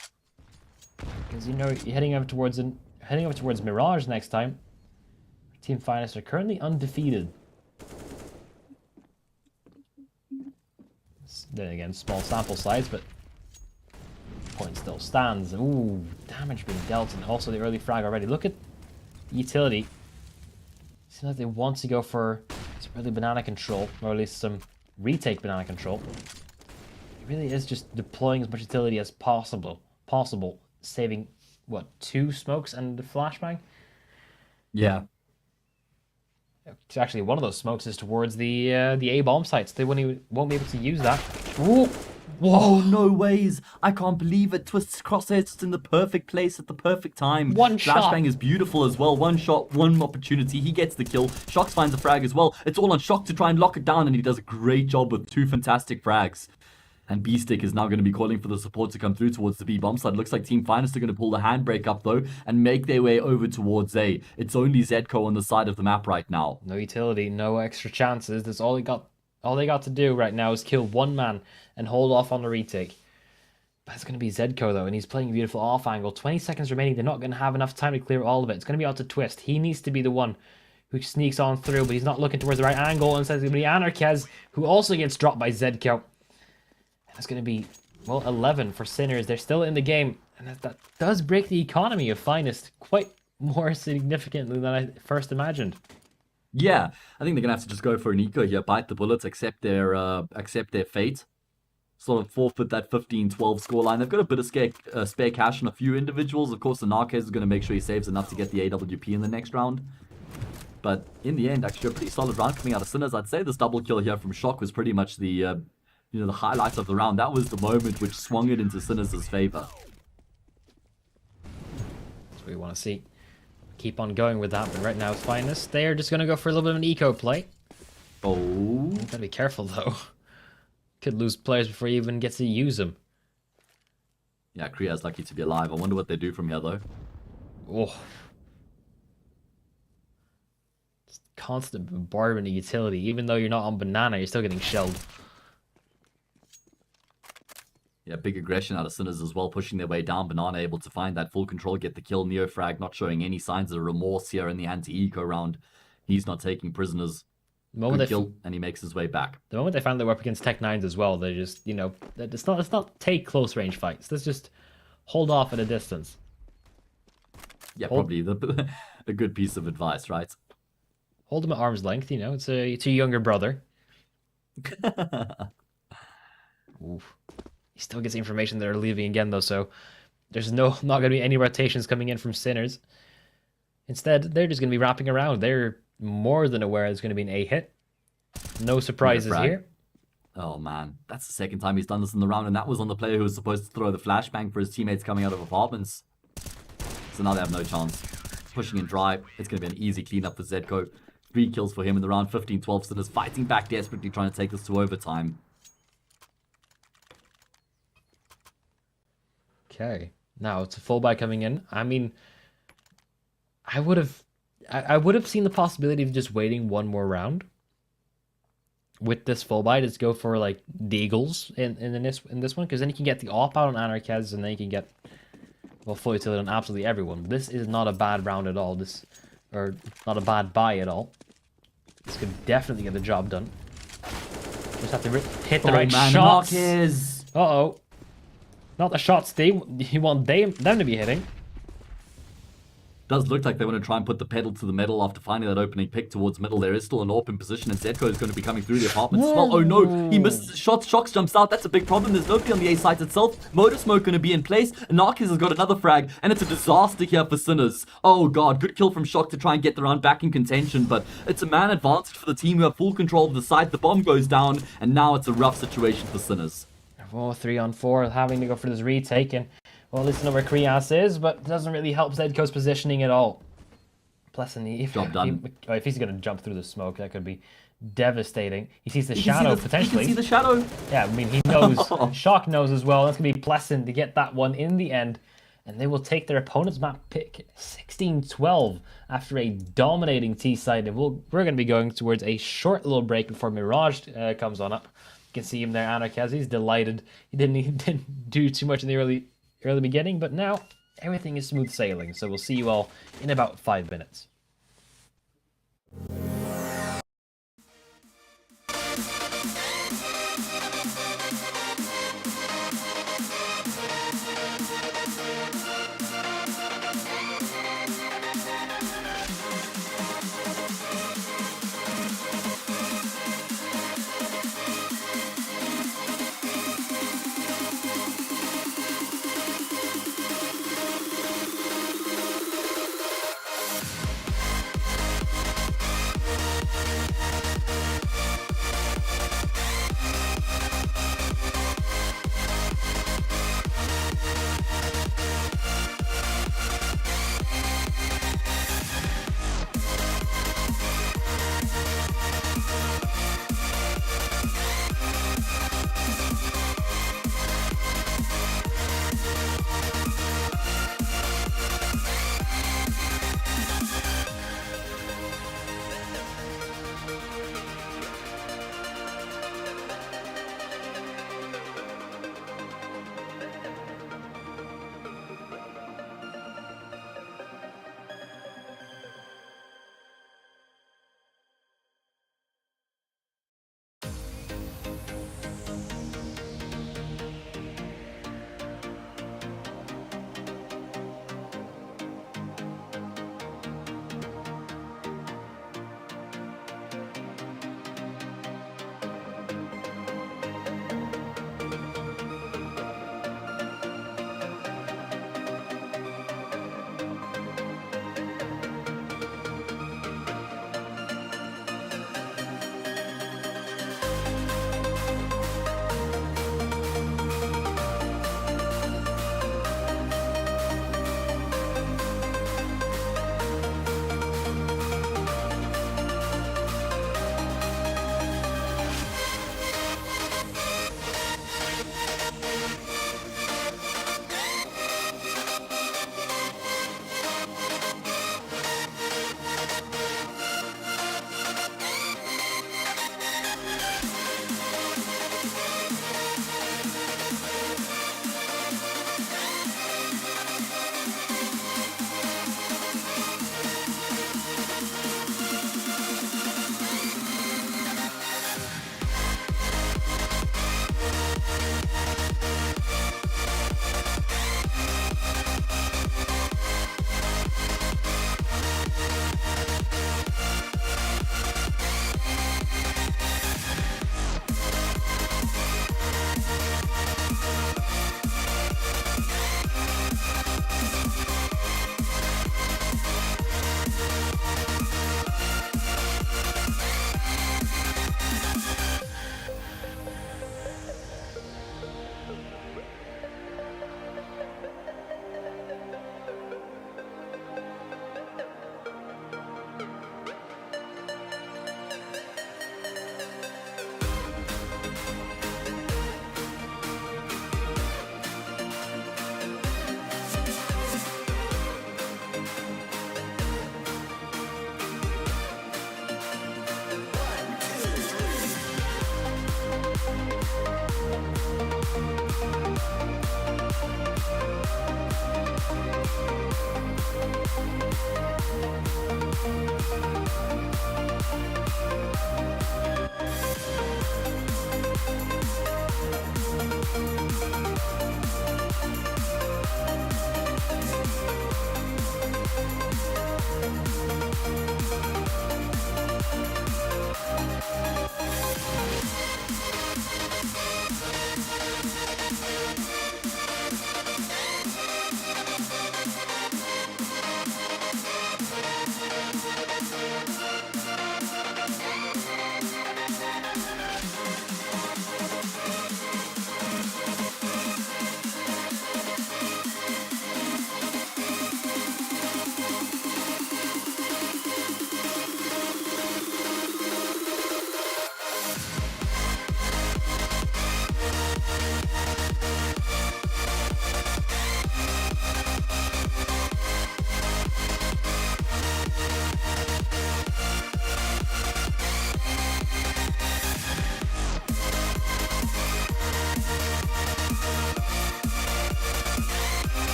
because you know you're heading over towards Mirage next time. Team Finest are currently undefeated. Then again, small sample size, but point still stands. Ooh, damage being dealt, and also the early frag already. Look at the utility. Seems like they want to go for some early banana control, or at least some retake banana control. It really is just deploying as much utility as possible, saving, what, 2 smokes and the flashbang? Yeah. Actually, one of those smokes is towards the A bomb sites. They won't be able to use that. Ooh. Whoa! Oh, no ways! I can't believe it. Twists crosshairs just in the perfect place at the perfect time. One shot. Flashbang is beautiful as well. One shot, one opportunity. He gets the kill. Shox finds a frag as well. It's all on Shock to try and lock it down, and he does a great job with 2 fantastic frags. And B-Stick is now going to be calling for the support to come through towards the B bomb side. Looks like Team Finest are going to pull the handbrake up, though, and make their way over towards A. It's only ZCO on the side of the map right now. No utility, no extra chances. That's all they got. All they got to do right now is kill 1 man and hold off on the retake. But it's going to be ZCO, though, and he's playing a beautiful off angle. 20 seconds remaining. They're not going to have enough time to clear all of it. It's going to be out to Twist. He needs to be the one who sneaks on through, but he's not looking towards the right angle. And says it's going to be Anarkez, who also gets dropped by ZCO. And it's going to be, well, 11 for Sinners. They're still in the game, and that does break the economy of Finest quite more significantly than I first imagined. Yeah, I think they're gonna have to just go for an eco here, bite the bullets, accept their fate, sort of forfeit that 15-12 scoreline. They've got a bit of spare cash on a few individuals. Of course, the Narchez is going to make sure he saves enough to get the AWP in the next round. But in the end, actually, a pretty solid round coming out of Sinners. I'd say this double kill here from Shock was pretty much the the highlight of the round. That was the moment which swung it into Sinners' favor. That's what we want to see. Keep on going with that, but right now it's Finest. They're just going to go for a little bit of an eco play. Oh. Gotta be careful, though. Could lose players before you even get to use them. Yeah, Kriya's lucky to be alive. I wonder what they do from here, though. Oh. Just constant bombardment of utility. Even though you're not on banana, you're still getting shelled. Yeah, big aggression out of Sinners as well, pushing their way down. Banana able to find that full control, get the kill. Neofrag not showing any signs of remorse here in the anti-eco round. He's not taking prisoners. Good kill, and he makes his way back. The moment they found they were up against Tech 9s as well, they just, it's not take close range fights. Let's just hold off at a distance. Yeah, probably a good piece of advice, right? Hold them at arm's length, it's a younger brother. Oof. He still gets information that they're leaving again, though, so there's not going to be any rotations coming in from Sinners. Instead, they're just going to be wrapping around. They're more than aware it's going to be an A hit. No surprises here. Oh, man. That's the second time he's done this in the round, and that was on the player who was supposed to throw the flashbang for his teammates coming out of apartments. So now they have no chance. Pushing in dry. It's going to be an easy cleanup for ZCO. 3 kills for him in the round. 15-12. Sinners fighting back desperately, trying to take this to overtime. Okay. Now it's a full buy coming in. I mean, I would have seen the possibility of just waiting one more round with this full buy. Just go for like Deagles in this one, because then you can get the op out on Anarkhez, and then you can get full utility on absolutely everyone. This is not a bad round at all. Or not a bad buy at all. This could definitely get the job done. Just have to hit the right shots. Uh-oh. Not the shots you want them to be hitting. Does look like they want to try and put the pedal to the metal after finding that opening pick towards middle. There is still an AWP in position, and ZCO is going to be coming through the apartments as well. Oh no, he misses the shots. Shox jumps out. That's a big problem. There's nobody on the A site itself. Motor smoke going to be in place. Narchez has got another frag, and it's a disaster here for Sinners. Oh god, good kill from Shock to try and get the round back in contention, but it's a man advantage for the team who have full control of the site. The bomb goes down, and now it's a rough situation for Sinners. 3-on-4, having to go for this retake, and well, at least know where Krias is, but it doesn't really help ZCO's positioning at all. Plus, if he's going to jump through the smoke, that could be devastating. He sees the shadow, potentially. He can see the shadow. Yeah, I mean, he knows. Shock knows as well. That's going to be pleasant to get that one in the end. And they will take their opponent's map pick 16-12 after a dominating T side. And we're going to be going towards a short little break before Mirage comes on up. You can see him there, Anarkhez. He's delighted. He didn't do too much in the early beginning, but now everything is smooth sailing. So we'll see you all in about 5 minutes.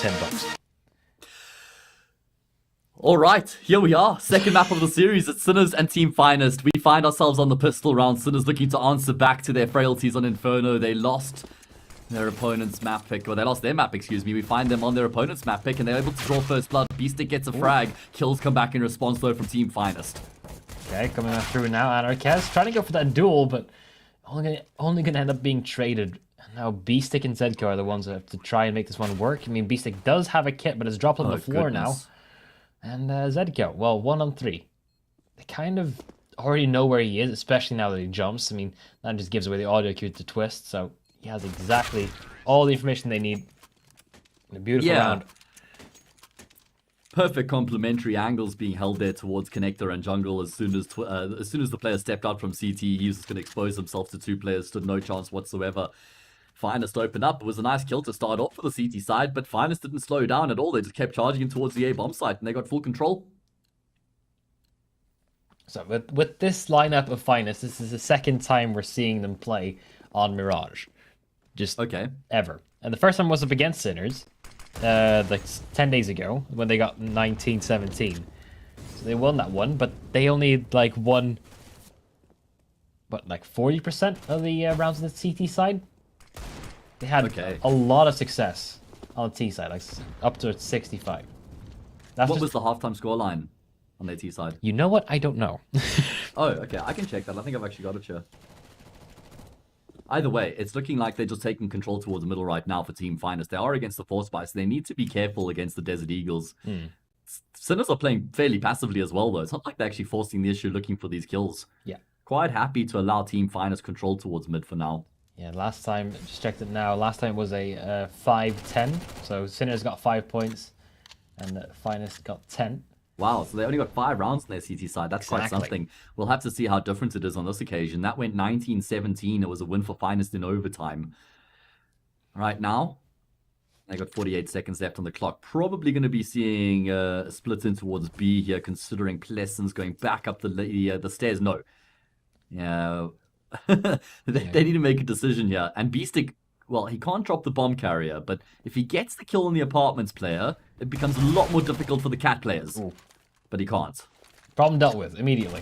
$10. All right, here we are. Second map of the series. It's Sinners and Team Finest. We find ourselves on the pistol round. Sinners looking to answer back to their frailties on Inferno. They lost their opponent's map pick, or they lost their map, excuse me. We find them on their opponent's map pick, and they're able to draw first blood. Beastic gets a frag. Kills come back in response, though, from Team Finest. Okay, coming through now. Anarchaz trying to go for that duel, but only gonna end up being traded. Now Beastic and Zedco are the ones that have to try and make this one work. I mean, Beastic does have a kit, but it's dropped on the floor now. And Zedco, well, 1 on 3. They kind of already know where he is, especially now that he jumps. I mean, that just gives away the audio cue to Twist, so he has exactly all the information they need in a beautiful round. Perfect complementary angles being held there towards Connector and Jungle. As soon as the player stepped out from CT, he was just going to expose himself to two players. Stood no chance whatsoever. Finest opened up. It was a nice kill to start off for the CT side, but Finest didn't slow down at all. They just kept charging in towards the A bomb site, and they got full control. So with this lineup of Finest, this is the second time we're seeing them play on Mirage. Just ever. And the first time was up against Sinners, like 10 days ago, when they got 19-17. So they won that one, but they only like won, what, like 40% of the rounds on the CT side? They had a lot of success on the T side, like up to 65. What was the halftime scoreline on their T side? You know what? I don't know. Oh, okay. I can check that. I think I've actually got it here. Either way, it's looking like they're just taking control towards the middle right now for Team Finest. They are against the Force Spy, so they need to be careful against the Desert Eagles. Sinners are playing fairly passively as well, though. It's not like they're actually forcing the issue looking for these kills. Yeah. Quite happy to allow Team Finest control towards mid for now. Yeah, last time, just checked it now, last time was a 5-10. So Sinners got 5 points and Finest got 10. Wow, so they only got 5 rounds on their CT side. That's quite something. We'll have to see how different it is on this occasion. That went 19-17. It was a win for Finest in overtime. Right now, they got 48 seconds left on the clock. Probably going to be seeing a split in towards B here, considering Plesson's going back up the stairs. No. Yeah. They need to make a decision here. And Beastic, well, he can't drop the bomb carrier, but if he gets the kill on the apartments player, it becomes a lot more difficult for the cat players. Ooh. But he can't. Problem dealt with immediately.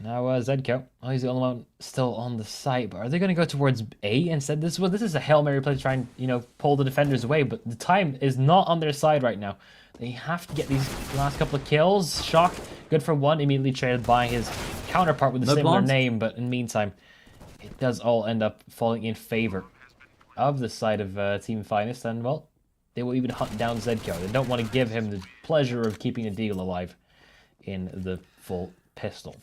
Now Zedco. Oh, he's the only one still on the site. But are they going to go towards A instead? This is a Hail Mary play to try and, pull the defenders away. But the time is not on their side right now. They have to get these last couple of kills. Shock, good for 1, immediately traded by his counterpart with a similar name. But in the meantime, it does all end up falling in favor of the side of Team Finest. And, well, they will even hunt down Zedco. They don't want to give him the pleasure of keeping a deal alive in the full pistol.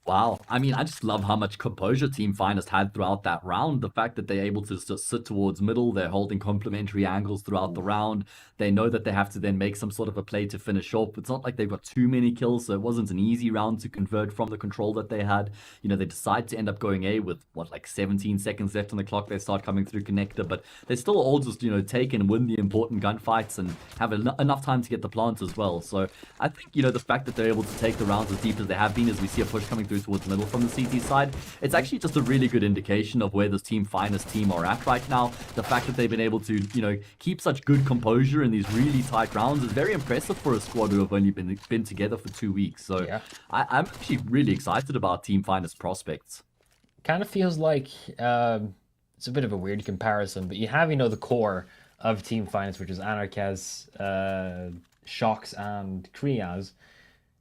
Wow. I mean, I just love how much composure Team Finest had throughout that round. The fact that they're able to just sit towards middle, they're holding complementary angles throughout the round. They know that they have to then make some sort of a play to finish off. It's not like they've got too many kills, so it wasn't an easy round to convert from the control that they had. They decide to end up going A with, 17 seconds left on the clock. They start coming through Connector, but they still all just, take and win the important gunfights and have enough time to get the plant as well. So I think, the fact that they're able to take the rounds as deep as they have been, as we see a push coming through towards middle from the CT side, it's actually just a really good indication of where this Team Finest team are at right now. The fact that they've been able to, keep such good composure in these really tight rounds is very impressive for a squad who have only been together for 2 weeks. So yeah. I'm actually really excited about Team Finest prospects. Kind of feels like it's a bit of a weird comparison, but you have, the core of Team Finest, which is Anarchaz, Shocks, and Kriaz.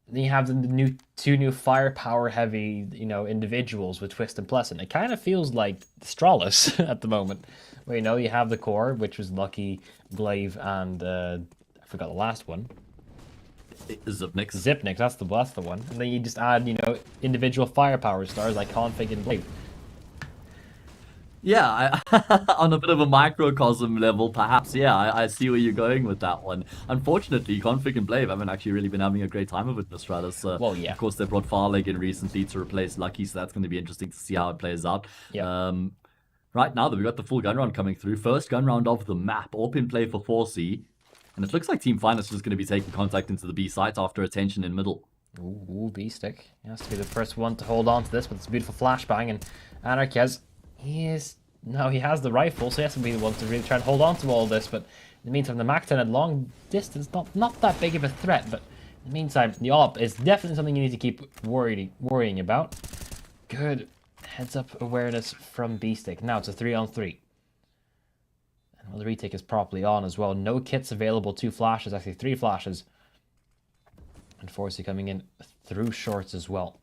Then you have the two new firepower heavy, individuals with Twist and Pleasant. It kind of feels like Stralis at the moment, where you have the core, which was Lucky, Glaive, and I forgot the last one. Zipnix, that's the one. And then you just add, individual firepower stars like Config and Glaive. Yeah, on a bit of a microcosm level, perhaps, yeah, I see where you're going with that one. Unfortunately, Config and Blave haven't actually really been having a great time of it, Nostratus. Well, yeah. Of course, they brought Farleg in recently to replace Lucky, so that's going to be interesting to see how it plays out. Yeah. Right now, we've got the full gun round coming through. First gun round of the map, AWP in play for 4C. And it looks like Team Finest is going to be taking contact into the B site after attention in middle. Ooh, B-stick. He has to be the first one to hold on to this, but it's a beautiful flashbang, and Anarchaz, he is now he has the rifle, so he has to be the one to really try and hold on to all this. But in the meantime, the MAC-10 at long distance, not that big of a threat. But in the meantime, the AWP is definitely something you need to keep worrying about. Good heads-up awareness from B-Stick. Now it's a 3-on-3. And well, the retake is properly on as well. No kits available, 2 flashes, actually 3 flashes. And Forsey coming in through shorts as well.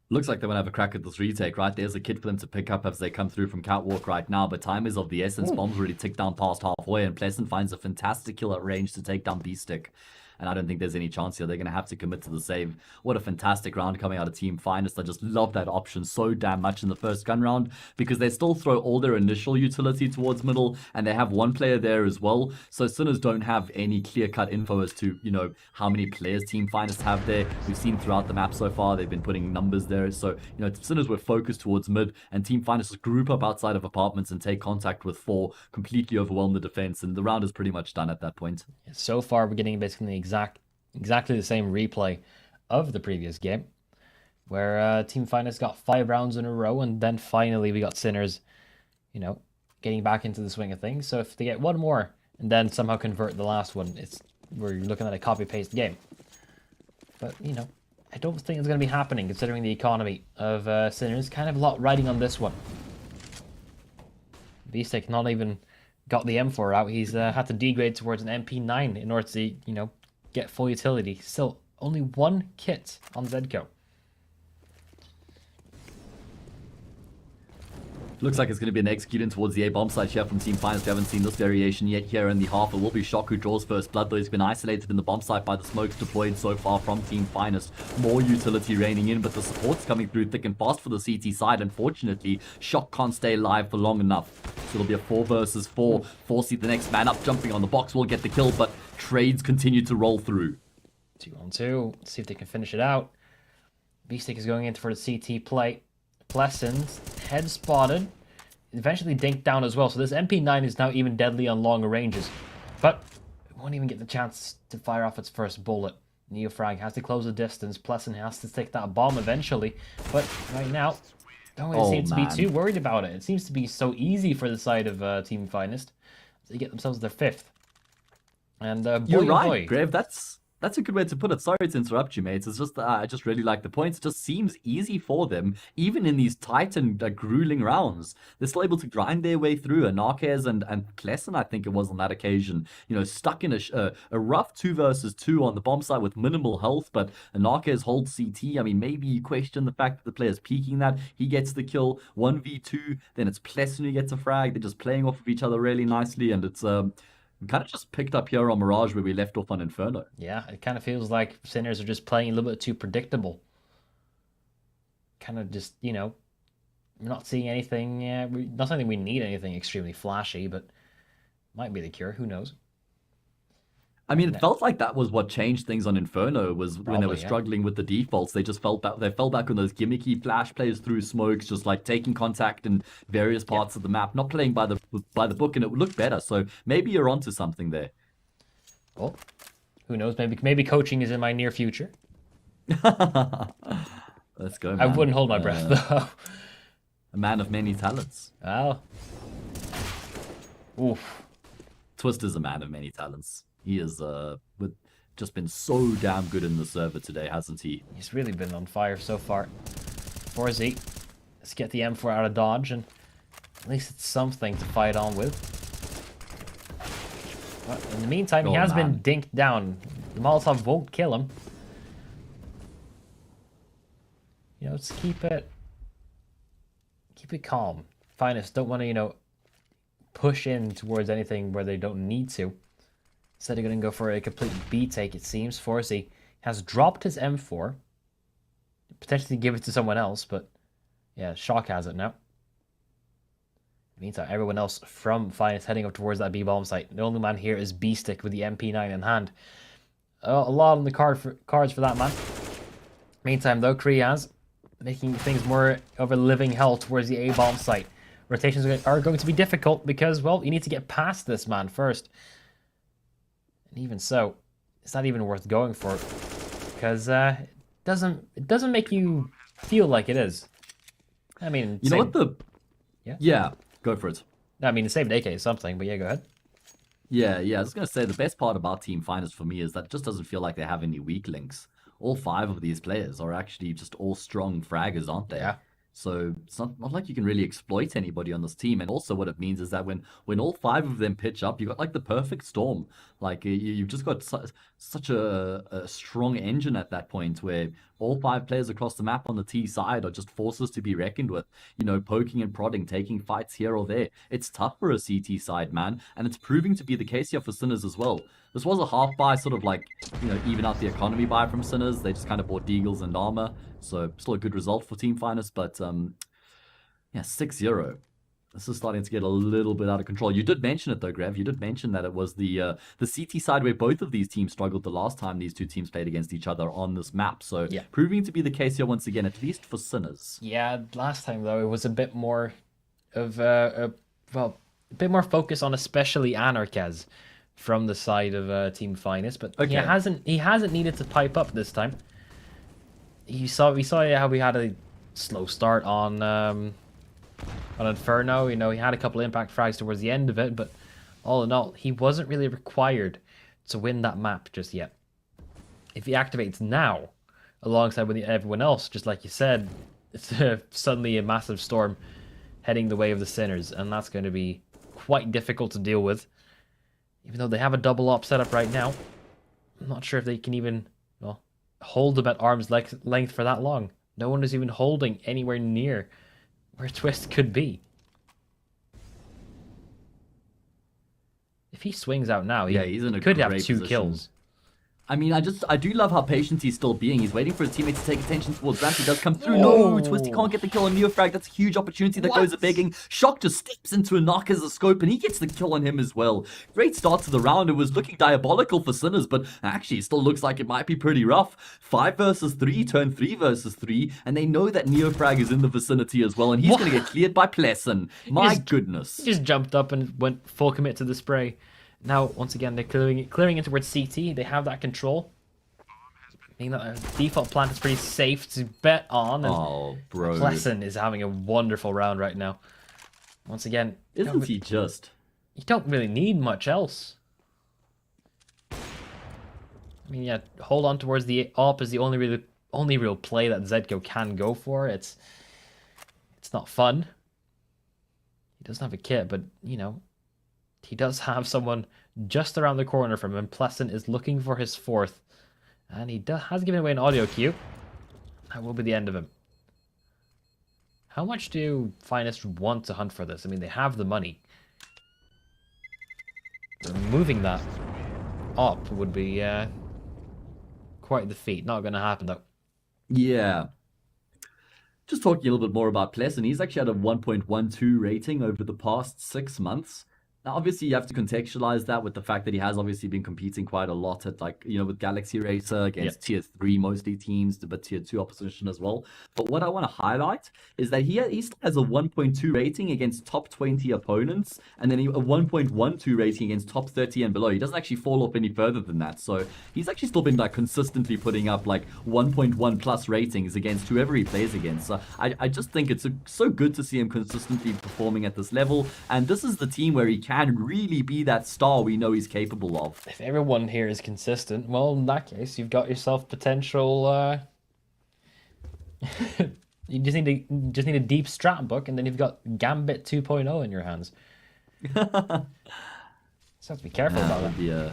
Looks like they want to have a crack at this retake, right? There's a kit for them to pick up as they come through from Catwalk right now, but time is of the essence. Ooh. Bombs already ticked down past halfway, and Pleasant finds a fantastic kill at range to take down B-Stick. And I don't think there's any chance here. They're going to have to commit to the save. What a fantastic round coming out of Team Finest. I just love that option so damn much in the first gun round, because they still throw all their initial utility towards middle, and they have one player there as well. So Sinners don't have any clear-cut info as to, you know, how many players Team Finest have there. We've seen throughout the map so far, they've been putting numbers there. So, you know, Sinners were focused towards mid, and Team Finest group up outside of apartments and take contact with 4, completely overwhelm the defense, and the round is pretty much done at that point. So far, we're getting basically exactly the same replay of the previous game, where Team Finest got 5 rounds in a row, and then finally we got Sinners, you know, getting back into the swing of things. So if they get one more and then somehow convert the last one, we're looking at a copy-paste game. But, you know, I don't think it's going to be happening, considering the economy of Sinners. Kind of a lot riding on this one. B-Stick not even got the M4 out. He's had to degrade towards an MP9 in order to, you know, get full utility. Still, only 1 kit on Zedco. Looks like it's going to be an executing towards the A-bomb site here from Team Finest. We haven't seen this variation yet here in the half. It will be Shock who draws first blood, though he's been isolated in the bomb site by the smokes deployed so far from Team Finest. More utility raining in, but the support's coming through thick and fast for the CT side. Unfortunately, Shock can't stay alive for long enough. So it'll be a 4 versus 4. Forsey, the next man up, jumping on the box, will get the kill, but trades continue to roll through. 2-on-2. Let's see if they can finish it out. B-Stick is going in for the CT play. Plesson's head spotted. Eventually dinked down as well. So this MP9 is now even deadly on longer ranges. But it won't even get the chance to fire off its first bullet. Neofrag has to close the distance. Plesson has to take that bomb eventually. But right now, don't really seem to be too worried about it. It seems to be so easy for the side of Team Finest. They get themselves their 5th. And You're right, boy. Grave. That's a good way to put it. Sorry to interrupt you, mates. It's just I just really like the points. It just seems easy for them, even in these tight and grueling rounds. They're still able to grind their way through. Narquez and Klesson, I think it was on that occasion, you know, stuck in a rough 2 versus 2 on the bomb site with minimal health, but Narquez holds CT. I mean, maybe you question the fact that the player's peeking that. He gets the kill, 1v2, then it's Plesson who gets a frag. They're just playing off of each other really nicely, and it's we kind of just picked up here on Mirage where we left off on Inferno. Yeah, it kind of feels like Sinners are just playing a little bit too predictable. Kind of just, you know, we're not seeing anything. Not saying we need anything extremely flashy, but might be the cure. Who knows? I mean, it felt like that was what changed things on Inferno, was when they were Probably, struggling with the defaults. They just fell back on those gimmicky flash plays through smokes, just like taking contact in various parts of the map, not playing by the book, and it would look better. So maybe you're onto something there. Well, who knows? Maybe coaching is in my near future. Let's go, man. I wouldn't hold my breath, though. A man of many talents. Well. Oof. Twist is a man of many talents. He has just been so damn good in the server today, hasn't he? He's really been on fire so far. 4Z. Let's get the M4 out of dodge, and at least it's something to fight on with. But in the meantime, he has been dinked down. The Molotov won't kill him. You know, let's keep it calm. Finest don't want to, you know, push in towards anything where they don't need to. Instead, they're going to go for a complete B take, it seems. Forsey has dropped his M4. Potentially give it to someone else, but yeah, Shock has it now. Meantime, everyone else from Finest heading up towards that B-bomb site. The only man here is B-Stick with the MP9 in hand. A lot on the cards for that man. Meantime, though, Kriyaz making things more of a living hell towards the A-bomb site. Rotations are going to be difficult because, well, you need to get past this man first. And even so, it's not even worth going for, because it doesn't make you feel like it is. I mean, you know what Yeah, go for it. I mean, saved AK is something, but yeah, go ahead. Yeah, I was going to say the best part about Team Finest for me is that it just doesn't feel like they have any weak links. All 5 of these players are actually just all strong fraggers, aren't they? Yeah. So it's not like you can really exploit anybody on this team. And also what it means is that when all 5 of them pitch up, you've got like the perfect storm. Like you've just got such a strong engine at that point where all 5 players across the map on the T side are just forces to be reckoned with. You know, poking and prodding, taking fights here or there. It's tough for a CT side, man. And it's proving to be the case here for Sinners as well. This was a half buy, sort of like, you know, even out the economy buy from Sinners. They just kind of bought Deagles and armor. So still a good result for Team Finest, but yeah, 6-0. This is starting to get a little bit out of control. You did mention it though, Grev. You did mention that it was the CT side where both of these teams struggled the last time these two teams played against each other on this map. So yeah, proving to be the case here once again, at least for Sinners. Yeah, last time though it was a bit more of a bit more focus on especially Anarchaz from the side of Team Finest, but okay. he hasn't needed to pipe up this time. We saw how we had a slow start on Inferno. You know, he had a couple of impact frags towards the end of it, but all in all, he wasn't really required to win that map just yet. If he activates now, alongside with everyone else, just like you said, it's suddenly a massive storm heading the way of the Sinners, and that's going to be quite difficult to deal with. Even though they have a double op setup right now, I'm not sure if they can even hold them at arm's length for that long. No one is even holding anywhere near where Twist could be. If he swings out now, he's in a could have great 2 position. kills. I mean, I do love how patient he's still being. He's waiting for his teammate to take attention towards ramp. He does come through. No, Twisty can't get the kill on Neofrag. That's a huge opportunity that goes a begging. Shock just steps into a knock as a scope, and he gets the kill on him as well. Great start to the round. It was looking diabolical for Sinners, but actually it still looks like it might be pretty rough. 5 versus 3, turn 3 versus 3, and they know that Neofrag is in the vicinity as well, and he's going to get cleared by Plessen. My goodness. He just jumped up and went full commit to the spray. Now, once again, they're clearing in towards CT. They have that control. I mean, default plant is pretty safe to bet on. And bro. Plessen is having a wonderful round right now. Once again, isn't he just? You don't really need much else. I mean, yeah, hold on towards the op is the only real play that csgo can go for. It's not fun. He doesn't have a kit, but you know, he does have someone just around the corner from him. Plessen is looking for his 4th. And he has given away an audio cue. That will be the end of him. How much do Finest want to hunt for this? I mean, they have the money. Removing that op would be quite the feat. Not going to happen, though. Yeah. Just talking a little bit more about Plessen. He's actually had a 1.12 rating over the past 6 months. Now, obviously, you have to contextualize that with the fact that he has obviously been competing quite a lot at, like, you know, with Galaxy Racer against tier 3 mostly teams, but tier 2 opposition as well. But what I want to highlight is that he still has a 1.2 rating against top 20 opponents, and then a 1.12 rating against top 30 and below. He doesn't actually fall off any further than that. So he's actually still been, like, consistently putting up, like, 1.1 plus ratings against whoever he plays against. So I just think it's so good to see him consistently performing at this level. And this is the team where he can really be that star we know he's capable of. If everyone here is consistent, well, in that case, you've got yourself potential. You just need a deep strat book, and then you've got Gambit 2.0 in your hands. So have to be careful about that. Would be a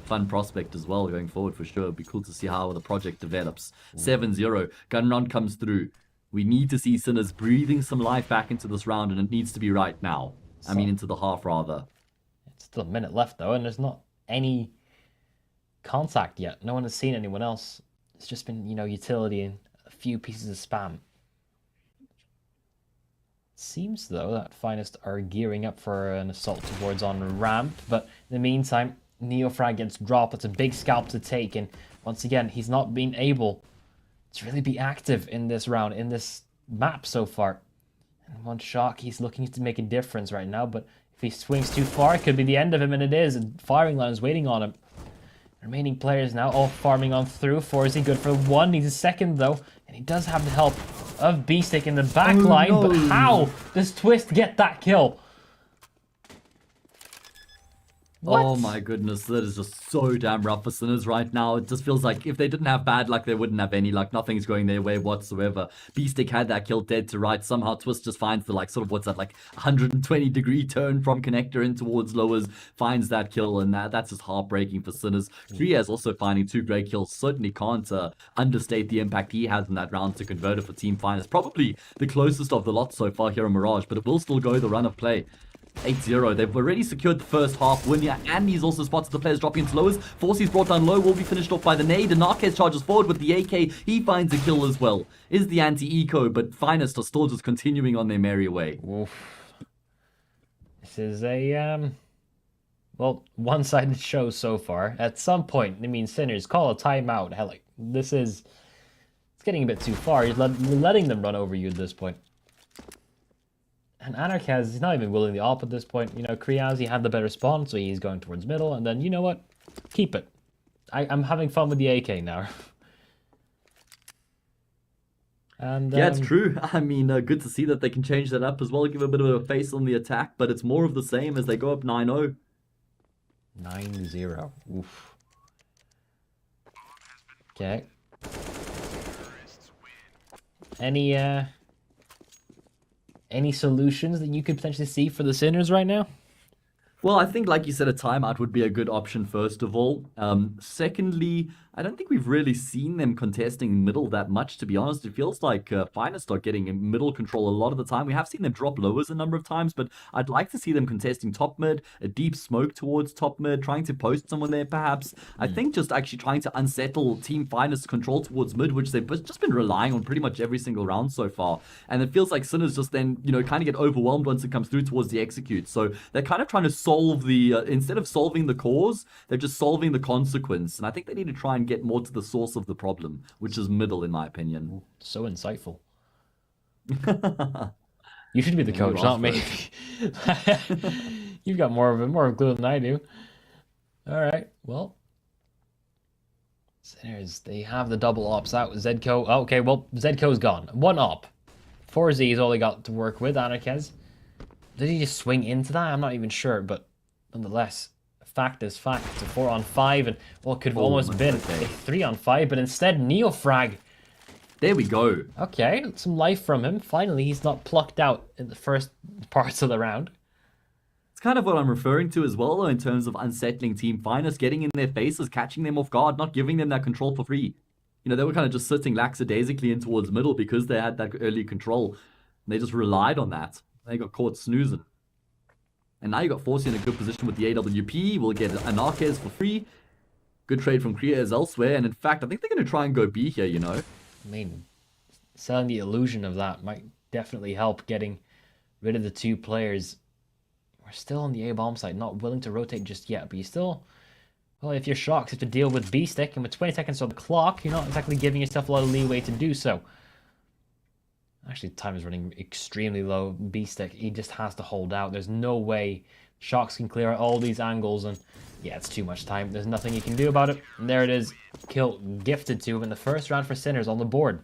fun prospect as well going forward for sure. It'd be cool to see how the project develops. 7-0, gun round comes through. We need to see Sinners breathing some life back into this round, and it needs to be right now. I mean, into the half, rather. It's still a minute left, though, and there's not any contact yet. No one has seen anyone else. It's just been, you know, utility and a few pieces of spam. It seems, though, that Finest are gearing up for an assault towards on ramp, but in the meantime, Neofrag gets dropped. It's a big scalp to take, and once again, he's not been able to really be active in this round, in this map so far. And one Shock, he's looking to make a difference right now, but if he swings too far, it could be the end of him, and it is. And firing line is waiting on him. Remaining players now all farming on through. Forzy good for one. Needs a second though. And he does have the help of B-Stick in the back line. no. But how does Twist get that kill? What? Oh my goodness, that is just so damn rough for Sinners right now. It just feels like if they didn't have bad luck, they wouldn't have any luck. Nothing's going their way whatsoever. B-Stick had that kill dead to right. Somehow Twist just finds the like sort of what's that like 120-degree turn from connector in towards lowers, finds that kill, and that's just heartbreaking for Sinners. Kriaz also finding 2 great kills. Certainly can't understate the impact he has in that round to convert it for Team Finest. Probably the closest of the lot so far here in Mirage, but it will still go the run of play. 8-0. They've already secured the first half win here, and he's also spotted the players dropping into lowers. Forcy's brought down low, will be finished off by the nade, and Narquez charges forward with the AK. He finds a kill as well. Is the anti-eco, but Finest are still just continuing on their merry way. Oof. This is a, well, one-sided show so far. At some point, I mean, Sinners, call a timeout. Hell, like, this is... It's getting a bit too far. You're letting them run over you at this point. And Anarchaz, he's not even willing the op at this point. You know, Kriaz, he had the better spawn, so he's going towards middle. And then, you know what? Keep it. I'm having fun with the AK now. And yeah, it's true. I mean, good to see that they can change that up as well, give a bit of a face on the attack, but it's more of the same as they go up 9-0. 9-0. Oof. Okay. Any solutions that you could potentially see for the Sinners right now? Well, I think, like you said, a timeout would be a good option, first of all. Secondly, I don't think we've really seen them contesting middle that much, to be honest. It feels like Finest are getting middle control a lot of the time. We have seen them drop lowers a number of times, but I'd like to see them contesting top mid, a deep smoke towards top mid, trying to post someone there, perhaps. I think just actually trying to unsettle Team Finest's control towards mid, which they've just been relying on pretty much every single round so far. And it feels like Sinners just then, you know, kind of get overwhelmed once it comes through towards the execute. So they're kind of trying to solve the, instead of solving the cause, they're just solving the consequence. And I think they need to try and get more to the source of the problem, which is middle, in my opinion. So insightful. You should be the coach, not me. You've got more of glue than I do. All right, well, Sinners, they have the double ops out. Zedco, oh, okay, well, Zedco's gone. 1 op. 4Z is all they got to work with. Anarchaz, did he just swing into that? I'm not even sure, but nonetheless, fact is fact. It's a 4-on-5, and what could have almost been a 3-on-5, but instead Neofrag. There we go. Okay, some life from him. Finally, he's not plucked out in the first parts of the round. It's kind of what I'm referring to as well, though, in terms of unsettling Team Finest, getting in their faces, catching them off guard, not giving them that control for free. You know, they were kind of just sitting lackadaisically in towards middle because they had that early control. And they just relied on that. They got caught snoozing. And now you got Forcy in a good position with the AWP. We'll get Anarquez for free. Good trade from Kriaz elsewhere. And in fact, I think they're going to try and go B here, you know. I mean, selling the illusion of that might definitely help getting rid of the 2 players. We're still on the A-bomb side, not willing to rotate just yet. But you still, well, if you're shocked, you have to deal with B-Stick. And with 20 seconds on the clock, you're not exactly giving yourself a lot of leeway to do so. Actually, time is running extremely low. B-Stick, he just has to hold out. There's no way Shocks can clear out all these angles, and yeah, it's too much time. There's nothing he can do about it. And there it is. Kill gifted to him in the first round for Sinners on the board.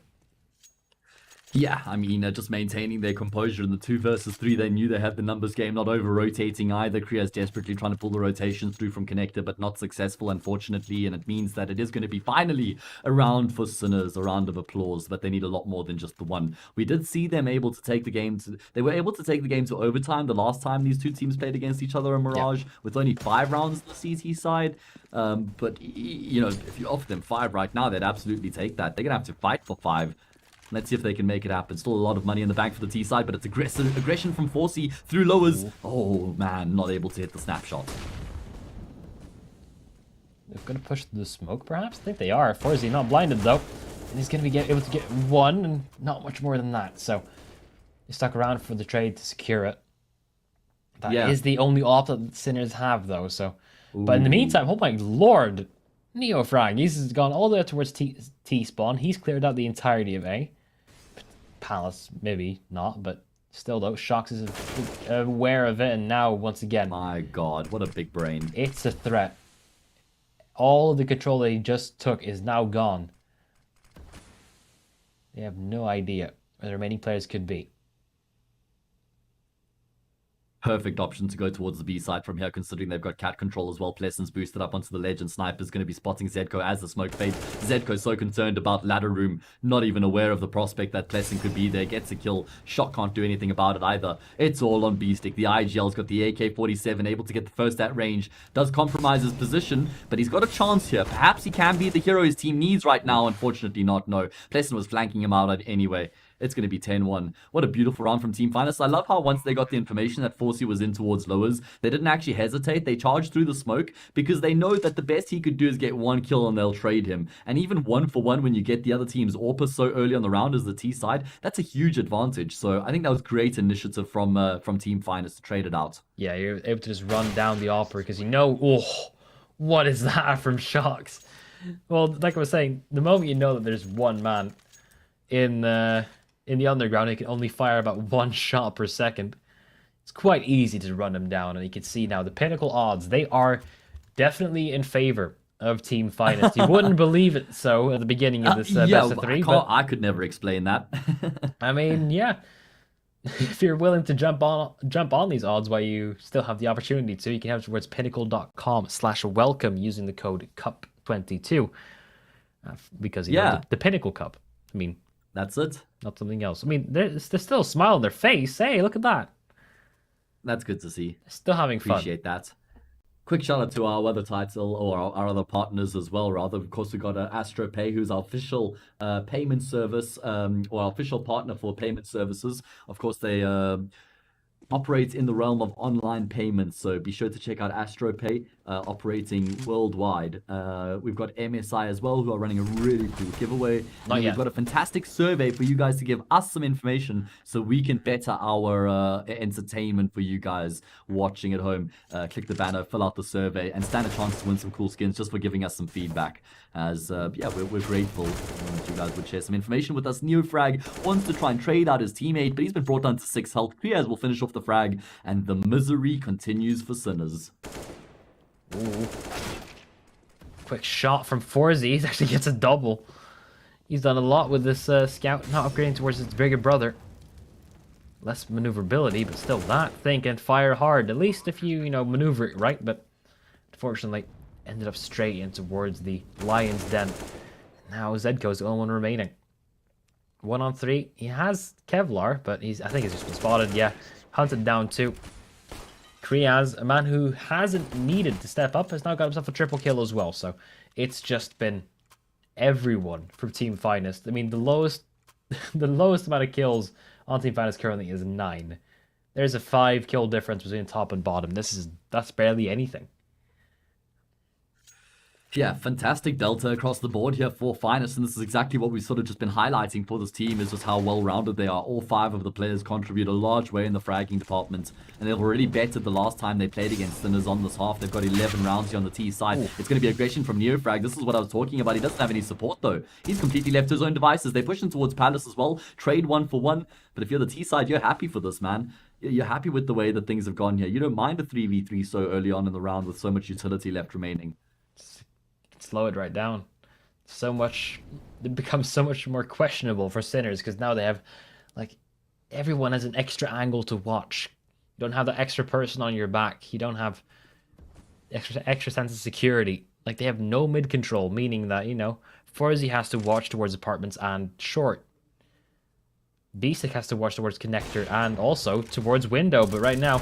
Yeah, I mean, just maintaining their composure in the 2 versus 3. They knew they had the numbers game, not over-rotating either. Kriaz desperately trying to pull the rotations through from connector, but not successful, unfortunately. And it means that it is going to be finally a round for Sinners, a round of applause. But they need a lot more than just the one. We did see them able to take the game to... They were able to take the game to overtime the last time these 2 teams played against each other in Mirage, with only 5 rounds on the CT side. But, you know, if you offer them 5 right now, they'd absolutely take that. They're going to have to fight for 5. Let's see if they can make it happen. Still a lot of money in the bank for the T side, but it's aggression from Forcy through lowers. Oh man, not able to hit the snapshot. They're going to push the smoke, perhaps? I think they are. Forzy not blinded, though. And he's going to be able to get 1, and not much more than that. So, they stuck around for the trade to secure it. That is the only op that Sinners have, though. So, but in the meantime, oh my lord, Neofrag, he's gone all the way towards T-spawn. He's cleared out the entirety of A. Palace, maybe not, but still though, Shocks is aware of it, and now once again, my god, what a big brain. It's a threat. all of the control they just took is now gone. They have no idea where the remaining players could be. Perfect option to go towards the B side from here, considering they've got cat control as well. Plesson's boosted up onto the ledge, and Sniper's going to be spotting Zedko as the smoke fades. Zedko's so concerned about ladder room, not even aware of the prospect that Plesson could be there. Gets a kill. Shot can't do anything about it either. It's all on B-Stick. The IGL's got the AK-47, able to get the first at range. Does compromise his position, but he's got a chance here. Perhaps he can be the hero his team needs right now. Unfortunately not, no. Plesson was flanking him out anyway. It's going to be 10-1. What a beautiful round from Team Finest. I love how once they got the information that Forsey was in towards lowers, they didn't actually hesitate. They charged through the smoke because they know that the best he could do is get one kill and they'll trade him. And even 1-for-1 when you get the other team's AWPer so early on the round as the T side, that's a huge advantage. So I think that was great initiative from Team Finest to trade it out. Yeah, you're able to just run down the AWPer because you know, oh, what is that from Shocks? Well, like I was saying, the moment you know that there's one man in the underground, he can only fire about one shot per second. It's quite easy to run him down, and you can see now the Pinnacle odds, they are definitely in favor of Team Finest. You wouldn't believe it so at the beginning of this best of three. I could never explain that. I mean, yeah. If you're willing to jump on these odds while you still have the opportunity to, you can head towards pinnacle.com/welcome using the code CUP22. Because, you know, the Pinnacle Cup. I mean, that's it. Not something else. I mean, there's still a smile on their face. Hey, look at that. That's good to see. Still having fun. Appreciate that. Quick shout out to our other title, or our other partners as well, rather. Of course, we've got AstroPay, who's our official payment service, or our official partner for payment services. Of course, they operate in the realm of online payments, so be sure to check out AstroPay, operating worldwide. We've got MSI as well, who are running a really cool giveaway. We've got a fantastic survey for you guys to give us some information so we can better our entertainment for you guys watching at home. Click the banner, fill out the survey, and stand a chance to win some cool skins just for giving us some feedback. As we're grateful that you guys would share some information with us. Neofrag wants to try and trade out his teammate, but he's been brought down to 6 health. Kriaz will finish off the frag, and the misery continues for Sinners. Ooh. Quick shot from Forzy. He actually gets a double. He's done a lot with this scout, not upgrading towards his bigger brother. Less maneuverability, but still that. Think and fire hard. At least if you maneuver it right, but unfortunately ended up straight in towards the Lion's Den. Now Zedko's the only one remaining. 1 on 3. He has Kevlar, but I think he's just been spotted. Yeah, hunted down too. Kriaz, a man who hasn't needed to step up, has now got himself a triple kill as well. So it's just been everyone from Team Finest. I mean, the lowest amount of kills on Team Finest currently is 9. There's a 5 kill difference between top and bottom. That's barely anything. Yeah, fantastic delta across the board here for Finest, and this is exactly what we've sort of just been highlighting for this team, is just how well-rounded they are. All 5 of the players contribute a large way in the fragging department, and they've already betted the last time they played against Sinners on this half. They've got 11 rounds here on the T side. Ooh. It's going to be aggression from Neofrag. This is what I was talking about. He doesn't have any support, though. He's completely left to his own devices. They push him towards Palace as well. Trade 1-for-1, but if you're the T side, you're happy for this, man. You're happy with the way that things have gone here. You don't mind a 3v3 so early on in the round with so much utility left remaining. Slow it right down. It becomes so much more questionable for Sinners because now they have, everyone has an extra angle to watch. You don't have the extra person on your back. You don't have extra sense of security. They have no mid control, meaning that, Forzy has to watch towards apartments and short. Beastic has to watch towards connector and also towards window, but right now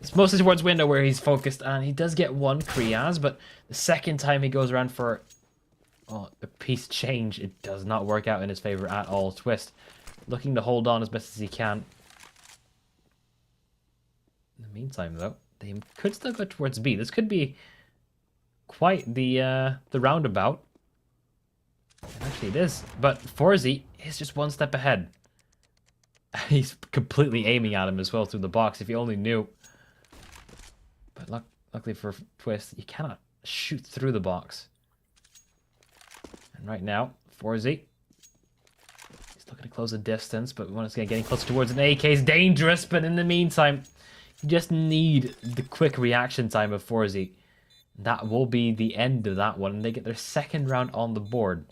it's mostly towards window where he's focused, and he does get one Kriaz, but the second time he goes around for a piece change, it does not work out in his favor at all. Twist looking to hold on as best as he can. In the meantime, though, they could still go towards B. This could be quite the roundabout. Actually, it is, but Forzy is just one step ahead. He's completely aiming at him as well through the box, if you only knew. But luckily for Twist, you cannot shoot through the box. And right now, Forzy, he's looking to close the distance, but once again, getting closer towards an AK is dangerous. But in the meantime, you just need the quick reaction time of Forzy That will be the end of that one, and they get their second round on the board.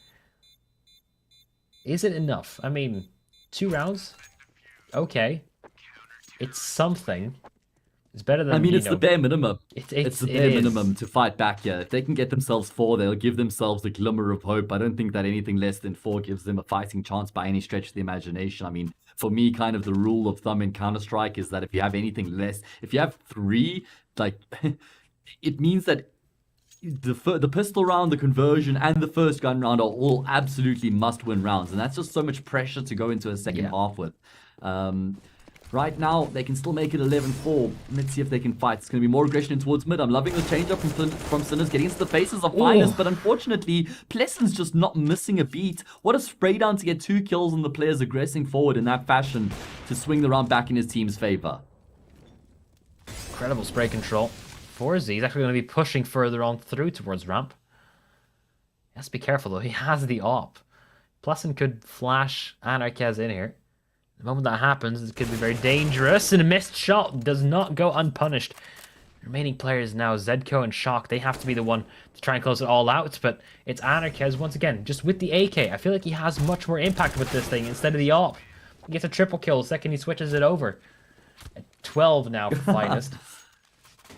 Is it enough? I mean, 2 rounds? Okay. It's something. It's better than, I mean, you it's know, the bare minimum. It's the bare minimum to fight back here. If they can get themselves 4, they'll give themselves a glimmer of hope. I don't think that anything less than 4 gives them a fighting chance by any stretch of the imagination. I mean, for me, kind of the rule of thumb in Counter-Strike is that if you have anything less, if you have 3, like, it means that the pistol round, the conversion, and the first gun round are all absolutely must-win rounds, and that's just so much pressure to go into a second half with. Right now, they can still make it 11-4. Let's see if they can fight. It's going to be more aggression in towards mid. I'm loving the change-up from Sinners, getting into the faces of Finest, but unfortunately, Plesson's just not missing a beat. What a spray down to get 2 kills on the players aggressing forward in that fashion to swing the round back in his team's favor. Incredible spray control. FourZ is actually going to be pushing further on through towards ramp. He has to be careful though. He has the op. Plesson could flash Anarchez in here. The moment that happens, it could be very dangerous, and a missed shot does not go unpunished. The remaining players now, Zedko and Shock, they have to be the one to try and close it all out, but it's Anarchez once again, just with the AK. I feel like he has much more impact with this thing instead of the op. He gets a triple kill the second he switches it over. At 12 now for Finest.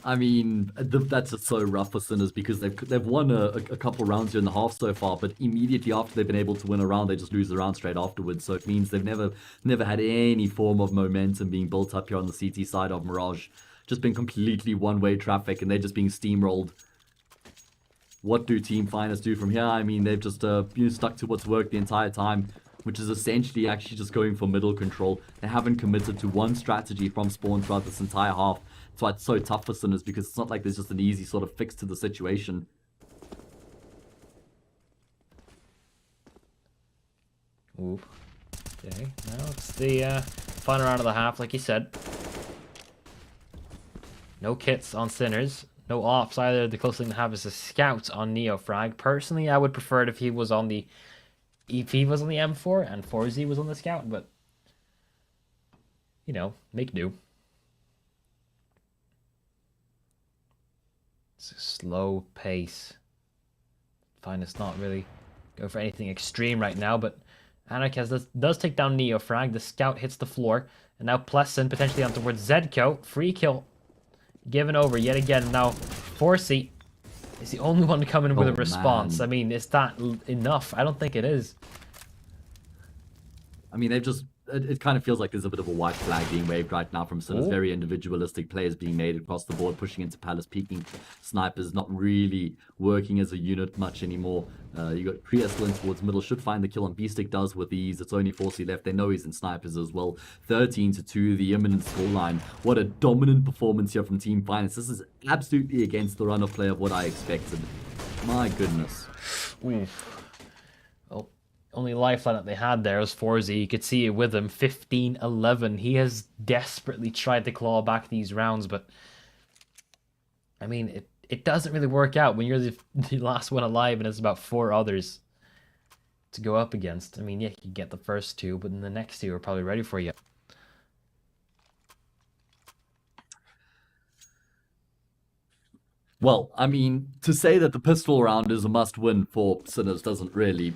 I mean, that's just so rough for Sinners because they've won a couple rounds here in the half so far, but immediately after they've been able to win a round, they just lose the round straight afterwards. So it means they've never had any form of momentum being built up here on the CT side of Mirage. Just been completely one-way traffic, and they're just being steamrolled. What do Team Finest do from here? I mean, they've just stuck to what's worked the entire time, which is essentially actually just going for middle control. They haven't committed to one strategy from spawn throughout this entire half. That's why it's so tough for Sinners, because it's not like there's just an easy sort of fix to the situation. Ooh. Okay, now it's the final round of the half, like you said. No kits on Sinners. No ops either. The closest thing to have is a scout on Neofrag. Personally, I would prefer it if he was on the M4 and FourZ was on the scout, but you know, make do. It's a slow pace. Finest not really go for anything extreme right now, but Anarchez does take down Neofrag. The scout hits the floor, and now Plesson potentially on towards Zedko. Free kill given over yet again. Now FourZ is the only one coming with a response. Man. I mean, is that enough? I don't think it is. I mean, they've just... It kind of feels like there's a bit of a white flag being waved right now from Sinners. Very individualistic players being made across the board, pushing into Palace, peeking snipers, not really working as a unit much anymore. You got Priestlin towards middle, should find the kill on B-Stick, does with ease. It's only FourZ left. They know he's in snipers as well. 13-2, the imminent scoreline. What a dominant performance here from Team Finest. This is absolutely against the run of play of what I expected. My goodness. Well, only lifeline that they had there was FourZ. You could see it with him, 15-11. He has desperately tried to claw back these rounds, but I mean, it doesn't really work out when you're the last one alive and it's about 4 others to go up against. I mean, yeah, you get the first 2, but then the next 2 are probably ready for you. Well, I mean, to say that the pistol round is a must-win for Sinners doesn't really.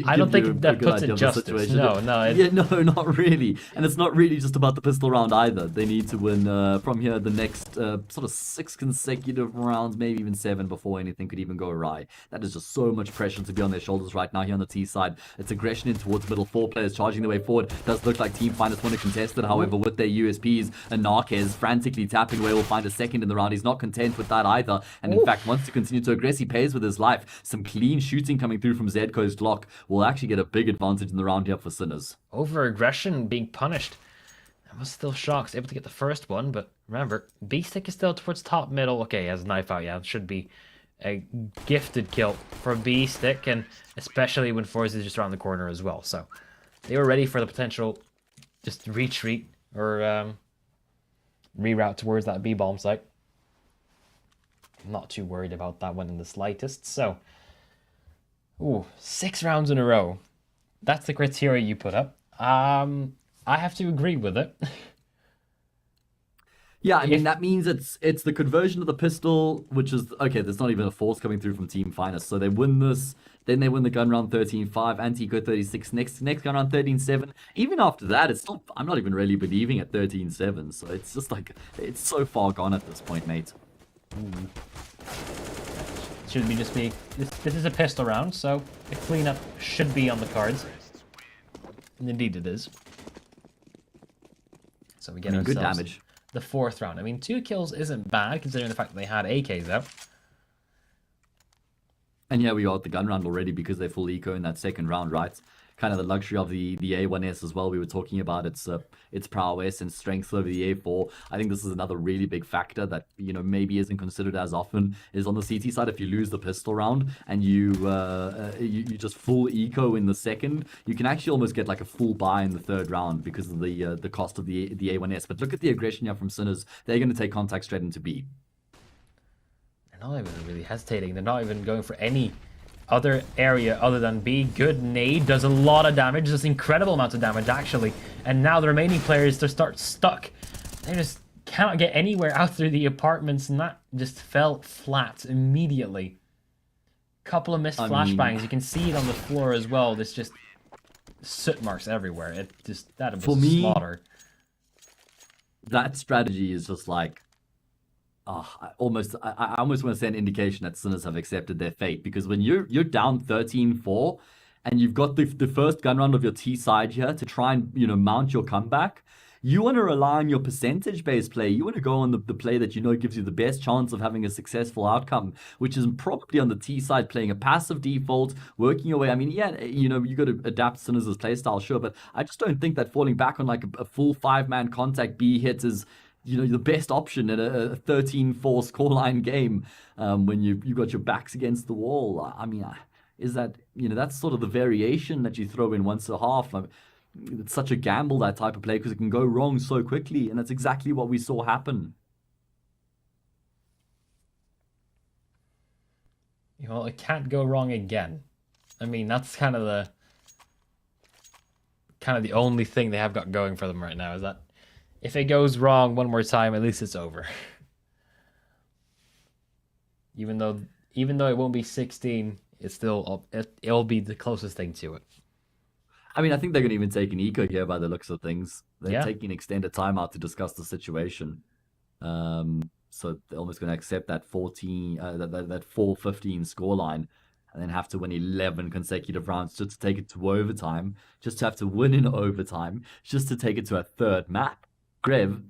I don't think that puts it justice. No. Yeah, no, not really. And it's not really just about the pistol round either. They need to win from here the next sort of 6 consecutive rounds, maybe even 7 before anything could even go awry. That is just so much pressure to be on their shoulders right now here on the T side. It's aggression in towards middle, 4 players charging their way forward. Does look like Team Finest want to contest it, however, with their USPs. And Narquez frantically tapping away will find a second in the round. He's not content with that either. And in fact, wants to continue to aggress. He pays with his life. Some clean shooting coming through from Zedko's Glock will actually get a big advantage in the round here for Sinners. Over aggression being punished. I was still shocked, able to get the first one, but remember, B-Stick is still towards top middle. Okay, he has a knife out, yeah. It should be a gifted kill for B-Stick, and especially when FourZ is just around the corner as well. So they were ready for the potential just retreat or reroute towards that B-bomb site. I'm not too worried about that one in the slightest. So, 6 rounds in a row. That's the criteria you put up. I have to agree with it. Yeah, I mean, that means it's the conversion of the pistol, which is, okay, there's not even a force coming through from Team Finest. So they win this, then they win the gun round 13-5, anti-eco 36, next gun round 13-7. Even after that, it's still, I'm not even really believing at 13-7. So it's just like, it's so far gone at this point, mate. Should be just be, this is a pistol round, so a cleanup should be on the cards. And indeed it is. So we get ourselves good damage. The 4th round. I mean, 2 kills isn't bad considering the fact that they had AKs out. And yeah, we are at the gun round already because they full eco in that 2nd round, right? Kind of the luxury of the A1S as well. We were talking about its prowess and strength over the A4. I think this is another really big factor that, you know, maybe isn't considered as often, is on the CT side. If you lose the pistol round and you just full eco in the 2nd, you can actually almost get like a full buy in the 3rd round because of the cost of the A1S. But look at the aggression here from Sinners. They're going to take contact straight into B. They're not even really hesitating. They're not even going for any other area other than B. Good nade, does a lot of damage, does incredible amounts of damage actually. And now the remaining players, they start stuck. They just cannot get anywhere out through the apartments, and that just fell flat immediately. Couple of missed flashbangs, you can see it on the floor as well. There's just soot marks everywhere. It just, that was a slaughter. That strategy is just like, I almost want to say an indication that Sinners have accepted their fate, because when you're down 13-4 and you've got the first gun round of your T side here to try and, you know, mount your comeback, you want to rely on your percentage-based play. You want to go on the play that you know gives you the best chance of having a successful outcome, which is probably on the T side, playing a passive default, working your way. I mean, yeah, you know, you got to adapt Sinners' playstyle, sure, but I just don't think that falling back on like a full 5-man contact B hit is, you know, the best option at a 13-4 scoreline game when you've got your backs against the wall. I mean, is that, you know, that's sort of the variation that you throw in once a half. It's such a gamble, that type of play, because it can go wrong so quickly, and that's exactly what we saw happen. Well, it can't go wrong again. I mean, that's kind of the only thing they have got going for them right now, is that if it goes wrong one more time, at least it's over. Even though it won't be 16, it's still, it'll be the closest thing to it. I mean, I think they're going to even take an eco here by the looks of things. They're taking an extended timeout to discuss the situation. So they're almost going to accept that 4-15 scoreline, and then have to win 11 consecutive rounds just to take it to overtime, just to have to win in overtime, just to take it to a 3rd map. Grev,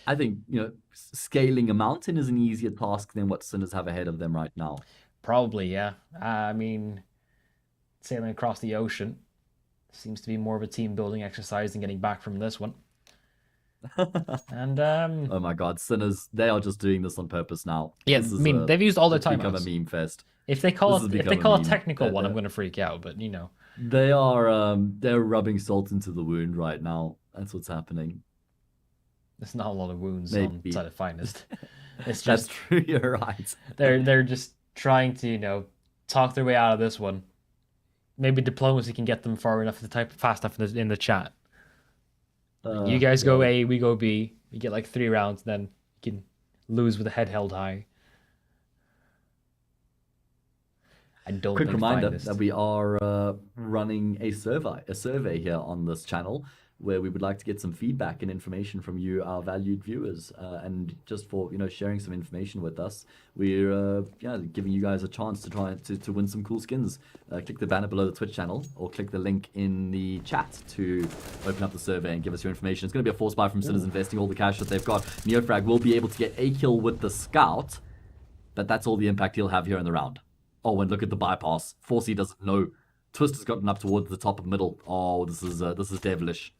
I think, you know, scaling a mountain is an easier task than what Sinners have ahead of them right now. Probably, yeah. I mean, sailing across the ocean seems to be more of a team building exercise than getting back from this one. And oh my god, Sinners, they are just doing this on purpose now. Yeah, I mean, they've used all their time. Become a meme fest. If they call a technical one, I'm going to freak out, but you know. They are they're rubbing salt into the wound right now. That's what's happening. There's not a lot of wounds on side of Finest. It's just, that's true, you're right. They're just trying to, you know, talk their way out of this one. Maybe diplomacy can get them far enough to type fast enough in the chat. You guys go A, we go B. We get like 3 rounds, then you can lose with the head held high. I don't Quick think reminder Finest. that we are running a survey here on this channel, where we would like to get some feedback and information from you, our valued viewers, and just for, you know, sharing some information with us. We're giving you guys a chance to try to win some cool skins. Click the banner below the Twitch channel, or click the link in the chat to open up the survey and give us your information. It's going to be a force buy from Sinners, investing all the cash that they've got. Neofrag will be able to get a kill with the scout, but that's all the impact he'll have here in the round. Oh, and look at the bypass. 4C doesn't know. Twist has gotten up towards the top of middle. Oh, this is devilish.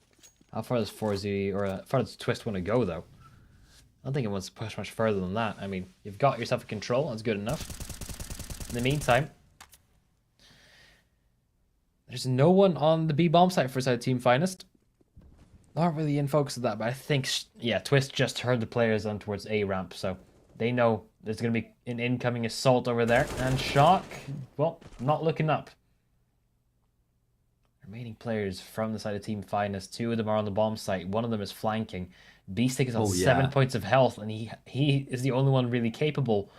How far does 4Z or how far does Twist want to go, though? I don't think it wants to push much further than that. I mean, you've got yourself a control. That's good enough. In the meantime, there's no one on the B bomb site for side Team Finest. Not really in focus of that, but I think, yeah, Twist just heard the players on towards A ramp, so they know there's going to be an incoming assault over there. And Shock, well, not looking up. Remaining players from the side of Team Finest, 2 of them are on the bomb site, 1 of them is flanking. Beastic is on Oh, yeah. 7 points of health, and he is the only one really capable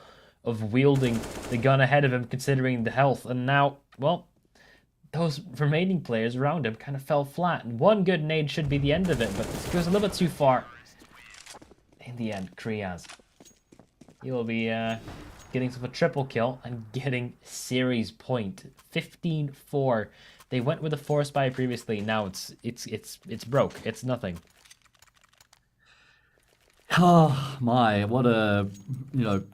of wielding the gun ahead of him, considering the health. And now, well, those remaining players around him kind of fell flat. And one good nade should be the end of it, but it goes a little bit too far. In the end, Kriaz, he will be getting some a triple kill and getting series point 15-4. They went with a 4-spy previously. Now it's broke. It's nothing. Oh my, what a,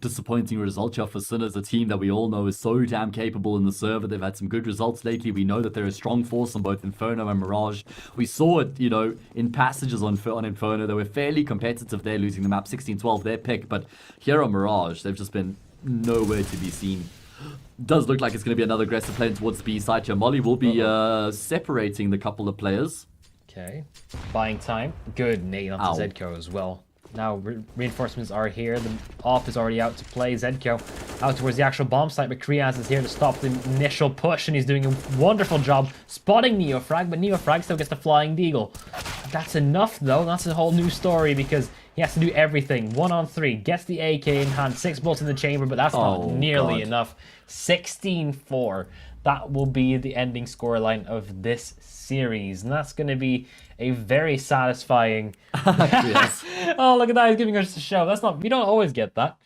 disappointing result here for Sinners, a team that we all know is so damn capable in the server. They've had some good results lately. We know that they're a strong force on both Inferno and Mirage. We saw it, in passages on Inferno. They were fairly competitive there, losing the map 16-12, their pick. But here on Mirage, they've just been nowhere to be seen. Does look like it's going to be another aggressive play towards the B side here. Molly will be separating the couple of players. Okay, buying time. Good nade onto Zedko as well. Now reinforcements are here. The AWP is already out to play. Zedko out towards the actual bomb site, but Kriaz is here to stop the initial push, and he's doing a wonderful job spotting Neofrag, but Neofrag still gets the Flying Deagle. That's enough, though. That's a whole new story, because he has to do everything. 1-on-3, gets the AK in hand, 6 bullets in the chamber, but that's not nearly enough. 16-4. That will be the ending scoreline of this series, and that's going to be a very satisfying... Yes. Oh, look at that, he's giving us a show. That's not... We don't always get that.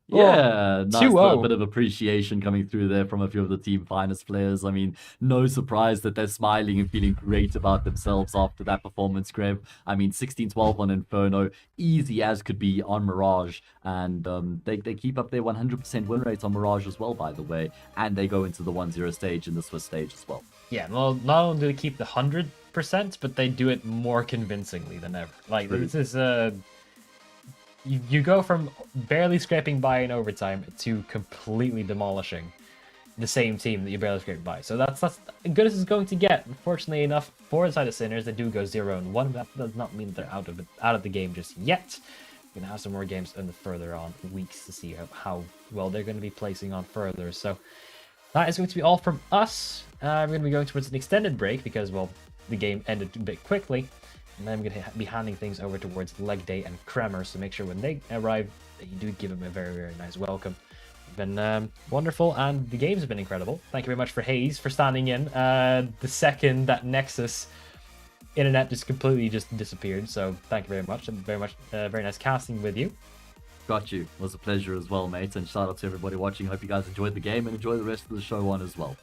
Yeah, nice 2-0. little bit of appreciation coming through there from a few of the team finest players. I mean, no surprise that they're smiling and feeling great about themselves after that performance, Greg. I mean, 16-12 on Inferno, easy as could be on Mirage, and they keep up their 100% win rate on Mirage as well, by the way, and they go into the 1-0 stage in the Swiss stage as well. Yeah, well, not only do they keep the 100%, but they do it more convincingly than ever. Like, this is... You go from barely scraping by in overtime to completely demolishing the same team that you barely scraped by. So that's as good as it's going to get. Unfortunately enough, for the side of Sinners, they do go 0-1. But that does not mean that they're out of the game just yet. We're going to have some more games in the further on weeks to see how well they're going to be placing on further. So that is going to be all from us. We're going to be going towards an extended break because, well, the game ended a bit quickly. And then I'm going to be handing things over towards Leg Day and Kremer, so make sure when they arrive that you do give them a very, very nice welcome. It's been wonderful, and the games have been incredible. Thank you very much for Hayes for standing in. The second that Nexus internet just completely disappeared, so thank you very much. And very nice casting with you. Got you. It was a pleasure as well, mate, and shout out to everybody watching. Hope you guys enjoyed the game and enjoy the rest of the show on as well.